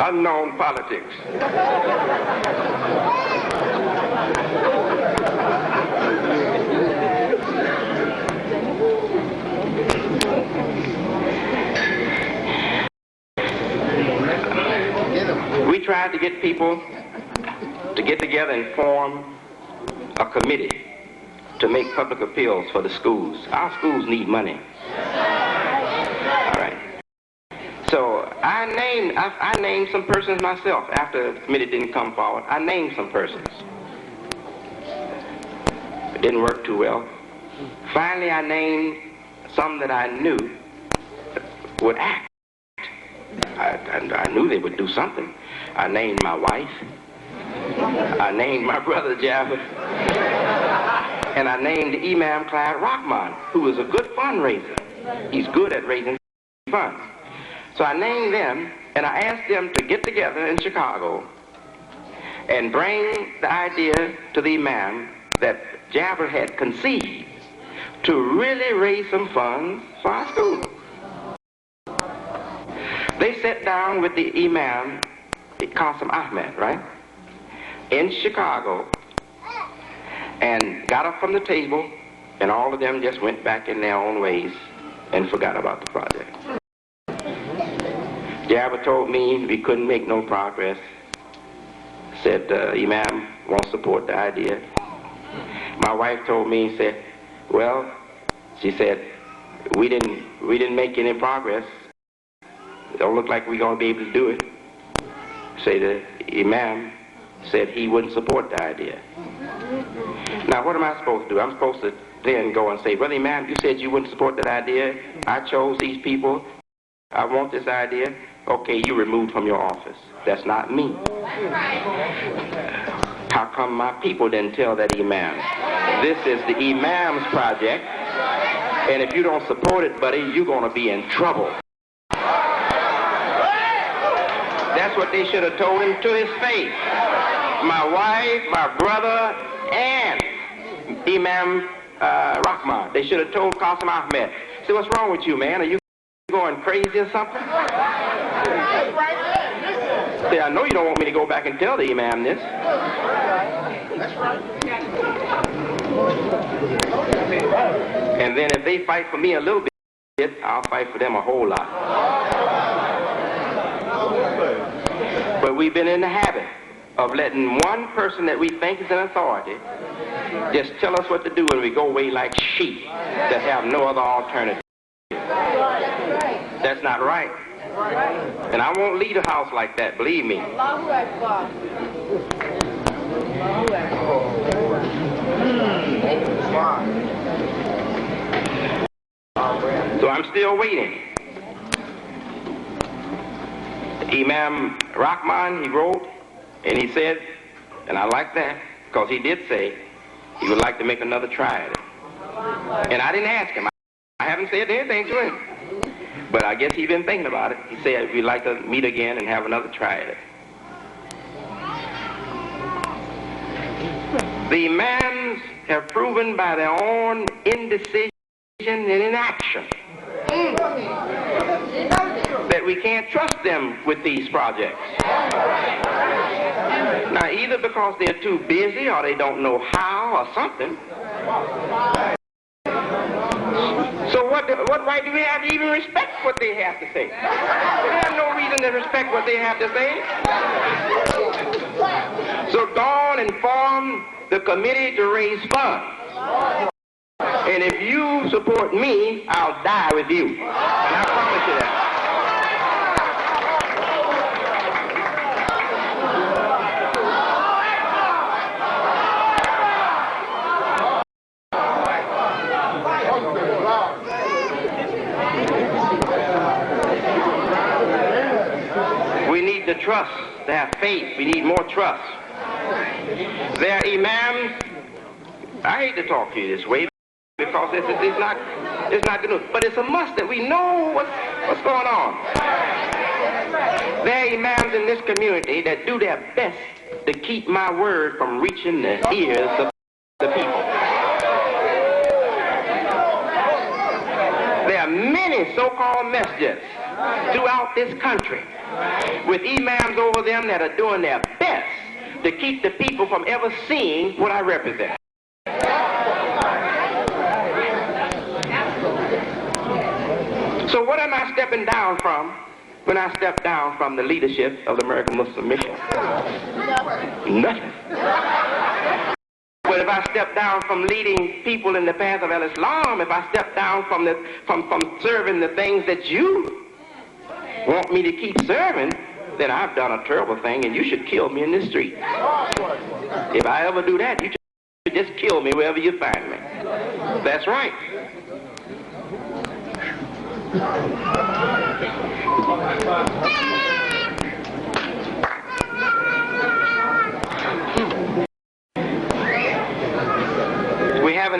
Unknown politics. We tried to get people to get together and form a committee to make public appeals for the schools. Our schools need money. All right. So I named some persons myself after the committee didn't come forward. I named some persons. It didn't work too well. Finally, I named some that I knew would act. I knew they would do something. I named my wife. I named my brother Jaffa, and I named Imam Clyde Rahman, who is a good fundraiser. He's good at raising funds. So I named them, and I asked them to get together in Chicago and bring the idea to the Imam that Jaffa had conceived to really raise some funds for our school. They sat down with the Imam, Qasim Ahmed, right, in Chicago, and got up from the table, and all of them just went back in their own ways and forgot about the project. Jabba told me we couldn't make no progress. Said Imam won't support the idea. My wife told me, said, well, she said, we didn't make any progress. It don't look like we're gonna be able to do it. Say the Imam said he wouldn't support the idea. Now what am I supposed to do? I'm supposed to then go and say, Brother Imam, you said you wouldn't support that idea. I chose these people. I want this idea. Okay, you removed from your office. That's not me. How come my people didn't tell that Imam? This is the Imam's project, and if you don't support it, buddy, you're going to be in trouble. That's what they should have told him to his face. My wife, my brother, and Imam Rahman. They should have told Qasim Ahmed. Say, what's wrong with you, man? Are you going crazy or something? Say, I know you don't want me to go back and tell the Imam this. That's right. And then if they fight for me a little bit, I'll fight for them a whole lot. But we've been in the habit of letting one person that we think is an authority just tell us what to do, and we go away like sheep that have no other alternative. That's not right. And I won't lead a house like that, believe me. So I'm still waiting. Imam Rahman, he wrote, and he said, and I like that, because he did say he would like to make another try at it. And I didn't ask him. I haven't said anything to him. But I guess he's been thinking about it. He said we'd like to meet again and have another try at it. The Imams have proven by their own indecision and inaction that we can't trust them with these projects. Now, either because they're too busy or they don't know how or something. So what right do we have to even respect what they have to say? We have no reason to respect what they have to say. So go on and form the committee to raise funds. And if you support me, I'll die with you. And I promise you that. We need to trust, to have faith. We need more trust. Their imams, I hate to talk to you this way because it's not good, but it's a must that we know what's going on. There are imams in this community that do their best to keep my word from reaching the ears of the people. There are many so-called messages throughout this country with imams over them that are doing their best to keep the people from ever seeing what I represent. So what am I stepping down from when I step down from the leadership of the American Muslim Mission? Nothing. But if I step down from leading people in the path of Islam, if I step down from serving the things that you want me to keep serving, then I've done a terrible thing, and you should kill me in the street. If I ever do that, you should just kill me wherever you find me. That's right.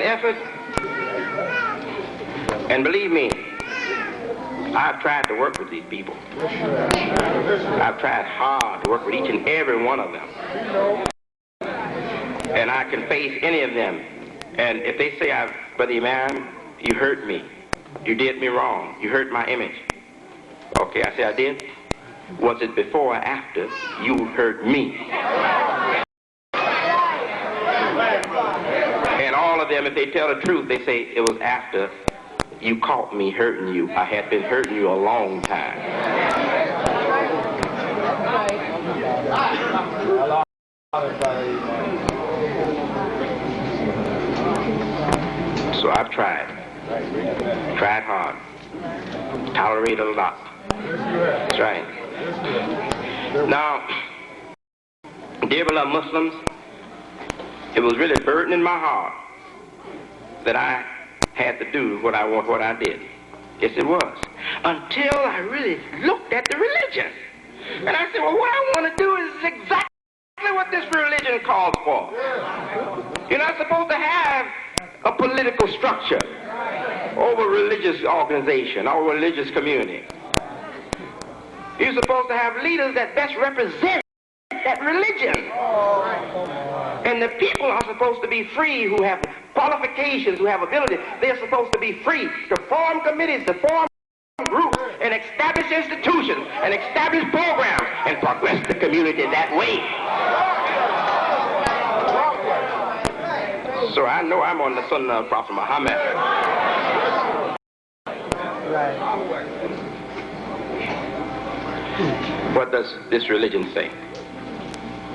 effort. And believe me, I've tried to work with these people. I've tried hard to work with each and every one of them. And I can face any of them. And if they say, Brother Imam, you hurt me. You did me wrong. You hurt my image. Okay, I say I did. Was it before or after you hurt me? And all of them, if they tell the truth, they say it was after you caught me hurting you. I had been hurting you a long time. So I've tried hard, tolerated a lot. That's right. Now, dear beloved Muslims, it was really burdening my heart that I had to do what I did. Yes, it was. Until I really looked at the religion. And I said, well, what I want to do is exactly what this religion calls for. You're not supposed to have a political structure over religious organization or religious community. You're supposed to have leaders that best represent that religion. And the people are supposed to be free, who have qualifications, who have ability. They're supposed to be free to form committees, to form groups, and establish institutions, and establish programs, and progress the community that way. So I know I'm on the Sunnah of Prophet Muhammad. What does this religion say?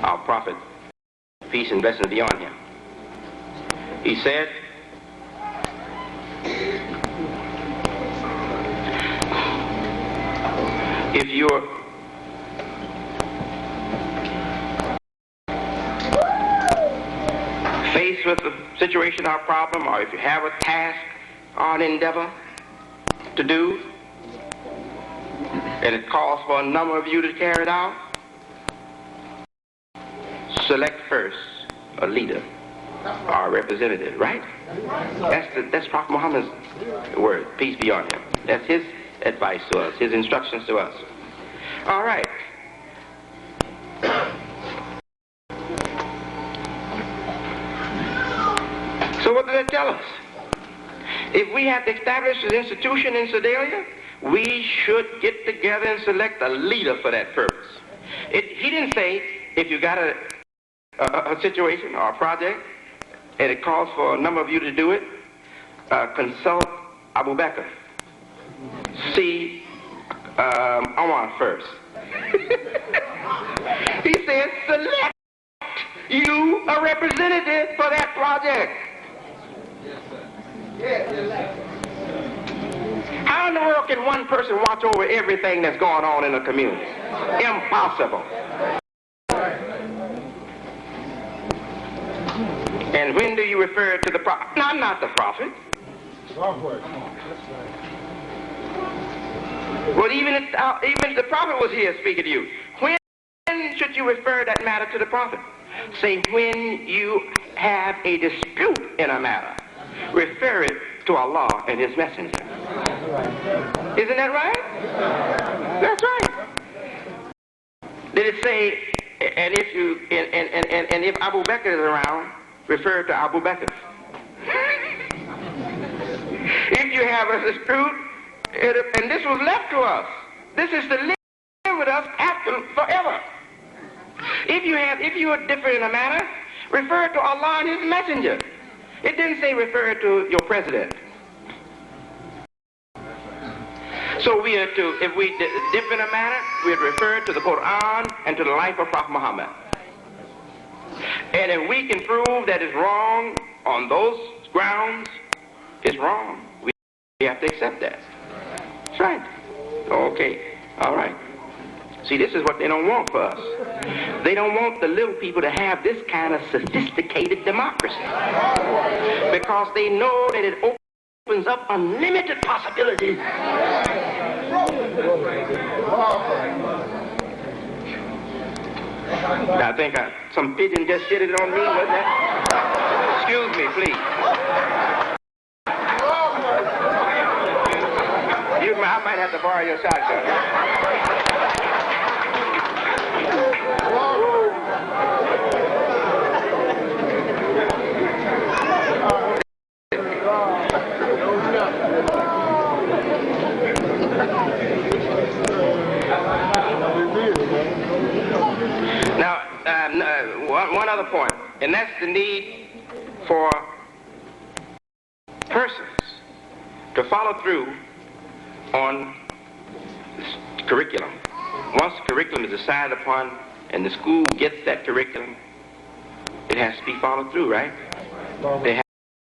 Our Prophet, peace and blessings be on him. He said, if you're faced with a situation or a problem, or if you have a task or an endeavor to do, and it calls for a number of you to carry it out, select first a leader or a representative, right? That's Prophet Muhammad's word, peace be on him. That's his advice to us, his instructions to us. All right. So what does that tell us? If we have to establish an institution in Sedalia, we should get together and select a leader for that purpose. He didn't say, if you got a situation or a project, and it calls for a number of you to do it, consult Abu Bakr. See Omar first. He said, select you a representative for that project. How in the world can one person watch over everything that's going on in a community? Impossible. And when do you refer to the prophet? No, I'm not the prophet. Well, even if the prophet was here speaking to you, when should you refer that matter to the prophet? Say, when you have a dispute in a matter, refer it to Allah and His Messenger. Isn't that right? That's right. Did it say, and if Abu Bakr is around, refer to Abu Bakr? If you have a dispute, and this was left to us, this is to live with us after forever. If you are different in a matter, refer to Allah and His Messenger. It didn't say refer to your president. So we are to, if we differ in a matter, we'd refer to the Quran and to the life of Prophet Muhammad. And if we can prove that it's wrong on those grounds, it's wrong. We have to accept that. That's right. Okay. All right. See, this is what they don't want for us. They don't want the little people to have this kind of sophisticated democracy, because they know that it opens up unlimited possibilities. I think some pigeon just shitted on me, wasn't that? Excuse me, please. I might have to borrow your shotgun. Now, one other point, and that's the need for persons to follow through on curriculum. Once the curriculum is decided upon and the school gets that curriculum, it has to be followed through, right? They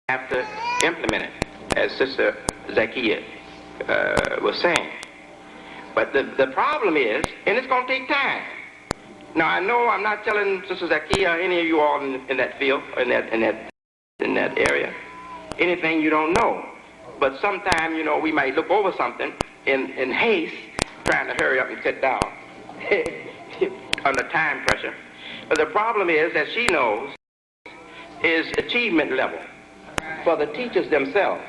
have to implement it, as Sister Zakiya was saying. But the problem is, and it's going to take time. Now, I know I'm not telling Sister Zakiya or any of you all in that field, in that area, anything you don't know. But sometime, you know, we might look over something in haste, trying to hurry up and cut down under time pressure. But the problem is, as she knows, is achievement level for the teachers themselves.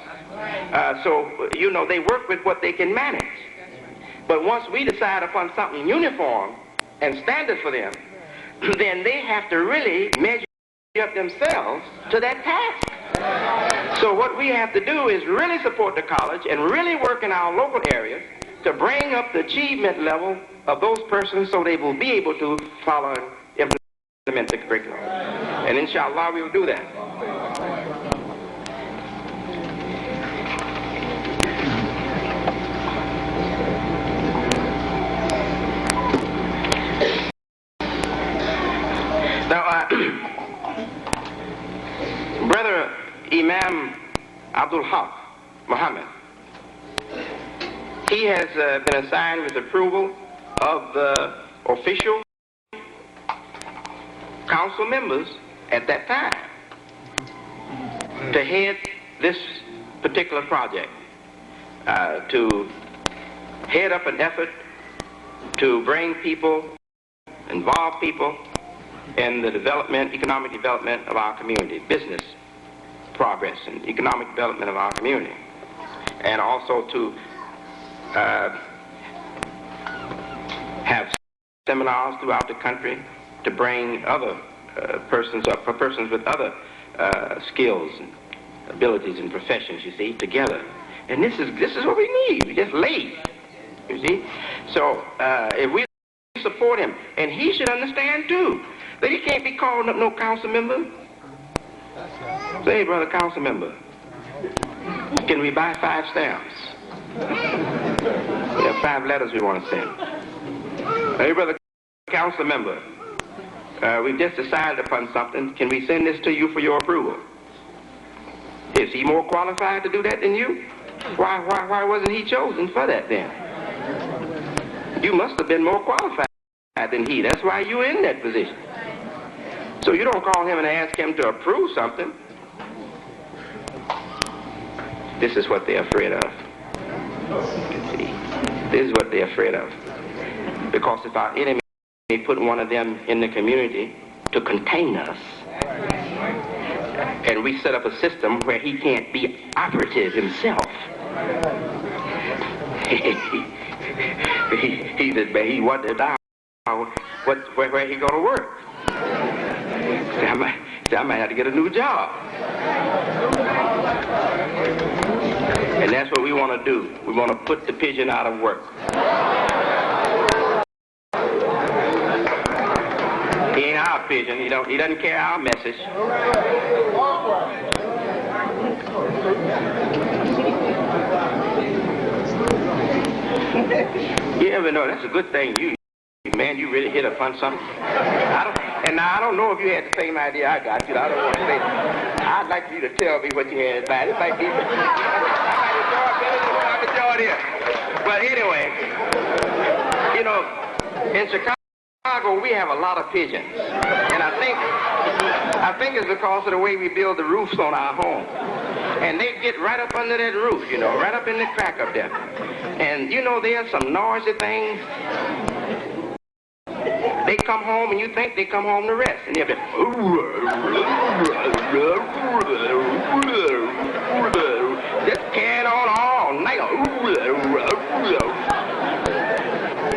So, you know, they work with what they can manage. But once we decide upon something uniform and standard for them, then they have to really measure up themselves to that task. So what we have to do is really support the college and really work in our local areas to bring up the achievement level of those persons so they will be able to follow and implement the curriculum. And inshallah, we will do that. Now, Brother Imam Abdul Haq Mohammed, he has been assigned with approval of the official council members at that time to head this particular project, to head up an effort to bring people, involve people in the development, economic development of our community, business progress and economic development of our community, and also to have seminars throughout the country to bring other persons up, for persons with other skills and abilities and professions, you see, together. And this is what we need. We just late, you see. So if we support him, and he should understand too that he can't be calling up no council member. Say, hey, brother council member, can we buy 5 stamps? We have 5 letters we want to send. Hey, brother council member, we've just decided upon something. Can we send this to you for your approval? Is he more qualified to do that than you? Why wasn't he chosen for that then? You must have been more qualified than he. That's why you're in that position. So you don't call him and ask him to approve something. This is what they're afraid of. See, this is what they're afraid of. Because if our enemy put one of them in the community to contain us, and we set up a system where he can't be operative himself, he wondered now where he going to work. I might have to get a new job. And that's what we want to do. We want to put the pigeon out of work. He ain't our pigeon. He doesn't carry our message. You ever know, that's a good thing. Man, you really hit upon something. I don't know if you had the same idea I got. I don't want to say. I'd like you to tell me what you had in mind. It might be. I might enjoy better than what I've enjoyed here. But anyway, you know, in Chicago we have a lot of pigeons, and I think it's because of the way we build the roofs on our homes. And they get right up under that roof, you know, right up in the crack up there. And you know, there's some noisy things. They come home and you think they come home to rest, and they'll be, Just carrying on all night.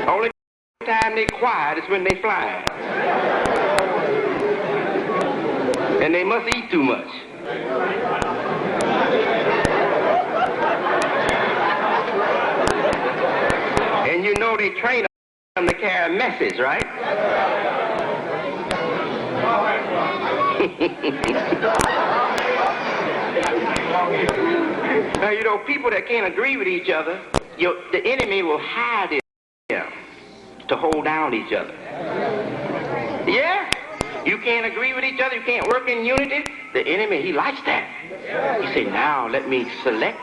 Only time they quiet is when they fly. And they must eat too much. And you know they train them to carry a message, right? Now, you know, people that can't agree with each other, the enemy will hide them to hold down each other. Yeah? You can't agree with each other, you can't work in unity. The enemy, he likes that. He say, now let me select,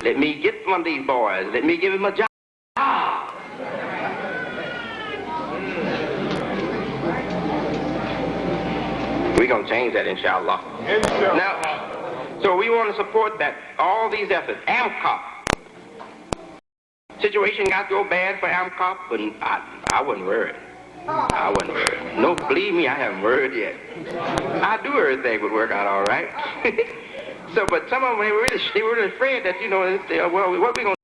let me get one of these boys, let me give him a job. We're going to change that, inshallah. Now, so we want to support that, all these efforts. AMCOP. Situation got to go bad for AMCOP, but I wasn't worried. I wasn't worried. No, believe me, I haven't worried yet. I do everything would work out all right. So, but some of them, they were really afraid that, you know, well, what are we going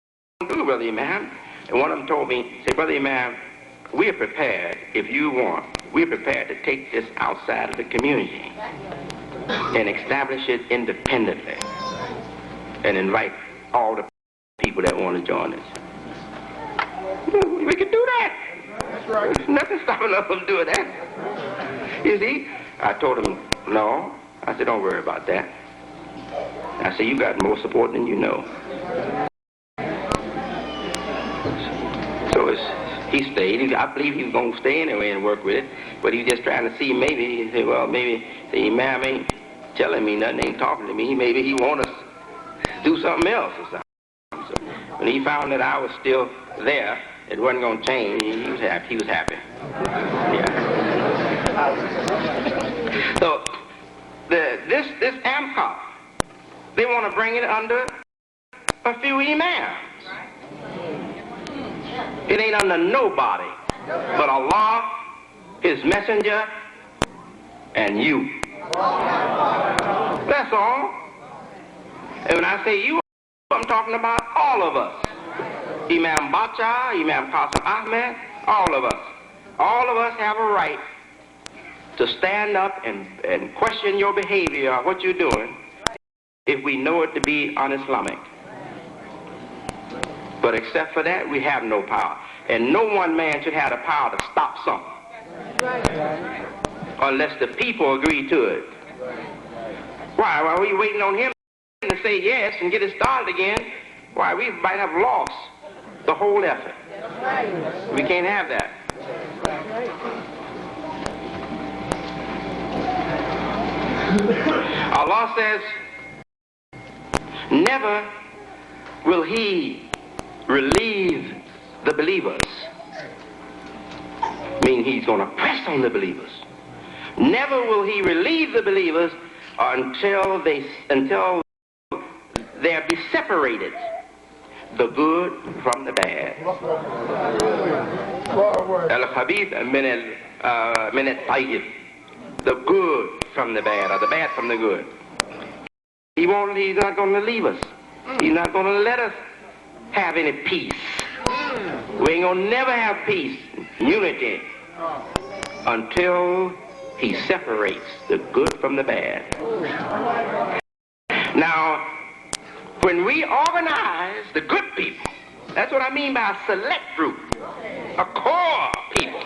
to do, Brother Imam? And one of them told me, say, Brother Imam, we are prepared, if you want, we're prepared to take this outside of the community and establish it independently and invite all the people that want to join us. We can do that. That's right. There's nothing stopping us from doing that. You see, I told him, no. I said, don't worry about that. I said, you got more support than you know. So he stayed. I believe he was going to stay anyway and work with it, but he was just trying to see, maybe, he said, well, maybe the Imam ain't telling me nothing, ain't talking to me. Maybe he want us to do something else or something. So when he found that I was still there, it wasn't going to change, he was happy. He was happy. Yeah. So this AMCOP, they want to bring it under a few imams. It ain't under nobody but Allah, His messenger, and you. That's all. And when I say you, I'm talking about all of us. Imam Bacha, Imam Qasim Ahmed, all of us. All of us have a right to stand up and question your behavior or what you're doing if we know it to be un-Islamic. But except for that, we have no power. And no one man should have the power to stop something unless the people agree to it. Why? While we waiting on him to say yes and get it started again, why, we might have lost the whole effort. We can't have that. Allah says, never will He relieve the believers. Meaning He's going to press on the believers. Never will He relieve the believers until they're be separated, the good from the bad. Al-Khabith min al-tayyib. The good from the bad, or the bad from the good. He's not going to leave us. He's not going to let us have any peace. We ain't going to never have peace, unity, until He separates the good from the bad. Now, when we organize the good people, that's what I mean by a select group, a core people.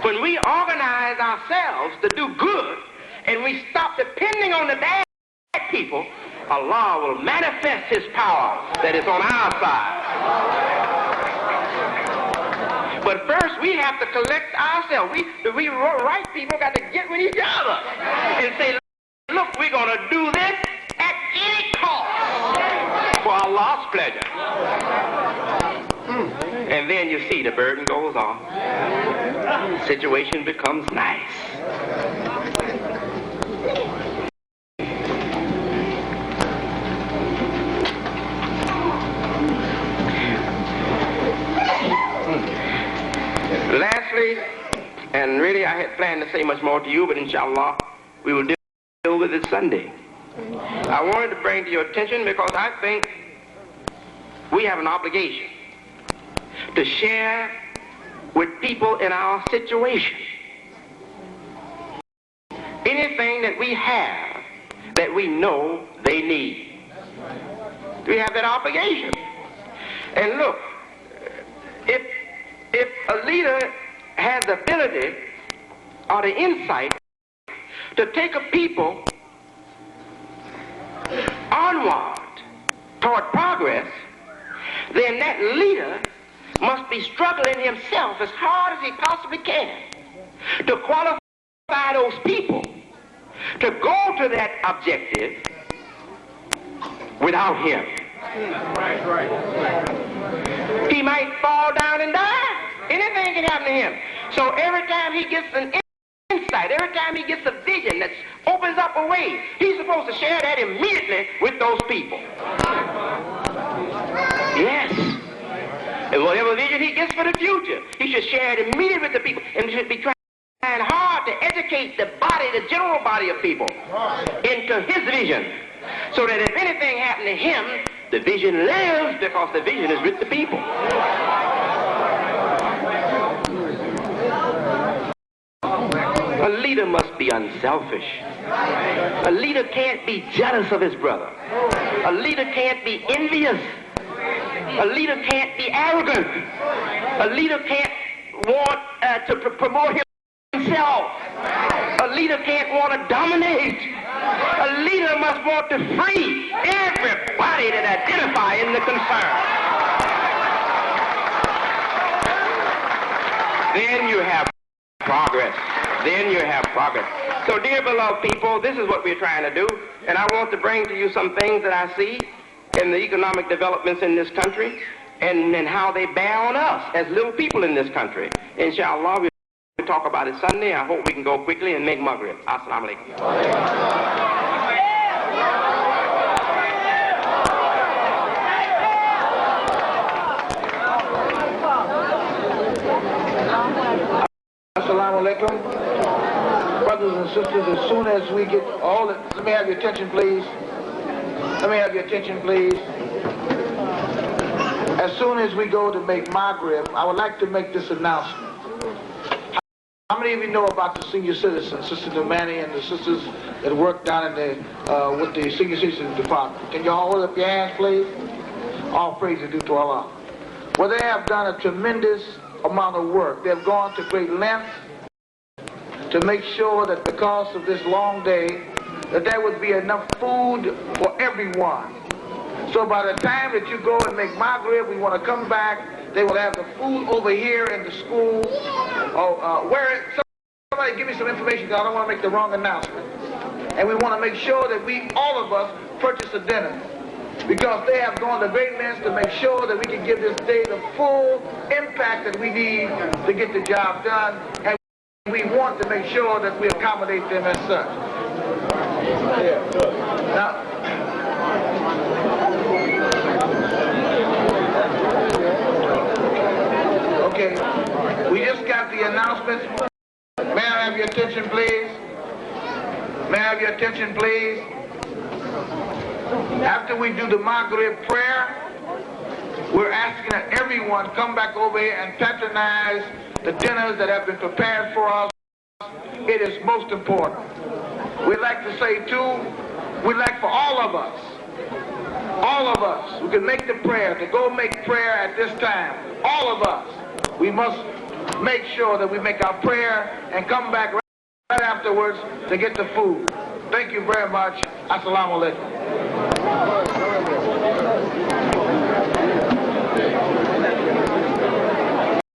When we organize ourselves to do good, and we stop depending on the bad people, Allah will manifest His power that is on our side. But first, we have to collect ourselves. We right people got to get with each other and say, look, we're going to do this at any cost for Allah's pleasure. And then you see the burden goes off. The situation becomes nice. Lastly, and really I had planned to say much more to you, but inshallah, we will deal with with it Sunday. I wanted to bring to your attention because I think we have an obligation to share with people in our situation anything that we have that we know they need. We have that obligation. And look, if a leader has the ability or the insight to take a people onward toward progress, then that leader must be struggling himself as hard as he possibly can to qualify those people to go to that objective without him. He might fall down and die. Anything can happen to him. So every time he gets an insight, every time he gets a vision that opens up a way, he's supposed to share that immediately with those people. Yes. And whatever vision he gets for the future, he should share it immediately with the people, and he should be trying hard to educate the body, the general body of people, into his vision, so that if anything happened to him, the vision lives because the vision is with the people. A leader must be unselfish. A leader can't be jealous of his brother. A leader can't be envious. A leader can't be arrogant. A leader can't want to promote himself. A leader can't want to dominate. A leader must want to free everybody that identify in the concern. Then you have progress. Then you have progress. So, dear beloved people, this is what we're trying to do, and I want to bring to you some things that I see in the economic developments in this country and how they bear on us as little people in this country. Inshallah, we'll talk about it Sunday. I hope we can go quickly and make Maghrib. Assalamu alaikum. Assalamu alaikum. Brothers and sisters, as soon as we get all the... Let me have your attention, please. Let me have your attention, please. As soon as we go to make Maghrib, I would like to make this announcement. How many of you know about the senior citizens, Sister Domani and the sisters that work down in the, with the senior citizens department? Can you all hold up your hands, please? All praise is due to Allah. Well, they have done a tremendous amount of work. They have gone to great lengths to make sure that because of this long day, that there would be enough food for everyone. So by the time that you go and make Maghrib, we want to come back, they will have the food over here in the school. Somebody give me some information, because I don't want to make the wrong announcement. And we want to make sure that all of us, purchase a dinner. Because they have gone to great lengths to make sure that we can give this day the full impact that we need to get the job done. And we want to make sure that we accommodate them as such. Now, okay, we just got the announcements. May I have your attention, please? May I have your attention, please? After we do the Maghrib prayer, we're asking that everyone come back over here and patronize the dinners that have been prepared for us. It is most important. We'd like to say, too, we'd like for all of us who can make the prayer, to go make prayer at this time. All of us. We must make sure that we make our prayer and come back right afterwards to get the food. Thank you very much. Assalamu alaikum.